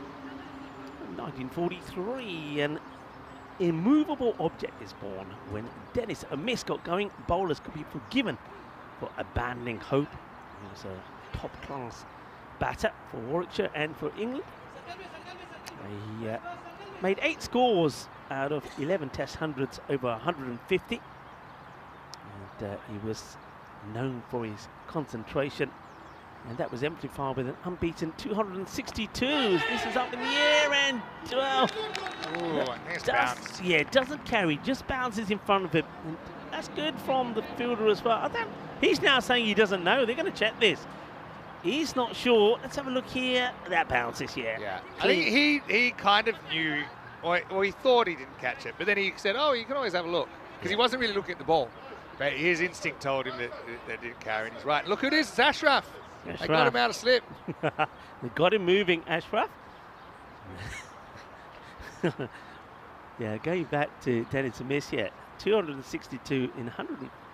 1943, an immovable object is born. When Dennis Amiss got going, bowlers could be forgiven for abandoning hope. He was a top-class batter for Warwickshire and for England. He made 8 scores out of 11 Test hundreds over 150. And he was known for his concentration. And that was amplified with an unbeaten 262. This is up in the air and, well, Nice bounce. yeah, doesn't carry, just bounces in front of him. And that's good from the fielder as well. He's now saying he doesn't know. They're going to check this. He's not sure. Let's have a look here. That bounces, Yeah. I think he kind of knew, or he thought he didn't catch it, but then he said, oh, you can always have a look. Because he wasn't really looking at the ball. But his instinct told him that it didn't carry, and he's right. Look who it is, it's Ashraf. They got him out of slip. They got him moving, Ashraf. Yeah, going back to Dennis Amiss, 262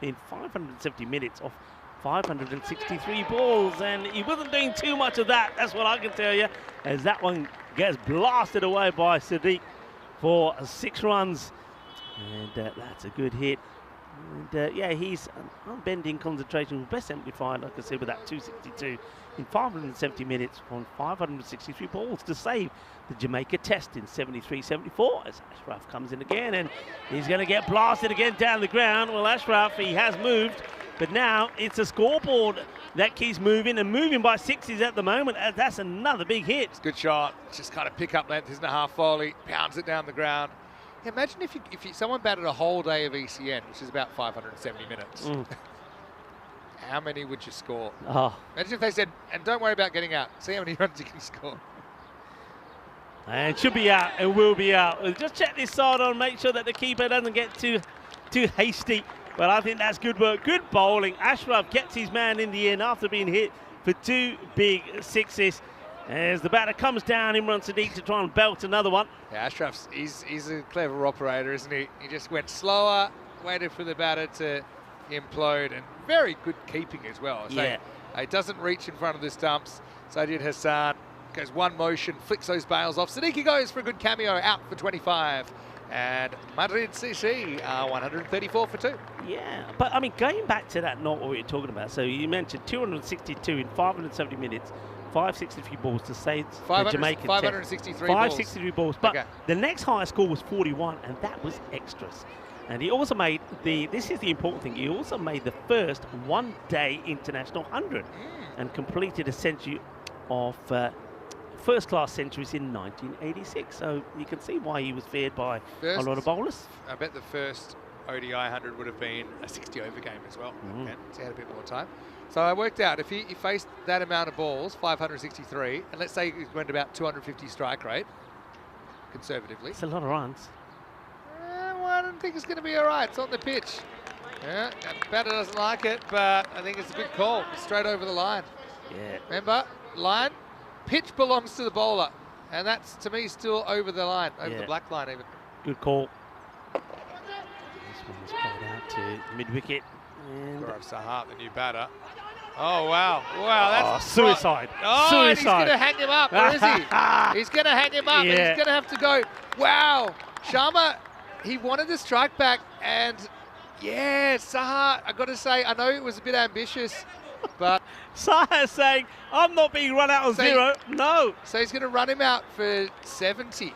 in 570 minutes off 563 balls, and he wasn't doing too much of that, that's what I can tell you, as that one gets blasted away by Sadiq for 6 runs, and that's a good hit. And yeah, he's unbending concentration was best amplified, like I said, with that 262 in 570 minutes on 563 balls to save the Jamaica Test in 73-74 as Ashraf comes in again, and he's going to get blasted again down the ground. Well, Ashraf, he has moved, but now it's a scoreboard that keeps moving and moving by 6s at the moment. That's another big hit. It's a good shot. Just kind of pick up length, isn't a half volley, pounds it down the ground. Yeah, imagine if someone batted a whole day of ECN, which is about 570 minutes. How many would you score? Oh. Imagine if they said, and don't worry about getting out. See how many runs you can score. And should be out and will be out. We'll just check this side on, make sure that the keeper doesn't get too hasty. But I think that's good work. Good bowling. Ashraf gets his man in the end after being hit for 2 big 6s. As the batter comes down, Imran Sadiq to try and belt another one. Yeah, Ashraf's, he's a clever operator, isn't he? He just went slower, waited for the batter to implode, and very good keeping as well. So Yeah. It doesn't reach in front of the stumps. Sajid Hassan goes one motion, flicks those bails off. Sadiq goes for a good cameo, out for 25. And Madrid CC are 134 for 2. Yeah, but I mean, going back to that, not what we were talking about. So you mentioned 262 in 570 minutes, 563 balls to save the Jamaican 563 balls. 563 balls. But Okay. the next highest score was 41, and that was extras. And he also made this is the important thing, he also made the first one-day international 100 and completed a century of first-class centuries in 1986. So you can see why he was feared by a lot of bowlers. I bet the first ODI 100 would have been a 60-over game as well. Okay, so he had a bit more time. So I worked out, if he faced that amount of balls, 563, and let's say he went about 250 strike rate, conservatively. It's a lot of runs. Well, I don't think it's going to be all right. It's on the pitch. Yeah, batter doesn't like it, but I think it's a good call. Straight over the line. Yeah. Remember, line, pitch belongs to the bowler. And that's, to me, still over the line, over the black line even. Good call. This one's played out to mid-wicket. And Gaurav Sahar, the new batter. Oh, wow. Wow, that's... suicide. Oh, Suicide. and he's going to hang him up, or is he? He's going to hang him up, and Yeah. he's going to have to go. Wow. Sharma, he wanted the strike back, and yeah, Sahar, I got to say, I know it was a bit ambitious, but... Sahar saying, I'm not being run out on 0. No. So he's going to run him out for 70.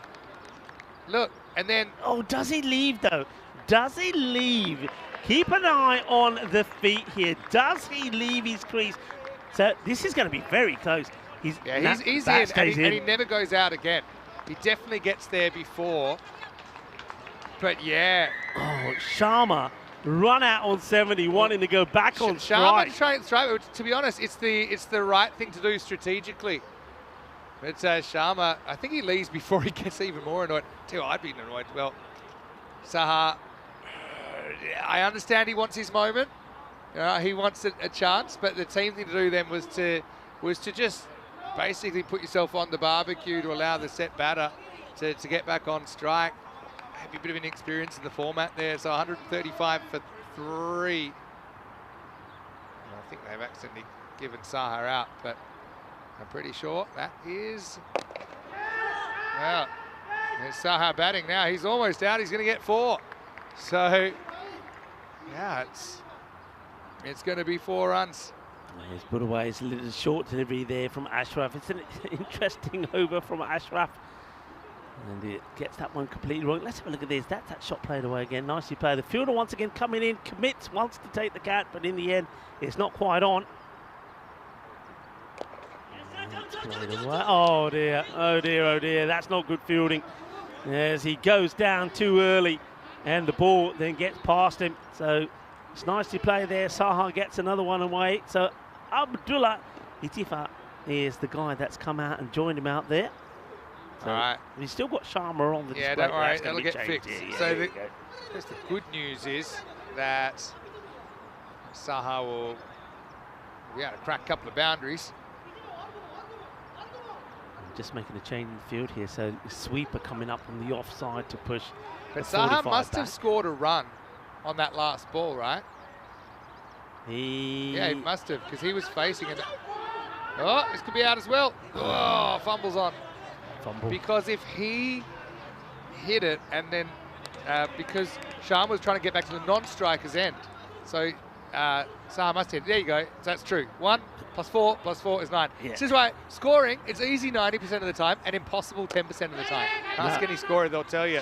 Look, and then... Oh, does he leave, though? Does he leave? Keep an eye on the feet here. Does he leave his crease? So this is going to be very close. He's in, and he never goes out again. He definitely gets there before. But yeah. Oh, Sharma run out on 70, wanting to go back on strike. Sharma trying to strike. To be honest, it's the right thing to do strategically. But Sharma, I think he leaves before he gets even more annoyed. Too, I'd be annoyed. Well, Sahar, I understand he wants his moment. He wants a chance, but the team thing to do then was to just basically put yourself on the barbecue to allow the set batter to get back on strike. Maybe a bit of inexperience in the format there. So 135 for 3. I think they've accidentally given Saha out, but I'm pretty sure that is... Well, there's Saha batting now. He's almost out. He's going to get 4. So, yeah, it's going to be 4 runs. He's put away his little short delivery there from Ashraf. It's an interesting over from Ashraf. And it gets that one completely wrong. Let's have a look at this. That's that shot played away again. Nicely played. The fielder once again coming in, commits, wants to take the catch, but in the end, it's not quite on. Oh dear, oh dear, oh dear. That's not good fielding. As he goes down too early and the ball then gets past him. So it's nicely played there. Saha gets another one away. So Abdullah Itifa is the guy that's come out and joined him out there. So all right. He's still got Sharma on the display. Yeah, don't worry, that'll get fixed. Yeah, so the good news is that Saha will be able to crack a couple of boundaries. Just making a change in the field here, so sweeper coming up from the offside to push. But Saha must have scored a run on that last ball, right? Yeah, he must have, because he was facing it. Oh, this could be out as well. Oh, fumbles on. Fumble. Because if he hit it, and then because Sharma was trying to get back to the non-striker's end, so Saha must hit. There you go. So that's true. 1 + 4 + 4 is 9. Yeah. This is why scoring, it's easy 90% of the time and impossible 10% of the time. Ask any scorer, they'll tell you.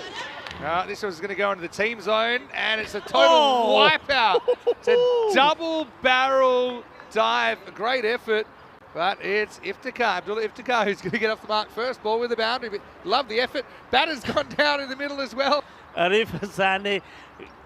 This one's going to go into the team zone, and it's a total wipeout. It's a double barrel dive. A great effort, but it's Iftikhar, Abdullah Iftikhar, who's going to get off the mark first. Ball with the boundary, but love the effort. Batter's gone down in the middle as well. Arif Hassan ne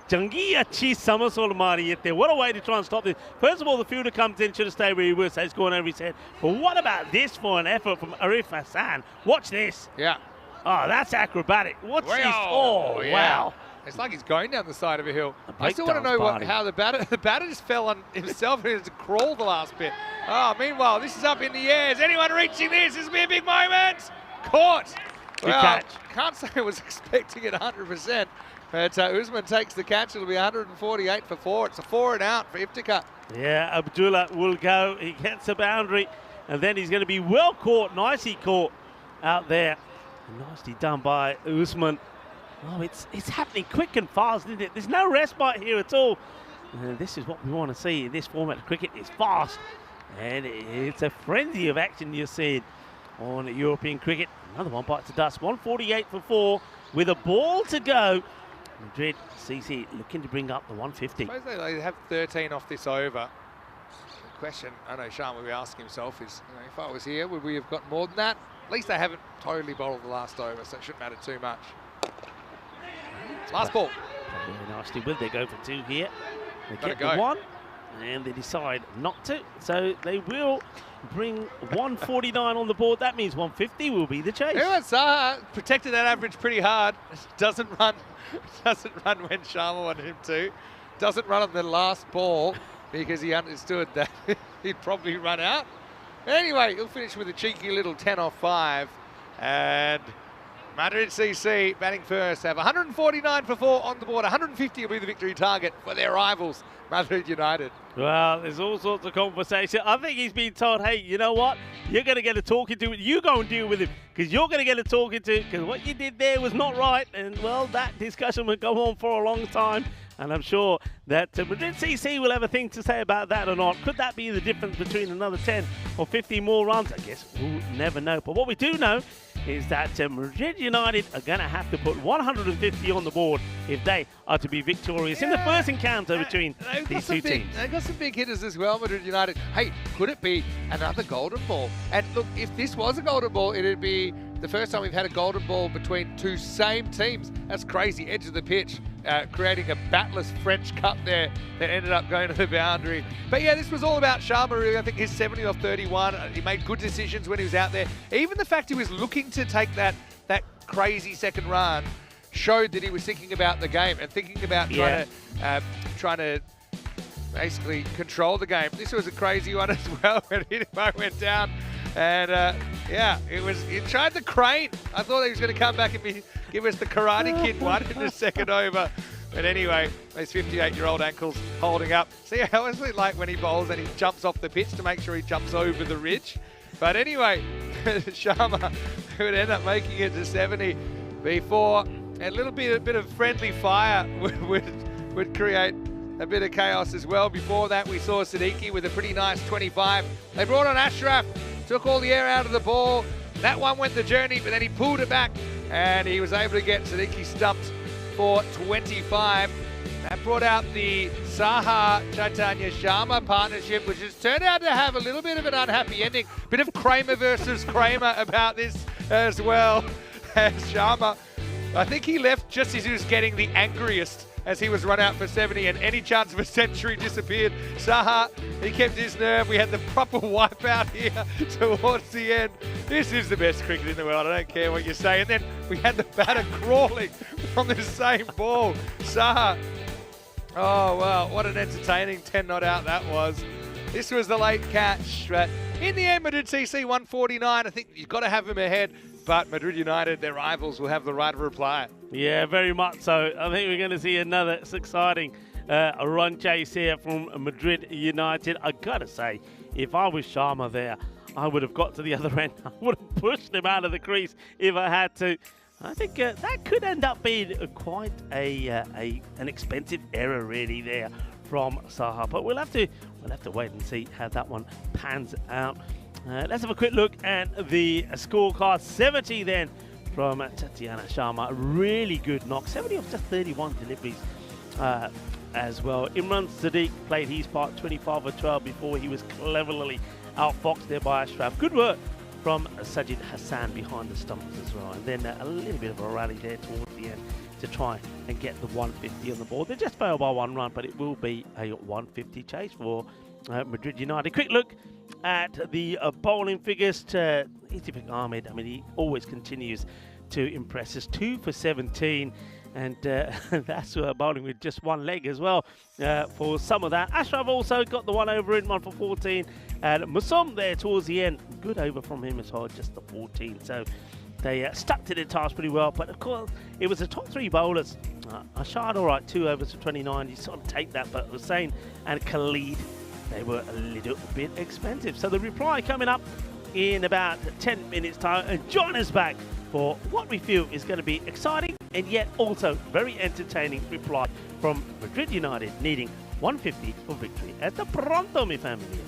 changi achhi somersault mari the. What a way to try and stop this. First of all, the fielder comes in, should have stayed where he was, so it's going over his head. But what about this for an effort from Arif Hassan? Watch this. Yeah. Oh, that's acrobatic. What's this? Oh, Oh, wow. It's like he's going down the side of a hill. I still breakdance want to know party. how the batter just fell on himself and had to crawl the last bit. Oh, meanwhile, this is up in the air. Is anyone reaching this? This will be a big moment. Caught. Good Well, catch. Can't say I was expecting it 100%. But Usman takes the catch. It'll be 148 for 4. It's a 4 and out for Iftikhar. Yeah, Abdullah will go. He gets a boundary, and then he's going to be well caught, nicely caught out there. Nicely done by Usman. Oh, it's happening quick and fast, isn't it? There's no respite here at all. This is what we want to see in this format of cricket. It's fast, and it's a frenzy of action you're seeing on European cricket. Another one bites the dust. 148 for 4 with a ball to go. Madrid CC looking to bring up the 150. I suppose they have 13 off this over. The question I know Sharma will be asking himself is, if I was here, would we have got more than that? At least they haven't totally bottled the last over, so it shouldn't matter too much. Last ball. Very nicely. Will they go for 2 here? They Gotta get go. the 1, and they decide not to. So they will bring 149 on the board. That means 150 will be the chase. Yeah, Saha protected that average pretty hard. Doesn't run when Sharma wanted him to. Doesn't run on the last ball because he understood that he'd probably run out. Anyway, he'll finish with a cheeky little 10 off 5. And Madrid CC batting first have 149 for 4 on the board. 150 will be the victory target for their rivals, Madrid United. Well, there's all sorts of conversation. I think he's been told, hey, you know what? You're going to get a talking to. You go and deal with him because you're going to get a talking to because what you did there was not right. And, well, that discussion will go on for a long time. And I'm sure that Madrid CC will have a thing to say about that or not. Could that be the difference between another 10 or 50 more runs? I guess we'll never know. But what we do know is that Madrid United are going to have to put 150 on the board if they are to be victorious in the first encounter between these two teams. They've got some big hitters as well, Madrid United. Hey, could it be another golden ball? And look, if this was a golden ball, it'd be the first time we've had a golden ball between two same teams. That's crazy. Edge of the pitch, creating a batless French Cup there that ended up going to the boundary. But yeah, this was all about Sharma, really. I think his 70 off 31. He made good decisions when he was out there. Even the fact he was looking to take that crazy second run showed that he was thinking about the game and thinking about trying to basically control the game. This was a crazy one as well when Hidemo went down. And yeah, he tried the crane. I thought he was going to come back and give us the Karate Kid one in the second over. But anyway, his 58-year-old ankles holding up. See how is it like when he bowls and he jumps off the pitch to make sure he jumps over the ridge? But anyway, Sharma would end up making it to 70 before a bit of friendly fire would create a bit of chaos as well. Before that, we saw Siddiqui with a pretty nice 25. They brought on Ashraf, took all the air out of the ball. That one went the journey, but then he pulled it back and he was able to get Siddiqui stumped for 25. That brought out the Saha Chaitanya Sharma partnership, which has turned out to have a little bit of an unhappy ending. Bit of Kramer versus Kramer about this as well. And Sharma, I think he left just as he was getting the angriest as he was run out for 70, and any chance of a century disappeared. Saha, he kept his nerve. We had the proper wipeout here towards the end. This is the best cricket in the world. I don't care what you say. And then we had the batter crawling from the same ball. Saha, oh, well, what an entertaining 10 not out that was. This was the late catch. But in the end, Madrid CC 149. I think you've got to have him ahead. But Madrid United, their rivals, will have the right of reply. Yeah, very much so. I think we're going to see another exciting run chase here from Madrid United. I got to say, if I was Sharma there, I would have got to the other end. I would have pushed him out of the crease if I had to. I think that could end up being quite an expensive error, really, there from Saha. But we'll have to wait and see how that one pans out. Let's have a quick look at the scorecard. 70 then from Tatiana Sharma. Really good knock. 70 off just 31 deliveries as well. Imran Sadiq played his part, 25 or 12 before he was cleverly outfoxed there by Ashraf. Good work from Sajid Hassan behind the stumps as well. And then a little bit of a rally there towards the end to try and get the 150 on the board. They just failed by one run, but it will be a 150 chase for Madrid United. Quick look at the bowling figures. Itifiq Ahmed, I mean, he always continues to impress us. 2 for 17, and that's bowling with just one leg as well for some of that. Ashraf also got the one over in, 1 for 14, and Musum there towards the end, good over from him as well, just the 14. So they stuck to their task pretty well, but of course it was the top three bowlers. Ashad, all right, 2 overs for 29, you sort of take that, but Hussain and Khalid, they were a little bit expensive. So the reply coming up in about 10 minutes time, and join us back for what we feel is going to be exciting and yet also very entertaining reply from Madrid United needing 150 for victory. Hasta pronto, mi familia.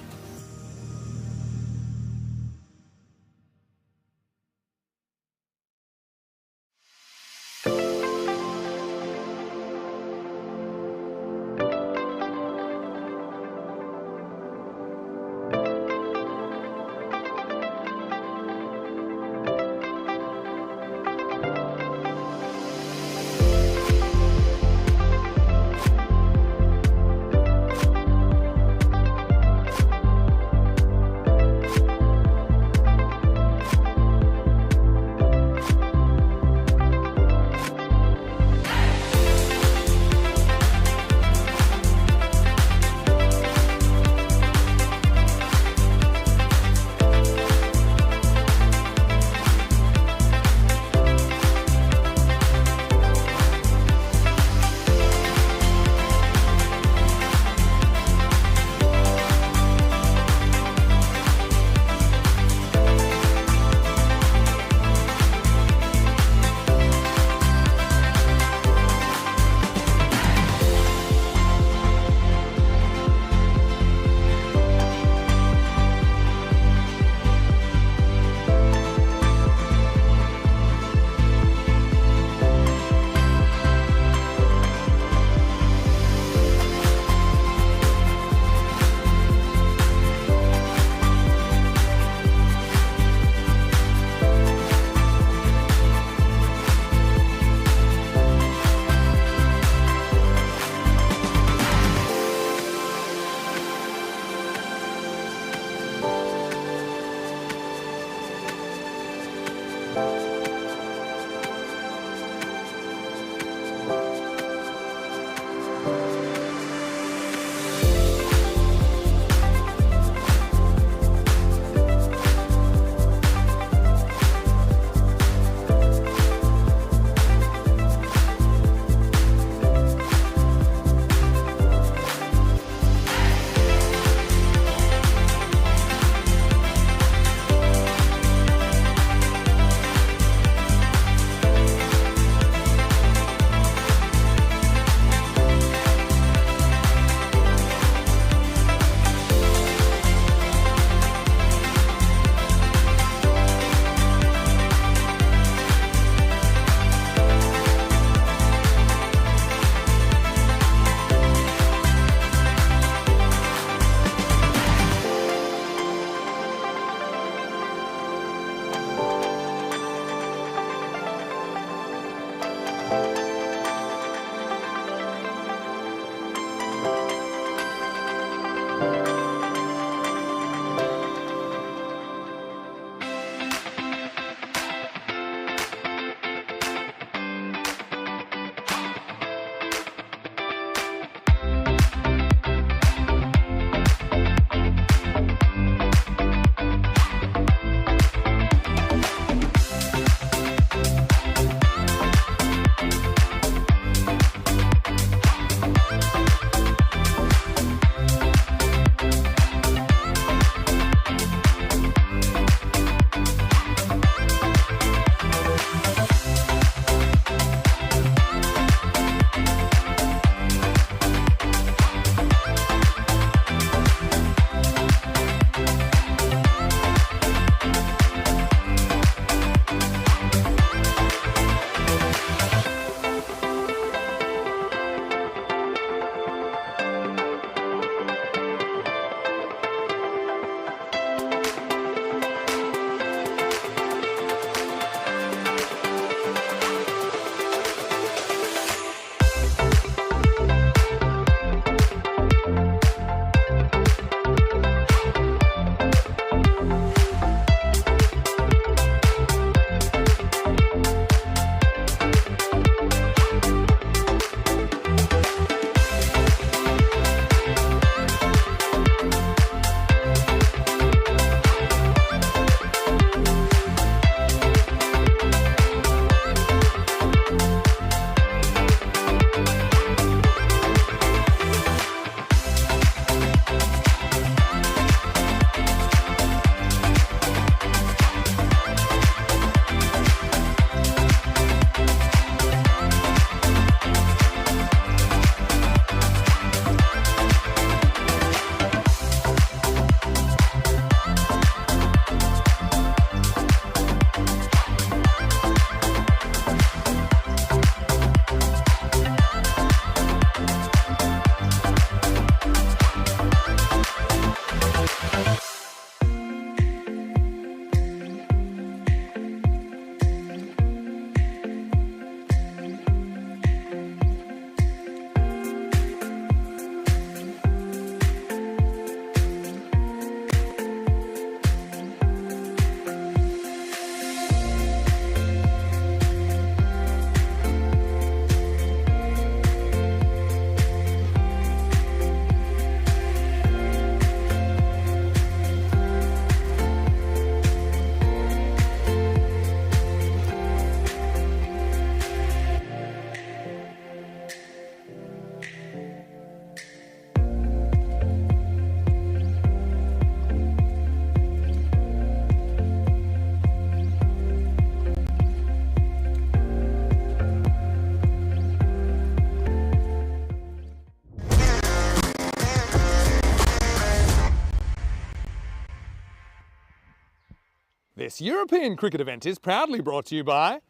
This European cricket event is proudly brought to you by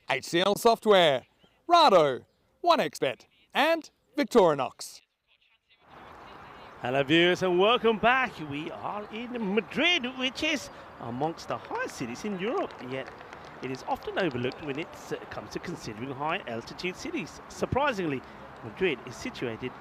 HCL Software, Rado, 1xBet and Victorinox. Hello viewers and welcome back. We are in Madrid, which is amongst the highest cities in Europe, yet it is often overlooked when it comes to considering high altitude cities. Surprisingly, Madrid is situated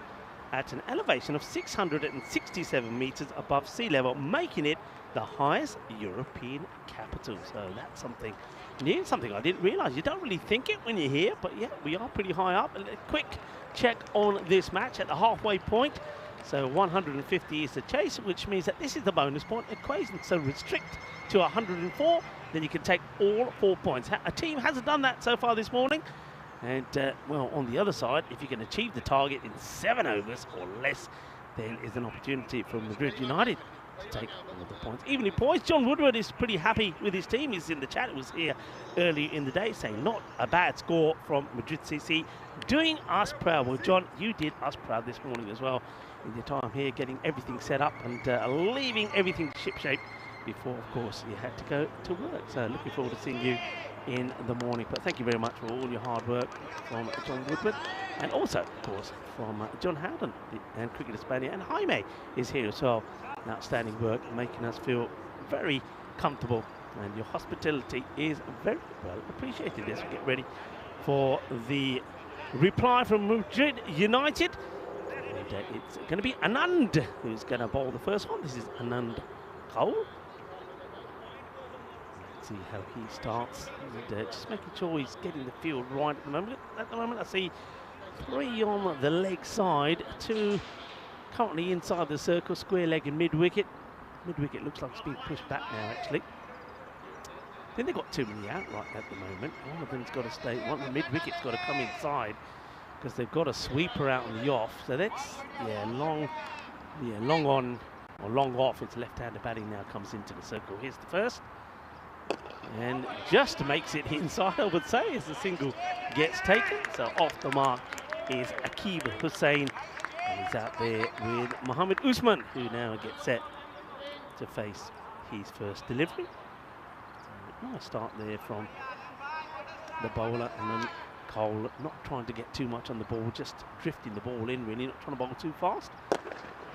at an elevation of 667 meters above sea level, making it the highest European capital. So that's something new, something I didn't realize. You don't really think it when you're here, but yeah, we are pretty high up. A quick check on this match at the halfway point. So 150 is the chase, which means that this is the bonus point equation. So restrict to 104, then you can take all 4 points. A team hasn't done that so far this morning. And, well, on the other side, if you can achieve the target in 7 overs or less, then is an opportunity for Madrid United to take all the points. Evenly poised. John Woodward is pretty happy with his team. He's in the chat. It was here early in the day saying not a bad score from Madrid CC. Doing us proud. Well, John, you did us proud this morning as well in your time here, getting everything set up and leaving everything shipshape before, of course, you had to go to work. So looking forward to seeing you in the morning. But thank you very much for all your hard work from John Woodward, and also, of course, from John Howden and Cricket Hispania, and Jaime is here as well. Outstanding work, making us feel very comfortable, and your hospitality is very well appreciated. As we get ready for the reply from Madrid United, and it's going to be Anand who's going to bowl the first one. This is Anand Kaul. See how he starts, and just making sure he's getting the field right at the moment. At the moment, I see 3 on the leg side, 2 currently inside the circle, square leg and mid-wicket. Mid-wicket looks like it's being pushed back now, actually. Then they've got too many out right at the moment. One of them's got to stay, one of the mid-wicket's got to come inside because they've got a sweeper out on the off. So that's, long on or long off. It's left-handed batting now, comes into the circle. Here's the first. And just makes it inside, I would say, as the single gets taken. So off the mark is Akib Hussain. And he's out there with Mohammed Usman, who now gets set to face his first delivery. So nice start there from the bowler, and then Cole not trying to get too much on the ball, just drifting the ball in, really, not trying to bowl too fast.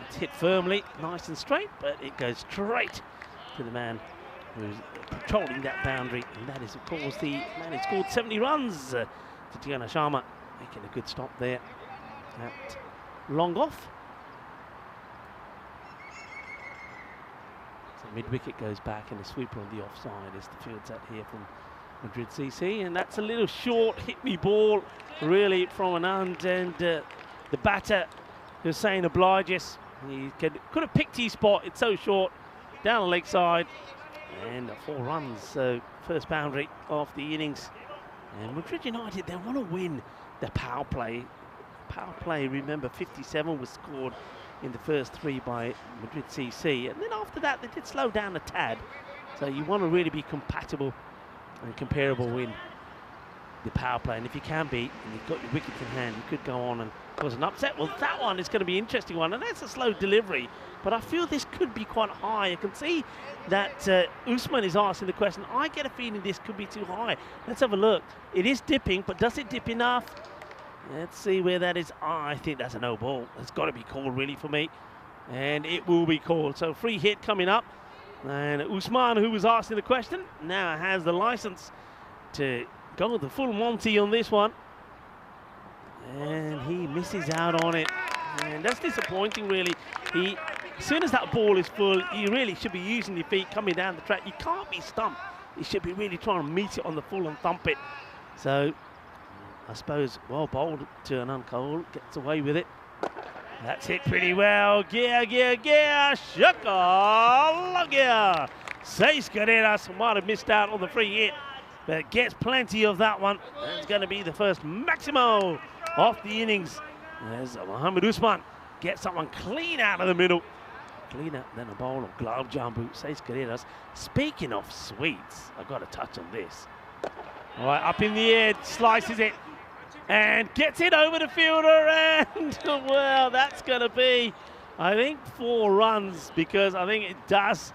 It's hit firmly, nice and straight, but it goes straight to the man who's patrolling that boundary, and that is, of course, the man who scored 70 runs, Tatiana Sharma, making a good stop there at long off. So mid-wicket goes back, and the sweeper on the offside as the field's out here from Madrid CC, and that's a little short hit-me ball, really, from Anand, and the batter, Hussain, obliges. He could have picked his spot, it's so short, down the leg side. And 4 runs, so first boundary of the innings. And Madrid United, they want to win the power play. Power play, remember, 57 was scored in the first 3 by Madrid CC. And then after that, they did slow down a tad. So you want to really be compatible and comparable in the power play. And if you can be, and you've got your wickets in hand, you could go on and cause an upset. Well, that one is going to be an interesting one. And that's a slow delivery. But I feel this could be quite high. I can see that Usman is asking the question. I get a feeling this could be too high. Let's have a look. It is dipping, but does it dip enough? Let's see where that is. I think that's a no ball. It's got to be called, really, for me. And it will be called. So free hit coming up. And Usman, who was asking the question, now has the license to go the full Monty on this one. And he misses out on it. And that's disappointing, really. As soon as that ball is full, you really should be using your feet coming down the track. You can't be stumped. You should be really trying to meet it on the full and thump it. So, I suppose, well bowled to Anand Kaul, gets away with it. That's hit pretty well. Gear, shaka, gear. 6 carreras, might have missed out on the free hit, but gets plenty of that one. It's going to be the first maximo of the innings. There's Mohammed Usman. Get someone clean out of the middle. Cleaner than a bowl of glove jambu. 6 carreras. Speaking of sweets, I've got to touch on this. All right, up in the air, slices it, and gets it over the fielder, and, well, that's going to be, I think, 4 runs, because I think it does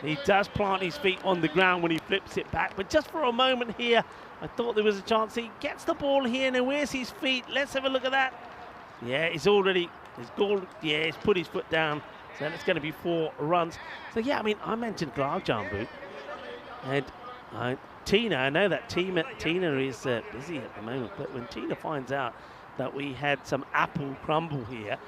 He does plant his feet on the ground when he flips it back, but just for a moment here, I thought there was a chance. He gets the ball here, and where's his feet? Let's have a look at that. Yeah, he's put his foot down, so that's going to be 4 runs. So yeah, I mean, I mentioned Glau Jambu, and Tina, I know that Tina is busy at the moment, but when Tina finds out that we had some apple crumble here,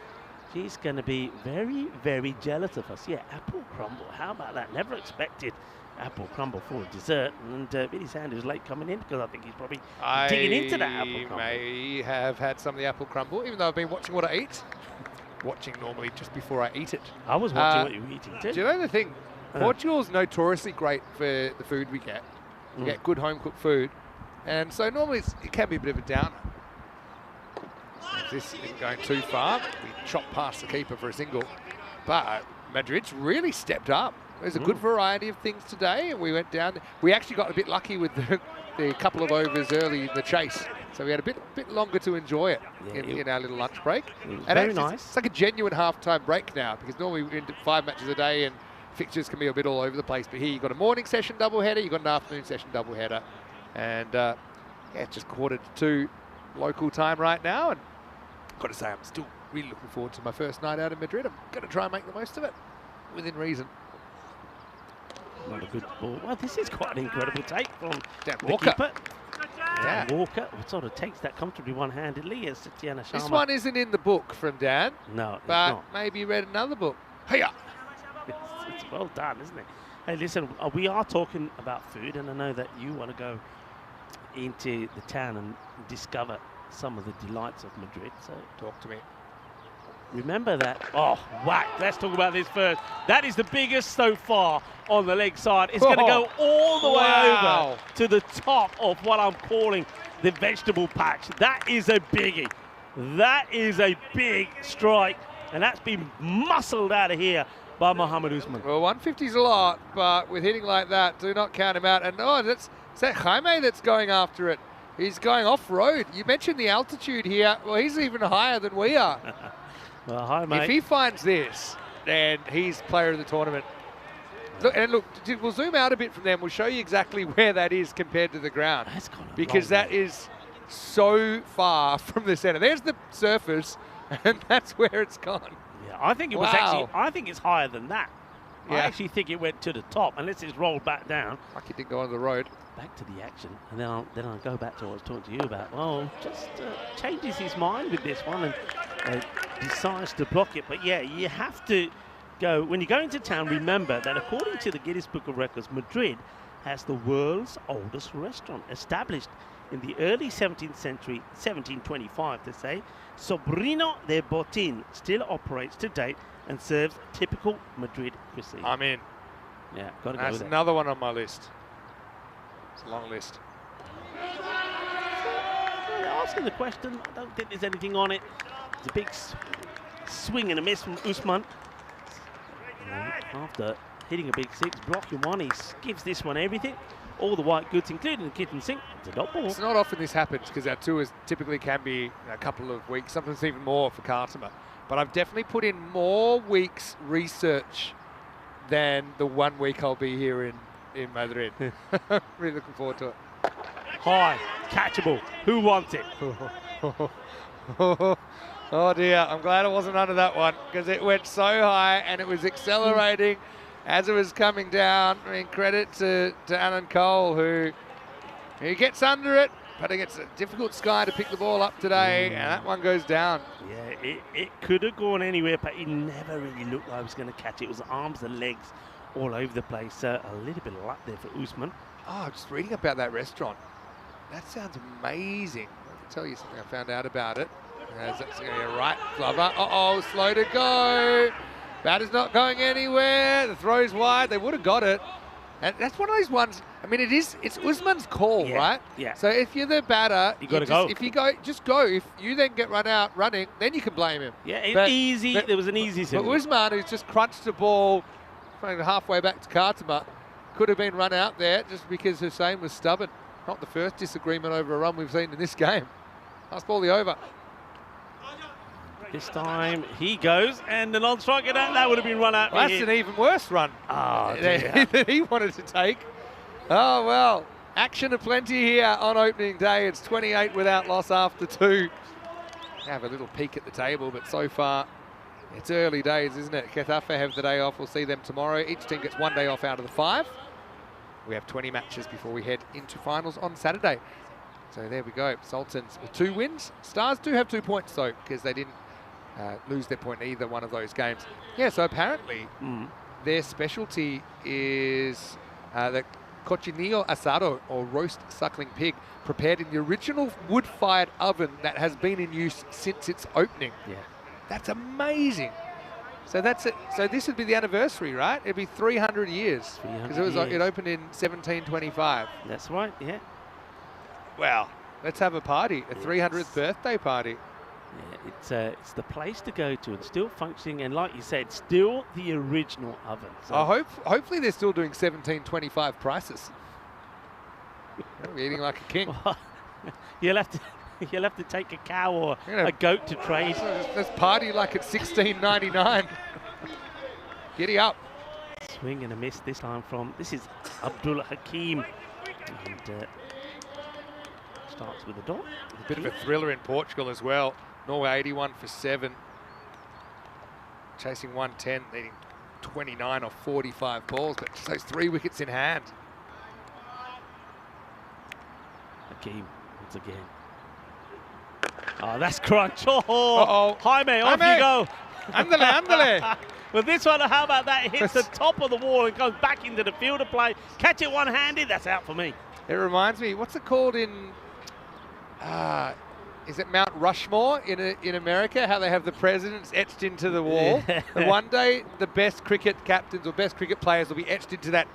she's going to be very, very jealous of us. Yeah, apple crumble. How about that? Never expected apple crumble for a dessert. And Vinny Sanders late coming in because I think he's probably digging into that apple crumble. I may have had some of the apple crumble, even though I've been watching what I eat. Watching normally just before I eat it. I was watching what you were eating too. Do you know the thing? Portugal's notoriously great for the food we get. We get good home-cooked food. And so normally it can be a bit of a downer. This isn't going too far. We chop past the keeper for a single. But Madrid's really stepped up. There's a good variety of things today. We went down. We actually got a bit lucky with the couple of overs early in the chase. So we had a bit longer to enjoy it in our little lunch break. And very nice. It's like a genuine half-time break now, because normally we do 5 matches a day and fixtures can be a bit all over the place. But here you've got a morning session doubleheader, you've got an afternoon session doubleheader. And it's just 1:45 local time right now. And got to say, I'm still really looking forward to my first night out in Madrid. I'm going to try and make the most of it, within reason. Not a good ball. Well, this is quite an incredible take from Dan the Walker. keeper. Yeah. Walker sort of takes that comfortably one-handedly as Tatiana Sharma. This one isn't in the book from Dan, No, it's but not. maybe you read another book. Hiya! It's well done, isn't it? Hey, listen, we are talking about food, and I know that you want to go into the town and discover some of the delights of Madrid. So Talk to me. remember that. Oh, whack. Let's talk about this first. That is the biggest so far on the leg side. It's going to go all the way over to the top of what I'm calling the vegetable patch. That is a biggie. That is a big strike, and that's been muscled out of here by Mohamed Usman. Well, 150's a lot, but with hitting like that, do not count him out. And is that Jaime that's going after it. He's going off-road. You mentioned the altitude here. Well, he's even higher than we are. Well, hi, mate. If he finds this, then he's player of the tournament. Look, we'll zoom out a bit from them. We'll show you exactly where that is compared to the ground. That's gone a Because long that way. is so far from the center. There's the surface, and that's where it's gone. Yeah, I think it was actually. I think it's higher than that. I Yeah. actually think it went to the top, unless it's rolled back down. Like it didn't go on the road. Back to the action, and then I'll go back to what I was talking to you about. Well, just changes his mind with this one and decides to block it. But yeah, you have to go when you go into town. Remember that according to the Guinness Book of Records, Madrid has the world's oldest restaurant, established in the early 17th century, 1725 to say. Sobrino de Botín still operates to date and serves typical Madrid cuisine. I'm in. Yeah, got to go That's with it. another one on my list. It's a long list. Asking the question, I don't think there's anything on it. It's a big swing and a miss from Usman. And after hitting a big six, blocking one, he gives this one everything. All the white goods, including the kitchen sink. It's a dot ball. It's not often this happens because our tours typically can be a couple of weeks, sometimes even more for Kartima. But I've definitely put in more weeks research than the 1 week I'll be here in Madrid. Really looking forward to it. High, catchable. Who wants it? Oh dear, I'm glad I wasn't under that one because it went so high and it was accelerating as it was coming down. I mean, credit to Alan Cole who gets under it, but it's a difficult sky to pick the ball up today, and that one goes down. Yeah, it could have gone anywhere, but it never really looked like I was going to catch it. It was arms and legs all over the place. A little bit of luck there for Usman. Oh, I'm just reading about that restaurant. That sounds amazing. I can tell you something I found out about it. That's going to be a right glover. Uh-oh, slow to go. Batter's not going anywhere. The throw's wide. They would have got it. And that's one of those ones. I mean, it's Usman's call, right? Yeah. So if you're the batter, You gotta go. If you go, just go. If you then get run out running, then you can blame him. Yeah, it's But- easy. but- There was an easy But signal. Usman, who's just crunched the ball halfway back to Kartima, could have been run out there just because Hussein was stubborn. Not the first disagreement over a run we've seen in this game. Last ball, the over. This time he goes, and the non-striker, that would have been run out. Well, that's an even worse run that he wanted to take. Oh, well, action aplenty here on opening day. It's 28 without loss after 2. Have a little peek at the table, but so far it's early days, isn't it? Getafe have the day off. We'll see them tomorrow. Each team gets 1 day off out of the 5. We have 20 matches before we head into finals on Saturday. So there we go. Sultans with 2 wins. Stars do have 2 points though, because they didn't lose their point in either one of those games. Yeah, so apparently their specialty is the cochinillo asado, or roast suckling pig, prepared in the original wood-fired oven that has been in use since its opening. Yeah. That's amazing. So that's it. So this would be the anniversary, right? It'd be 300 years. Because it opened in 1725. That's right, yeah. Wow. Let's have a party, a 300th birthday party. Yeah, it's the place to go to. It's still functioning, and like you said, still the original oven. So Hopefully they're still doing 1725 prices. You'll be eating like a king. You'll have to take a cow or a goat to trade. Let's party like it's 16.99. Giddy up. Swing and a miss this time this is Abdul Hakim. And starts with a dot. A bit of a thriller in Portugal as well. Norway 81 for 7. Chasing 110, needing 29 or 45 balls, but just those 3 wickets in hand. Hakim once again. Oh, that's crunch. Oh, Jaime, off you go. Andale. Well, this one, how about that? It hits the top of the wall and goes back into the field of play. Catch it one-handed, that's out for me. It reminds me, what's it called in, is it Mount Rushmore in America? How they have the presidents etched into the wall. Yeah. And one day, the best cricket captains or best cricket players will be etched into that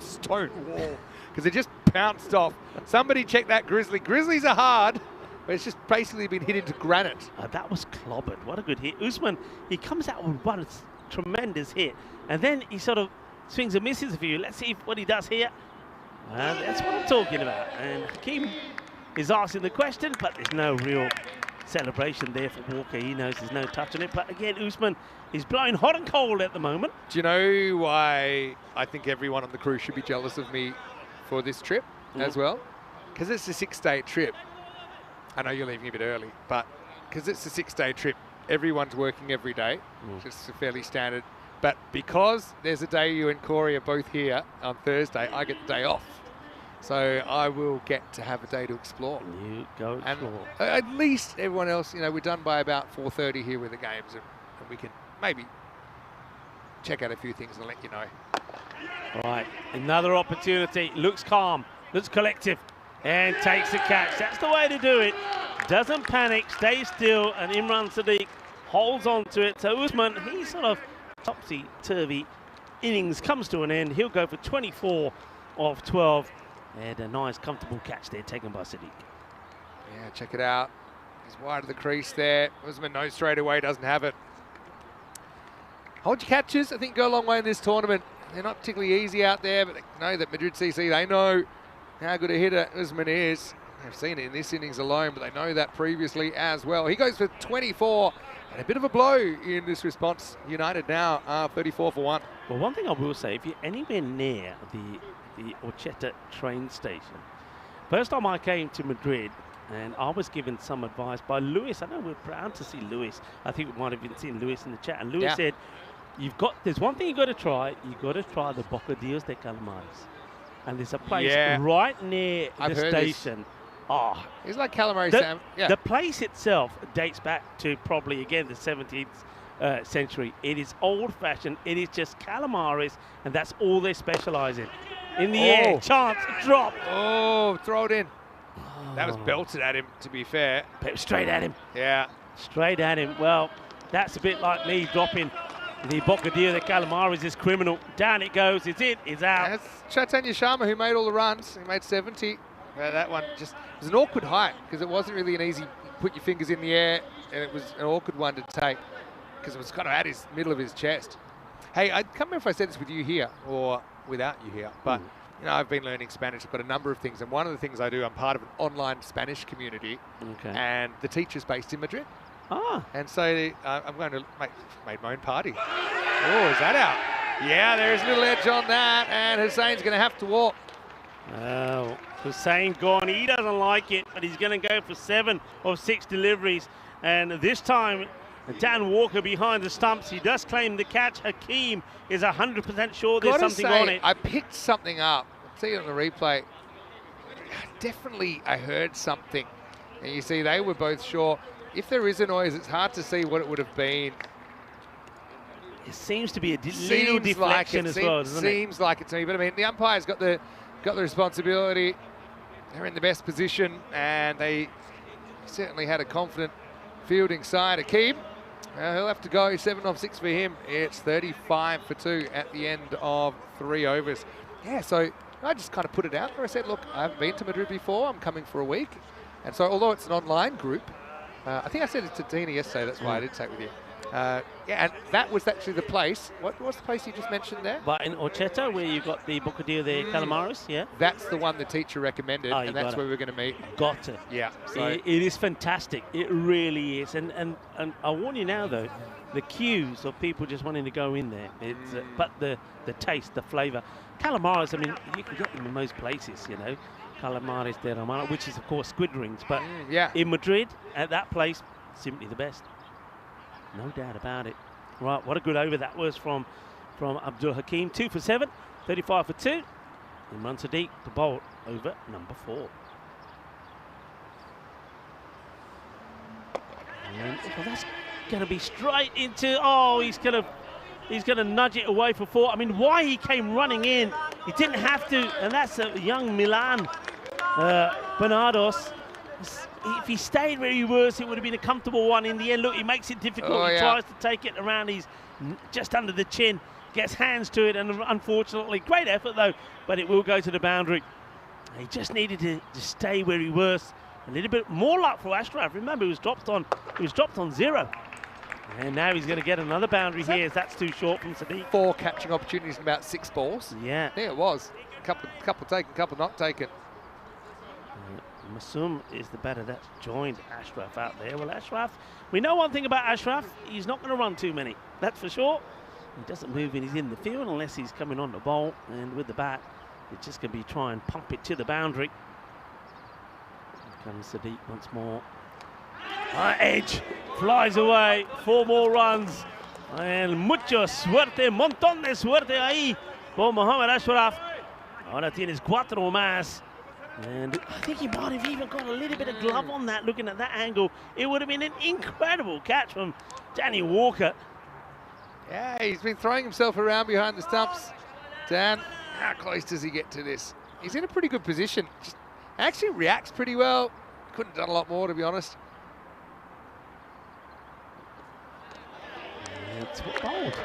stone wall because they just pounced off. Somebody check that Grizzly. Grizzlies are hard, but it's just basically been hit into granite. That was clobbered. What a good hit. Usman, he comes out with one tremendous hit, and then he sort of swings and misses a few. Let's see what he does here. That's what I'm talking about. And Hakim is asking the question, but there's no real celebration there for Walker. He knows there's no touch on it. But again, Usman is blowing hot and cold at the moment. Do you know why I think everyone on the crew should be jealous of me for this trip as well? Because it's a 6-day trip. I know you're leaving a bit early, but because it's a 6-day trip, everyone's working every day, which is fairly standard. But because there's a day you and Corey are both here on Thursday, I get the day off. So I will get to have a day to explore. You go explore. And at least everyone else, we're done by about 4:30 here with the games, and we can maybe check out a few things and let you know. All right, another opportunity. Looks calm, looks collective, and takes the catch. That's the way to do it. Doesn't panic, stays still, and Imran Sadiq holds on to it. So Usman, he's sort of topsy-turvy. Innings comes to an end. He'll go for 24 of 12. And a nice, comfortable catch there taken by Sadiq. Yeah, check it out. He's wide of the crease there. Usman knows straight away, doesn't have it. Hold your catches, I think, go a long way in this tournament. They're not particularly easy out there, but they know that Madrid CC, they know how good a hitter Usman is. They've seen it in this innings alone, but they know that previously as well. He goes for 24, and a bit of a blow in this response. United now are 34 for 1. Well, one thing I will say, if you're anywhere near the Orcheta train station. First time I came to Madrid, and I was given some advice by Lewis. I know we're proud to see Lewis. I think we might have been seeing Lewis in the chat. And Lewis said, there's one thing you've got to try. You've got to try the Bocadillos de Calamares. And there's a place right near the station. Oh, it's like calamari salmon. Yeah. The place itself dates back to probably, again, the 17th century. It is old-fashioned. It is just calamaris, and that's all they specialize in. In the air, chance, drop. Oh, throw it in. That was belted at him, to be fair. Straight at him. Yeah. Straight at him. Well, that's a bit like me dropping the Bocadillo de Calamares is criminal. Down it goes. It's in. It's out. That's Chaitanya Sharma who made all the runs. He made 70. That one just it was an awkward height because it wasn't really an easy put your fingers in the air, and it was an awkward one to take because it was kind of at his middle of his chest. Hey, I can't remember if I said this with you here or without you here, but I've been learning Spanish. I've got a number of things, and one of the things I do, I'm part of an online Spanish community, and the teacher's based in Madrid. Ah. And so I'm going to make my own party. Oh, is that out? Yeah, there's a little edge on that, and Hussein's going to have to walk. Oh, Hussein gone. He doesn't like it, but he's going to go for 7 of 6 deliveries. And this time, Dan Walker behind the stumps. He does claim the catch. Hakeem is 100% sure there's something on it. I picked something up. I'll see it on the replay. Definitely, I heard something. And you see, they were both sure. If there is a noise, it's hard to see what it would have been. It seems to be a little deflection as well, doesn't it? Seems like it to me, but I mean, the umpire's got the responsibility. They're in the best position, and they certainly had a confident fielding side. Hakeem, he'll have to go 7 of 6 for him. It's 35 for 2 at the end of 3 overs. Yeah, so I just kind of put it out there. I said, look, I haven't been to Madrid before. I'm coming for a week. And so although it's an online group, I think I said it to Tina yesterday. That's why I did take it with you. Yeah, and that was actually the place. What was the place you just mentioned there? But in Orchetta, where you've got the bocadillo, the calamares, yeah? That's the one the teacher recommended, and that's where we're going to meet. Got to. Yeah. So It is fantastic. It really is. And I warn you now, though, the queues of people just wanting to go in there. It's but the taste, the flavour. Calamares, I mean, you can get them in most places, you know. Calamares de Romano, which is, of course, squid rings. But in Madrid, at that place, simply the best. No doubt about it. Right, what a good over that was from Abdul Hakeem. 2 for 7, 35 for 2. And Imran Sadiq to bowl over number 4. And that's going to be straight into. Oh, he's going to nudge it away for 4. I mean, why he came running in? He didn't have to, and that's a young Milan Bernardos. If he stayed where he was, it would have been a comfortable one. In the end, look, he makes it difficult. He tries to take it around. He's just under the chin, gets hands to it, and unfortunately, great effort though, but it will go to the boundary. He just needed to stay where he was. A little bit more luck for Ashraf. Remember, he was dropped on 0. And now he's going to get another boundary here, as that's too short from Sadiq. 4 catching opportunities in about 6 balls. Yeah. Yeah, it was. Couple taken, couple not taken. Masum is the batter that joined Ashraf out there. Well, Ashraf, we know one thing about Ashraf, he's not going to run too many, that's for sure. He doesn't move when he's in the field unless he's coming on the ball, and with the bat, it's just going to be try and pump it to the boundary. Here comes Sadiq once more. Edge flies away, 4 more runs, and mucho suerte, montón de suerte ahí por Mohamed Ashraf. Ahora tienes 4 más. And I think he might have even got a little bit of glove on that, looking at that angle. It would have been an incredible catch from Danny Walker. Yeah, he's been throwing himself around behind the stumps. Dan, how close does he get to this? He's in a pretty good position. Just actually reacts pretty well. Couldn't have done a lot more, to be honest. It's bold.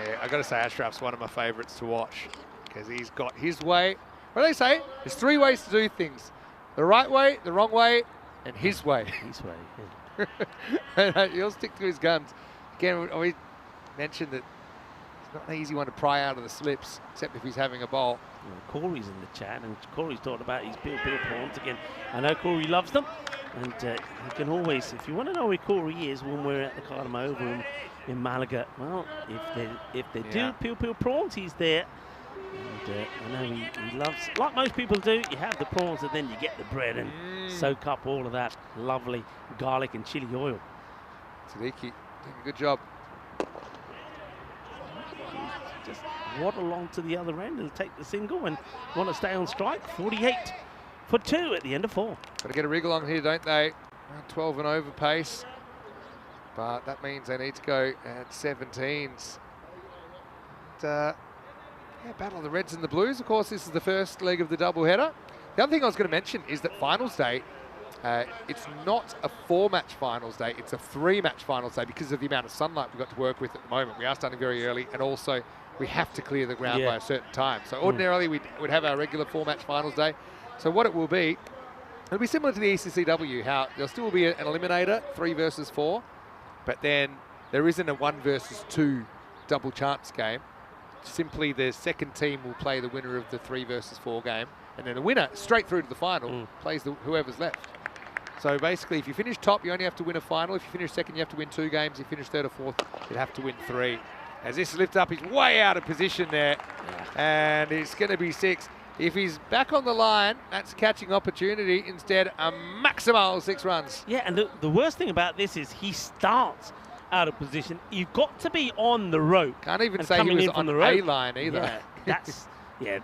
Yeah, I got to say, Ashraf's one of my favourites to watch because he's got his way. What do they say? There's 3 ways to do things: the right way, the wrong way, and his way. His way. Yeah. He'll stick to his guns. Again, we mentioned that it's not an easy one to pry out of the slips, except if he's having a bowl. Well, Corey's in the chat, and Corey's talking about his Peel prawns again. I know Corey loves them, and he can always, if you want to know where Corey is when we're at the Cardam Oval in Malaga, well, if they do Peel prawns, he's there. And I know he loves, like most people do, you have the prawns and then you get the bread and soak up all of that lovely garlic and chili oil. Sadiq, doing a good job. Just waddle along to the other end and take the single and want to stay on strike. 48 for 2 at the end of 4. Got to get a wriggle on here, don't they? 12 and over pace. But that means they need to go at 17s. And, yeah, battle of the Reds and the Blues. Of course, this is the first leg of the doubleheader. The other thing I was going to mention is that finals day, it's not a 4-match finals day, it's a 3-match finals day because of the amount of sunlight we've got to work with at the moment. We are starting very early, and also we have to clear the ground by a certain time. So ordinarily we'd have our regular 4-match finals day. So what it will be, it'll be similar to the ECCW, how there still will be an eliminator, 3 versus 4, but then there isn't a 1 versus 2 double chance game. Simply the second team will play the winner of the 3 versus 4 game, and then the winner straight through to the final plays whoever's left. So basically, if you finish top, you only have to win a final. If you finish second, you have to win 2 games. If you finish third or fourth, you'd have to win 3. As this lift up, he's way out of position there. And it's going to be 6. If he's back on the line, that's a catching opportunity. Instead, a maximal 6 runs. Yeah, and the worst thing about this is he starts out of position. You've got to be on the rope. Can't even and say he coming was in from on the the rope. A-line either. Yeah,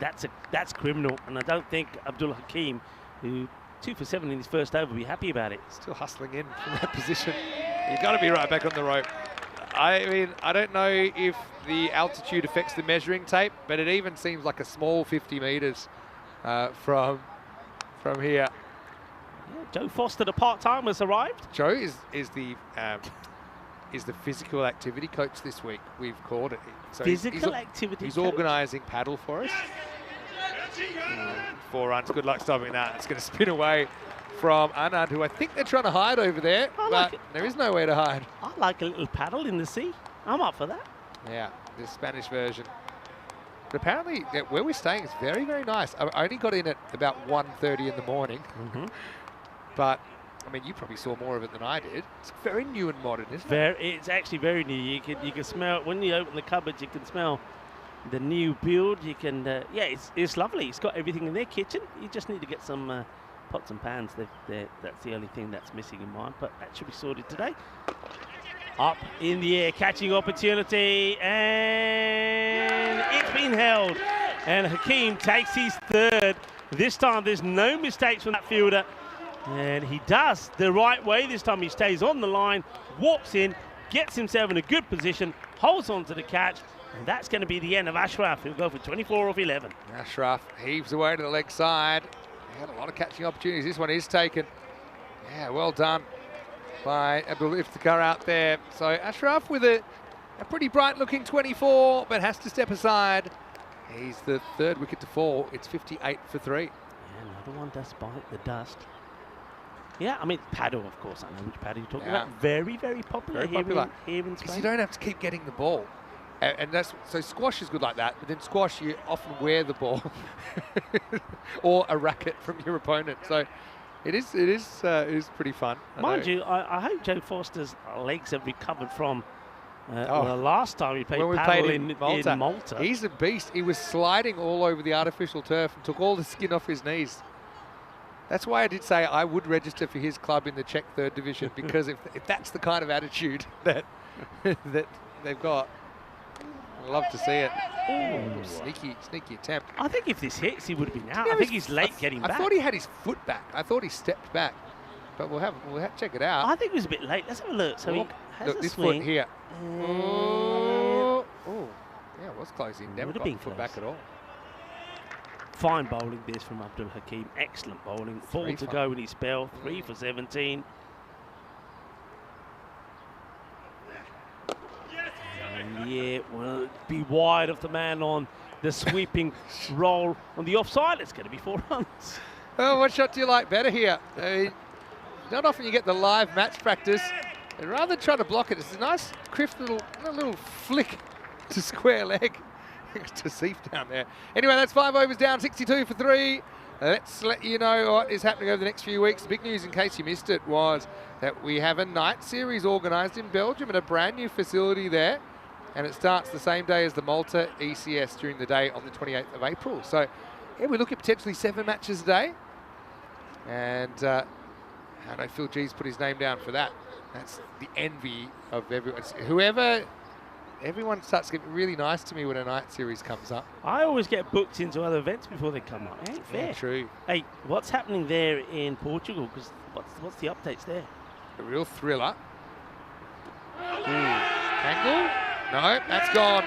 that's criminal. And I don't think Abdul Hakim, who 2 for 7 in his first over, will be happy about it. Still hustling in from that position. You've got to be right back on the rope. I mean, I don't know if the altitude affects the measuring tape, but it even seems like a small 50 metres from here. Yeah, Joe Foster, the part-timer, has arrived. Joe is the physical activity coach this week. We've called it. So Physical activity He's coach? organising paddle for us. 4 runs. Good luck stopping that. It's going to spin away from Anand, who I think they're trying to hide over there, but there is no way to hide. I like a little paddle in the sea. I'm up for that. Yeah, the Spanish version. But apparently, where we're staying is very, very nice. I only got in at about 1:30 in the morning. But, I mean, you probably saw more of it than I did. It's very new and modern, isn't it? It's actually very new. You can smell it when you open the cupboards. You can smell the new build. You can, it's lovely. It's got everything in their kitchen. You just need to get some pots and pans. That's the only thing that's missing in mine, but that should be sorted today. Up in the air, catching opportunity, and it's been held. And Hakim takes his 3rd. This time there's no mistakes from that fielder. And he does the right way this time. He stays on the line, walks in, gets himself in a good position, holds on to the catch, and that's going to be the end of Ashraf. He'll go for 24 off 11. Ashraf heaves away to the leg side. He had a lot of catching opportunities. This one is taken. Yeah, well done by Abdul Iftikhar out there. So Ashraf with a pretty bright looking 24, but has to step aside. He's the 3rd wicket to fall. It's 58 for 3. Yeah, another one does bite the dust. Yeah, I mean, paddle, of course. I know which paddle you're talking about. Very, very popular, here in Spain. Because you don't have to keep getting the ball. And so squash is good like that, but then squash, you often wear the ball or a racket from your opponent. So it is pretty fun. Mind you, I hope Joe Foster's legs have recovered from the last time he played paddle in Malta. He's a beast. He was sliding all over the artificial turf and took all the skin off his knees. That's why I did say I would register for his club in the Czech 3rd division, because if that's the kind of attitude that they've got, I'd love to see it. Sneaky attempt. I think if this hits, he would be out. I think he's late getting back. I thought he had his foot back. I thought he stepped back. But we'll have to check it out. I think he was a bit late. Let's have a look. So he has look, a this swing. foot here. Yeah, it was close. He never got the foot back at all. Fine bowling this from Abdul Hakim. Excellent bowling. Ball to go in his spell. 3 for 17. And yeah, will be wide of the man on the sweeping roll on the offside. It's going to be 4 runs. Oh, what shot do you like better here? Not often you get the live match practice. And rather than trying to block it, it's a nice, crisp little flick to square leg. To Seif down there. Anyway, that's 5 overs down, 62 for 3. Let's let you know what is happening over the next few weeks. The big news, in case you missed it, was that we have a night series organised in Belgium at a brand new facility there. And it starts the same day as the Malta ECS during the day on the 28th of April. So, yeah, we look at potentially 7 matches a day. And I know Phil G's put his name down for that. That's the envy of everyone. Everyone starts getting really nice to me when a night series comes up. I always get booked into other events before they come up. It ain't fair. Yeah, true. Hey, what's happening there in Portugal? Because what's the updates there? A real thriller. Angle? No, that's gone.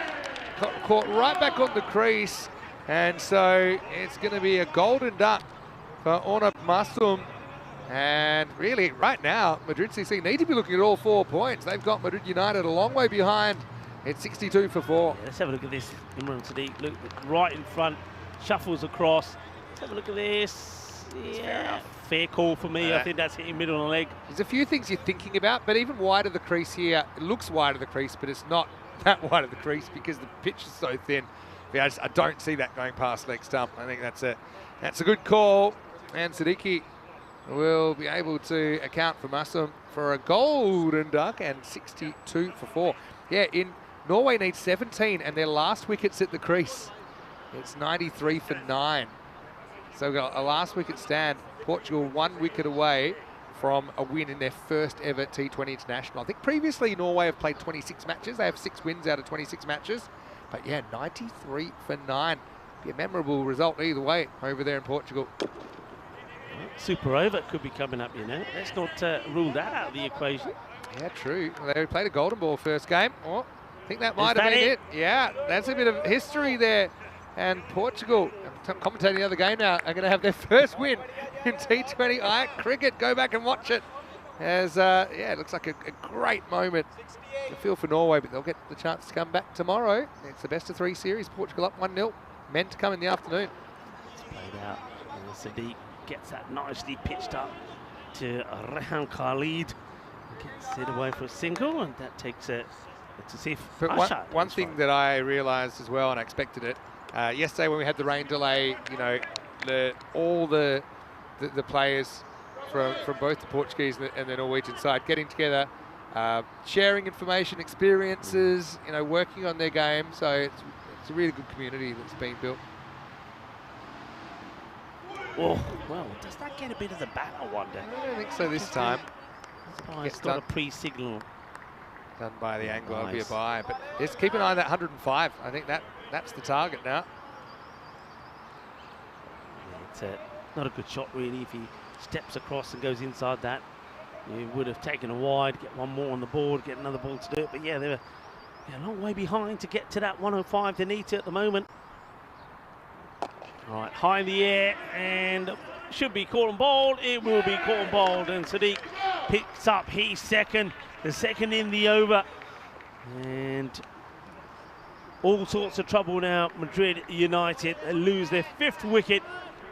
Caught right back on the crease. And so it's going to be a golden duck for Orna Masum. And really, right now, Madrid CC need to be looking at all 4 points. They've got Madrid United a long way behind. It's 62 for 4. Yeah, let's have a look at this. Imran Sadiq, look right in front, shuffles across. Let's have a look at this. Yeah, fair call for me. I think that's hitting middle on the leg. There's a few things you're thinking about, but even wide of the crease here, it looks wide of the crease, but it's not that wide of the crease because the pitch is so thin. Yeah, I don't see that going past leg stump. I think that's a good call. And Siddiqui will be able to account for Massum for a golden duck and 62 for 4. Yeah, Norway needs 17 and their last wicket's at the crease. It's 93 for 9. So we've got a last wicket stand. Portugal 1 wicket away from a win in their first ever T20 international. I think previously Norway have played 26 matches. They have 6 wins out of 26 matches. But yeah, 93 for 9. Be a memorable result either way over there in Portugal. Super over could be coming up, you know. Let's not rule that out of the equation. Yeah, true. Well, they played a golden ball first game. Oh, I think that might have been it. Yeah, that's a bit of history there. And Portugal, I'm commentating the other game now, are going to have their first win in T20 cricket. Go back and watch it. As yeah, it looks like a great moment. I feel for Norway, but they'll get the chance to come back tomorrow. It's the best of 3 series. Portugal up 1-0. Meant to come in the afternoon. It's played out. And Sadiq gets that nicely pitched up to Rehan Khalid. Gets it away for a single, and that takes it to see if But one thing that I realised as well, and I expected it, yesterday when we had the rain delay, you know, all the players from both the Portuguese and the Norwegian side getting together, sharing information, experiences, you know, working on their game. So it's a really good community that's being built. Oh, well, does that get a bit of the bat, I wonder? I don't think so this time. It's got a pre-signal. Done by the angler, it'll be a bye. But just keep an eye on that 105. I think that's the target now. Yeah, it's not a good shot, really. If he steps across and goes inside that, he would have taken a wide, get one more on the board, get another ball to do it. But yeah, they're a long way behind to get to that 105 they need to at the moment. All right, high in the air, and should be caught and bowled. It will be caught and bowled, and Sadiq picks up his second, the second in the over. And all sorts of trouble now. Madrid United lose their 5th wicket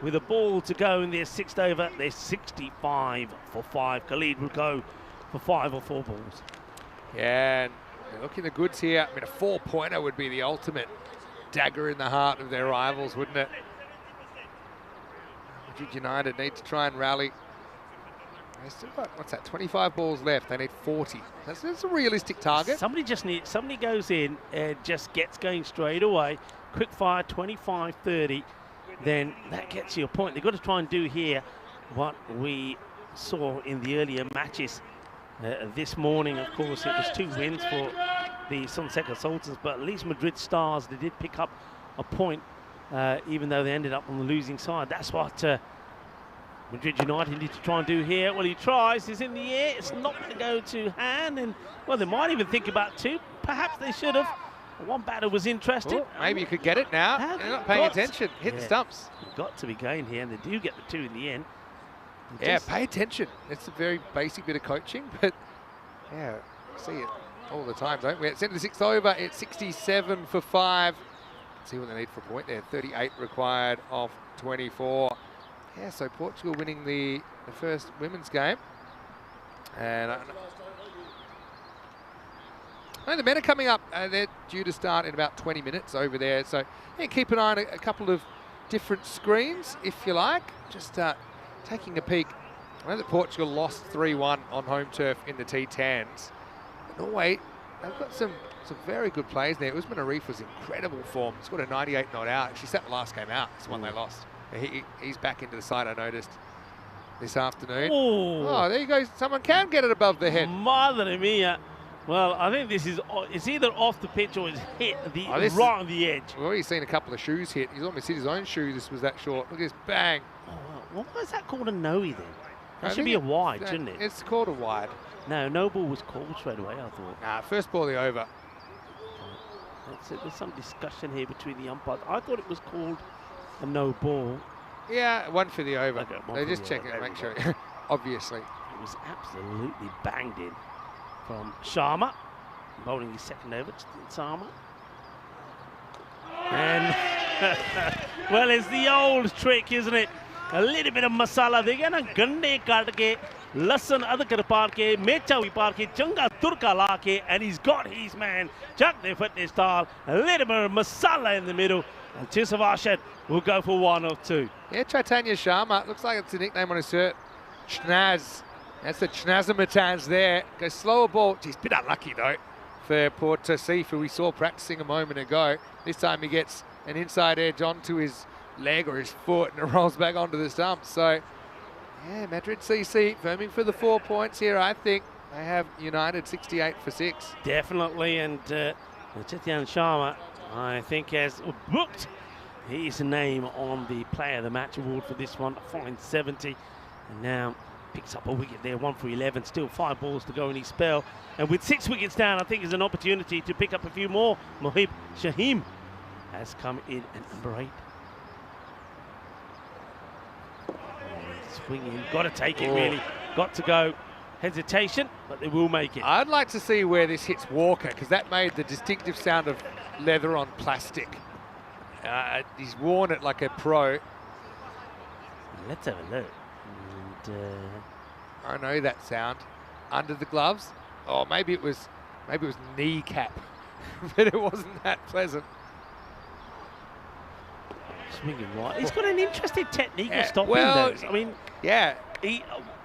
with a ball to go in their 6th over. They're 65 for 5. Khalid will go for 5 or 4 balls. Yeah, and they're looking the goods here. I mean, a 4-pointer would be the ultimate dagger in the heart of their rivals, wouldn't it? Madrid United need to try and rally. They still got, what's that, 25 balls left. They need 40. That's a realistic target. Somebody goes in and just gets going straight away. Quick fire, 25-30. Then that gets you a point. They've got to try and do here what we saw in the earlier matches this morning. Of course, it was 2 wins for the Sultans, but at least Madrid Stars, they did pick up a point, even though they ended up on the losing side. That's what Madrid United need to try and do here. Well, he tries, he's in the air, it's not going to go to hand, and well, they might even think about 2. Perhaps they should have. One batter was interested. Oh, maybe you could get it now. They're not paying attention. Hit the stumps. You've got to be going here, and they do get the 2 in the end. Yeah, pay attention. It's a very basic bit of coaching, but yeah, see it all the time, don't we? It's into the 6th over. It's 67 for 5. Let's see what they need for a point there. 38 required off 24. Yeah, so Portugal winning the first women's game. And the men are coming up. They're due to start in about 20 minutes over there. So yeah, keep an eye on a couple of different screens, if you like. Just taking a peek. I know that Portugal lost 3-1 on home turf in the T10s. But Norway, they've got some very good players there. Usman Arif was incredible form. He's got a 98 not out. She sat the last game out. It's the one they lost. He's back into the side, I noticed, this afternoon. Oh, there you go. Someone can get it above the head. Madre mia. Well, I think this is, it's either off the pitch or it's hit right on the edge. We've already seen a couple of shoes hit. He's almost hit his own shoe. This was that short. Look at this, bang. Oh, well, why is that called a no-y then? That should be a wide, shouldn't it? It's called a wide. No ball was called straight away, I thought. Nah, first ball the over. That's it. There's some discussion here between the umpires. I thought it was called a no ball. Yeah, 1 for the over. Okay, they just check it, make sure. Obviously. It was absolutely banged in from Sharma, bowling his 2nd over to Sharma. And, well, it's the old trick, isn't it? A little bit of masala. They're going to gande kaat ke, lasan adakar paar ke, mecha vi paar ke, changa turka la ke, and he's got his man. Chuck the fitness style. A little bit of masala in the middle. And Tisavashet will go for 1 or 2. Yeah, Chaitanya Sharma. Looks like it's a nickname on his shirt. Schnaz. That's the Chnazamataz there. Goes slower ball. He's a bit unlucky though for Port Saif, who we saw practicing a moment ago. This time he gets an inside edge onto his leg or his foot and it rolls back onto the stump. So, yeah, Madrid CC firming for the 4 points here, I think. They have United 68 for 6. Definitely, and T10 Sharma, I think, has booked his name on the Player of the Match award for this one, a fine 70. And now picks up a wicket there, 1 for 11, still 5 balls to go in his spell. And with 6 wickets down, I think there's an opportunity to pick up a few more. Mohib Shahim has come in at number 8. Swinging, got to take it really, got to go. Hesitation, but they will make it. I'd like to see where this hits Walker, because that made the distinctive sound of leather on plastic. He's worn it like a pro. Let's have a look. And, I know that sound. Under the gloves. Oh, maybe it was kneecap, but it wasn't that pleasant. Swinging right. He's got an interesting technique of stopping those. I mean, yeah,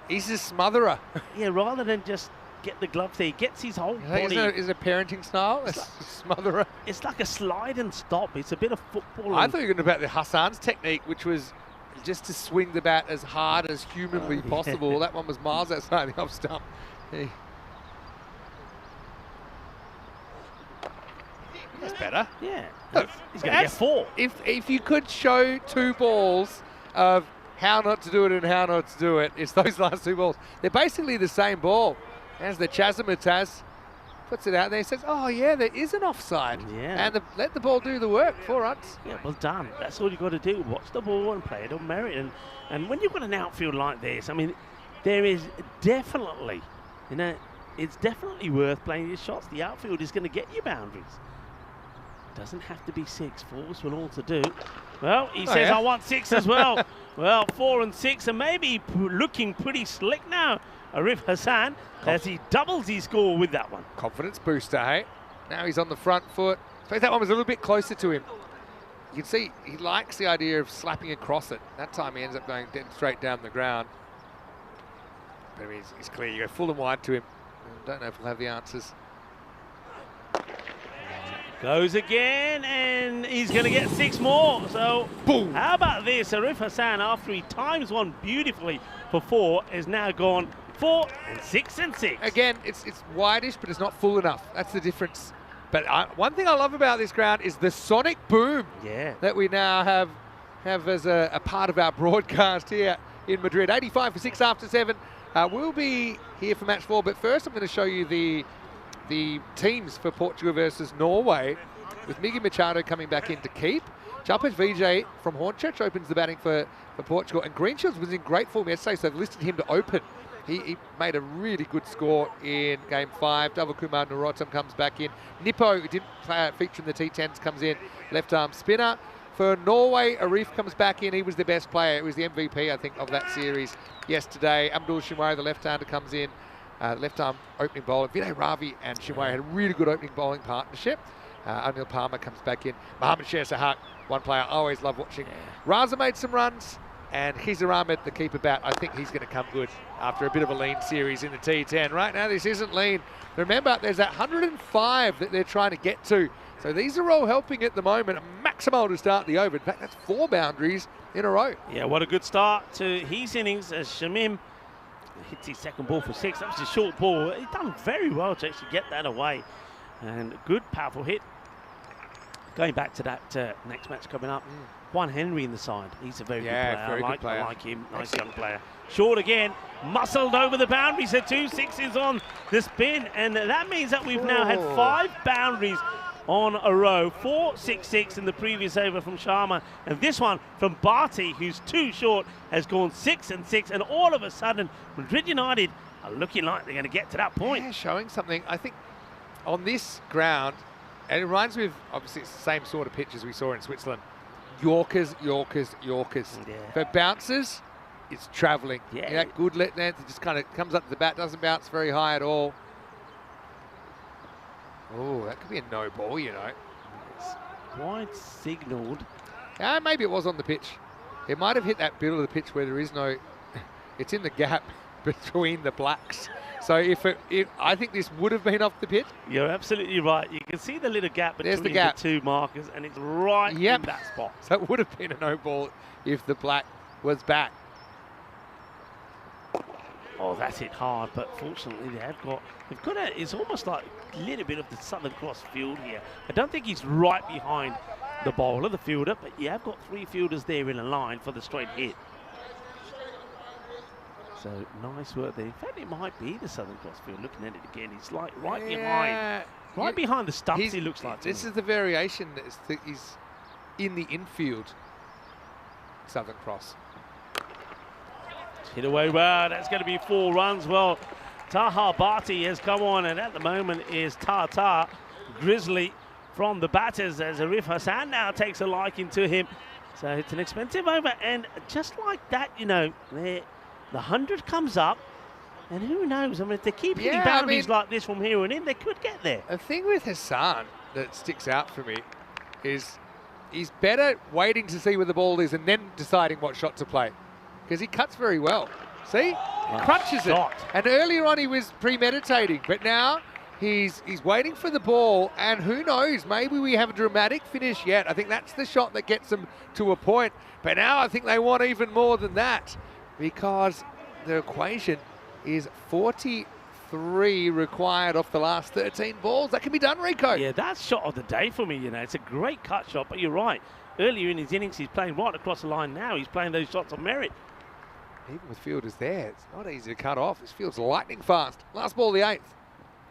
he's a smotherer. Yeah, rather than just get the glove there, he gets his whole body. Is it a parenting style? It's smotherer. It's like a slide and stop. It's a bit of football. I thought you were going to about the Hassan's technique, which was just to swing the bat as hard as humanly possible. That one was miles outside the off stump. That's better. Yeah. Look, he's going to get 4. If you could show 2 balls of how not to do it and how not to do it, it's those last 2 balls. They're basically the same ball. As the Chnazamataz puts it out there, he says, oh yeah, there is an offside. Yeah. And let the ball do the work for us. Yeah, well done. That's all you've got to do. Watch the ball and play it on merit. And when you've got an outfield like this, I mean, there is definitely, it's definitely worth playing your shots. The outfield is going to get you boundaries. Doesn't have to be 6. 4s will also do. Well, he says, I want 6 as well. Well, 4 and 6, and maybe looking pretty slick now. Arif Hassan, as he doubles his score with that one. Confidence booster, hey? Now he's on the front foot. I suppose that one was a little bit closer to him. You can see he likes the idea of slapping across it. That time he ends up going straight down the ground. But I mean, it's clear. You go full and wide to him. I don't know if we'll have the answers. Goes again, and he's going to get 6 more. So, boom! How about this? Arif Hassan, after he times one beautifully for 4, is now gone 4 and 6 and 6. Again, it's wideish, but it's not full enough. That's the difference. But one thing I love about this ground is the sonic boom that we now have as a part of our broadcast here in Madrid. 85 for 6 after 7. We'll be here for match 4, but first I'm going to show you the teams for Portugal versus Norway, with Miggy Machado coming back in to keep. Chalpes Vijay from Hornchurch opens the batting for Portugal, and Greenshields was in great form yesterday, so they've listed him to open. He made a really good score in Game 5. Dhaval Kumar Narotam comes back in. Nippo, who didn't feature in the T10s, comes in, left-arm spinner. For Norway, Arif comes back in. He was the best player. It was the MVP, I think, of that series yesterday. Abdul Shumai, the left-hander, comes in. Left-arm opening bowler. Vinay Ravi and Shumai had a really good opening bowling partnership. Anil Palmer comes back in. Mohammad Sher Sahak, one player I always love watching. Raza made some runs, and Khizar Ahmed, the keeper bat, I think he's going to come good after a bit of a lean series in the T10. Right now, this isn't lean. Remember, there's that 105 that they're trying to get to. So these are all helping at the moment. Maximal to start the over. In fact, that's 4 boundaries in a row. Yeah, what a good start to his innings as Shamim hits his second ball for 6. That was a short ball. He's done very well to actually get that away. And a good, powerful hit. Going back to that next match coming up, Juan Henry in the side. He's a very good player. Very good player. I like him. Nice young player. Short again, muscled over the boundary. So 2 6s on the spin. And that means that we've now had 5 boundaries on a row. 4 6 6 in the previous over from Sharma, and this one from Barty, who's 2 short, has gone 6 and 6, and all of a sudden Madrid United are looking like they're going to get to that point. Yeah, showing something. I think on this ground, and it reminds me of, obviously it's the same sort of pitch as we saw in Switzerland. Yorkers, Yorkers, Yorkers. Yeah. For bouncers, it's travelling. Yeah. That good length, it just kind of comes up to the bat, doesn't bounce very high at all. Oh, that could be a no ball, you know. It's quite signalled. Maybe it was on the pitch. It might have hit that bit of the pitch where there is no It's in the gap between the blacks. So I think this would have been off the pitch. You're absolutely right. You can see the little gap There's between the gap. two markers, and it's right in that spot. So it would have been a no ball if the black was back. Oh, that's hit hard, but fortunately they've got it's almost like a little bit of the Southern Cross field here. I don't think he's right behind the bowler, the fielder, but you have got 3 fielders there in a line for the straight hit. So nice work there. In fact, it might be the Southern Cross field. Looking at it again, he's like right behind the stumps. He looks like this is the variation that he's in the infield. Southern Cross. Hit away well. That's going to be 4 runs. Well, Taha Bhatti has come on, and at the moment is Tata Grizzly from the batters as Arif Hassan now takes a liking to him. So it's an expensive over, and just like that, you know, the 100 comes up, and who knows? I mean, if they keep hitting boundaries like this from here on in, they could get there. The thing with Hassan that sticks out for me is he's better waiting to see where the ball is and then deciding what shot to play, because he cuts very well. See? Crunches it. And earlier on he was premeditating, but now he's waiting for the ball, and who knows, maybe we have a dramatic finish yet. I think that's the shot that gets them to a point. But now I think they want even more than that, because the equation is 43 required off the last 13 balls. That can be done, Rico. Yeah, that's shot of the day for me, you know. It's a great cut shot, but you're right. Earlier in his innings, he's playing right across the line. Now he's playing those shots on merit. Even with fielders there, it's not easy to cut off. This field's lightning fast. Last ball, the 8th.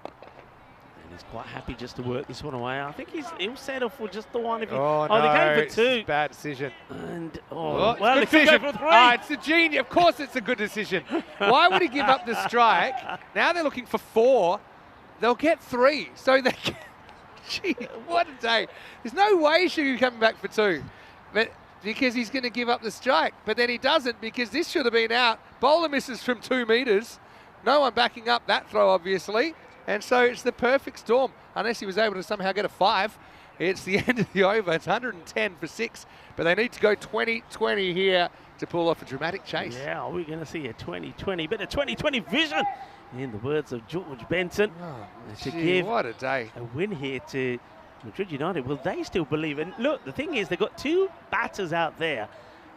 And he's quite happy just to work this one away. I think he'll settle for just the one. If he, no, they're going for 2. It's a bad decision. And well, they could go for 3. It's a genius. Of course, it's a good decision. Why would he give up the strike? Now they're looking for 4. They'll get 3. So they. Gee, what a day! There's no way Sugar coming back for 2, but because he's going to give up the strike. But then he doesn't, because this should have been out. Bowler misses from 2 metres. No one backing up that throw, obviously. And so it's the perfect storm, unless he was able to somehow get a 5. It's the end of the over. It's 110 for 6, but they need to go 20-20 here to pull off a dramatic chase. Yeah, we're going to see a 20-20, but a 20-20 vision, in the words of George Benson, to give what a day. a win here to Madrid United. Will they still believe? And look, the thing is, they've got 2 batters out there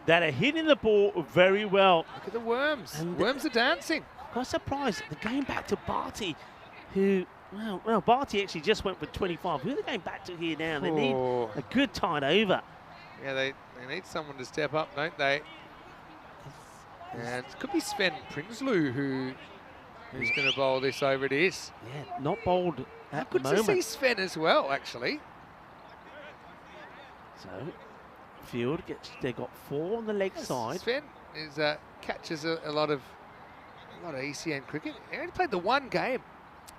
that are hitting the ball very well. Look at the Worms. And Worms are dancing. Quite surprised. They're going back to Bhatti, who, well, Bhatti actually just went for 25. Who are they going back to here now? They need a good tide over. Yeah, they need someone to step up, don't they? And it could be Sven Prinsloo who's going to bowl this over. It is. Yeah, not bowled at the moment. Good to see Sven as well, actually. So, field they got 4 on the leg side. Sven catches a lot of ECN cricket. He only played the 1 game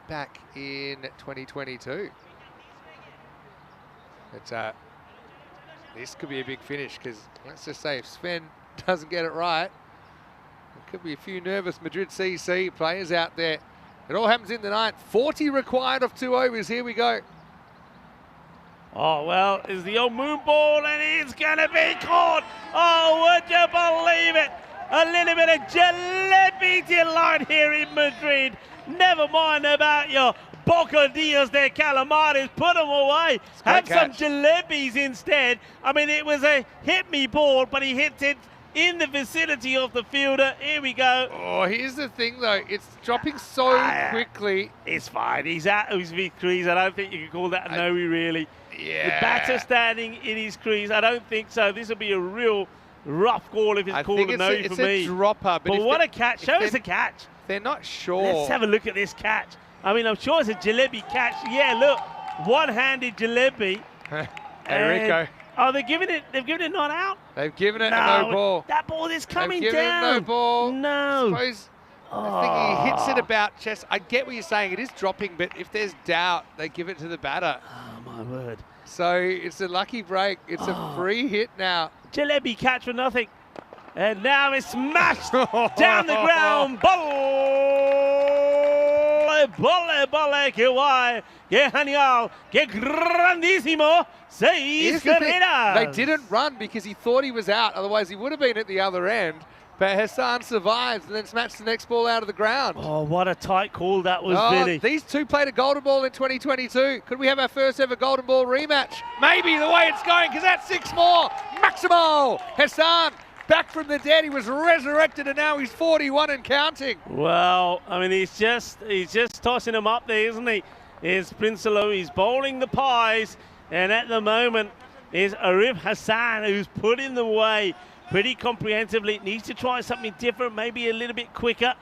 back in 2022. But this could be a big finish, because let's just say if Sven doesn't get it right, there could be a few nervous Madrid CC players out there. It all happens in the 9th. 40 required of 2 overs. Here we go. Oh, well, it's the old moon ball, and it's going to be caught. Oh, would you believe it? A little bit of jalebi delight here in Madrid. Never mind about your bocadillos de calamares. Put them away. Have some jalebis instead. I mean, it was a hit-me ball, but he hit it in the vicinity of the fielder. Here we go. Oh, here's the thing, though. It's dropping so quickly. It's fine. He's out of his crease. I don't think you can call that a no-y, really. Yeah. The batter standing in his crease. I don't think so. This will be a real rough call if it's called a no-y for me. It's a dropper. But what a catch. Show us a catch. They're not sure. Let's have a look at this catch. I mean, I'm sure it's a jalebi catch. Yeah, look. One-handed jalebi. Hey, Rico. Oh, they've given it not out? They've given it a no ball. That ball is coming They've given down. it no ball. No. I suppose I think he hits it about chest. I get what you're saying. It is dropping, but if there's doubt, they give it to the batter. Oh, my word. So it's a lucky break. It's a free hit now. Jalebi catch for nothing. And now it's smashed down the ground. Bolle, que guay, que genial, que grandísimo. Seis carreras. They didn't run because he thought he was out. Otherwise, he would have been at the other end. But Hassan survives and then smacks the next ball out of the ground. Oh, what a tight call that was, Oh, Vinny. these two played a golden ball in 2022. Could we have our first ever golden ball rematch? Maybe the way it's going, because that's 6 more. Maximo Hassan back from the dead. He was resurrected and now he's 41 and counting. Well, I mean, he's just tossing them up there, isn't he? Is Princelow, he's bowling the pies, and at the moment is Arif Hassan, who's put in the way pretty comprehensively. Needs to try something different, maybe a little bit quicker.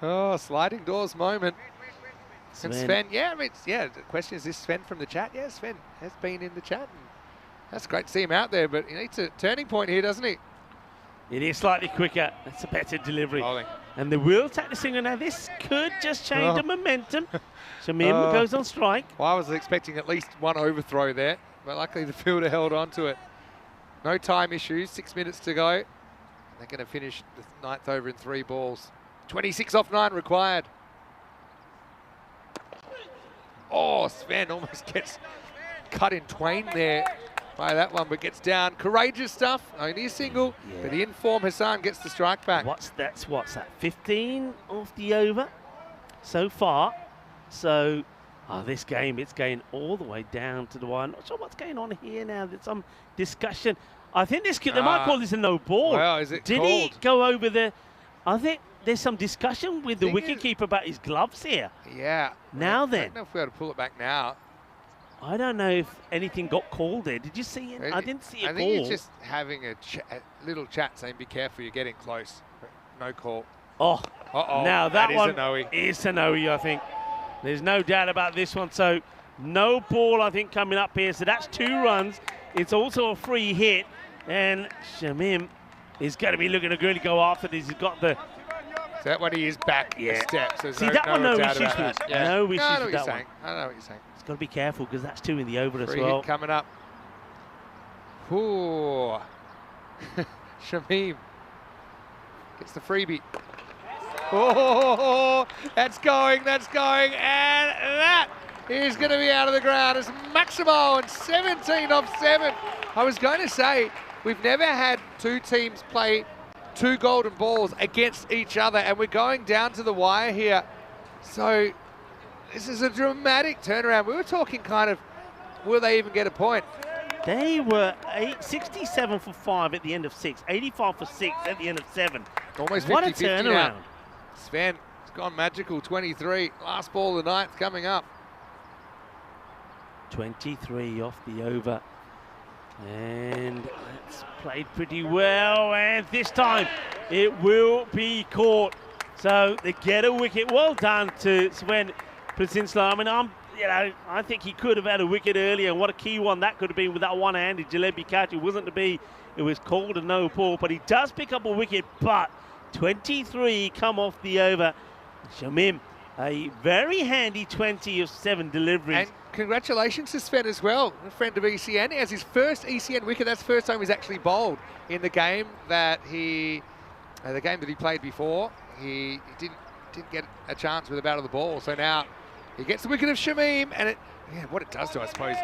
Oh, sliding doors moment. And Sven. Sven, the question is this Sven from the chat? Yeah, Sven has been in the chat. And that's great to see him out there, but he needs a turning point here, doesn't he? It is slightly quicker. That's a better delivery. Bowling. And they will take the single now. This could just change the momentum. Shamim goes on strike. Well, I was expecting at least one overthrow there, but luckily the fielder held on to it. No time issues, 6 minutes to go. They're going to finish the 9th over in 3 balls. 26 off 9 required. Oh, Sven almost gets cut in twain there by that one, but gets down. Courageous stuff, only a single, but the in-form Hassan gets the strike back. What's that? 15 off the over so far. So, this game, it's going all the way down to the wire. Not sure what's going on here now. There's some discussion. I think this they might call this a no ball. Well, is it Did called? he go over the... I think there's some discussion with the wicketkeeper about his gloves here. Yeah. Now I then. don't know if we ought to pull it back now. I don't know if anything got called there. Did you see it? I didn't see a I call. think he's just having a little chat saying, be careful, you're getting close. No call. Oh, now that one is a no-y. is a no-y, I think. There's no doubt about this one. So no ball, I think, coming up here. So that's 2 runs. It's also a free hit. And Shamim is going to be looking to really go after this. He's got the... So that one he is back the steps. There's See, that one, no doubt issues about with. that. Yeah. No I issues know what with you're that saying. one. I know what you're saying. He's got to be careful because that's 2 in the over as Free well. hit coming up. Ooh. Shamim gets the freebie. Oh, that's going, and that is going to be out of the ground. It's Maximo and 17 off 7. I was going to say, we've never had 2 teams play 2 golden balls against each other, and we're going down to the wire here. So this is a dramatic turnaround. We were talking kind of, will they even get a point? They were 67 for 5 at the end of 6, 85 for 6 at the end of 7. Almost 50-50 What a turnaround. now. Sven has gone magical, 23. Last ball of the 9th coming up. 23 off the over. And it's played pretty well. And this time it will be caught. So they get a wicket. Well done to Sven Przinslo. I mean, I think he could have had a wicket earlier. And what a key one that could have been with that one-handed Jalebi catch. It wasn't to be. It was called a no ball. But he does pick up a wicket. But 23 come off the over. Shamim, a very handy 20 of 7 deliveries. And congratulations to Sven as well, a friend of ECN. He has his first ECN wicket. That's the first time he's actually bowled in the game that he played before. He didn't get a chance with the bat of the ball. So now he gets the wicket of Shamim, and what it does to, I suppose,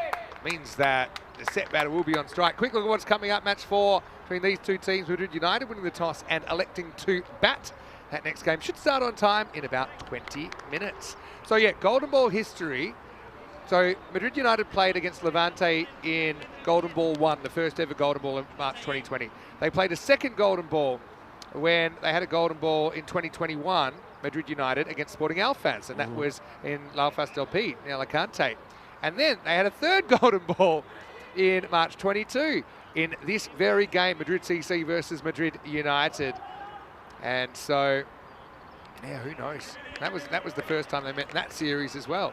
means that the set batter will be on strike. Quick look at what's coming up. Match 4 between these 2 teams. Madrid United winning the toss and electing to bat. That next game should start on time in about 20 minutes. So yeah, golden ball history. So Madrid United played against Levante in Golden Ball 1, the first ever Golden Ball in March 2020. They played a second Golden Ball when they had a Golden Ball in 2021, Madrid United against Sporting Alfaz, and that was in La Alfaz del Pi, in Alicante. And then they had a third Golden Ball in March 22 in this very game, Madrid CC versus Madrid United. And so, yeah, who knows? That was the first time they met in that series as well.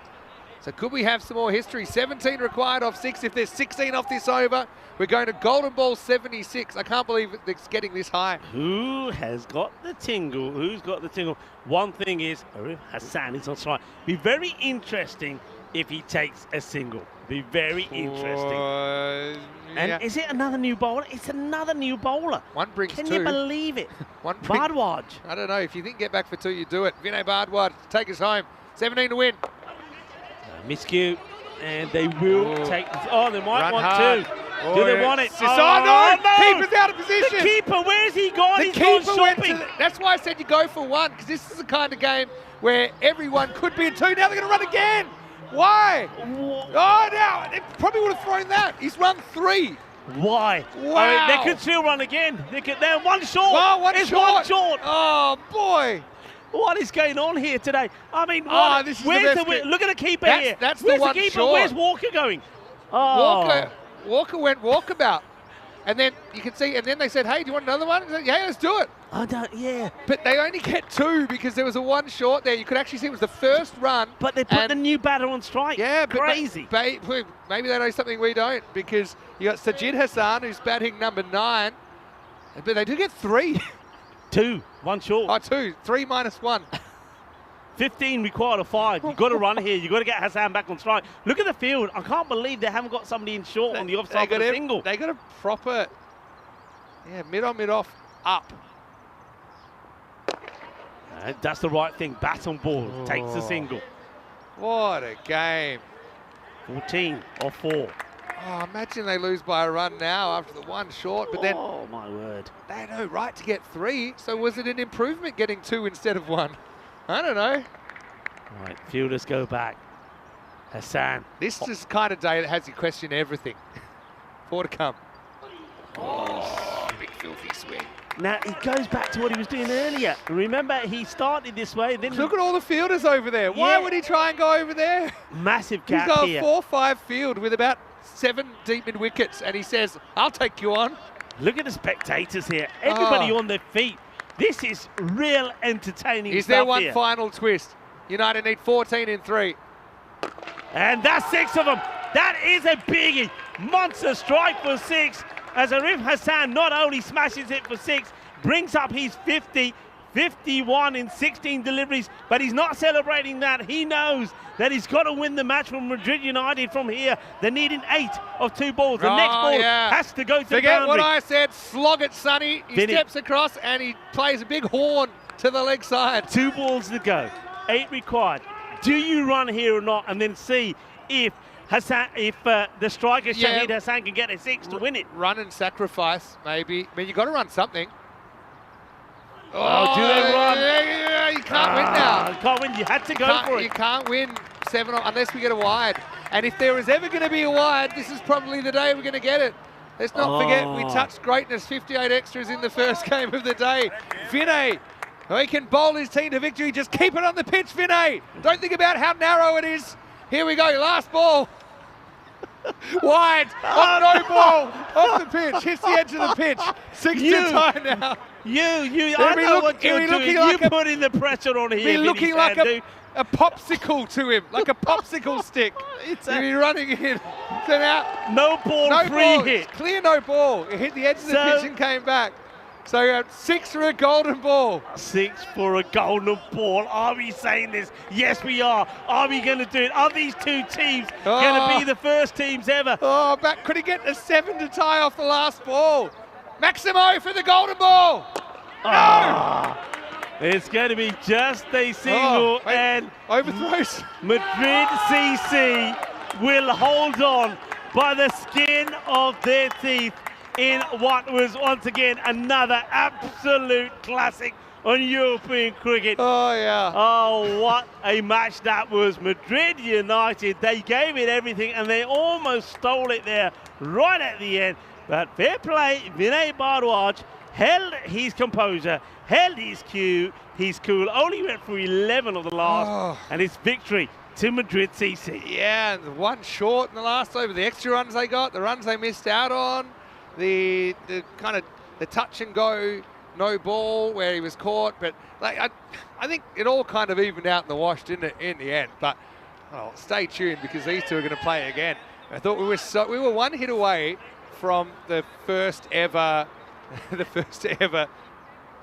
So could we have some more history? 17 required off 6. If there's 16 off this over, we're going to Golden Ball 76. I can't believe it's getting this high. Who has got the tingle? Who's got the tingle? One thing is, Arif Hassan is on strike. Be very interesting if he takes a single. Be very interesting. And is it another new bowler? It's another new bowler. One brings Can 2. you believe it? Bardwaj. I don't know. If you think get back for 2, you do it. Vinay Bardwaj, take us home. 17 to win. Miscue, and they will take this. Oh, they might Run want hard. 2. Do they want it? Oh, no! no! Keeper's out of position! The keeper, where's he gone? The He's gone keeper went shopping. that's why I said you go for one, because this is the kind of game where everyone could be in two. Now they're going to run again. Why? Oh, no. They probably would have thrown that. He's run 3. Why? Wow. They could still run again. They're one short. Oh, one It's short. one short. Oh, boy. What is going on here today? I mean, This is where's the best look at the keeper That's- here. that's the Where's one keeper? short. Where's Walker going? Oh. Walker went walkabout. And then you can see, and then they said, hey, do you want another one? Said, yeah, let's do it. I don't, yeah. But they only get 2 because there was a one short there. You could actually see it was the first run. But they put the new batter on strike. Yeah, but crazy. Maybe they know something we don't, because you got Sajid Hassan, who's batting number 9, but they do get 3. 2, one short. Oh, 2, 3 minus 1. 15 required of 5. You've got to run here. You've got to get Hassan back on strike. Look at the field. I can't believe they haven't got somebody in short on the offside for the single. They got a proper, mid on, mid off, up. That's the right thing. Bat on board. Takes the single. What a game. 14 or 4. Oh, imagine they lose by a run now after the one short, but then Oh, my word. they had no right to get 3. So was it an improvement getting 2 instead of 1? I don't know. All right, fielders go back. Hassan. This is the kind of day that has you question everything. 4 to come. Oh, big filthy swing. Now, he goes back to what he was doing earlier. Remember, he started this way. Then Look at all the fielders over there. Why Yeah. would he try and go over there? massive He's gap got a here. 4-5 field with about 7 deep mid wickets, and he says, I'll take you on. Look at the spectators here. Everybody on their feet. This is real entertaining Is stuff there one here. final twist? United need 14 in 3. And that's 6 of them. That is a biggie. Monster strike for 6. As Arif Hassan not only smashes it for 6, brings up his 50, 51 in 16 deliveries, but he's not celebrating that. He knows that he's got to win the match from Madrid United from here. They're needing 8 of 2 balls. The next ball has to go to the Forget boundary. what I said. Slog it, Sonny. He steps across and he plays a big horn to the leg side. 2 balls to go. 8 required. Do you run here or not, and then see if Hassan, the striker Shahid Hassan can get a 6 to win it? Run and sacrifice, maybe. I mean, you've got to run something. Oh, do they run? Yeah, you can't win now. You can't win. You had to go for You it. can't win 7 unless we get a wide. And if there was ever going to be a wide, this is probably the day we're going to get it. Let's not forget we touched greatness. 58 extras in the first game of the day. Vinay, he can bowl his team to victory. Just keep it on the pitch, Vinay. Don't think about how narrow it is. Here we go, last ball. Wide, off no ball, off the pitch, hits the edge of the pitch. 6 to tie now. I know what you're doing. You put in the pressure on here. Be looking like a popsicle to him, like a popsicle stick. He'll be running in. So now, no ball, free hit. It's clear no ball. It hit the edge of the pitch and came back. So 6 for a golden ball. 6 for a golden ball. Are we saying this? Yes, we are. Are we going to do it? Are these 2 teams going to be the first teams ever? Oh, back. Could he get a 7 to tie off the last ball? Maximo for the golden ball. No! It's going to be just a single, and overthrows. Madrid CC will hold on by the skin of their teeth in what was once again another absolute classic on European cricket. Oh, yeah. Oh, what a match that was. Madrid United, they gave it everything and they almost stole it there right at the end. But fair play, Vinay Bhardwaj held his composure, held his cue, he's cool, only went for 11 of the last, and it's victory to Madrid CC. Yeah, and 1 short in the last over, the extra runs they got, the runs they missed out on, the kind of the touch and go, no ball where he was caught, but like I think it all kind of evened out in the wash, didn't it, in the end? But stay tuned because these 2 are going to play again. I thought we were 1 hit away from the first ever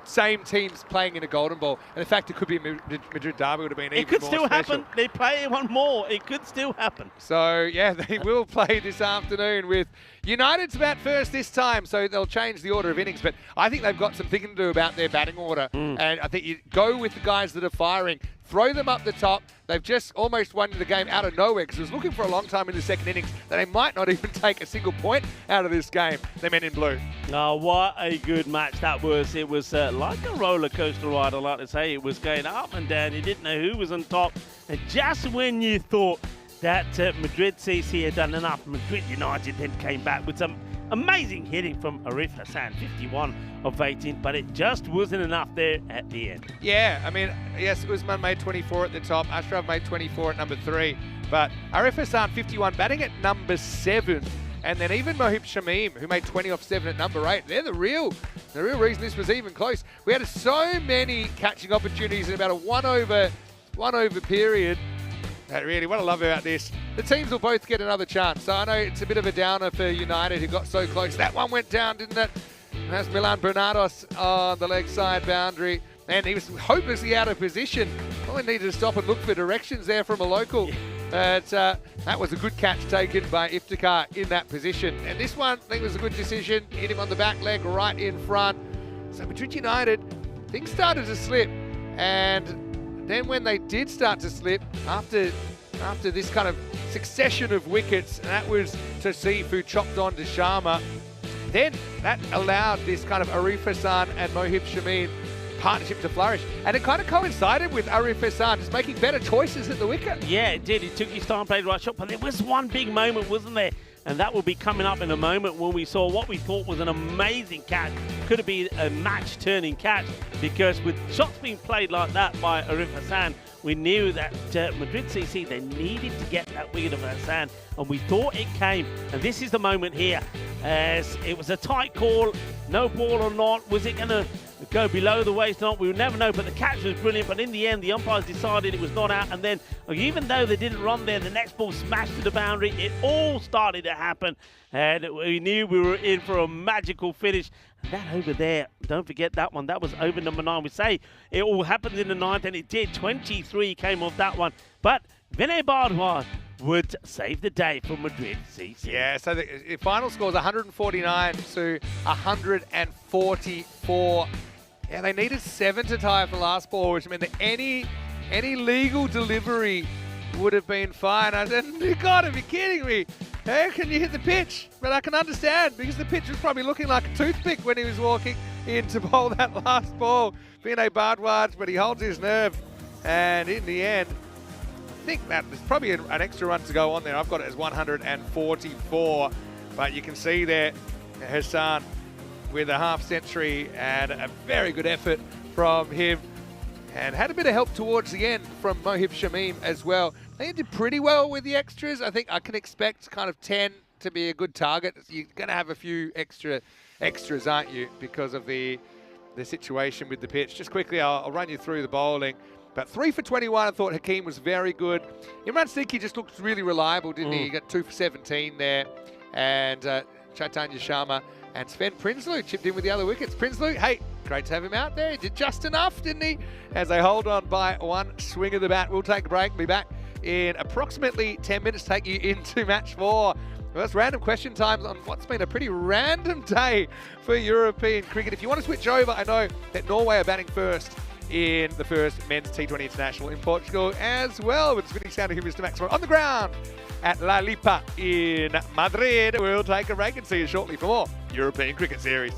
same teams playing in a golden ball. And the fact it could be Madrid derby would have been even more special. It could still happen. They play 1 more. It could still happen. So, yeah, they will play this afternoon with United's bat first this time, so they'll change the order of innings. But I think they've got some thinking to do about their batting order. And I think you go with the guys that are firing. throw them up the top. They've just almost won the game out of nowhere because it was looking for a long time in the second innings that they might not even take a single point out of this game. They men in blue. Oh, what a good match that was. It was like a roller coaster ride, I like to say. It was going up and down. You didn't know who was on top. And just when you thought that Madrid CC had done enough, Madrid United then came back with some amazing hitting from Arif Hassan, 51 of 18, but it just wasn't enough there at the end. Yeah, I mean, yes, Usman made 24 at the top. Ashraf made 24 at number 3. But Arif Hassan, 51, batting at number 7. And then even Mohib Shamim, who made 20 off 7 at number 8. They're the real reason this was even close. We had so many catching opportunities in about a one over period. Really, what I love about this, the teams will both get another chance. So I know it's a bit of a downer for United, who got so close. That one went down, didn't it? And that's Milan Bernados on the leg side boundary. And he was hopelessly out of position. Probably needed to stop and look for directions there from a local. But that was a good catch taken by Iftikhar in that position. And this one, I think, was a good decision. Hit him on the back leg right in front. So Madrid United, things started to slip. And then when they did start to slip, after this kind of succession of wickets, and that was Tasifu chopped on to Sharma, then that allowed this kind of Arif Hassan and Mohib Shamim partnership to flourish. And it kind of coincided with Arif Hassan just making better choices at the wicket. Yeah, it did. He took his time, played the right shot, but there was one big moment, wasn't there? And that will be coming up in a moment when we saw what we thought was an amazing catch. Could have been a match-turning catch, because with shots being played like that by Arif Hassan, we knew that Madrid CC, they needed to get that wicket of Hassan, and we thought it came. And this is the moment here, as it was a tight call, no ball or not. Was it going to go below the waist or not? We would never know, but the catch was brilliant. But in the end, the umpires decided it was not out. And then, even though they didn't run there, the next ball smashed to the boundary. It all started to happen, and we knew we were in for a magical finish. And that over there, don't forget that one. That was over number 9. We say it all happened in the 9th, and it did. 23 came off that one. But Vinay Bardwan would save the day for Madrid CC. Yeah, so the final score is 149 to 144. Yeah, they needed 7 to tie for last ball, which meant that any legal delivery would have been fine. I said, you gotta be kidding me. How can you hit the pitch? But I can understand, because the pitch was probably looking like a toothpick when he was walking in to bowl that last ball. Vinay Bardwan, but he holds his nerve. And in the end, I think that there's probably an extra run to go on there. I've got it as 144. But you can see there, Hassan with a half century and a very good effort from him. And had a bit of help towards the end from Mohib Shamim as well. They did pretty well with the extras. I think I can expect kind of 10 to be a good target. You're going to have a few extras, aren't you, because of the situation with the pitch. Just quickly, I'll run you through the bowling. But 3 for 21, I thought Hakeem was very good. Imran Siddiqui just looked really reliable, didn't he? He got 2 for 17 there. And Chaitanya Sharma and Sven Prinsloo chipped in with the other wickets. Prinsloo, hey, great to have him out there. He did just enough, didn't he? As they hold on by one swing of the bat. We'll take a break and be back in approximately 10 minutes, take you into match 4. Well, that's random question times on what's been a pretty random day for European cricket. If you want to switch over, I know that Norway are batting first in the first men's T20 International in Portugal as well. With spinning sound of him, Mr. Maxwell on the ground at La Lipa in Madrid. We'll take a break and see you shortly for more European Cricket Series.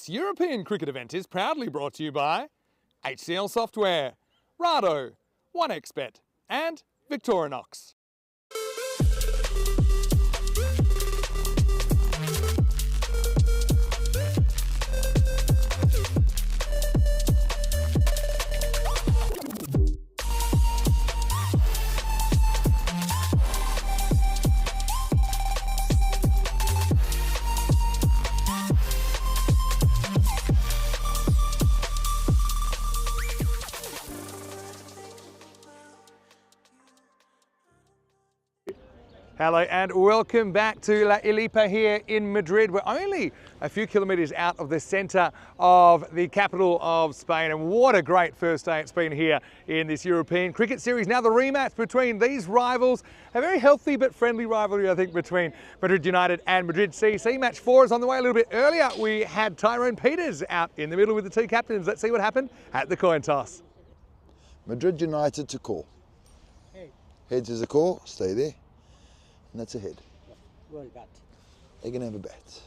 This European cricket event is proudly brought to you by HCL Software, Rado, 1xBet and Victorinox. Hello and welcome back to La Ilipa here in Madrid. We're only a few kilometres out of the centre of the capital of Spain, and what a great first day it's been here in this European Cricket Series. Now the rematch between these rivals, a very healthy but friendly rivalry I think between Madrid United and Madrid CC. Match 4 is on the way a little bit earlier. We had Tyrone Peters out in the middle with the two captains. Let's see what happened at the coin toss. Madrid United to call. Heads is a call, stay there. And that's a head. Roll bat. They're going to have a bat.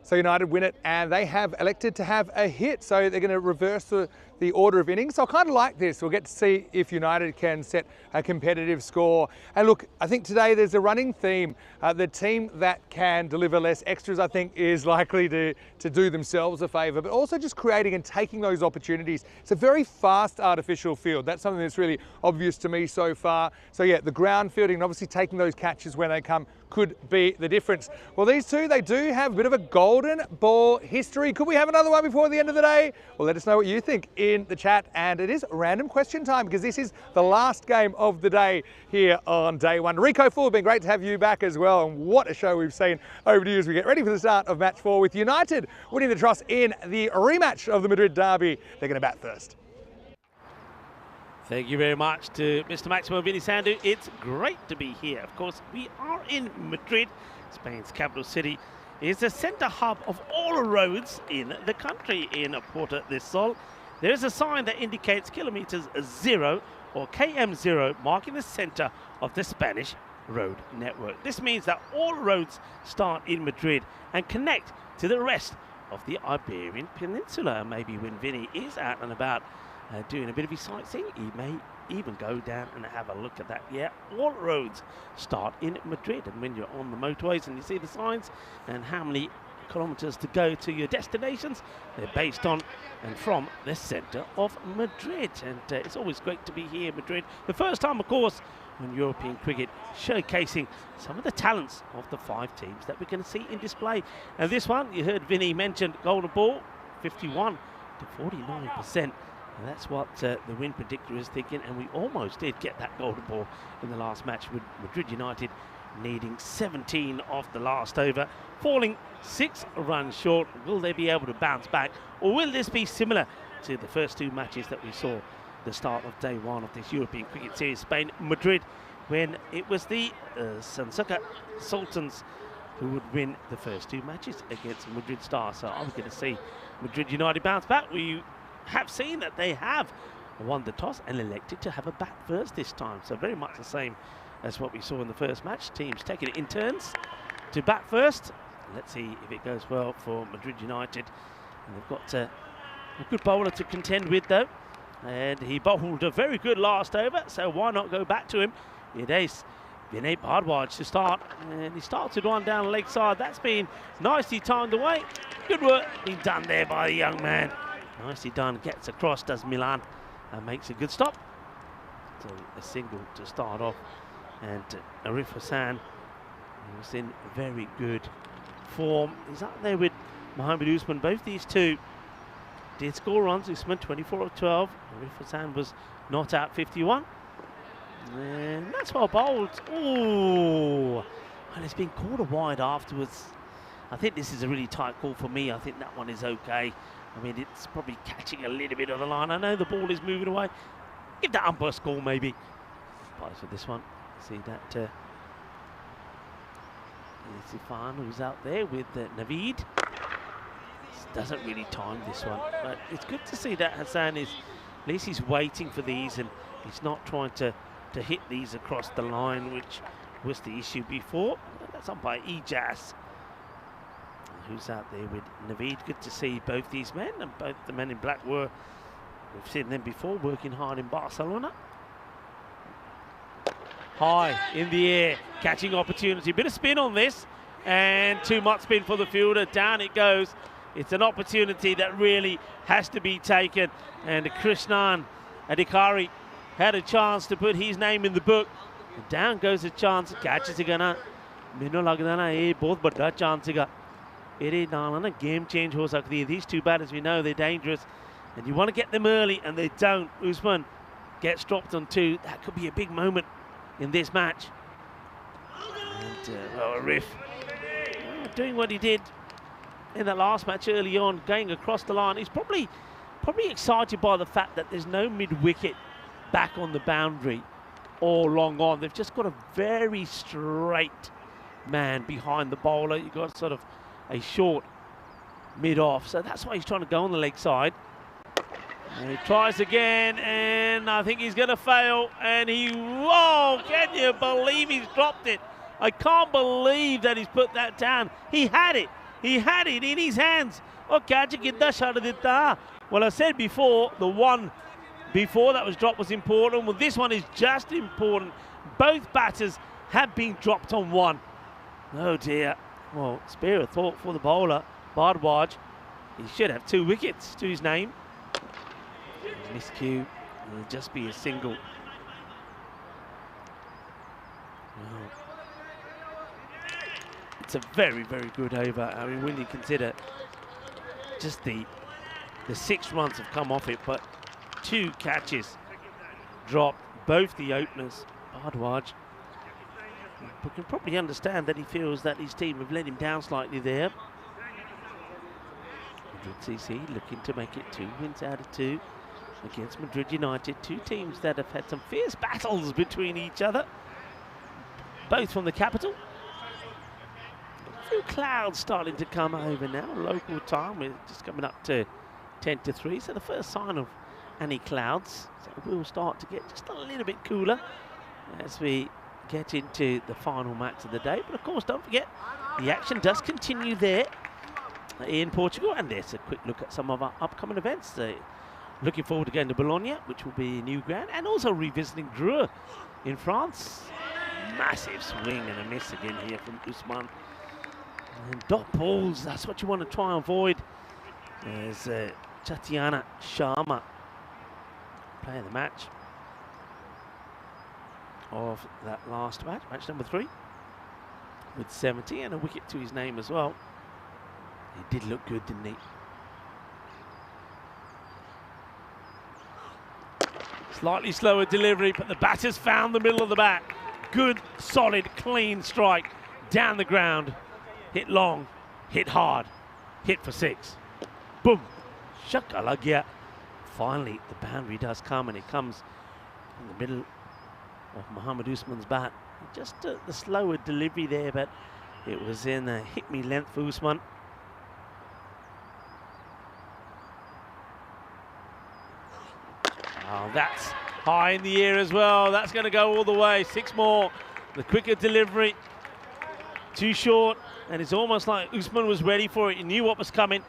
So United win it, and they have elected to have a hit, so they're going to reverse the order of innings. So I kind of like this. We'll get to see if United can set a competitive score. And look, I think today there's a running theme. The team that can deliver less extras, I think, is likely to do themselves a favour, but also just creating and taking those opportunities. It's a very fast artificial field. That's something that's really obvious to me so far. So yeah, the ground fielding and obviously taking those catches when they come could be the difference. Well, these two, they do have a bit of a golden ball history. Could we have another one before the end of the day? Well, let us know what you think in the chat. And it is random question time because this is the last game of the day here on day one. Rico Full, been great to have you back as well. And what a show we've seen over to you as we get ready for the start of match 4 with United winning the toss in the rematch of the Madrid derby. They're going to bat first. Thank you very much to Mr. Maximo Vinny Sandu. It's great to be here. Of course, we are in Madrid, Spain's capital city. It's the centre hub of all roads in the country in Puerto del Sol. There is a sign that indicates kilometres 0 or KM0, marking the centre of the Spanish road network. This means that all roads start in Madrid and connect to the rest of the Iberian Peninsula. Maybe when Vinny is out and about doing a bit of his sightseeing, he may even go down and have a look at that. Yeah, all roads start in Madrid, and when you're on the motorways and you see the signs and how many kilometres to go to your destinations, they're based on and from the centre of Madrid. And it's always great to be here in Madrid. The first time, of course, on European cricket, showcasing some of the talents of the 5 teams that we're going to see in display. And this one, you heard Vinny mention golden ball, 51 to 49%. And that's what the win predictor is thinking, and we almost did get that golden ball in the last match with Madrid United needing 17 off the last over, falling 6 runs short. Will they be able to bounce back, or will this be similar to the first 2 matches that we saw the start of day 1 of this European Cricket Series, Spain-Madrid, when it was the Sultans who would win the first 2 matches against Madrid Stars? So I'm going to see Madrid United bounce back. We have seen that they have won the toss and elected to have a bat first this time, so very much the same as what we saw in the first match. Teams taking it in turns to bat first. Let's see if it goes well for Madrid United. And they've got a good bowler to contend with though, and he bowled a very good last over, so why not go back to him? It is Vinay Bhardwaj to start, and he started one down the leg side. That's been nicely timed away. Good work being done there by the young man. Nicely done, gets across, does Milan, and makes a good stop. So a single to start off, and Arif Hassan, he was in very good form. He's up there with Mohamed Usman. Both these two did score runs. Usman 24 of 12. Arif Hassan was not out, 51. And that's well bowled. Oh, and it's been called a wide afterwards. I think this is a really tight call for me. I think that one is okay. I mean, it's probably catching a little bit of the line. I know the ball is moving away. Give that umpire a score, maybe. But for this one, see that Sifan, who's out there with Naveed. Doesn't really time this one. But it's good to see that Hassan is, at least he's waiting for these and he's not trying to hit these across the line, which was the issue before. That's umpire Ijaz, who's out there with Naveed. Good to see both these men, and both the men in black we've seen them before, working hard in Barcelona. High in the air, catching opportunity. Bit of spin on this, and too much spin for the fielder. Down it goes. It's an opportunity that really has to be taken. And Krishnan Adhikari had a chance to put his name in the book. And down goes the chance. Catches again. मैनू लगदा ना ये बहुत बड़ा chance है. It नाल ना game change हो सकती है. These two batters, we know they're dangerous, and you want to get them early, and they don't. Usman gets dropped on 2. That could be a big moment in this match. And Arif doing what he did in the last match early on, going across the line. He's probably excited by the fact that there's no mid-wicket back on the boundary or long on. They've just got a very straight man behind the bowler. You've got sort of a short mid-off, so that's why he's trying to go on the leg side. And he tries again, and I think he's going to fail. And whoa, can you believe he's dropped it? I can't believe that he's put that down. He had it in his hands. Well, I said before, the one before that was dropped was important. Well, this one is just important. Both batters have been dropped on 1. Oh dear. Well, spare a thought for the bowler, Bardwaj. He should have 2 wickets to his name. Miscue. It'll just be a single. Well, it's a very, very good over. I mean, when you consider just the 6 runs have come off it, but 2 catches dropped, both the openers. Bardwaj, we can probably understand that he feels that his team have let him down slightly there. Madrid CC looking to make it 2 wins out of 2 against Madrid United. 2 teams that have had some fierce battles between each other, both from the capital. A few clouds starting to come over now. Local time, we're just coming up to 10 to 3, so the first sign of any clouds. So it will start to get just a little bit cooler as we get into the final match of the day. But of course, don't forget, the action does continue there in Portugal, and there's a quick look at some of our upcoming events. Looking forward to going to Bologna, which will be a new ground, and also revisiting Dreux in France. Massive swing and a miss again here from Usman. And dot balls, that's what you want to try and avoid. There's Tatiana Sharma, player of the match of that last match, match number 3, with 70 and a wicket to his name as well. He did look good, didn't he? Slightly slower delivery, but the batter's found the middle of the bat. Good, solid, clean strike down the ground. Hit long, hit hard, hit for 6. Boom! Shakalagya. Finally, the boundary does come, and it comes in the middle of Mohammad Usman's bat. Just the slower delivery there, but it was in a hit-me length for Usman. Oh, that's high in the air as well. That's going to go all the way. 6 more. The quicker delivery. Too short. And it's almost like Usman was ready for it. He knew what was coming.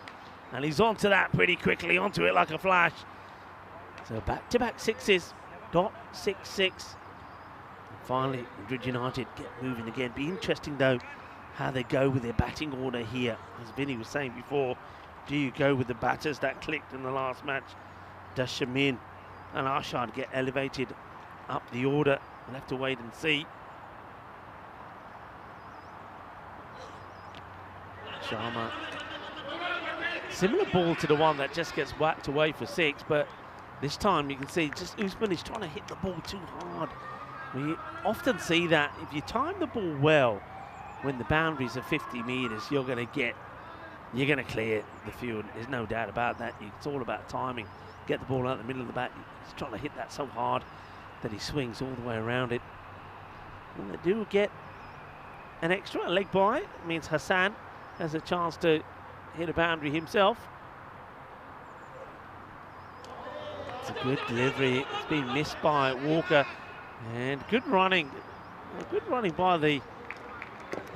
And he's onto that pretty quickly. Onto it like a flash. So back-to-back 6s. Dot 6-6. Finally, Madrid United get moving again. Be interesting, though, how they go with their batting order here. As Vinny was saying before, do you go with the batters that clicked in the last match? Does Shamin and Arshad get elevated up the order? We'll have to wait and see. Sharma. Similar ball to the one that just gets whacked away for 6, but this time you can see just Usman is trying to hit the ball too hard. We often see that if you time the ball well, when the boundaries are 50 meters, you're going to clear the field. There's no doubt about that. It's all about timing. Get the ball out the middle of the bat. He's trying to hit that so hard that he swings all the way around it. And they do get an extra leg by. It means Hassan has a chance to hit a boundary himself. It's a good delivery. It's been missed by Walker. And good running. Good running by the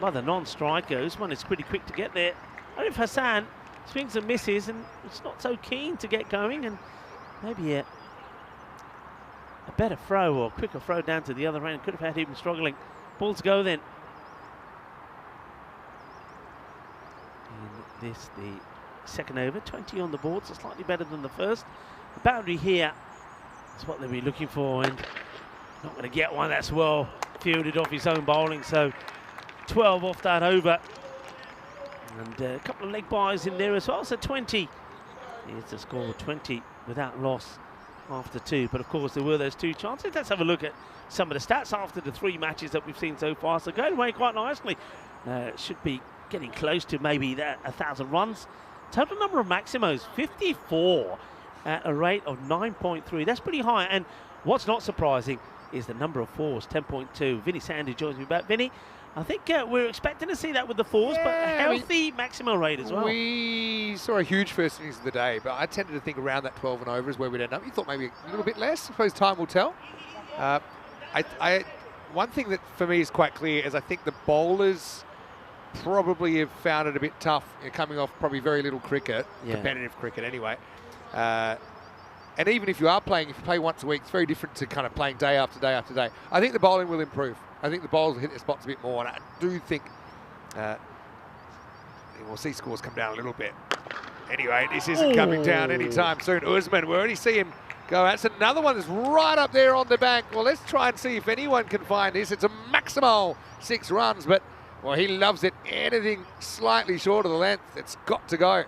non-striker. Usman is pretty quick to get there. Arif Hassan swings and misses, and it's not so keen to get going, and maybe a better throw or quicker throw down to the other end could have had him struggling. Ball to go then. In this, the second over, 20 on the board, so slightly better than the first. The boundary here is what they'll be looking for, and not going to get one that's well fielded off his own bowling, so 12 off that over. And a couple of leg byes in there as well, so 20. Here's the score, 20 without loss after 2. But of course, there were those 2 chances. Let's have a look at some of the stats after the 3 matches that we've seen so far. So going away quite nicely. Should be getting close to maybe 1,000 runs. Total number of maximos, 54 at a rate of 9.3. That's pretty high. And what's not surprising is the number of 4s, 10.2. Vinny Sandy joins me back. Vinny, I think we're expecting to see that with the 4s, but a healthy maximum rate as well. We saw a huge first innings of the day, but I tended to think around that 12 and over is where we'd end up. You thought maybe a little bit less. I suppose time will tell. One thing that for me is quite clear is I think the bowlers probably have found it a bit tough, coming off probably very little cricket, competitive cricket anyway. And even if you play once a week, it's very different to kind of playing day after day after day. I think the bowling will improve. I think the bowlers will hit their spots a bit more, and I do think we'll see scores come down a little bit. Anyway, this isn't coming down anytime soon. Usman, we already see him go. That's another one that's right up there on the bank. Well, let's try and see if anyone can find this. It's a maximal 6 runs, but well, he loves it. Anything slightly short of the length, it's got to go.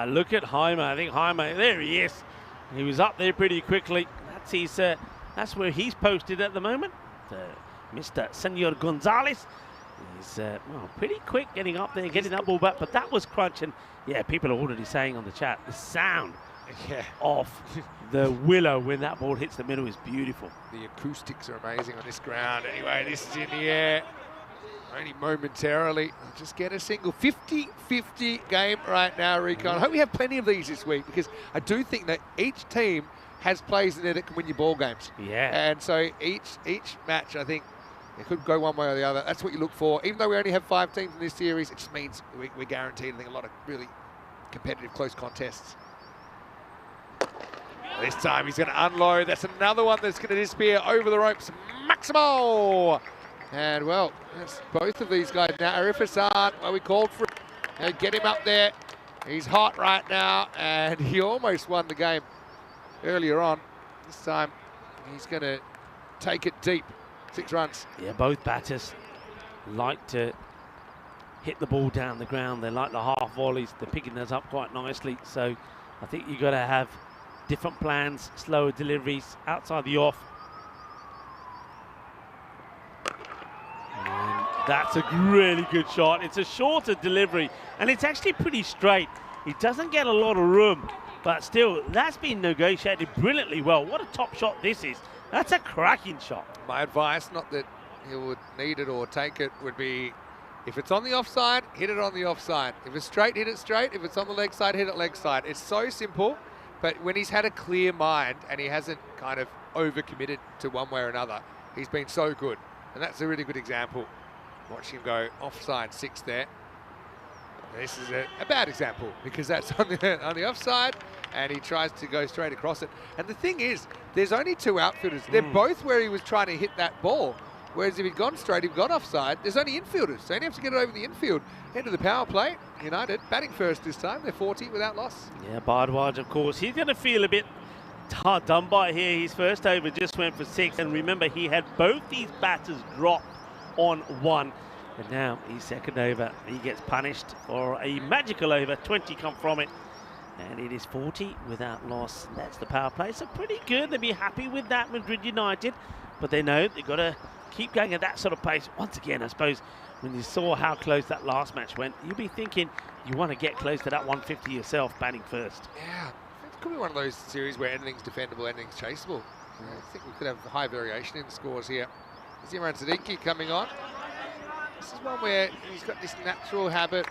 Look at Jaime. I think Jaime, there he is. He was up there pretty quickly. That's where he's posted at the moment. Mr. Senor Gonzalez is pretty quick getting up there, getting that ball back, but that was crunch. And yeah, people are already saying on the chat, the sound of the willow when that ball hits the middle is beautiful. The acoustics are amazing on this ground. Anyway, this is in the air. Only momentarily. I'll just get a single. 50-50 game right now, Rico. I hope we have plenty of these this week, because I do think that each team has players in there that can win your ball games. Yeah. And so each match, I think, it could go one way or the other. That's what you look for. Even though we only have 5 teams in this series, it just means we're guaranteed, I think, a lot of really competitive, close contests. This time he's going to unload. That's another one that's going to disappear over the ropes. Maximo! And, well, that's both of these guys now. Arif Hassan, well, we called for it. Get him up there. He's hot right now, and he almost won the game earlier on. This time he's going to take it deep. 6 runs. Yeah, both batters like to hit the ball down the ground. They like the half volleys. They're picking those up quite nicely. So I think you've got to have different plans, slower deliveries, outside the off. And that's a really good shot. It's a shorter delivery, and it's actually pretty straight. He doesn't get a lot of room, but still, that's been negotiated brilliantly well. What a top shot this is. That's a cracking shot. My advice, not that he would need it or take it, would be if it's on the offside, hit it on the offside. If it's straight, hit it straight. If it's on the leg side, hit it leg side. It's so simple, but when he's had a clear mind and he hasn't kind of overcommitted to one way or another, he's been so good. And that's a really good example. Watching him go offside 6 there. This is a bad example, because that's on the offside, and he tries to go straight across it. And the thing is, there's only 2 outfielders. They're both where he was trying to hit that ball. Whereas if he'd gone straight, he'd gone offside, there's only infielders. So you have to get it over the infield. Into the power play. United batting first this time. They're 40 without loss. Yeah, Bardwaj, of course. He's going to feel a bit hard done by here. His first over just went for 6. And remember, he had both these batters drop on 1. And now his second over, he gets punished for a magical over. 20 come from it. And it is 40 without loss. That's the power play. So pretty good. They'll be happy with that, Madrid United. But they know they've got to keep going at that sort of pace. Once again, I suppose, when you saw how close that last match went, you'll be thinking you want to get close to that 150 yourself, batting first. Yeah, it could be one of those series where anything's defendable, anything's chaseable. I think we could have high variation in the scores here. Imran Siddiqui coming on. This is one where he's got this natural habit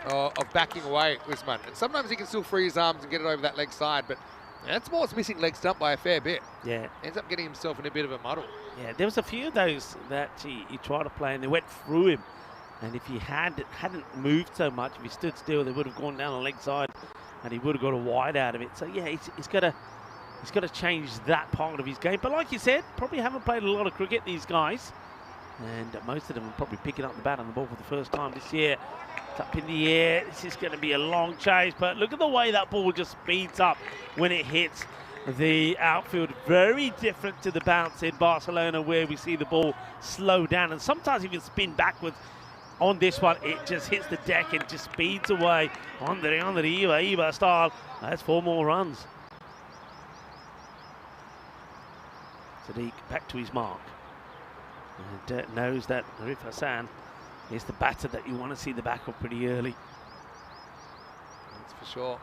of backing away, Usman. And sometimes he can still free his arms and get it over that leg side, but that's more missing leg stump by a fair bit. Yeah. Ends up getting himself in a bit of a muddle. Yeah, there was a few of those that he tried to play and they went through him. And if he hadn't moved so much, if he stood still, they would have gone down the leg side, and he would have got a wide out of it. So yeah, he's got to change that part of his game. But like you said, probably haven't played a lot of cricket, these guys, and most of them are probably picking up the bat on the ball for the first time this year. It's up in the air. This is going to be a long chase, but look at the way that ball just speeds up when it hits the outfield. Very different to the bounce in Barcelona, where we see the ball slow down and sometimes even spin backwards. On this one, it just hits the deck and just speeds away on the Iba style. That's 4 more runs. Sadiq back to his mark. And knows that Arif Hassan is the batter that you want to see the back of pretty early. That's for sure.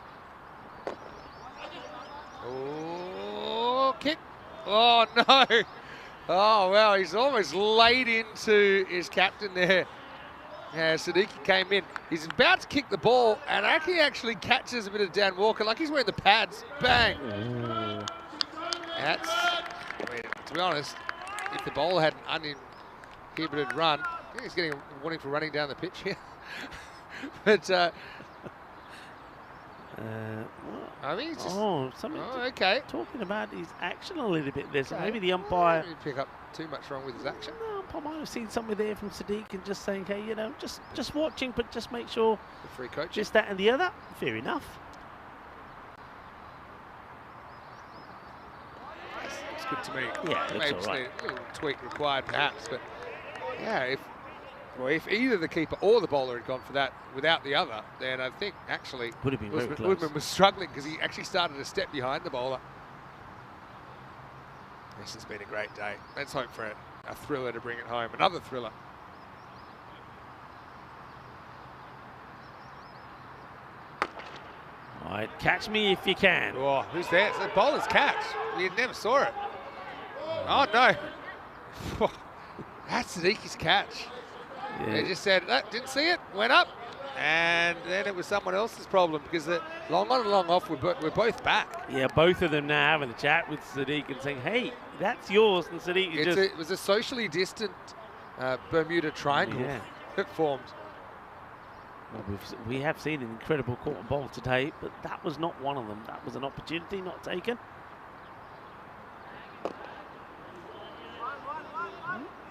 Oh, kick. Oh, no. Oh, well, he's almost laid into his captain there. Yeah, Siddiqui came in. He's about to kick the ball, and Aki actually catches a bit of Dan Walker, like he's wearing the pads. Bang! That's, I mean, to be honest, if the bowler had an uninhibited run, I think he's getting a warning for running down the pitch here. But, I mean, it's just, something okay. Talking about his action a little bit there, so maybe the umpire Didn't pick up too much wrong with his action. No, umpire might have seen something there from Sadiq and just saying, hey, you know, just watching, but just make sure The free coach. just that and the other. Fair enough. It's good to me. Yeah, it looks Maybe all right. a little tweak required perhaps, but yeah, if either the keeper or the bowler had gone for that without the other, then I think actually Would have been very close. Woodman was struggling because he actually started a step behind the bowler. This has been a great day. Let's hope for a thriller to bring it home. Another thriller. All right, catch me if you can. Oh, who's there? It's the bowler's catch. You never saw it. Oh, no. That's Sadiqi's catch. Yeah. They just said, didn't see it, went up, and then it was someone else's problem because the long on and long off, we're both back. Yeah, both of them now having a chat with Sadiq and saying, hey, that's yours. And Sadiq is just... It was a socially distant Bermuda Triangle that formed. Well, we have seen an incredible caught and bowl today, but that was not one of them. That was an opportunity not taken.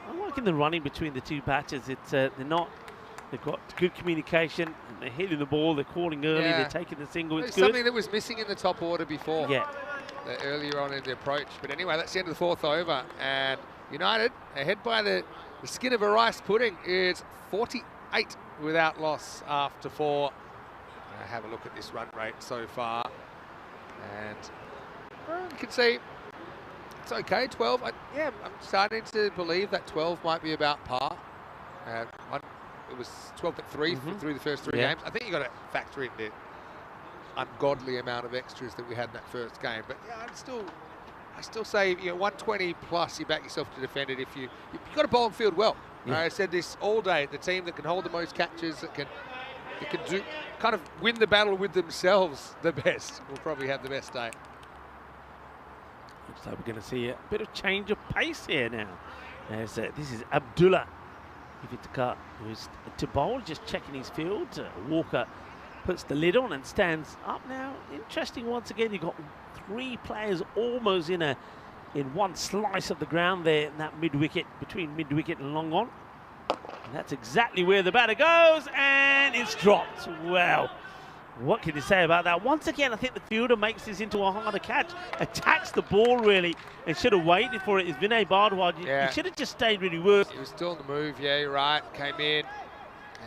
I'm liking the running between the two batters. It's they've got good communication. And they're hitting the ball. They're calling early. Yeah. They're taking the single. It's Something good. that was missing in the top order before. Yeah. Earlier on in the approach. But anyway, that's the end of the 4th over. And United, ahead by the skin of a rice pudding, is 48 without loss after 4. Have a look at this run rate so far. And you can see it's okay, 12. I'm starting to believe that 12 might be about par. It was 12.3 through the first 3 games. I think you got to factor in the ungodly amount of extras that we had in that first game. But yeah, I still say 120 plus. You back yourself to defend it if you've got to bowl and field well. Yeah. I said this all day. The team that can hold the most catches, that can do kind of win the battle with themselves the best, will probably have the best day. Looks like we're going to see a bit of change of pace here now. As this is Abdullah Ivitakar, who's to bowl, just checking his field. Walker puts the lid on and stands up now. Interesting once again, you've got 3 players almost in one slice of the ground there in that mid-wicket, between mid-wicket and long on. And that's exactly where the batter goes, and it's dropped. Well, what can you say about that? Once again, I think the fielder makes this into a harder catch, attacks the ball really, and should have waited for it. It's Vinay Bardwaj. He should have just stayed really worse. He was still on the move, yeah, you're right. Came in.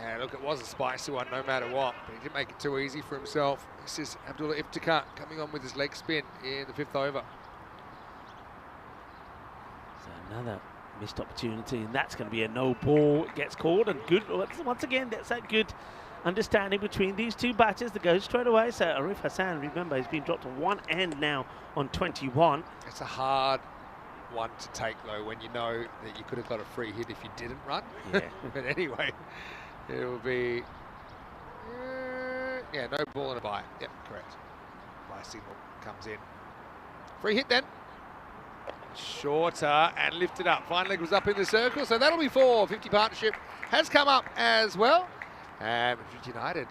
Yeah, look, it was a spicy one no matter what, but he didn't make it too easy for himself. This is Abdullah Iftikhar coming on with his leg spin in the 5th over. So another missed opportunity, and that's going to be a no ball. It gets called, and good. Once again, that's that good understanding between these two batters that goes straight away. So Arif Hassan, remember, he's been dropped on 1 end now on 21. It's a hard one to take, though, when you know that you could have got a free hit if you didn't run. Yeah. But anyway, it will be, no ball and a bye. Yep, correct. Bye signal comes in. Free hit then. Shorter and lifted up. Fine leg was up in the circle, so that'll be 4. 50 partnership has come up as well. And Madrid United,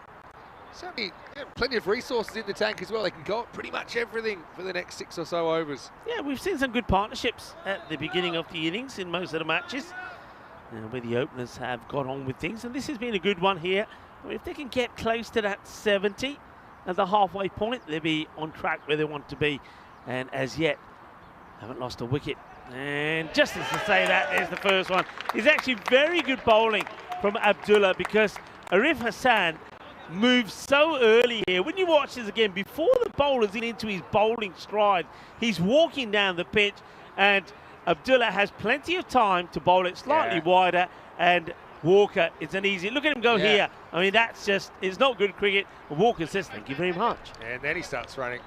certainly plenty of resources in the tank as well. They can go at pretty much everything for the next 6 or so overs. Yeah, we've seen some good partnerships at the beginning of the innings in most of the matches, where the openers have got on with things. And this has been a good one here. I mean, if they can get close to that 70 at the halfway point, they'll be on track where they want to be. And as yet, haven't lost a wicket. And just as to say that, there's the first one. It's actually very good bowling from Abdullah, because Arif Hassan moves so early here. When you watch this again, before the bowler's into his bowling stride, he's walking down the pitch, and Abdullah has plenty of time to bowl it slightly wider, and Walker, it's an easy, look at him go here. I mean, that's just, it's not good cricket. Walker says, thank you very much. And then he starts running.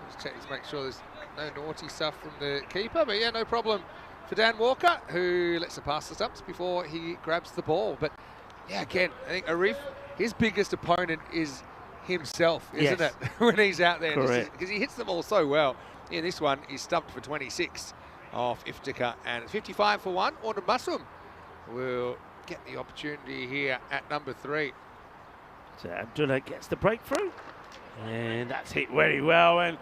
Let's check to make sure there's no naughty stuff from the keeper, but yeah, no problem for Dan Walker, who lets it pass the stumps before he grabs the ball. But yeah, again, I think Arif, his biggest opponent is himself, isn't it? When he's out there, because he hits the ball so well. Yeah, this one is stumped for 26 off Iftikhar, and it's 55 for 1. Order Masum will get the opportunity here at number 3. So Abdullah gets the breakthrough, and that's hit very well. And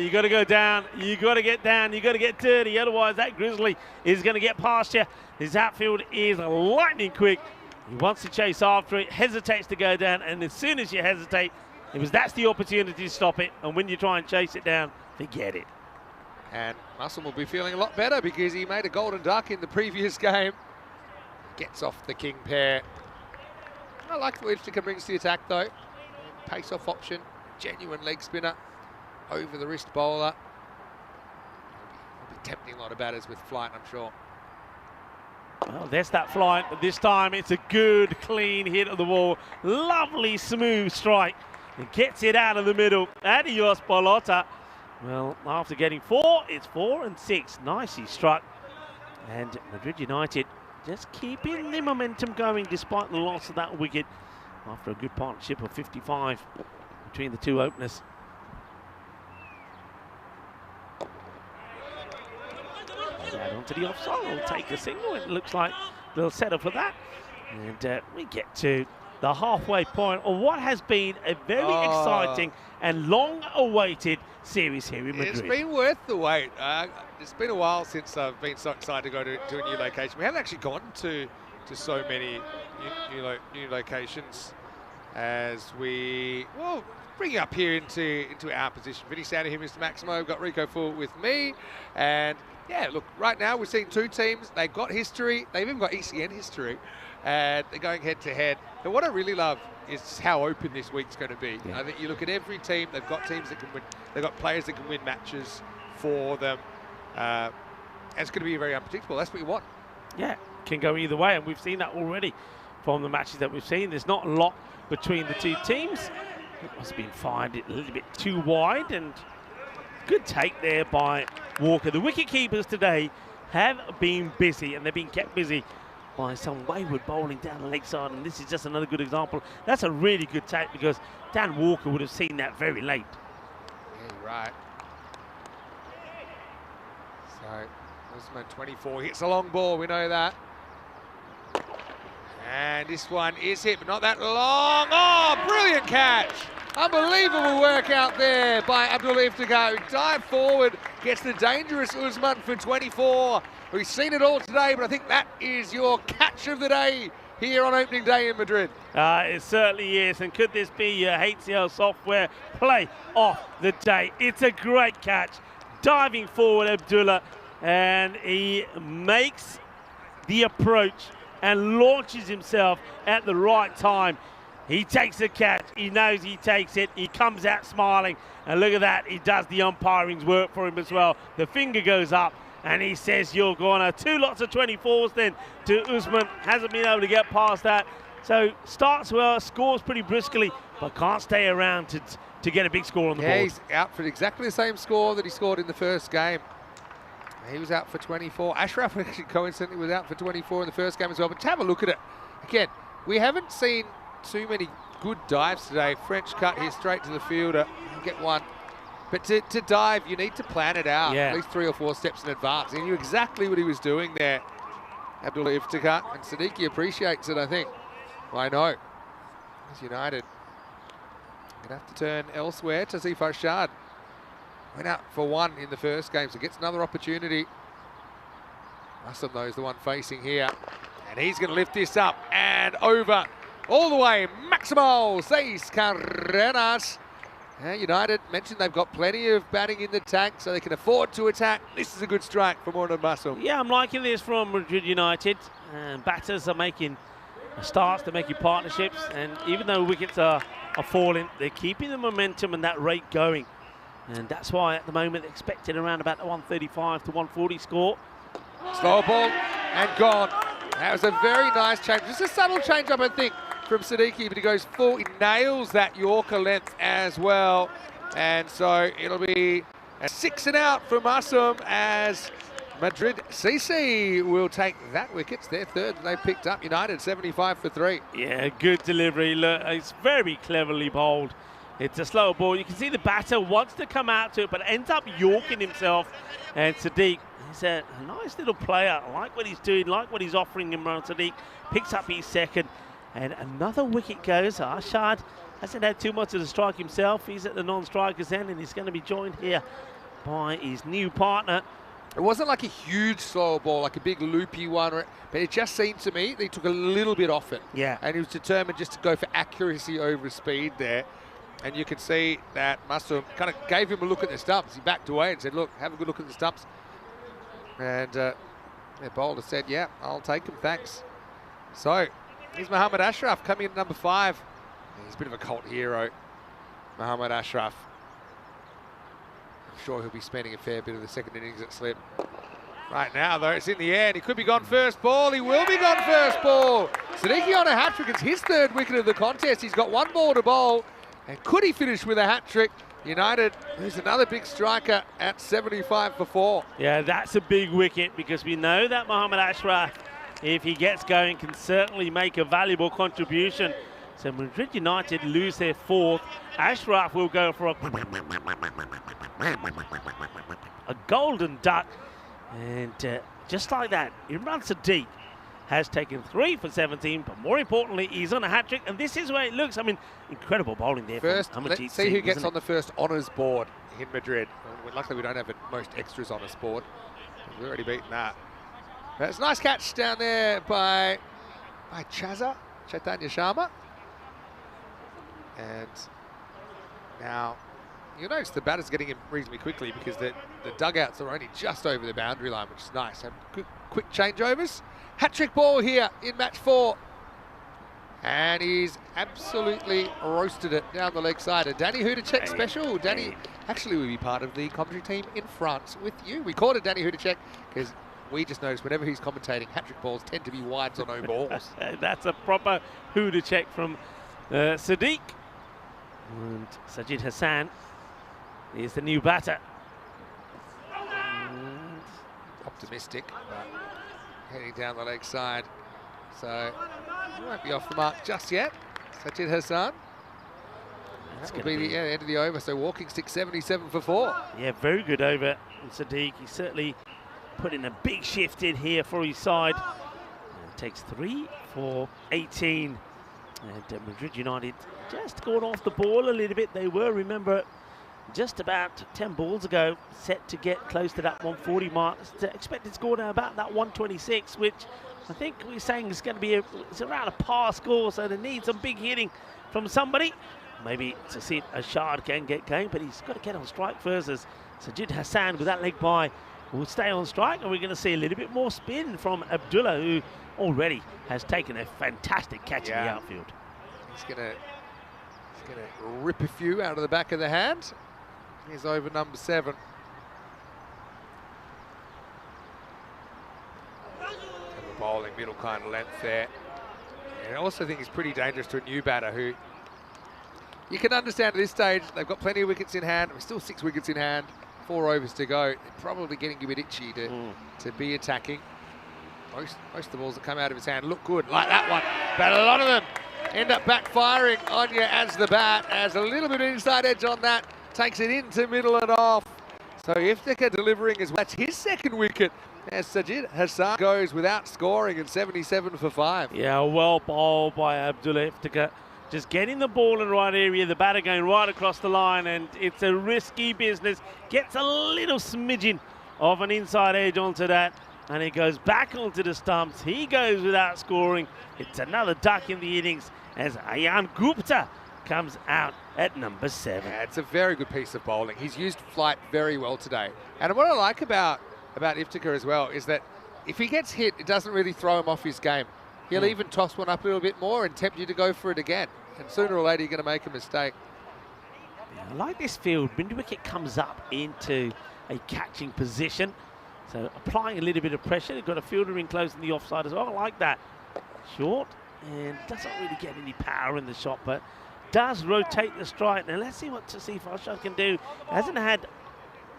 you got to go down, you got to get down, you got to get dirty, otherwise that Grizzly is going to get past you. His outfield is lightning quick. He wants to chase after it, hesitates to go down, and as soon as you hesitate, that's the opportunity to stop it. And when you try and chase it down, forget it. And Muslim will be feeling a lot better, because he made a golden duck in the previous game. Gets off the king pair. I like what Iftikhar brings to the attack though. Pace-off option, genuine leg spinner over the wrist bowler. Will be tempting a lot of batters with flight, I'm sure. Well, there's that flight, but this time it's a good, clean hit of the ball. Lovely, smooth strike. It gets it out of the middle. Adios, Bolota. Well, after getting 4, it's 4 and 6. Nicely struck. And Madrid United just keeping the momentum going despite the loss of that wicket after a good partnership of 55 between the two openers. Add on to the offside, we'll take a single. It looks like they'll settle for that. And we get to the halfway point of what has been a very exciting and long-awaited series here in Madrid. It's been worth the wait. It's been a while since I've been so excited to go to a new location. We haven't actually gone to so many new locations as we bring you up here into our position. Vinny Sander here, Mr. Maximo. We've got Rico Full with me, and yeah, look, right now we're seeing two teams. They've got history. They've even got ECN history, and they're going head to head. And what I really love is how open this week's going to be. I think you look at every team, they've got teams that can win. They've got players that can win matches for them. And it's going to be very unpredictable. That's what you want. Yeah, can go either way, and we've seen that already from the matches that we've seen. There's not a lot between the two teams. It must have been fired a little bit too wide, and good take there by Walker. The wicket keepers today have been busy, and they've been kept busy by some wayward bowling down the leg side, and this is just another good example. That's a really good take, because Dan Walker would have seen that very late. Yeah, you're right. So, Usman 24 hits a long ball, we know that. And this one is hit, but not that long. Oh, brilliant catch. Unbelievable work out there by Abdullah Iftikhar, who dived forward, gets the dangerous Usman for 24. We've seen it all today, but I think that is your catch of the day here on opening day in Madrid. It certainly is, and could this be your HCL software play of the day? It's a great catch. Diving forward, Abdullah, and he makes the approach and launches himself at the right time. He takes the catch, he knows he takes it, he comes out smiling, and look at that, he does the umpiring's work for him as well. The finger goes up, and he says, you're gonna. 2 lots of 24s then to Usman, hasn't been able to get past that. So starts well, scores pretty briskly, but can't stay around to get a big score on the board. He's out for exactly the same score that he scored in the first game. He was out for 24. Ashraf actually coincidentally was out for 24 in the first game as well. But have a look at it. Again, we haven't seen too many good dives today. French cut here straight to the fielder. Get one But to dive, you need to plan it out Yeah. at least 3 or 4 steps in advance. He knew exactly what he was doing there, Abdullah Iftikhar, and Siddiqui appreciates it, I think. Well, I know. He's United. Gonna have to turn elsewhere. Tazif Arshad went out for 1 in the first game, so gets another opportunity. Muslim, though, is the one facing here. And he's going to lift this up and over all the way. Maximal Seis Carreras. United mentioned they've got plenty of batting in the tank, so they can afford to attack. This is a good strike from Ornan Muslim. Yeah, I'm liking this from Madrid United. Batters are making starts, they're making partnerships, and even though wickets are falling, they're keeping the momentum and that rate going. And that's why at the moment they're expecting around about the 135 to 140 score. Slow ball and gone. That was a very nice change. Just a subtle change up, I think, from Siddiqui, but he goes full. He nails that Yorker length as well. And so it'll be a 6 and out from Assam as Madrid CC will take that wicket. It's their third they picked up. United 75 for 3. Yeah, good delivery. Look, it's very cleverly bowled. It's a slow ball. You can see the batter wants to come out to it, but ends up yorking himself. And Sadiq, he's a nice little player. I like what he's doing, like what he's offering him around. Sadiq picks up his second. And another wicket goes. Arshad hasn't had too much of the strike himself. He's at the non-strikers end, and he's going to be joined here by his new partner. It wasn't like a huge slow ball, like a big loopy one, but it just seemed to me that he took a little bit off it. Yeah. And he was determined just to go for accuracy over speed there. And you can see that Muslim kind of gave him a look at the stumps. He backed away and said, look, have a good look at the stumps. And their bowler said, yeah, I'll take him, thanks. So here's Mohammad Ashraf coming in at number 5. He's a bit of a cult hero, Mohammad Ashraf. I'm sure he'll be spending a fair bit of the second innings at slip. Right now, though, it's in the air, and he could be gone first ball. He will be gone first ball. Siddiqui on a hat-trick. It's his third wicket of the contest. He's got 1 ball to bowl. And could he finish with a hat-trick? United, who's another big striker at 75 for 4. Yeah, that's a big wicket because we know that Mohammad Ashraf, if he gets going, can certainly make a valuable contribution. So Madrid United lose their 4th. Ashraf will go for a golden duck. And just like that, Imran Sadiq has taken 3 for 17, but more importantly, he's on a hat-trick, and this is where it looks. I mean, incredible bowling there. First, from let's Amarjeet see Singh, who gets isn't on the first honours board in Madrid. Luckily, we don't have a most extras honours board. We've already beaten that. But it's a nice catch down there by Chaitanya Sharma. And now, you'll notice the batter's getting him reasonably quickly because the dugouts are only just over the boundary line, which is nice. So quick changeovers. Hat-trick ball here in match 4. And he's absolutely roasted it down the leg side. A Danny Hudacek special. Danny actually will be part of the commentary team in France with you. We called it Danny Hudacek because we just noticed whenever he's commentating, hat-trick balls tend to be wides or no balls. That's a proper Hudacek from Sadiq. And Sajid Hassan is the new batter. And optimistic, but heading down the leg side. So he won't be off the mark just yet. Sajid Hassan. That will be the end of the over. So walking stick 77 for 4. Yeah, very good over Sadiq. He certainly put in a big shift in here for his side. Takes 3 for 18. And Madrid United just gone off the ball a little bit. They were, remember, just about 10 balls ago, set to get close to that 140 mark. Expected score now about that 126, which I think we're saying is going to be it's around a par score, so they need some big hitting from somebody. Maybe to see if Ashard can get going, but he's got to get on strike first as Sajid Hassan with that leg by will stay on strike, and we're going to see a little bit more spin from Abdullah, who already has taken a fantastic catch in the outfield. He's going to rip a few out of the back of the hand. He's over number 7. Bowling middle kind of length there. And I also think he's pretty dangerous to a new batter who you can understand at this stage. They've got plenty of wickets in hand. We're still 6 wickets in hand, 4 overs to go. They're probably getting a bit itchy to be attacking. Most of the balls that come out of his hand look good, like that one. But a lot of them end up backfiring on you as the bat, as a little bit of inside edge on that takes it into middle and off. So Iftikhar delivering as well. That's his second wicket as Sajid Hassan goes without scoring and 77 for 5. Yeah, well bowled by Abdullah Iftikhar. Just getting the ball in the right area, the batter going right across the line, and it's a risky business. Gets a little smidgen of an inside edge onto that, and it goes back onto the stumps. He goes without scoring. It's another duck in the innings as Ayan Gupta comes out at number 7. Yeah, it's a very good piece of bowling. He's used flight very well today. And what I like about Iftikhar as well is that if he gets hit, it doesn't really throw him off his game. He'll even toss one up a little bit more and tempt you to go for it again. And sooner or later, you're going to make a mistake. I like this field. When the wicket comes up into a catching position, so applying a little bit of pressure. They've got a fielder in close in the offside as well. I like that. Short, and doesn't really get any power in the shot, but does rotate the strike. Now let's see what Tasif Arshad can do. Hasn't had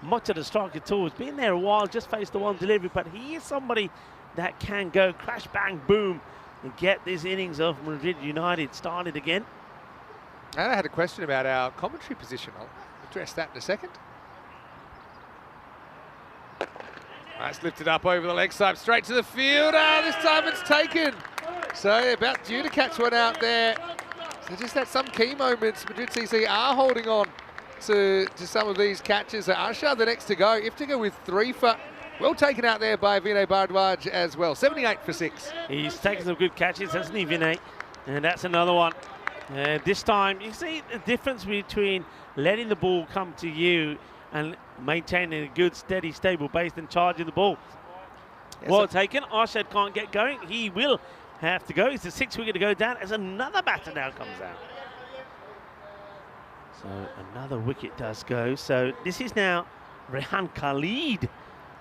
much of the strike at all. He's been there a while, just faced the one delivery, but he is somebody that can go crash, bang, boom, and get this innings of Madrid United started again. And I had a question about our commentary position. I'll address that in a second. That's lifted up over the leg side, straight to the field. This time it's taken. So about due to catch one out there. So just at some key moments, Madrid CC are holding on to some of these catches. So Arshad the next to go. Iftikhar with 3 for, well taken out there by Vinay Bhardwaj as well. 78 for 6. He's taken some good catches, hasn't he, Vinay? And that's another one. This time, you see the difference between letting the ball come to you and maintaining a good, steady, stable base and charging the ball. Yes, well taken. Arshad can't get going. He will have to go. It's the 6th wicket to go down as another batter now comes out. So another wicket does go. So this is now Rehan Khalid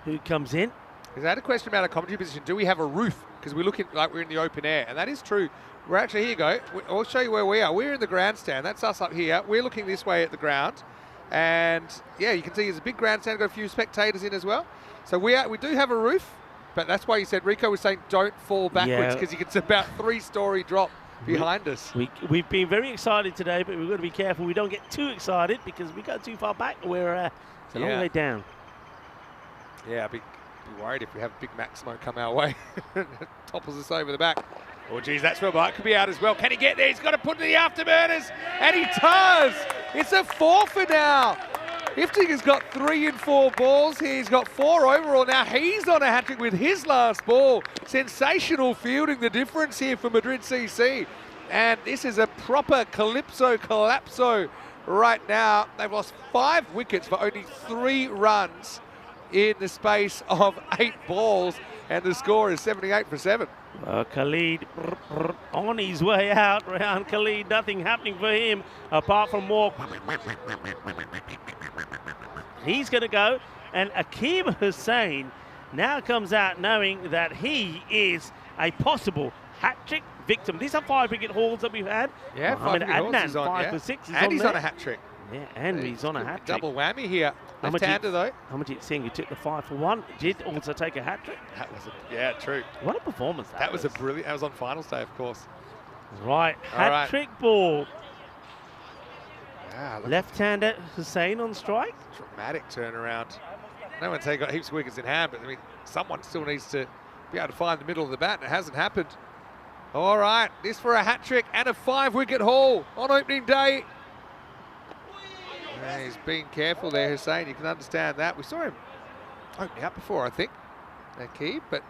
who comes in. I had a question about a commentary position. Do we have a roof? Because we're looking like we're in the open air, and that is true. We're actually, here you go. I'll show you where we are. We're in the grandstand. That's us up here. We're looking this way at the ground. And yeah, you can see there's a big grandstand, got a few spectators in as well. So we do have a roof, but that's why you said, Rico was saying don't fall backwards, because it's about 3-story drop behind us. We've been very excited today, but we've got to be careful we don't get too excited because we go too far back. It's a long way down. Yeah, I'd be worried if we have Big Maximo come our way. Topples us over the back. Oh, geez, that's where Mike could be out as well. Can he get there? He's got to put in the afterburners, and he does. It's a 4 for now. Iftikhar's got 3 in 4 balls here. He's got 4 overall. Now he's on a hat-trick with his last ball. Sensational fielding, the difference here for Madrid CC. And this is a proper calypso right now. They've lost 5 wickets for only 3 runs in the space of 8 balls, and the score is 78 for 7. Khalid on his way out. Rehan Khalid, nothing happening for him apart from more. He's going to go, and Aqib Hussain now comes out knowing that he is a possible hat-trick victim. These are 5 wicket hauls that we've had. Yeah, 5 wicket hauls he's on, 5 for 6. And he's on a hat-trick. Yeah, and he's on a hat-trick. Double whammy here. Left-hander though. Amarjit Singh, who took the 5 for 1, did also take a hat-trick. That was yeah, true. What a performance that was. That was a brilliant, that was on finals day, of course. Right, hat-trick ball. Wow, left-hander Hussain on strike. Dramatic turnaround. No one's got heaps of wickets in hand, but I mean, someone still needs to be able to find the middle of the bat, and it hasn't happened. All right, this for a hat-trick and a 5-wicket haul on opening day. Yeah, he's being careful there, Hussain. You can understand that. We saw him opening up before, I think. Aqib, but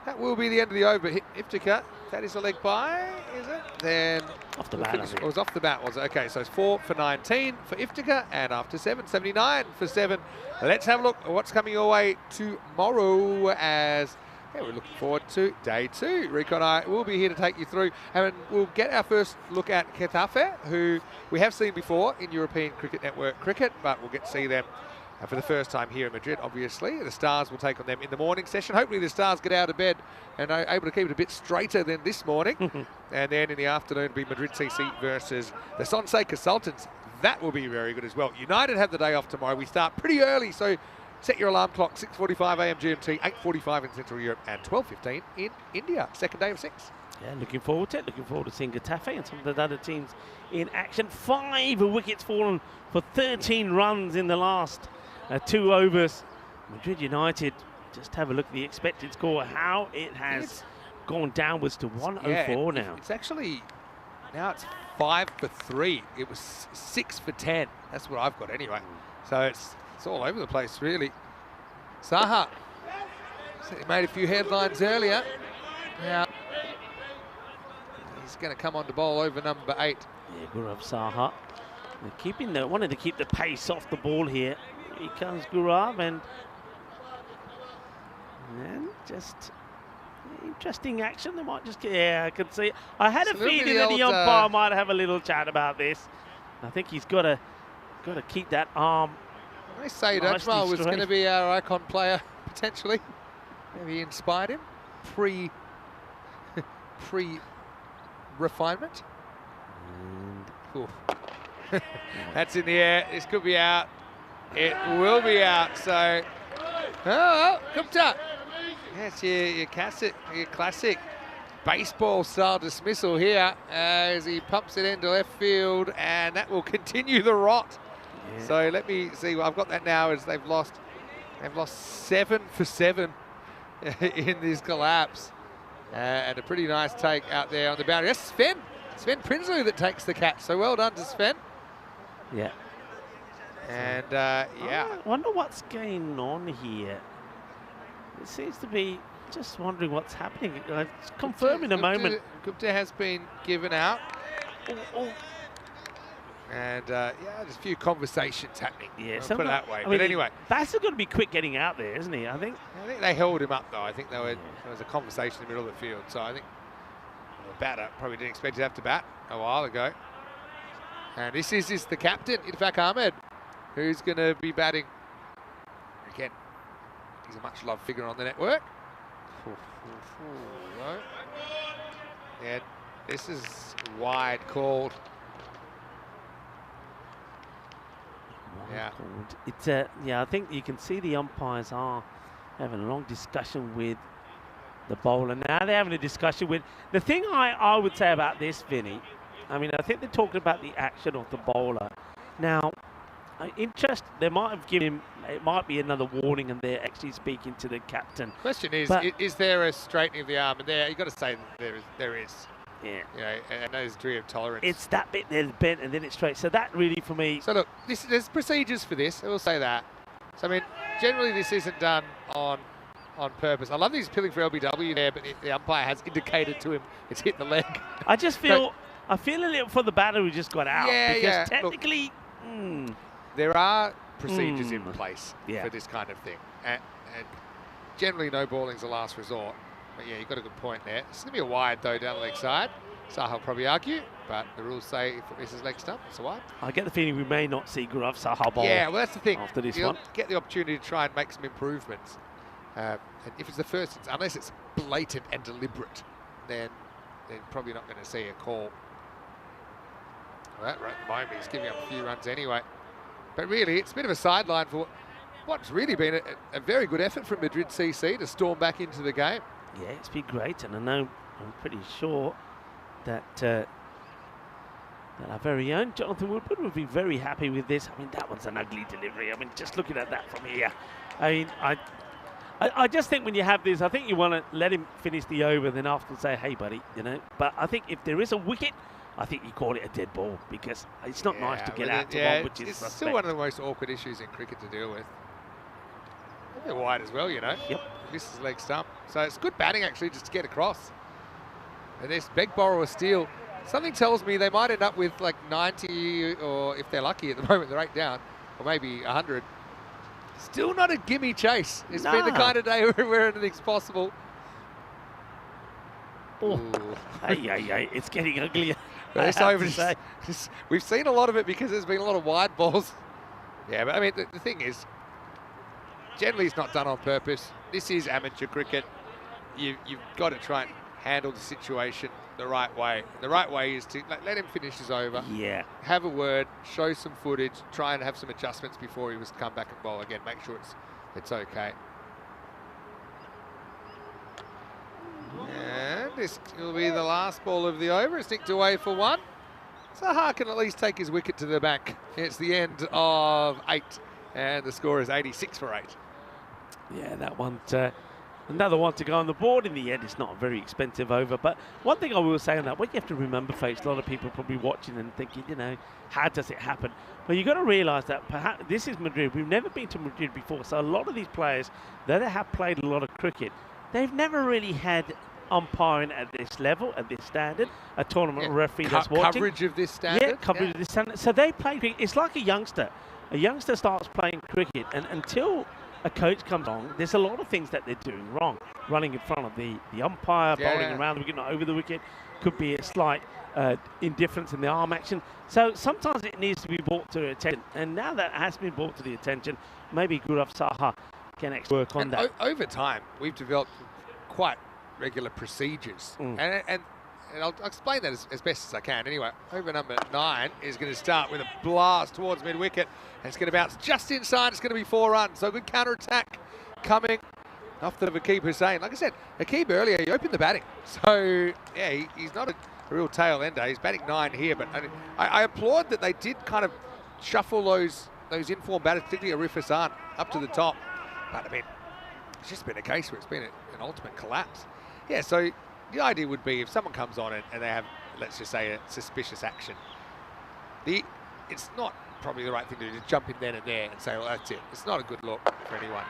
that will be the end of the over. Iftikhar, that is a leg by, is it? Then off the bat. It was off the bat, was it? Okay, so it's 4 for 19 for Iftikhar, and after 7, 79 for 7. Let's have a look at what's coming your way tomorrow as we're looking forward to day 2. Rico and I will be here to take you through, and we'll get our first look at Getafe, who we have seen before in European Cricket Network cricket, but we'll get to see them for the first time here in Madrid, obviously. The Stars will take on them in the morning session. Hopefully the Stars get out of bed and are able to keep it a bit straighter than this morning. And then in the afternoon will be Madrid CC versus the Sultans. That will be very good as well. United have the day off tomorrow. We start pretty early, so set your alarm clock, 6:45 a.m. GMT, 8:45 in Central Europe, and 12:15 in India. Second day of 6. Yeah, looking forward to it. Looking forward to seeing Getafe and some of the other teams in action. 5 wickets fallen for 13 runs in the last 2 overs. Madrid United, just have a look at the expected score, how it has gone downwards to 104 now. It's actually, now it's 5 for 3. It was 6 for 10. That's what I've got anyway. So it's all over the place, really. Saha, so he made a few headlines earlier. Now, he's going to come on to bowl over number 8. Yeah, Gaurav Saha. They're wanting to keep the pace off the ball here. Here comes Gaurav, and just interesting action. They might just, yeah, I can see. I had a feeling that the umpire might have a little chat about this. I think he's got to keep that arm. I say Dutchmal was going to be our icon player potentially. Maybe he inspired him pre-refinement. That's in the air. This could be out. It will be out. So, Gupta. Yes, your classic baseball style dismissal here as he pumps it into left field, and that will continue the rot. Yeah. So let me see. Well, I've got that now as they've lost 7 for 7 in this collapse, and a pretty nice take out there on the boundary. That's Sven Prinsloo that takes the catch. So well done to Sven. Yeah. And yeah. I wonder what's going on here. It seems to be just wondering what's happening. It's confirm in a moment. Gupta has been given out. And yeah, there's a few conversations happening. Yeah, put it that way. I mean, but anyway, Bass is going to be quick getting out there, isn't he? I think they held him up though. I think there was a conversation in the middle of the field. So I think the batter probably didn't expect to have to bat a while ago. And this is the captain, Irfaq Ahmed, who's going to be batting again. He's a much loved figure on the network. Yeah, this is wide called. Yeah. It's yeah, I think you can see the umpires are having a long discussion with the bowler. Now they're having a discussion with the thing I would say about this, Vinny. I mean, I think they're talking about the action of the bowler. Now, they might have given him, it might be another warning, and they're actually speaking to the captain. Question is there a straightening of the arm? And there, you've got to say that there is. Yeah. You know, and there's a degree of tolerance. It's that bit there's bent and then it's straight. So that really, for me. So look, there's procedures for this. I will say that. So I mean, generally this isn't done on purpose. I love these appealing for LBW there, but the umpire has indicated to him it's hit the leg. I just feel, I feel a little for the batter who just got out. Yeah, because technically, there are procedures in place for this kind of thing, and generally no balling's a last resort. But yeah, you've got a good point there. It's going to be a wide though down the leg side. Saha will probably argue, but the rules say if it misses leg stump, it's a wide. I get the feeling we may not see Gaurav Saha bowl. Yeah, well that's the thing. After this You'll one, get the opportunity to try and make some improvements. And if it's the first, unless it's blatant and deliberate, then probably not going to see a call. Well, that right at the moment he's giving up a few runs anyway. But really, it's a bit of a sideline for what's really been a very good effort from Madrid CC to storm back into the game. Yeah, it's been great, and I know, I'm pretty sure that that our very own Jonathan Woodward would be very happy with this. I mean, that one's an ugly delivery. I mean, just looking at that from here, I mean, I just think when you have this, I think you want to let him finish the over, then after say, hey, buddy, you know. But I think if there is a wicket, I think you call it a dead ball because it's not nice to get out to one, which is it's still one of the most awkward issues in cricket to deal with. They're wide as well, you know. Yep. Misses leg stump. So it's good batting actually just to get across. And this beg, borrow, or steal. Something tells me they might end up with like 90, or if they're lucky at the moment, they're 8 down, or maybe 100. Still not a gimme chase. It's been the kind of day where anything's possible. Oh, it's getting uglier. We've seen a lot of it because there's been a lot of wide balls. Yeah, but I mean, the thing is, generally it's not done on purpose. This is amateur cricket. You've got to try and handle the situation the right way. The right way is to let him finish his over. Yeah. Have a word, show some footage, try and have some adjustments before he was to come back and bowl again. Make sure it's okay. And This will be the last ball of the over. It's nicked away for one. Saha can at least take his wicket to the bank. It's the end of 8, and the score is 86 for 8. Yeah, that one, another one to go on the board. In the end, it's not a very expensive over. But one thing I will say on that, what you have to remember, folks, a lot of people are probably watching and thinking, you know, how does it happen? But you've got to realise that perhaps this is Madrid. We've never been to Madrid before. So a lot of these players, though they have played a lot of cricket, they've never really had umpiring at this level, at this standard, a tournament referee that's watching. Coverage of this standard? Yeah, coverage of this standard. So they play cricket. It's like a youngster. A youngster starts playing cricket, and until a coach comes on, there's a lot of things that they're doing wrong. Running in front of the umpire, bowling around the wicket, not over the wicket. Could be a slight indifference in the arm action. So sometimes it needs to be brought to attention. And now that has been brought to the attention, maybe Gaurav Saha can actually work on that. Over time, we've developed quite regular procedures. And I'll explain that as best as I can. Anyway, over number 9 is going to start with a blast towards mid-wicket. And it's going to bounce just inside. It's going to be 4 runs. So good counter-attack coming off the Aqib Hussain. Like I said, Aqib earlier, he opened the batting. So, yeah, he's not a real tail ender. He's batting 9 here. But I applaud that they did kind of shuffle those informed batters, particularly Arif Hassan, up to the top. But, I mean, it's just been a case where it's been an ultimate collapse. Yeah, so the idea would be if someone comes on and they have, let's just say, a suspicious action, it's not probably the right thing to do to jump in then and there and say, well, that's it. It's not a good look for anyone.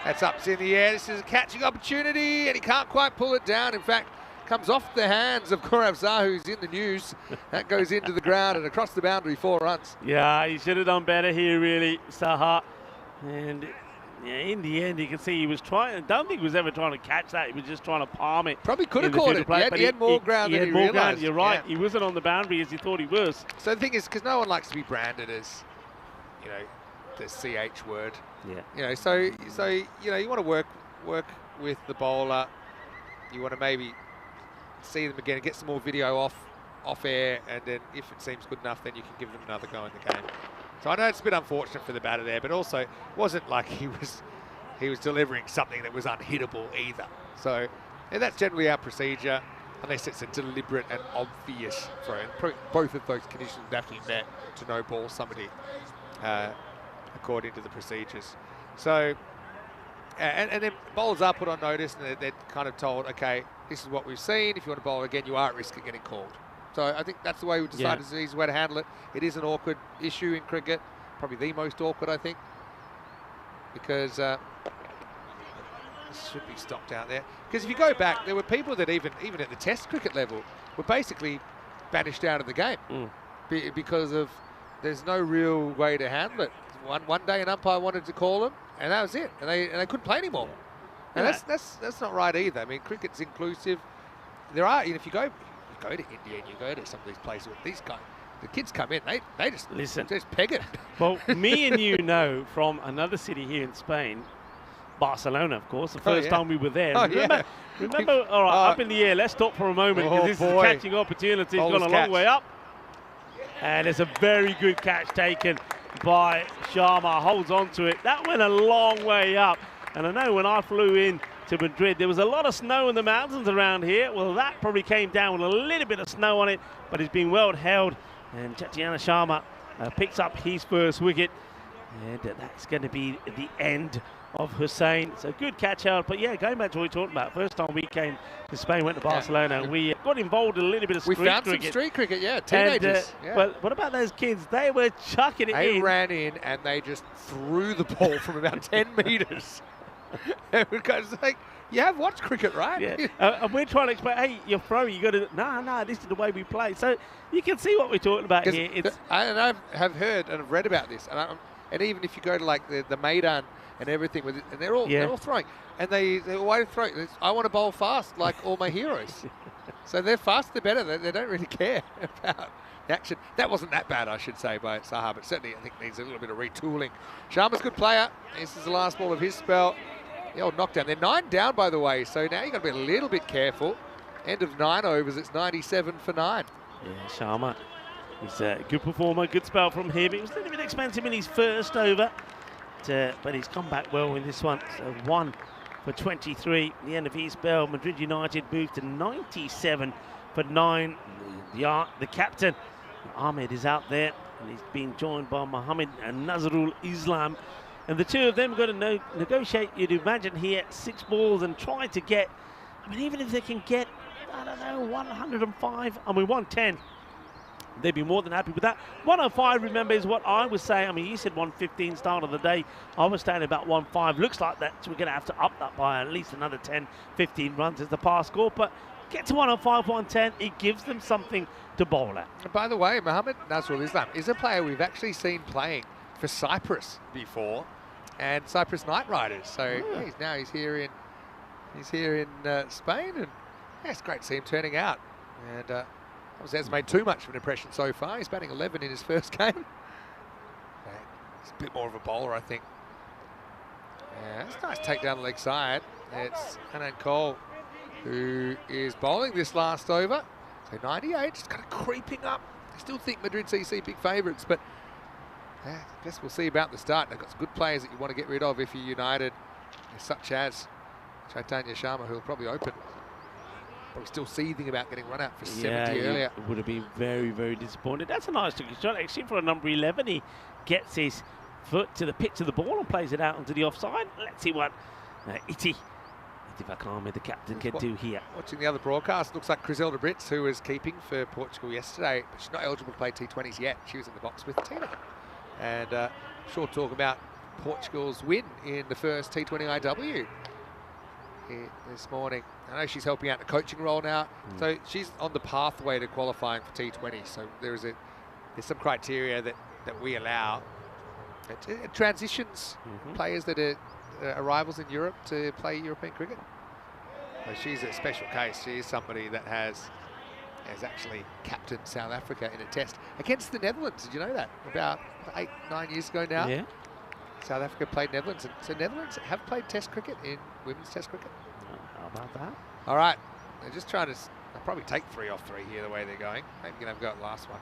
That's up in the air. This is a catching opportunity, and he can't quite pull it down. In fact, comes off the hands of Gaurav Saha, who's in the news. That goes into the ground and across the boundary, 4 runs. Yeah, he should have done better here, really, Saha. And yeah, in the end, you can see he was trying. I don't think he was ever trying to catch that. He was just trying to palm it. Probably could have caught it. He had more ground than he realised. You're right. Yeah. He wasn't on the boundary as he thought he was. So the thing is, because no one likes to be branded as, you know, the CH word. Yeah. You know, so you know, you want to work with the bowler. You want to maybe see them again and get some more video off air, and then if it seems good enough, then you can give them another go in the game. So I know it's a bit unfortunate for the batter there, but also it wasn't like he was delivering something that was unhittable either. So and that's generally our procedure, unless it's a deliberate and obvious throw. And both of those conditions definitely met to no ball somebody, according to the procedures. So and then bowlers are put on notice, and they're kind of told, okay, this is what we've seen. If you want to bowl again, you are at risk of getting called. So I think that's the way we decided is the easy way to handle it. It is an awkward issue in cricket, probably the most awkward, I think, because this should be stopped out there. Because if you go back, there were people that even at the Test cricket level were basically banished out of the game because of there's no real way to handle it. One day an umpire wanted to call them, and that was it, and they couldn't play anymore. And that's not right either. I mean, cricket's inclusive. There are, if you go to India and you go to some of these places with these guys, the kids come in, they just peg it. Well, me and you know from another city here in Spain, Barcelona, of course, the first time we were there. Remember, all right, up in the air, let's stop for a moment, because this is a catching opportunity. It's gone a long way up. And it's a very good catch taken by Sharma, holds on to it. That went a long way up. And I know when I flew in to Madrid, there was a lot of snow in the mountains around here. Well, that probably came down with a little bit of snow on it, but it's been well held. And Chatyana Sharma picks up his first wicket. And that's going to be the end of Hussain. So good catch out. But yeah, going back to what we talked about, first time we came to Spain, went to Barcelona, we got involved in a little bit of street cricket. We found some street cricket, teenagers. But what about those kids? They were chucking it in. They ran in and they just threw the ball from about 10 metres. Because like, you have watched cricket, right? Yeah. And we're trying to explain, hey, you're throwing, you got to, no, this is the way we play. So you can see what we're talking about here. And I have heard and I've read about this. And even if you go to like the Maidan and everything, and they're all throwing. And they always throw. I want to bowl fast like all my heroes. So they're fast, they're better. They don't really care about the action. That wasn't that bad, I should say, by Saha, but certainly I think needs a little bit of retooling. Sharma's a good player. This is the last ball of his spell. The old knockdown. They're 9 down, by the way, so now you've got to be a little bit careful. End of 9 overs, it's 97 for 9. Yeah, Sharma, he's a good performer, good spell from him. It was a little bit expensive in his first over, but he's come back well in this one. So 1 for 23. The end of his spell, Madrid United moved to 97 for 9. The captain, Ahmed, is out there, and he's being joined by Mohammed and Nazrul Islam. And the two of them are going to negotiate, you'd imagine, here 6 balls and try to get, I mean, even if they can get, I don't know, 105, I mean, 110. They'd be more than happy with that. 105, remember, is what I was saying. I mean, you said 115 start of the day. I was saying about 105. Looks like that we're going to have to up that by at least another 10, 15 runs as the pass score. But get to 105, 110, it gives them something to bowl at. And by the way, Mohammed Nazrul Islam is a player we've actually seen playing for Cyprus before, and Cyprus Knight Riders. So he's here in Spain, and yeah, it's great to see him turning out. And hasn't made too much of an impression so far. He's batting 11 in his first game. He's a bit more of a bowler, I think. Yeah, that's a nice take down the leg side. It's Hanan Cole who is bowling this last over. So 98, just kind of creeping up. I still think Madrid CC big favourites, but I guess we'll see about the start. They've got some good players that you want to get rid of if you're United, such as Chaitanya Sharma, who will probably open. Probably still seething about getting run out for 70 earlier. It would have been very, very disappointed. That's a nice looking shot, actually, for a number 11. He gets his foot to the pitch of the ball and plays it out onto the offside. Let's see what Iti Vakame, the captain, can do here. Watching the other broadcast, looks like Griselda Brits, who was keeping for Portugal yesterday, but she's not eligible to play T20s yet. She was in the box with Tina. And sure talk about Portugal's win in the first T20 IW here this morning. I know she's helping out in a coaching role now, so she's on the pathway to qualifying for T20. So there's some criteria that we allow. It transitions players that are arrivals in Europe to play European cricket. So she's a special case. She is somebody that has actually captained South Africa in a test against the Netherlands. Did you know that? About 8, 9 years ago now. Yeah. South Africa played Netherlands, and so Netherlands have played Test cricket in women's Test cricket. How about that? All right, they're just trying to. They'll probably take 3 off 3 here the way they're going. Maybe you can have a go at the last one.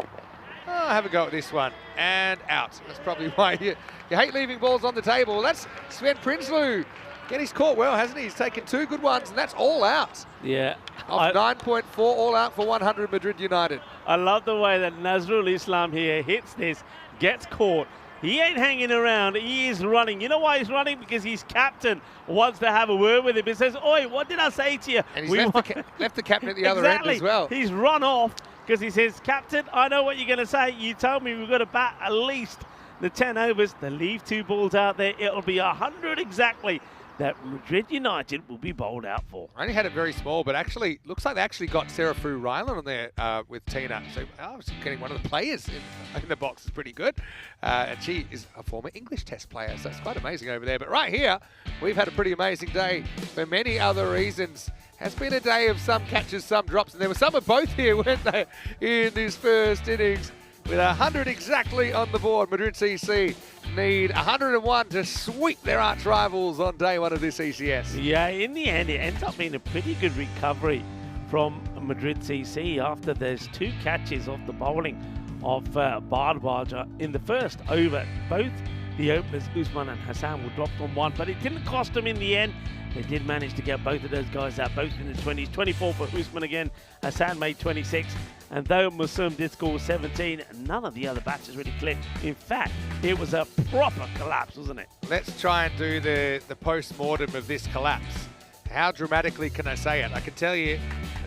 Oh, have a go at this one and out. That's probably why you hate leaving balls on the table. That's Sven Prinsloo. Again, he's caught well, hasn't he? He's taken 2 good ones, and that's all out. Yeah. Off 9.4, all out for 100 Madrid United. I love the way that Nazrul Islam here hits this, gets caught. He ain't hanging around, he is running. You know why he's running? Because his captain wants to have a word with him. He says, oi, what did I say to you? And he's left the captain at the other end as well. He's run off because he says, Captain, I know what you're going to say. You told me we've got to bat at least the 10 overs. They leave 2 balls out there. It'll be 100 exactly that Madrid United will be bowled out for. I only had it very small, but actually looks like they actually got Sarah Fu Ryland on there with Tina. So I was getting one of the players in the box is pretty good. And she is a former English Test player, so it's quite amazing over there. But right here, we've had a pretty amazing day for many other reasons. Has been a day of some catches, some drops, and there were some of both here, weren't they, in this first innings. With 100 exactly on the board, Madrid CC need 101 to sweep their arch rivals on day 1 of this ECS. Yeah, in the end, it ends up being a pretty good recovery from Madrid CC after there's 2 catches off the bowling of Bardwaja in the first over. Both the openers, Usman and Hassan, were dropped on 1, but it didn't cost them in the end. They did manage to get both of those guys out, both in the 20s. 24 for Usman again. Hassan made 26. And though Musum did score 17, none of the other batters really clicked. In fact, it was a proper collapse, wasn't it? Let's try and do the post-mortem of this collapse. How dramatically can I say it? I can tell you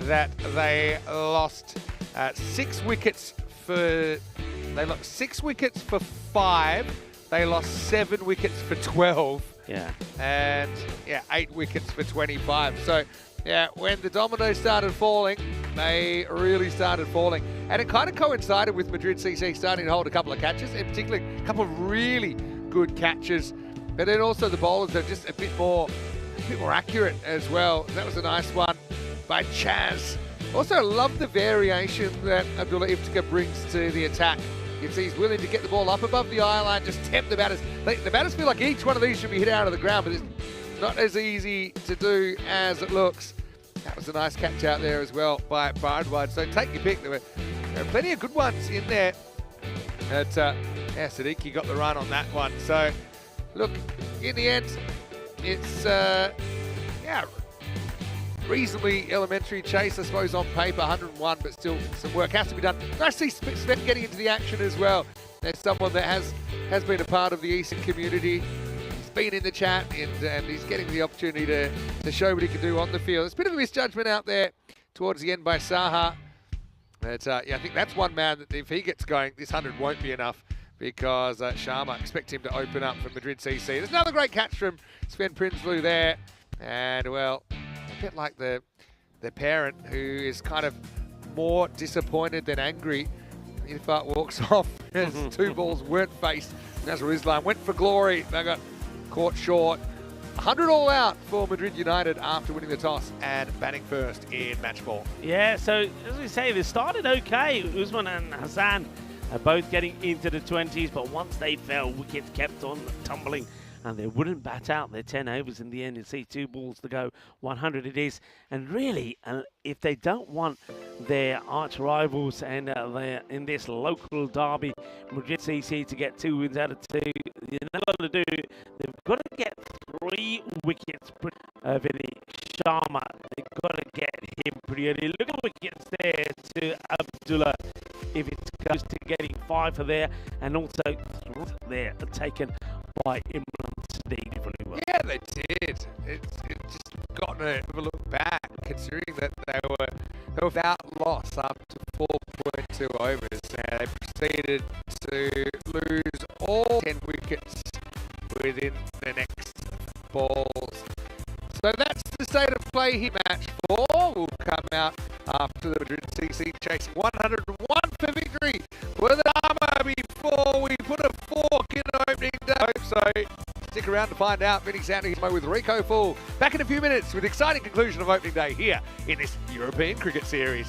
that they lost 6 wickets for... They lost 6 wickets for 5. They lost 7 wickets for 12. Yeah. And 8 wickets for 25. So yeah, when the dominoes started falling, they really started falling. And it kind of coincided with Madrid CC starting to hold a couple of catches, in particular a couple of really good catches. But then also the bowlers are just a bit more accurate as well. That was a nice one by Chaz. Also, I love the variation that Abdullah Iftikhar brings to the attack. If he's willing to get the ball up above the eye line, just tempt the batters. The batters feel like each one of these should be hit out of the ground, but it's not as easy to do as it looks. That was a nice catch out there as well by Bardwaj. So take your pick. There were plenty of good ones in there. But Siddiqui got the run on that one. So look, in the end, it's Yeah, reasonably elementary chase, I suppose, on paper, 101, but still some work has to be done. Nice to see Sven getting into the action as well. There's someone that has been a part of the Eastern community. He's been in the chat and he's getting the opportunity to show what he can do on the field. It's a bit of a misjudgment out there towards the end by Saha. But yeah, I think that's one man that if he gets going, this 100 won't be enough because Sharma expect him to open up for Madrid CC. There's another great catch from Sven Prinsloo there. And, well, a bit like the parent who is kind of more disappointed than angry. Irfat walks off as 2 balls weren't faced. Nazrul Islam went for glory. They got caught short. 100 all out for Madrid United after winning the toss and batting first in match 4. Yeah, so as we say, they started okay. Usman and Hassan are both getting into the 20s, but once they fell, wickets kept on tumbling and they wouldn't bat out their 10 overs in the end. You see 2 balls to go, 100 it is. And really, if they don't want their arch rivals and they're in this local derby, Madrid CC, to get 2 wins out of 2, you know what to do. They've got to get 3 wickets. Vinny Sharma, they've got to get him pretty early. Look at wickets there to Abdullah. If it goes to getting 5 for there, and also there taken by Imran Sadiq. Yeah, they did. It's just gotten a look back, considering that they were without loss after 4.2 overs. They proceeded to lose all 10 wickets within the next balls. So that's the state of play here. Match 4 will come out after the Madrid CC chasing 101 for victory with Armour before we put a fork in opening day. So stick around to find out. Vinny Sanders with Rico Full. Back in a few minutes with exciting conclusion of opening day here in this European Cricket Series.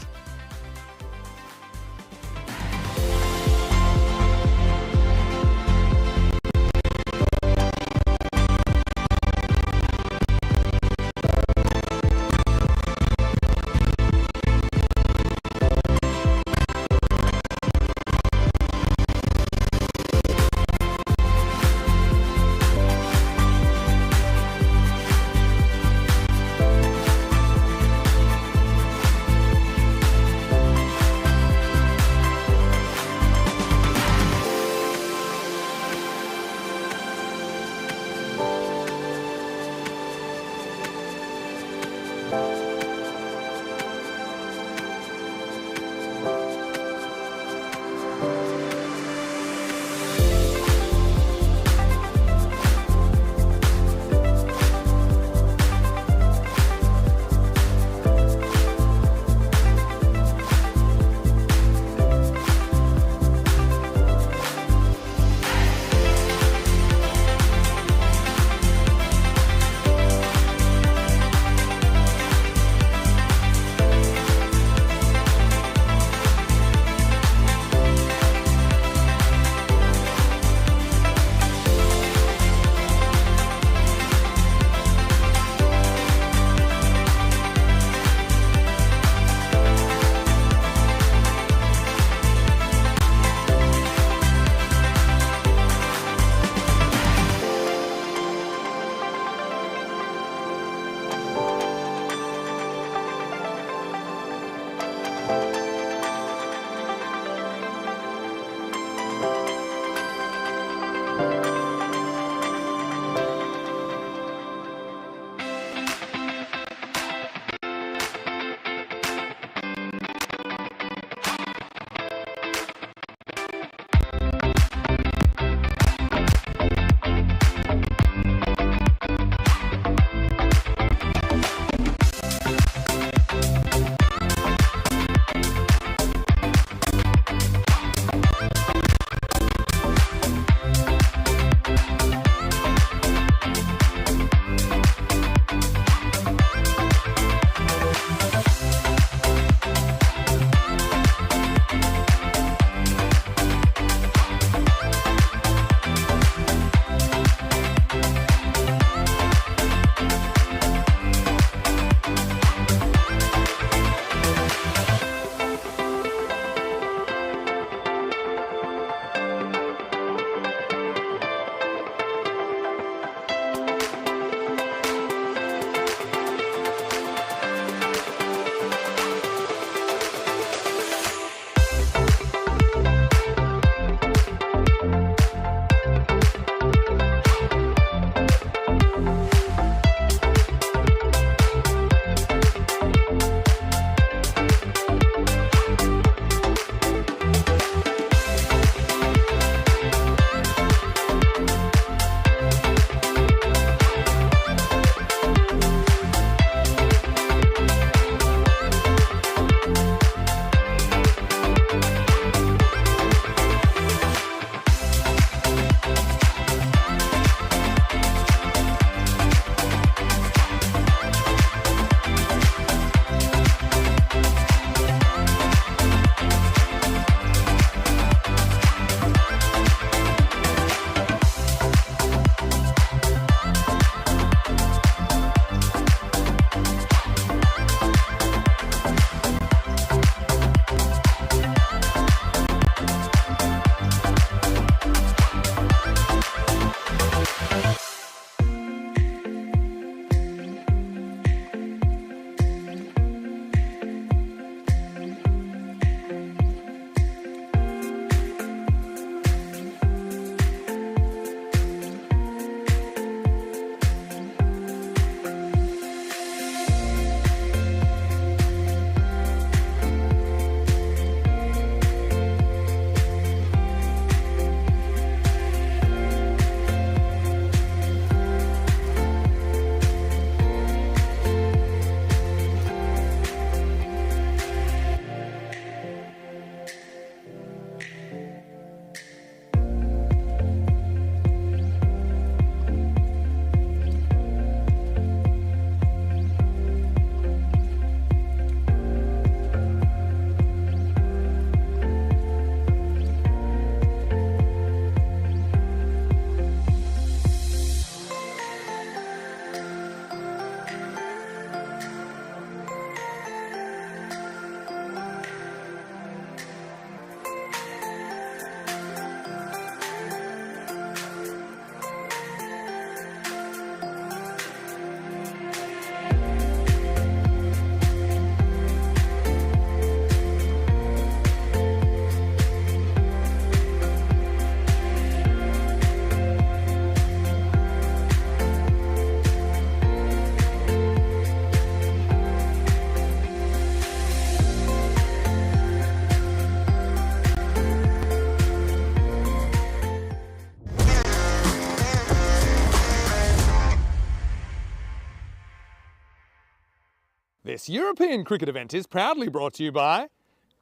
This European cricket event is proudly brought to you by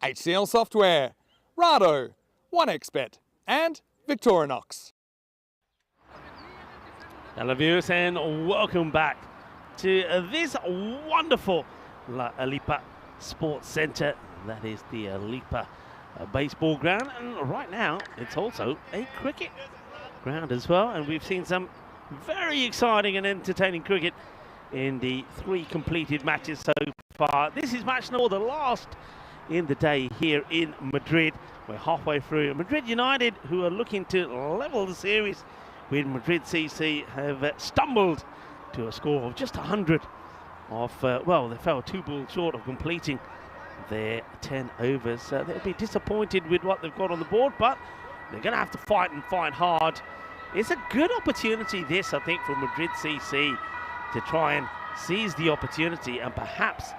HCL Software, Rado, 1xBet and Victorinox. Hello viewers and welcome back to this wonderful La Alipa Sports Centre. That is the Alipa baseball ground, and right now it's also a cricket ground as well, and we've seen some very exciting and entertaining cricket in the 3 completed matches so far. This is match number, the last in the day here in Madrid. We're halfway through. Madrid United, who are looking to level the series with Madrid CC, have stumbled to a score of just 100 off, well, they fell 2 balls short of completing their 10 overs. They'll be disappointed with what they've got on the board, but they're going to have to fight and fight hard. It's a good opportunity, this, I think, for Madrid CC to try and seize the opportunity and perhaps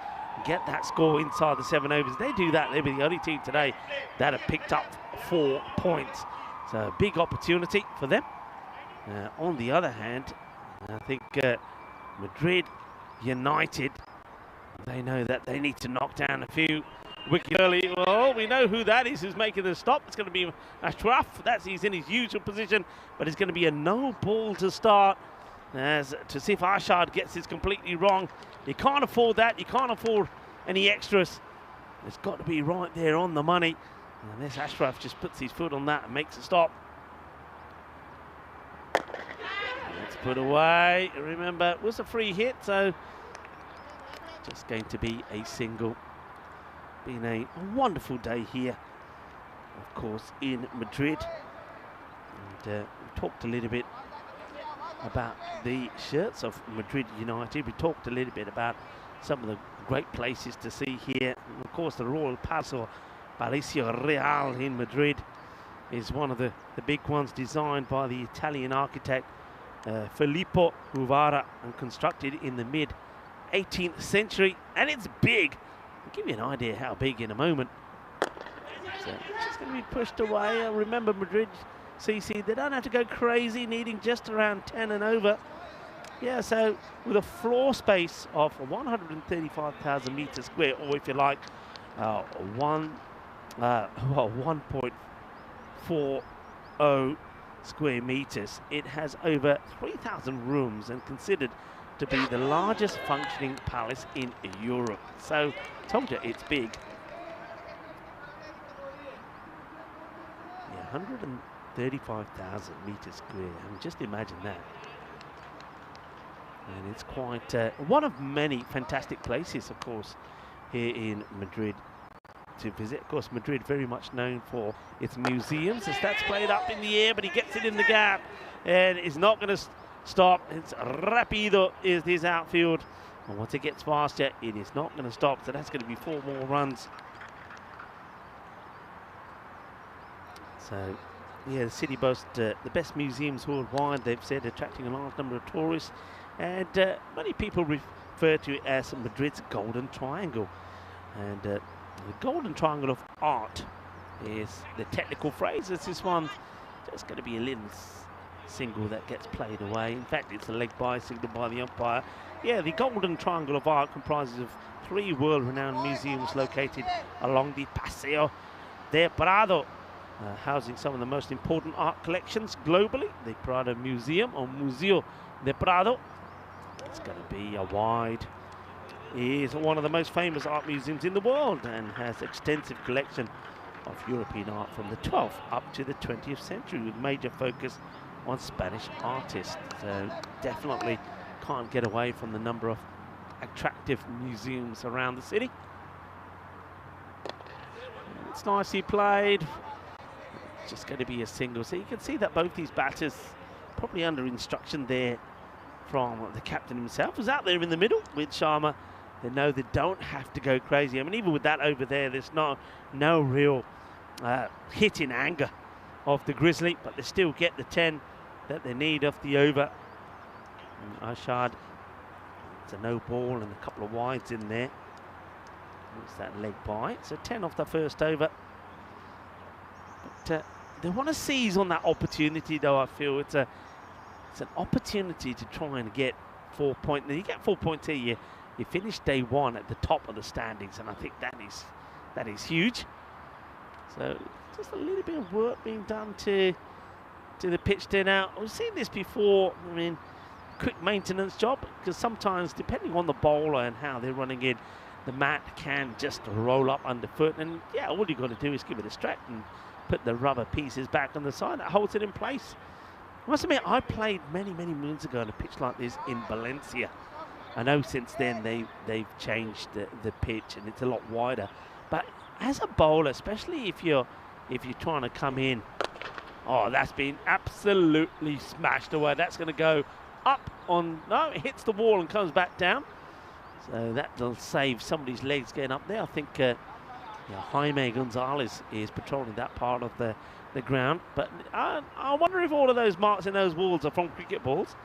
get that score inside the 7 overs. They do that, they'll be the only team today that have picked up 4 points. So a big opportunity for them. On the other hand, I think Madrid United, they know that they need to knock down a few wickets early. Well, we know who that is who's making the stop. It's going to be Ashraf. He's in his usual position, but it's going to be a no ball to start. As to see if Arshad gets this completely wrong. You can't afford that. You can't afford any extras. It's got to be right there on the money. And this Ashraf just puts his foot on that and makes a stop. Let's put away. Remember, it was a free hit, so just going to be a single. Been a wonderful day here, of course, in Madrid. And we talked a little bit about the shirts of Madrid United. We talked a little bit about some of the great places to see here. And of course, the Royal Palacio Real in Madrid is one of the big ones, designed by the Italian architect Filippo Uvara and constructed in the mid-18th century. And it's big. I'll give you an idea how big in a moment. So it's just going to be pushed away. Remember, Madrid CC, they don't have to go crazy, needing just around 10 and over. Yeah, so with a floor space of 135,000 meters square, or if you like, 1.40 square meters, it has over 3,000 rooms and considered to be the largest functioning palace in Europe. So, told you it's big. Yeah, 135,000 meters square. I mean, just imagine that. And it's quite one of many fantastic places, of course, here in Madrid to visit. Of course, Madrid very much known for its museums. As that's played up in the air, but he gets it in the gap, and it's not going to stop. It's rapido is this outfield, and once it gets faster, it is not going to stop. So that's going to be 4 more runs. So, yeah, the city boasts the best museums worldwide, they've said, attracting a large number of tourists. And many people refer to it as Madrid's Golden Triangle. And the Golden Triangle of art is the technical phrase. It's this one just going to be a little single that gets played away. In fact, it's a leg by single by the umpire. Yeah, the Golden Triangle of art comprises of 3 world-renowned museums located along the Paseo del Prado, housing some of the most important art collections globally. The Prado Museum, or Museo del Prado, it's going to be a wide, is one of the most famous art museums in the world and has extensive collection of European art from the 12th up to the 20th century, with major focus on Spanish artists. So definitely can't get away from the number of attractive museums around the city. It's nicely played. Just going to be a single. So you can see that both these batters probably under instruction there from the captain himself, who's out there in the middle with Sharma. They know they don't have to go crazy. I mean, even with that over there, there's no real hit in anger of the Grizzly, but they still get the 10 that they need off the over. And Arshad, it's a no ball and a couple of wides in there. It's that leg by. So 10 off the first over. But they want to seize on that opportunity, though. I feel it's an opportunity to try and get 4 points. Now, you get 4 points here, he finished day one at the top of the standings, and I think that is huge. So just a little bit of work being done to the pitch there now. We've seen this before. I mean, quick maintenance job, because sometimes depending on the bowler and how they're running in, the mat can just roll up underfoot, and yeah, all you got to do is give it a stretch and put the rubber pieces back on the side that holds it in place. I must admit, I played many moons ago on a pitch like this in Valencia. I know since then they've changed the pitch and it's a lot wider, but as a bowler, especially if you're trying to come in, oh, that's been absolutely smashed away. That's going to go up on, no, it hits the wall and comes back down. So that'll save somebody's legs getting up there. I think Jaime Gonzalez is patrolling that part of the ground. But I wonder if all of those marks in those walls are from cricket balls.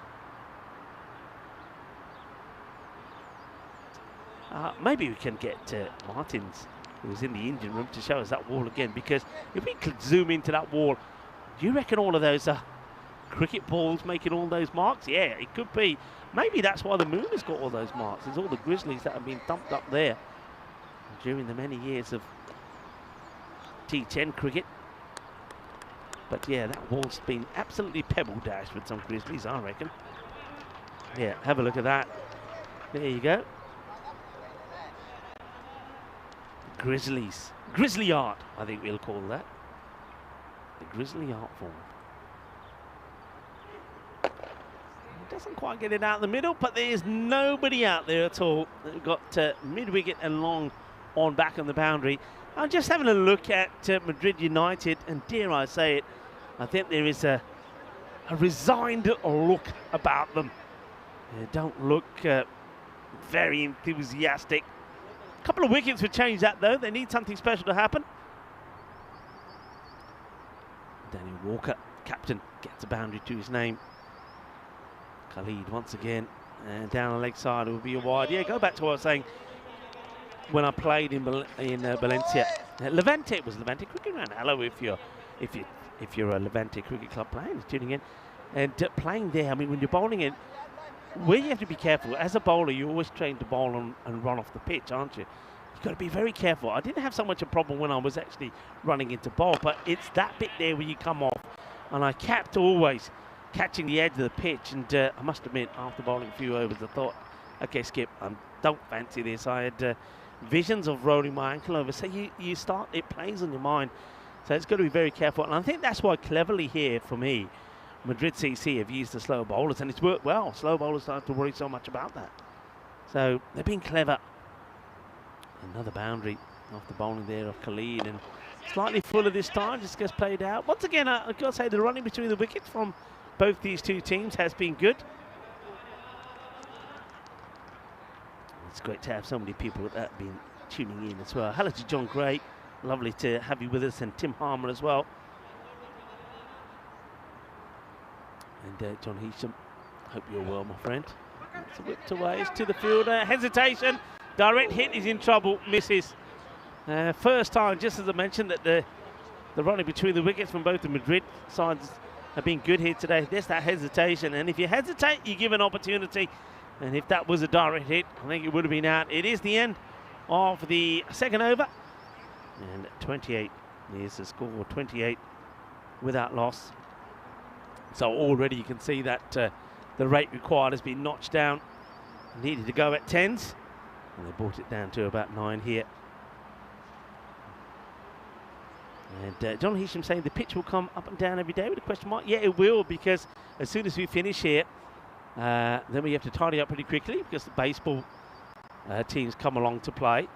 Maybe we can get Martins, who's in the engine room, to show us that wall again. Because if we could zoom into that wall, do you reckon all of those are cricket balls making all those marks? Yeah, it could be. Maybe that's why the moon has got all those marks. There's all the grizzlies that have been dumped up there during the many years of T10 cricket. But yeah, that wall's been absolutely pebble dashed with some grizzlies, I reckon. Yeah, have a look at that. There you go. Grizzlies. Grizzly art, I think we'll call that. The grizzly art form. Doesn't quite get it out in the middle, but there is nobody out there at all. They've got mid-wicket and long on back on the boundary. I'm just having a look at Madrid United, and dare I say it, I think there is a resigned look about them. They don't look very enthusiastic. A couple of wickets would change that, though. They need something special to happen. Danny Walker, captain, gets a boundary to his name. Khalid once again, and down the leg side it will be a wide. Yeah, go back to what I was saying when I played in Valencia. Levante, it was Levante Cricket Ground. Hello, if you're a Levante Cricket Club player tuning in, and playing there. I mean, when you're bowling in, where you have to be careful as a bowler, you're always trained to bowl and run off the pitch, aren't you? You've got to be very careful. I didn't have so much a problem when I was actually running into bowl, but it's that bit there where you come off, and I kept always catching the edge of the pitch, and I must admit, after bowling a few overs, I thought, okay, Skip, I don't fancy this. I had visions of rolling my ankle over. So you start, it plays on your mind. So it's got to be very careful. And I think that's why cleverly here, for me, Madrid CC have used the slow bowlers, and it's worked well. Slow bowlers don't have to worry so much about that. So they've been clever. Another boundary off the bowling there of Khalid, and slightly fuller this time, just gets played out. Once again, I've got to say the running between the wickets from both these two teams has been good. It's great to have so many people that have been tuning in as well. Hello to John Gray. Lovely to have you with us, and Tim Harmer as well. And John Heasham, hope you're well, my friend. It's whipped away, it's to the fielder. Hesitation, direct hit, is in trouble, misses. First time, just as I mentioned, that the running between the wickets from both the Madrid sides have been good here today. There's that hesitation, and if you hesitate, you give an opportunity. And if that was a direct hit, I think it would have been out. It is the end of the second over, and 28 is the score, 28 without loss. So already you can see that the rate required has been notched down. Needed to go at 10s, and they brought it down to about 9 here. And John Heasham saying the pitch will come up and down every day with a question mark. Yeah, it will, because as soon as we finish here, then we have to tidy up pretty quickly, because the baseball teams come along to play.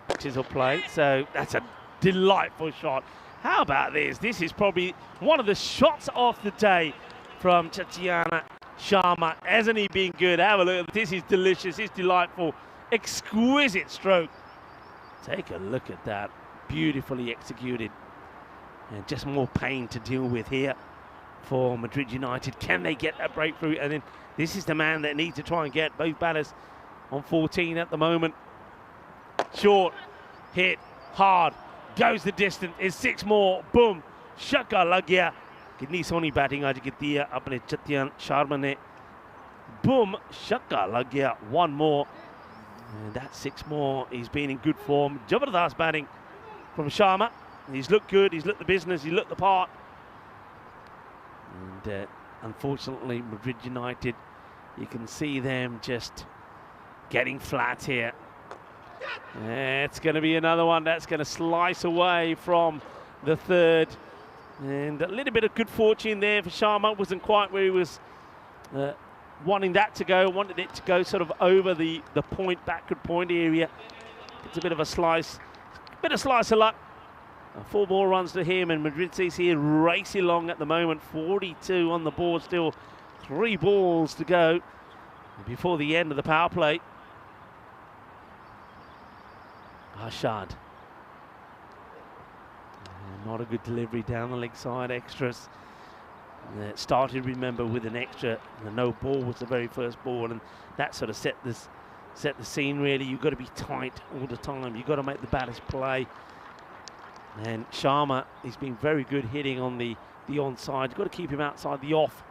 Pitches will play, so that's a delightful shot. How about this? This is probably one of the shots of the day from Tatiana Sharma. Hasn't he been good? Have a look. This is delicious. It's delightful. Exquisite stroke. Take a look at that. Beautifully executed. And just more pain to deal with here for Madrid United. Can they get that breakthrough? And then this is the man that needs to try and get both batters on 14 at the moment. Short, hit, hard, goes the distance. It's 6 more. Boom. Shaka lagya. Kitni soni batting aaj ki diya apne Tatiana Sharma ne. Boom. Shaka lagya. 1 more. And that's 6 more. He's been in good form. Jabardast batting from Sharma. He's looked good. He's looked the business. He looked the part. And unfortunately, Madrid United, you can see them just getting flat here. It's going to be another one that's going to slice away from the third. And a little bit of good fortune there for Sharma. Wasn't quite where he was wanting that to go. Wanted it to go sort of over the point, backward point area. It's a bit of a slice of luck. 4 more runs to him, and Madrid CC racing along at the moment. 42 on the board, still 3 balls to go before the end of the power play. Ashad. Not a good delivery down the leg side, extras. It started, remember, with an extra. The no ball was the very first ball, and that sort of set the scene, really. You've got to be tight all the time. You've got to make the batters play. And Sharma, he's been very good hitting on the onside. You've got to keep him outside the off.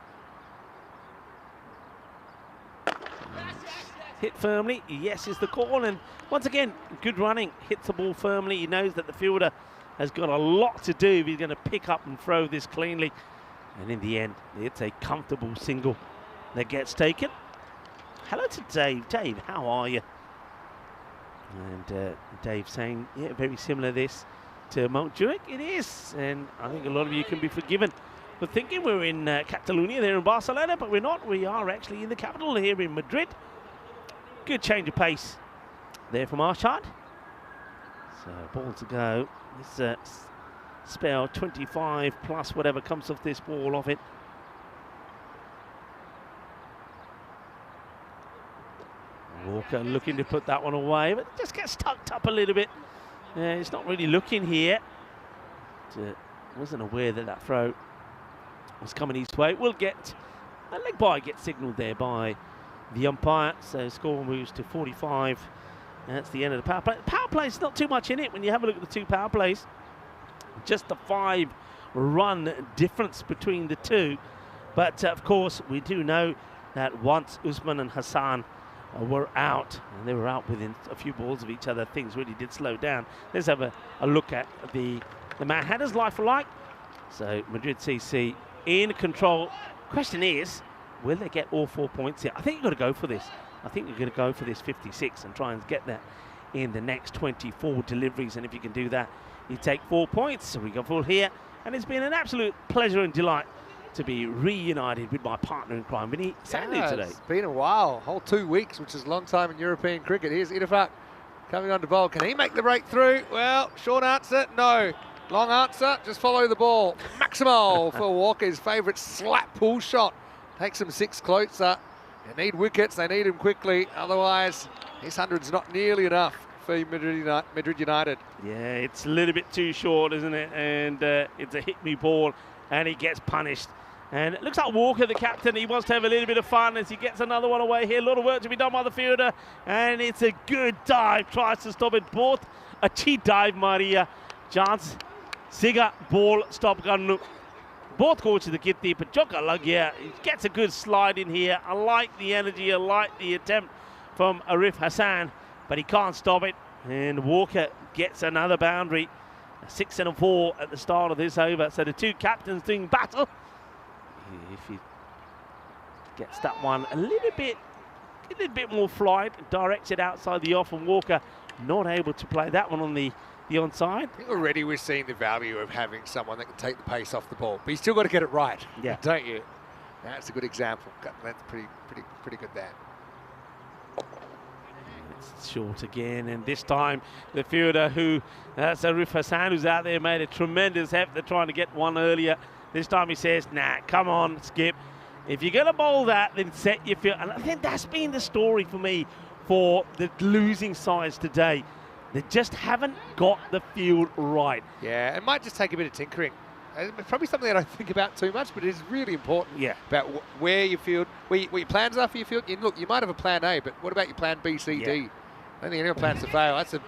Hit firmly, yes is the call, and once again, good running. Hits the ball firmly. He knows that the fielder has got a lot to do if he's going to pick up and throw this cleanly. And in the end, it's a comfortable single that gets taken. Hello to Dave. Dave, how are you? And Dave saying, yeah, very similar this to Montjuic. It is, and I think a lot of you can be forgiven for thinking we're in Catalonia, there in Barcelona, but we're not. We are actually in the capital here in Madrid. Good change of pace there from Arshad. So ball to go. This spell 25 plus whatever comes off this ball off it. Walker looking to put that one away, but just gets tucked up a little bit. It's not really looking here. Wasn't aware that that throw was coming his way. We'll get a leg bye, gets signalled there by the umpire. So score moves to 45. That's the end of the power play. Power play's not too much in it when you have a look at the 2 power plays. Just the 5-run difference between the 2. But of course, we do know that once Usman and Hassan were out, and they were out within a few balls of each other, things really did slow down. Let's have a look at the Manhattans like for like. So Madrid CC in control. Question is, will they get all 4 points here? I think you've got to go for this. I think you're going to go for this 56 and try and get that in the next 24 deliveries. And if you can do that, you take 4 points. So we go full here. And it's been an absolute pleasure and delight to be reunited with my partner in crime, Vinny Sandhu, today. It's been a while, whole 2 weeks, which is a long time in European cricket. Here's Idafak coming on to bowl. Can he make the breakthrough? Well, short answer, no. Long answer, just follow the ball. Maximal for Walker's favourite slap pull shot. Takes them 6 closer. They need wickets, they need them quickly. Otherwise, his 100's not nearly enough for Madrid United. Yeah, it's a little bit too short, isn't it? And it's a hit me ball, and he gets punished. And it looks like Walker, the captain, he wants to have a little bit of fun as he gets another one away here. A lot of work to be done by the fielder, and it's a good dive. Tries to stop it. Both a cheat dive, Maria. Chance. Siga, ball, stop gun. Both go to the Gitti, but Joka Lagia gets a good slide in here. I like the energy, I like the attempt from Arif Hassan, but he can't stop it. And Walker gets another boundary. 6 and a 4 at the start of this over. So the 2 captains doing battle. If he gets that one a little bit more flight, directs it outside the off, and Walker not able to play that one on the onside. I think already we're seeing the value of having someone that can take the pace off the ball, but you still got to get it right, don't you? That's a good example. That's pretty good there. It's short again, and this time the fielder that's Arif Hassan, who's out there, made a tremendous effort trying to get one earlier. This time he says, nah, come on, Skip. If you're going to bowl that, then set your field. And I think that's been the story for me for the losing sides today. They just haven't got the field right. Yeah, it might just take a bit of tinkering. It's probably something I don't think about too much, but it is really important about where your field, where your plans are for your field. Look, you might have a plan A, but what about your plan B, C, D? I don't think anyone plans to fail. That's a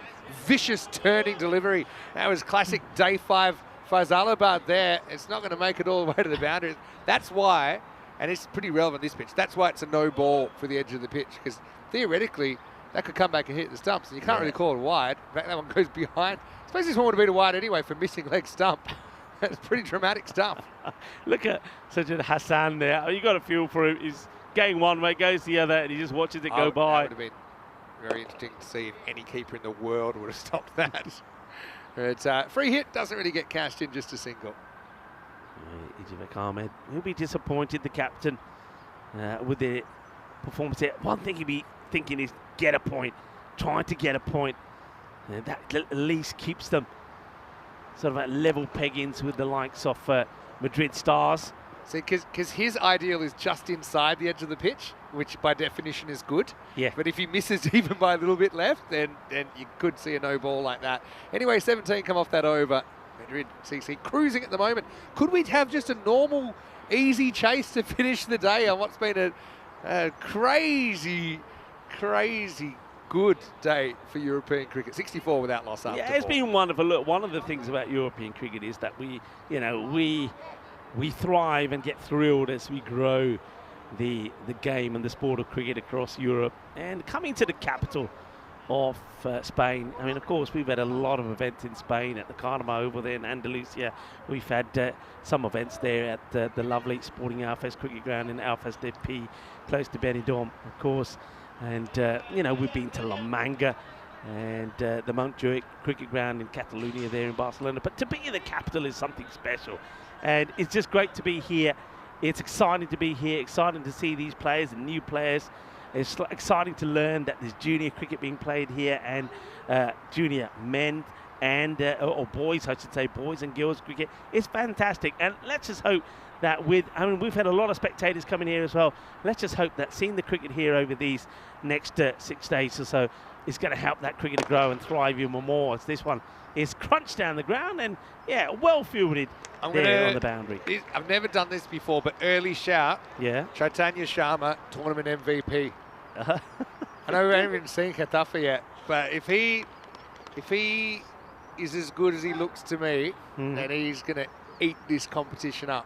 vicious turning delivery. That was classic day 5 Faisalabad there. It's not going to make it all the way to the boundary. That's why, and it's pretty relevant this pitch, that's why it's a no ball for the edge of the pitch, because theoretically, that could come back and hit the stumps, and you can't really call it wide. In fact, that one goes behind. Suppose this one would have been a wide anyway for missing leg stump. That's pretty dramatic stuff. Look at Sajid Hassan there. Oh, you got to feel for him. He's going one way, goes the other, and he just watches it go by. That would have been very interesting to see if any keeper in the world would have stopped that. It's free hit, doesn't really get cashed in, just a single. Ijibek Ahmed, he'll be disappointed, the captain, with the performance there. One thing he'll be thinking is get a point, trying to get a point. And that at least keeps them sort of at level peggings with the likes of Madrid Stars. See, because his ideal is just inside the edge of the pitch, which by definition is good. Yeah. But if he misses even by a little bit left, then you could see a no ball like that. Anyway, 17 come off that over. Madrid CC cruising at the moment. Could we have just a normal, easy chase to finish the day on what's been a crazy good day for European cricket? 64 without loss after Yeah, it's four. been wonderful. Look, one of the things about European cricket is that we thrive and get thrilled as we grow the game and the sport of cricket across Europe. And coming to the capital of Spain, I mean, of course, we've had a lot of events in Spain at the Carnaval over there in Andalusia. We've had some events there at the lovely Sporting Alfest cricket ground in Alfest de Pi, close to Benidorm, of course. And, we've been to La Manga and the Montjuic cricket ground in Catalonia there in Barcelona. But to be in the capital is something special. And it's just great to be here. It's exciting to be here, exciting to see these players and new players. It's exciting to learn that there's junior cricket being played here and junior men and, or boys, I should say, boys and girls cricket. It's fantastic. And let's just hope that we've had a lot of spectators coming here as well. Let's just hope that seeing the cricket here over these next 6 days or so is going to help that cricket to grow and thrive even more, as this one is crunched down the ground and, yeah, well fielded there on the boundary. I've never done this before, but early shout. Yeah. Chaitanya Sharma, tournament MVP. I know we haven't even seen Katafa yet, but if he is as good as he looks to me, then he's going to eat this competition up.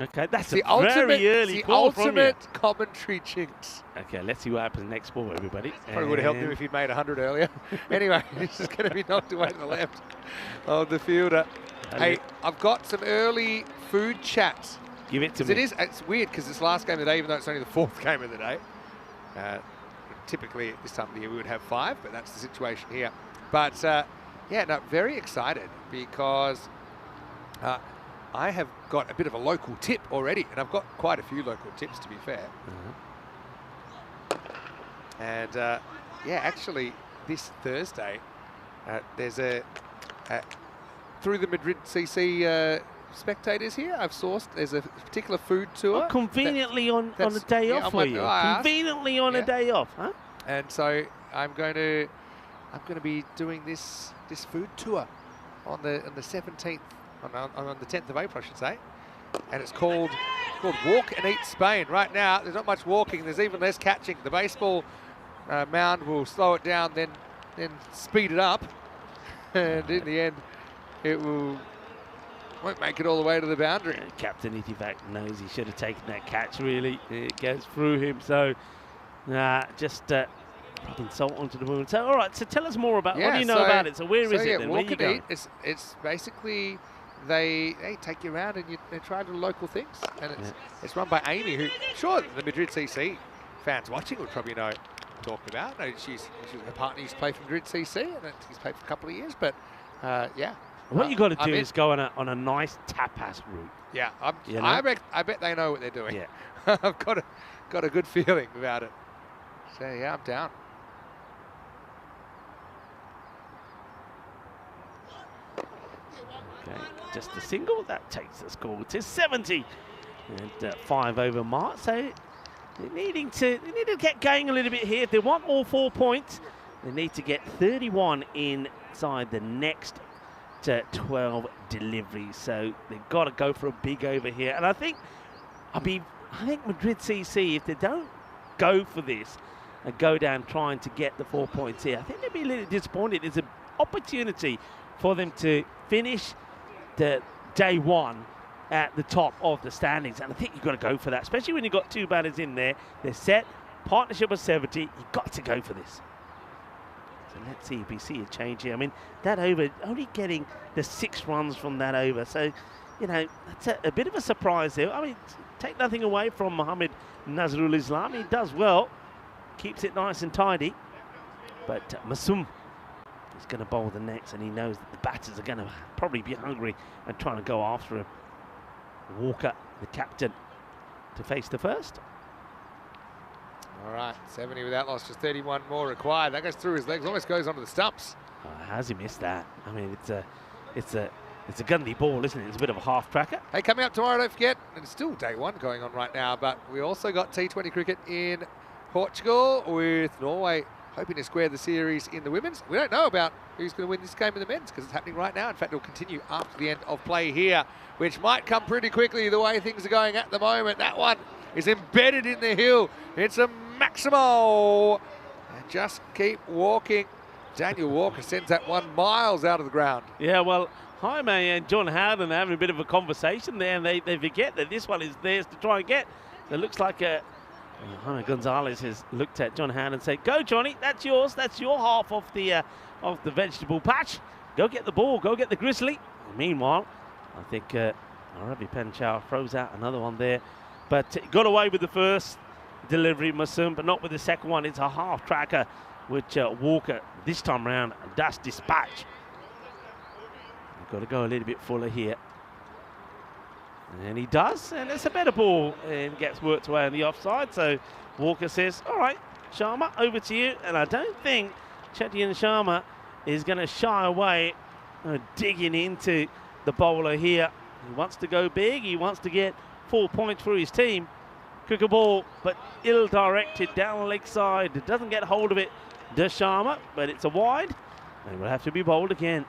Okay, that's the a very early call from you. The ultimate commentary jinx. Okay, let's see what happens next ball, everybody. Probably would have helped him if he'd made 100 earlier. Anyway, this is going to be knocked away to the left of the fielder. Hey, I've got some early food chats. Give it to me. It's weird because it's last game of the day, even though it's only the fourth game of the day. Typically, at this time of the year, we would have 5, but that's the situation here. But, very excited because I have got a bit of a local tip already, and I've got quite a few local tips, to be fair. And, actually, this Thursday, there's through the Madrid CC spectators here, I've sourced, there's a particular food tour. Oh, conveniently on a day off for you. Conveniently on a day off, huh? And so I'm going to be doing this food tour on the 17th, on the 10th of April, I should say. And it's called Walk and Eat Spain. Right now, there's not much walking. There's even less catching. The baseball mound will slow it down, then speed it up, and in the end, it won't make it all the way to the boundary. Captain Itivac knows he should have taken that catch, really. It goes through him, so just rubbing salt onto the wound. So, all right, so tell us more about, what do you know about it? So where is it then? Where Walk and Eat, it's basically, they take you around and they try to do local things. And it's run by Amy, who, sure, the Madrid CC fans watching would probably know what I'm talking about. No, her partner used to play for Madrid CC, and he's played for a couple of years, but what you got to do is go on a nice tapas route. Yeah, I bet they know what they're doing. Yeah, I've got a good feeling about it. So yeah, I'm down. Okay, just a single that takes the score to 70 and 5 over mark. So they need to get going a little bit here. If they want all 4 points, they need to get 31 inside the next 12 deliveries. So they've got to go for a big over here. And I think Madrid CC, if they don't go for this and go down trying to get the 4 points here, I think they'd be a little disappointed. There's an opportunity for them to finish the day one at the top of the standings, and I think you've got to go for that, especially when you've got 2 batters in there. They're set, partnership of 70. You've got to go for this. So let's see if we see a change here. I mean, that over, only getting the 6 runs from that over. So, you know, that's a bit of a surprise there. I mean, take nothing away from Mohammed Nazrul Islam. He does well, keeps it nice and tidy. But Masum is going to bowl the next, and he knows that the batters are going to probably be hungry and trying to go after him. Walker, the captain, to face the first. All right, 70 without loss, just 31 more required. That goes through his legs, almost goes onto the stumps. Oh, how's he missed that? I mean, it's a gundy ball, isn't it? It's a bit of a half tracker. Hey, coming up tomorrow, don't forget, and it's still day 1 going on right now, but we also got T20 cricket in Portugal with Norway hoping to square the series in the women's. We don't know about who's going to win this game in the men's because it's happening right now. In fact, it'll continue after the end of play here, which might come pretty quickly the way things are going at the moment. That one is embedded in the hill. It's a Maximo. And just keep walking. Daniel Walker sends that one miles out of the ground. Yeah, well, Jaime and John Howden are having a bit of a conversation there, and they forget that this one is theirs to try and get. It looks like Jaime Gonzalez has looked at John Howden and said, "Go, Johnny, that's yours. That's your half of the vegetable patch. Go get the ball. Go get the grizzly." And meanwhile, I think Ravi Panchal throws out another one there, but got away with the first delivery, Masum, but not with the second one. It's a half tracker, which Walker this time round does dispatch. You've got to go a little bit fuller here. And he does, and it's a better ball, and gets worked away on the offside. So Walker says, "All right, Sharma, over to you." And I don't think Chetyan Sharma is going to shy away digging into the bowler here. He wants to go big. He wants to get 4 points for his team. Cricket ball, but ill-directed down the leg side. It doesn't get hold of it, does Sharma, but it's a wide, and will have to be bowled again.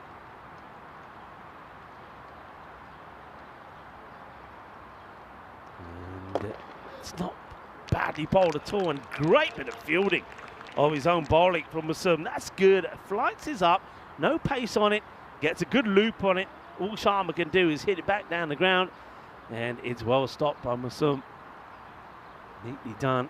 And it's not badly bowled at all, and great bit of fielding of his own bowling from Masum. That's good. Flights is up, no pace on it, gets a good loop on it. All Sharma can do is hit it back down the ground, and it's well stopped by Masum. Neatly done.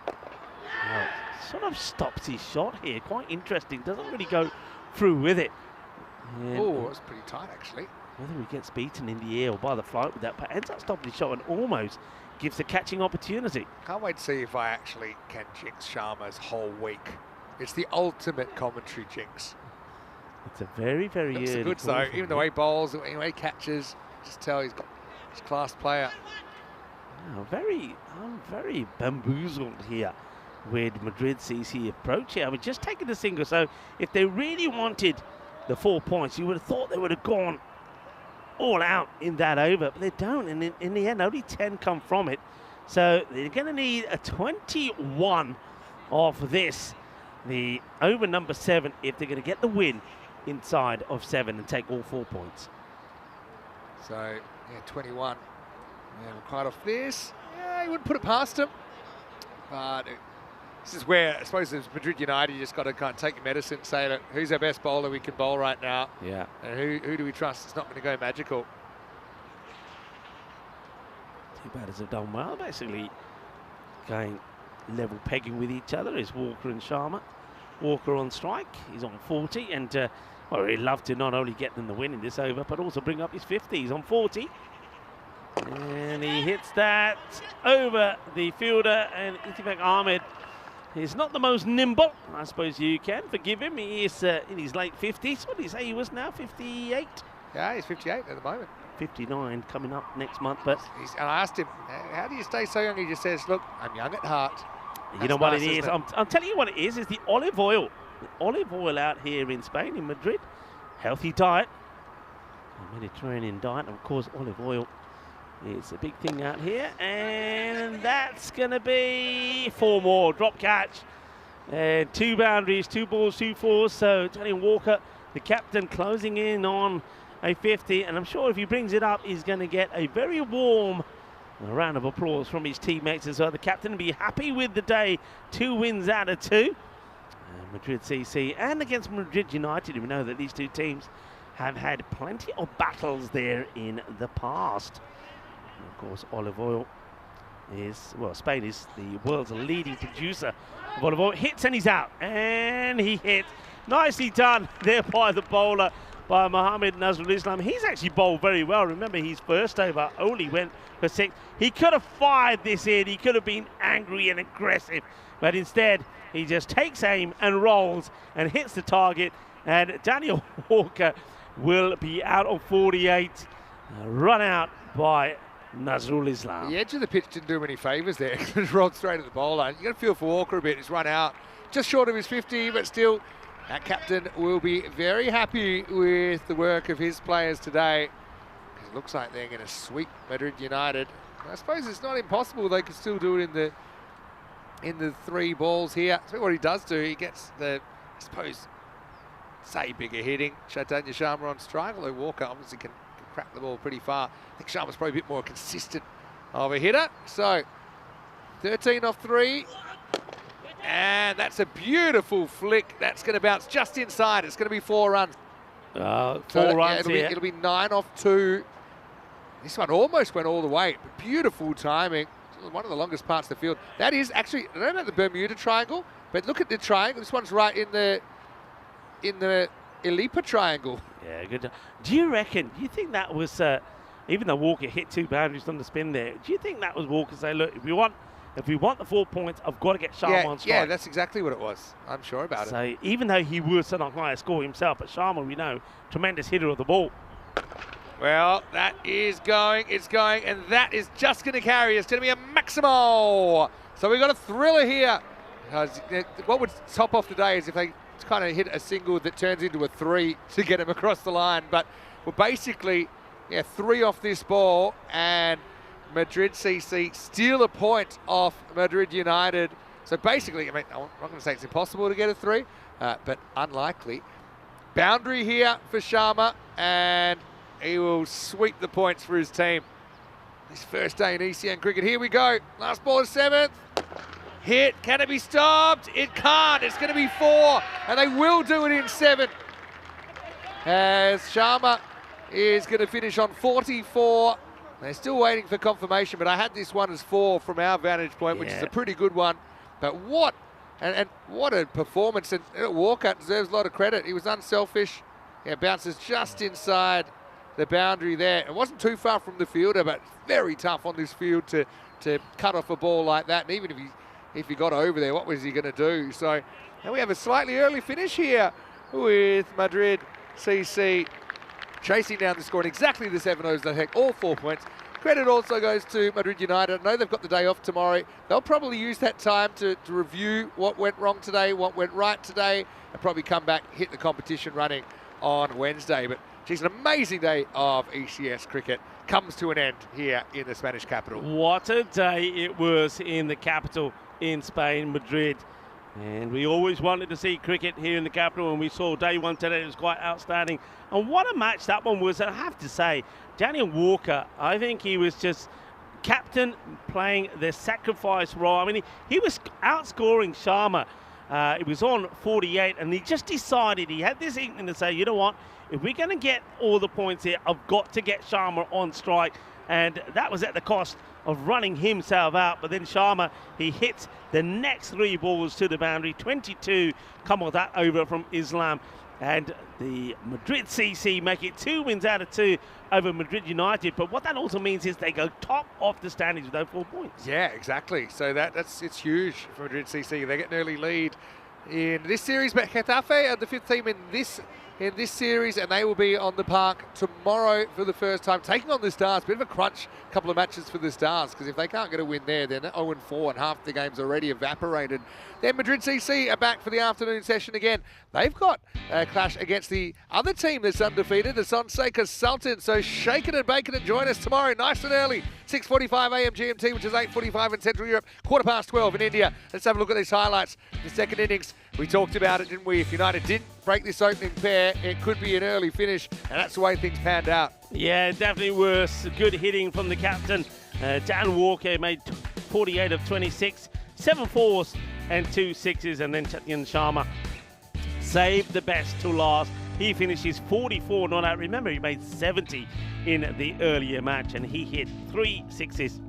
Well, sort of stops his shot here. Quite interesting. Doesn't really go through with it. Oh, that's pretty tight, actually. Whether he gets beaten in the air or by the flight with that, but ends up stopping his shot and almost gives a catching opportunity. Can't wait to see if I actually can jinx Sharma's whole week. It's the ultimate commentary jinx. It's a very, very Looks early good though. Even the way he bowls, the way he catches, just tell he's got his class player. Oh, I'm very bamboozled here with Madrid CC approach here. I mean, just taking the single. So if they really wanted the 4 points, you would have thought they would have gone all out in that over, but they don't. And in the end, only 10 come from it. So they're going to need a 21 of this, the over number 7, if they're going to get the win inside of 7 and take all 4 points. So, yeah, 21. Yeah, we're quite off this. Yeah, you wouldn't put it past him. But this is where, I suppose, as Madrid United, you just got to kind of take your medicine and say, look, who's our best bowler we can bowl right now? Yeah. And who do we trust? It's not going to go magical. Two batters have done well, basically going level pegging with each other is Walker and Sharma. Walker on strike, he's on 40, and well, he'd love to not only get them the win in this over, but also bring up his 50. He's on 40. And he hits that over the fielder, and Itifak Ahmed is not the most nimble. I suppose you can forgive him. He is in his late 50s. What did he say he was now, 58? Yeah, he's 58 at the moment. 59 coming up next month. But And I asked him, how do you stay so young? He just says, look, I'm young at heart. you know what it is? I'm telling you what it is the olive oil. The olive oil out here in Spain, in Madrid. Healthy diet. A Mediterranean diet, and of course olive oil. It's a big thing out here, and that's going to be 4 more. Drop catch. And 2 boundaries, 2 balls, 2 fours. So Johnny Walker, the captain, closing in on a 50. And I'm sure if he brings it up, he's going to get a very warm round of applause from his teammates as well. The captain will be happy with the day. 2 wins out of 2. Madrid CC and against Madrid United. We know that these two teams have had plenty of battles there in the past. And of course, olive oil Spain is the world's leading producer of volleyball. Hits and he's out, and he hit. Nicely done there by the bowler, by Mohammed Nazrul Islam. He's actually bowled very well. Remember, his first over only went for 6. He could have fired this in. He could have been angry and aggressive, but instead he just takes aim and rolls and hits the target. And Daniel Walker will be out on 48, run out by Nazrul Islam. The edge of the pitch didn't do him any favours there. Just rolled straight at the bowler. You got to feel for Walker a bit. He's run out just short of his 50, but still, that captain will be very happy with the work of his players today. It looks like they're going to sweep Madrid United. I suppose it's not impossible. They could still do it in the 3 balls here. So what he does do, he gets the, I suppose, say bigger hitting. Chaitanya Sharma on strike, although Walker obviously can crack the ball pretty far. I think Sharma's probably a bit more consistent of a hitter. So 13 off 3. And that's a beautiful flick. That's going to bounce just inside. It's going to be 4 runs. 4 runs here. It'll be 9 off 2. This one almost went all the way, but beautiful timing. One of the longest parts of the field. That is actually, I don't know the Bermuda Triangle, but look at the triangle. This one's right in the Elipa Triangle. Yeah, good. Do you think that was, even though Walker hit 2 boundaries on the spin there, do you think that was Walker saying, look, if we want the 4 points, I've got to get Sharma on strike? Yeah, that's exactly what it was. I'm sure about it. So even though he was on a higher score himself, but Sharma, we know, tremendous hitter of the ball. Well, that is going, it's going, and that is just going to carry. It's going to be a maximal. So we've got a thriller here. What would top off today is if they kind of hit a single that turns into a 3 to get him across the line. But we're basically, 3 off this ball, and Madrid CC steal a point off Madrid United. So basically, I mean, I'm not going to say it's impossible to get a 3, but unlikely. Boundary here for Sharma, and he will sweep the points for his team. His first day in ECN cricket. Here we go. Last ball is 7th. Hit. Can it be stopped? It can't. It's going to be 4, and they will do it in 7. As Sharma is going to finish on 44. They're still waiting for confirmation, but I had this one as 4 from our vantage point, which is a pretty good one. But what a performance. And Walker deserves a lot of credit. He was unselfish. Bounces just inside the boundary there. It wasn't too far from the fielder, but very tough on this field to cut off a ball like that. And even if he got over there, what was he going to do? So now we have a slightly early finish here with Madrid CC chasing down the score in exactly the 7 overs that heck, all 4 points. Credit also goes to Madrid United. I know they've got the day off tomorrow. They'll probably use that time to review what went wrong today, what went right today, and probably come back, hit the competition running on Wednesday. But geez, an amazing day of ECS cricket comes to an end here in the Spanish capital. What a day it was in the capital in Spain, Madrid. And we always wanted to see cricket here in the capital, and we saw day 1 today. It was quite outstanding. And what a match that one was. I have to say, Daniel Walker, I think he was just captain playing the sacrifice role. I mean, he was outscoring Sharma. It was on 48, and he just decided, he had this inkling to say, you know what, if we're going to get all the points here, I've got to get Sharma on strike. And that was at the cost of running himself out. But then Sharma, he hits the next 3 balls to the boundary. 22 come on that over from Islam. And the Madrid CC make it 2 wins out of 2 over Madrid United. But what that also means is they go top of the standings with those 4 points. Yeah, exactly. So it's huge for Madrid CC. They get an early lead in this series. But Getafe are the 5th team in this series, and they will be on the park tomorrow for the first time, taking on the Stars. Bit of a crunch couple of matches for the Stars, because if they can't get a win there, they're 0-4 and half the game's already evaporated. Then Madrid CC are back for the afternoon session again. They've got a clash against the other team that's undefeated, the Sonseca Sultans. So shake it and bake it and join us tomorrow nice and early, 6:45 a.m. GMT, which is 8:45 in Central Europe, 12:15 in India. Let's have a look at these highlights. The second innings, we talked about it, didn't we? If United didn't break this opening pair, it could be an early finish, and that's the way things panned out. Yeah, definitely worse. Good hitting from the captain. Dan Walker made 48 of 26, 7 4s and 2 6s, and then Chaitanya Sharma saved the best to last. He finishes 44 not out. Remember, he made 70 in the earlier match, and he hit 3 6s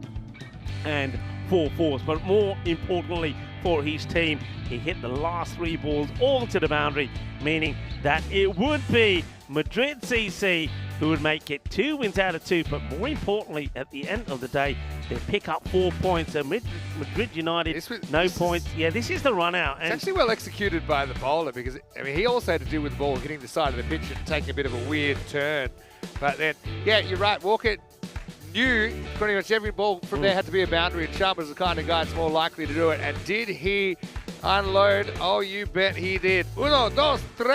and 4 fours. But more importantly for his team, he hit the last 3 balls all to the boundary, meaning that it would be Madrid CC who would make it 2 wins out of 2. But more importantly, at the end of the day, they pick up 4 points. So Madrid United, no points. Yeah, this is the run out. It's actually well executed by the bowler because, I mean, he also had to deal with the ball hitting the side of the pitch and taking a bit of a weird turn. But then, yeah, you're right. Walker knew pretty much every ball from there had to be a boundary, and Sharma's the kind of guy that's more likely to do it. And did he unload? Oh, you bet he did. 1, 2, 3.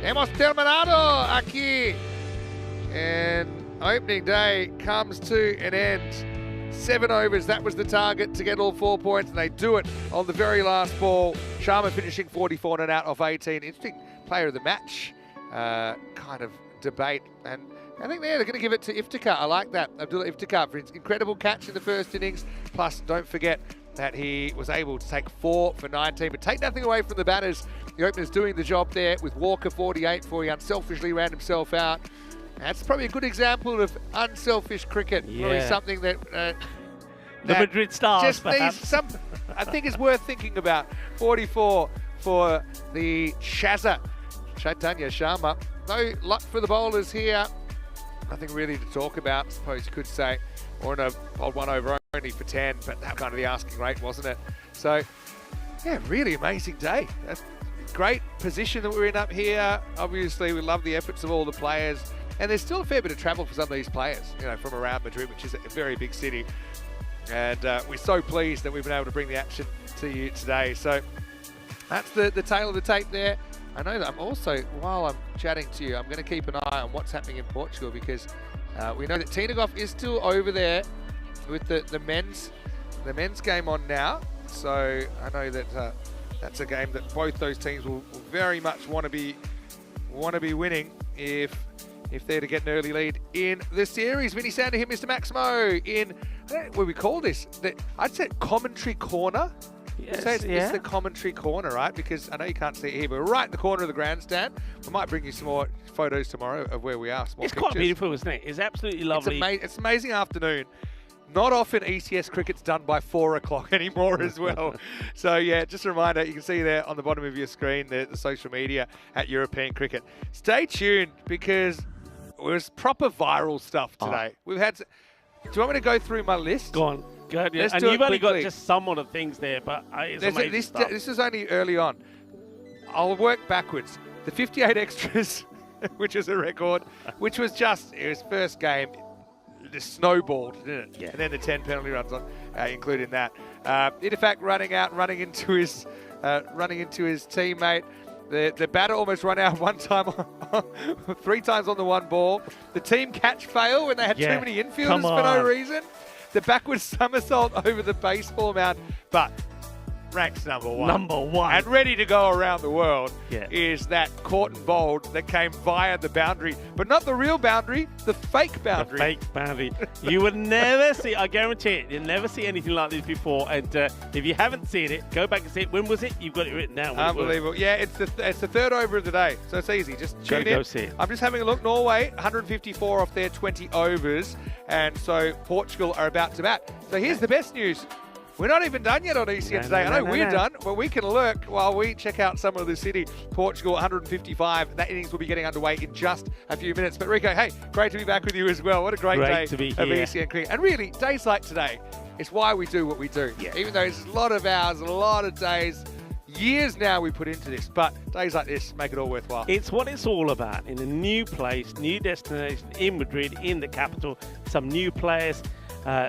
Hemos terminado aquí. And opening day comes to an end. 7 overs, that was the target to get all 4 points, and they do it on the very last ball. Sharma finishing 44 and out off 18. Interesting player of the match kind of debate. And I think they're going to give it to Iftikhar. I like that. Abdullah Iftikhar for his incredible catch in the first innings. Plus, don't forget that he was able to take 4 for 19. But take nothing away from the batters. The opener's doing the job there with Walker 48 for he unselfishly ran himself out. That's probably a good example of unselfish cricket. Yeah. Probably something that the Madrid Stars, just perhaps. needs some. I think it's worth thinking about. 44 for the Shazza, Chaitanya Sharma. No luck for the bowlers here. Nothing really to talk about, I suppose you could say. Or in a bowled 1 over only for 10, but that was kind of the asking rate, wasn't it? So, yeah, really amazing day. That's a great position that we're in up here. Obviously, we love the efforts of all the players. And there's still a fair bit of travel for some of these players, you know, from around Madrid, which is a very big city. And we're so pleased that we've been able to bring the action to you today. So that's the tail of the tape there. I know that I'm also, while I'm chatting to you, I'm going to keep an eye on what's happening in Portugal because we know that Tinagov is still over there with the men's game on now. So I know that that's a game that both those teams will very much want to be winning if they're to get an early lead in the series. Vinny Sander here, Mr. Maximo, in, I don't know what we call this. I'd say commentary corner. Yes, It's the commentary corner, right? Because I know you can't see it here, but we're right in the corner of the grandstand. We might bring you some more photos tomorrow of where we are. It's quite beautiful, isn't it? It's absolutely lovely. It's an amazing afternoon. Not often ECS cricket's done by 4 o'clock anymore as well. So yeah, just a reminder, you can see there on the bottom of your screen the social media at European Cricket. Stay tuned because it was proper viral stuff today. We've had. Do you want me to go through my list? Go on. Go ahead. Let's and do you've it only got quickly. just some of the things there, but it's amazing stuff. This is only early on. I'll work backwards. The 58 extras, which is a record, which was just his first game. Just snowballed, didn't it? Yeah. And then the 10 penalty runs on, including that. Itifak running out, running into his teammate. The batter almost run out 1 time, 3 times on the 1 ball. The team catch fail when they had too many infielders for no reason. The backwards somersault over the baseball mound, but ranks number 1. Number 1. And ready to go around the world Yeah. is that caught and bowled that came via the boundary, but not the real boundary, the fake boundary. The fake boundary. You would never see, I guarantee it, you'll never see anything like this before. And if you haven't seen it, go back and see it. When was it? You've got it written down. Unbelievable. Yeah, it's the 3rd over of the day, so it's easy. Just tune in. Go see it. I'm just having a look. Norway, 154 off their 20 overs, and so Portugal are about to bat. So here's the best news. We're not even done yet on ECS today. I know we're done, but we can lurk while we check out some of the city. Portugal, 155. That innings will be getting underway in just a few minutes. But Rico, hey, great to be back with you as well. What a great day to be of here. ECN cricket. And really, days like today, it's why we do what we do. Yeah. Even though it's a lot of hours, a lot of days, years now we put into this. But days like this make it all worthwhile. It's what it's all about. In a new place, new destination in Madrid, in the capital, some new players.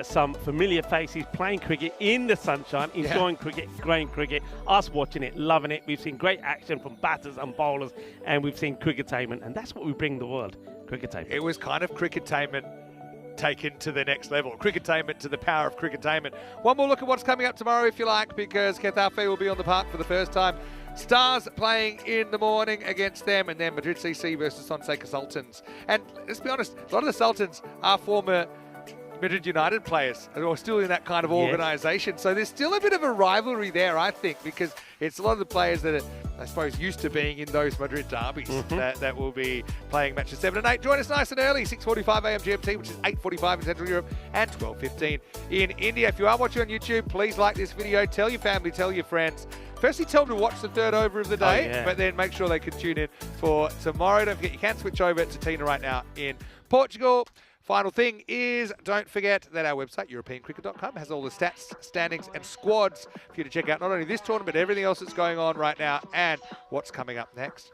Some familiar faces playing cricket in the sunshine, enjoying cricket, growing cricket, us watching it, loving it. We've seen great action from batters and bowlers, and we've seen cricketainment, and that's what we bring the world, cricketainment. It was kind of cricketainment taken to the next level. Cricketainment to the power of cricketainment. One more look at what's coming up tomorrow, if you like, because Getafe will be on the park for the first time. Stars playing in the morning against them, and then Madrid CC versus Fonseca Sultans. And let's be honest, a lot of the Sultans are former Madrid United players who are still in that kind of organisation. So there's still a bit of a rivalry there, I think, because it's a lot of the players that I suppose, used to being in those Madrid derbies that will be playing matches 7 and 8. Join us nice and early, 6:45 a.m. GMT, which is 8:45 in Central Europe and 12:15 in India. If you are watching on YouTube, please like this video, tell your family, tell your friends. Firstly, tell them to watch the third over of the day, but then make sure they can tune in for tomorrow. Don't forget, you can switch over to Tina right now in Portugal. Final thing is, don't forget that our website, EuropeanCricket.com, has all the stats, standings, and squads for you to check out not only this tournament, but everything else that's going on right now and what's coming up next.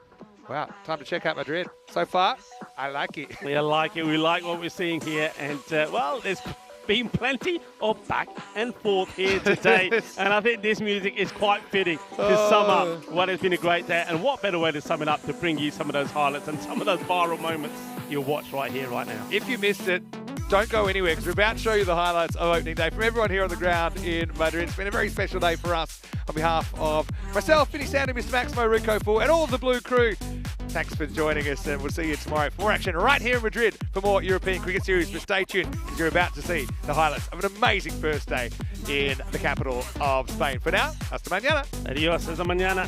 Wow, time to check out Madrid. So far, I like it. We like it. We like what we're seeing here. And, well, there's been plenty of back and forth here today. And I think this music is quite fitting to sum up what has been a great day. And what better way to sum it up to bring you some of those highlights and some of those viral moments you'll watch right here, right now. If you missed it, don't go anywhere because we're about to show you the highlights of opening day from everyone here on the ground in Madrid. It's been a very special day for us on behalf of myself, Vinny Sandu, Mr. Maximo Rico, and all of the Blue crew. Thanks for joining us, and we'll see you tomorrow for more action right here in Madrid for more European Cricket Series. But stay tuned because you're about to see the highlights of an amazing first day in the capital of Spain. For now, hasta mañana. Adiós, hasta mañana.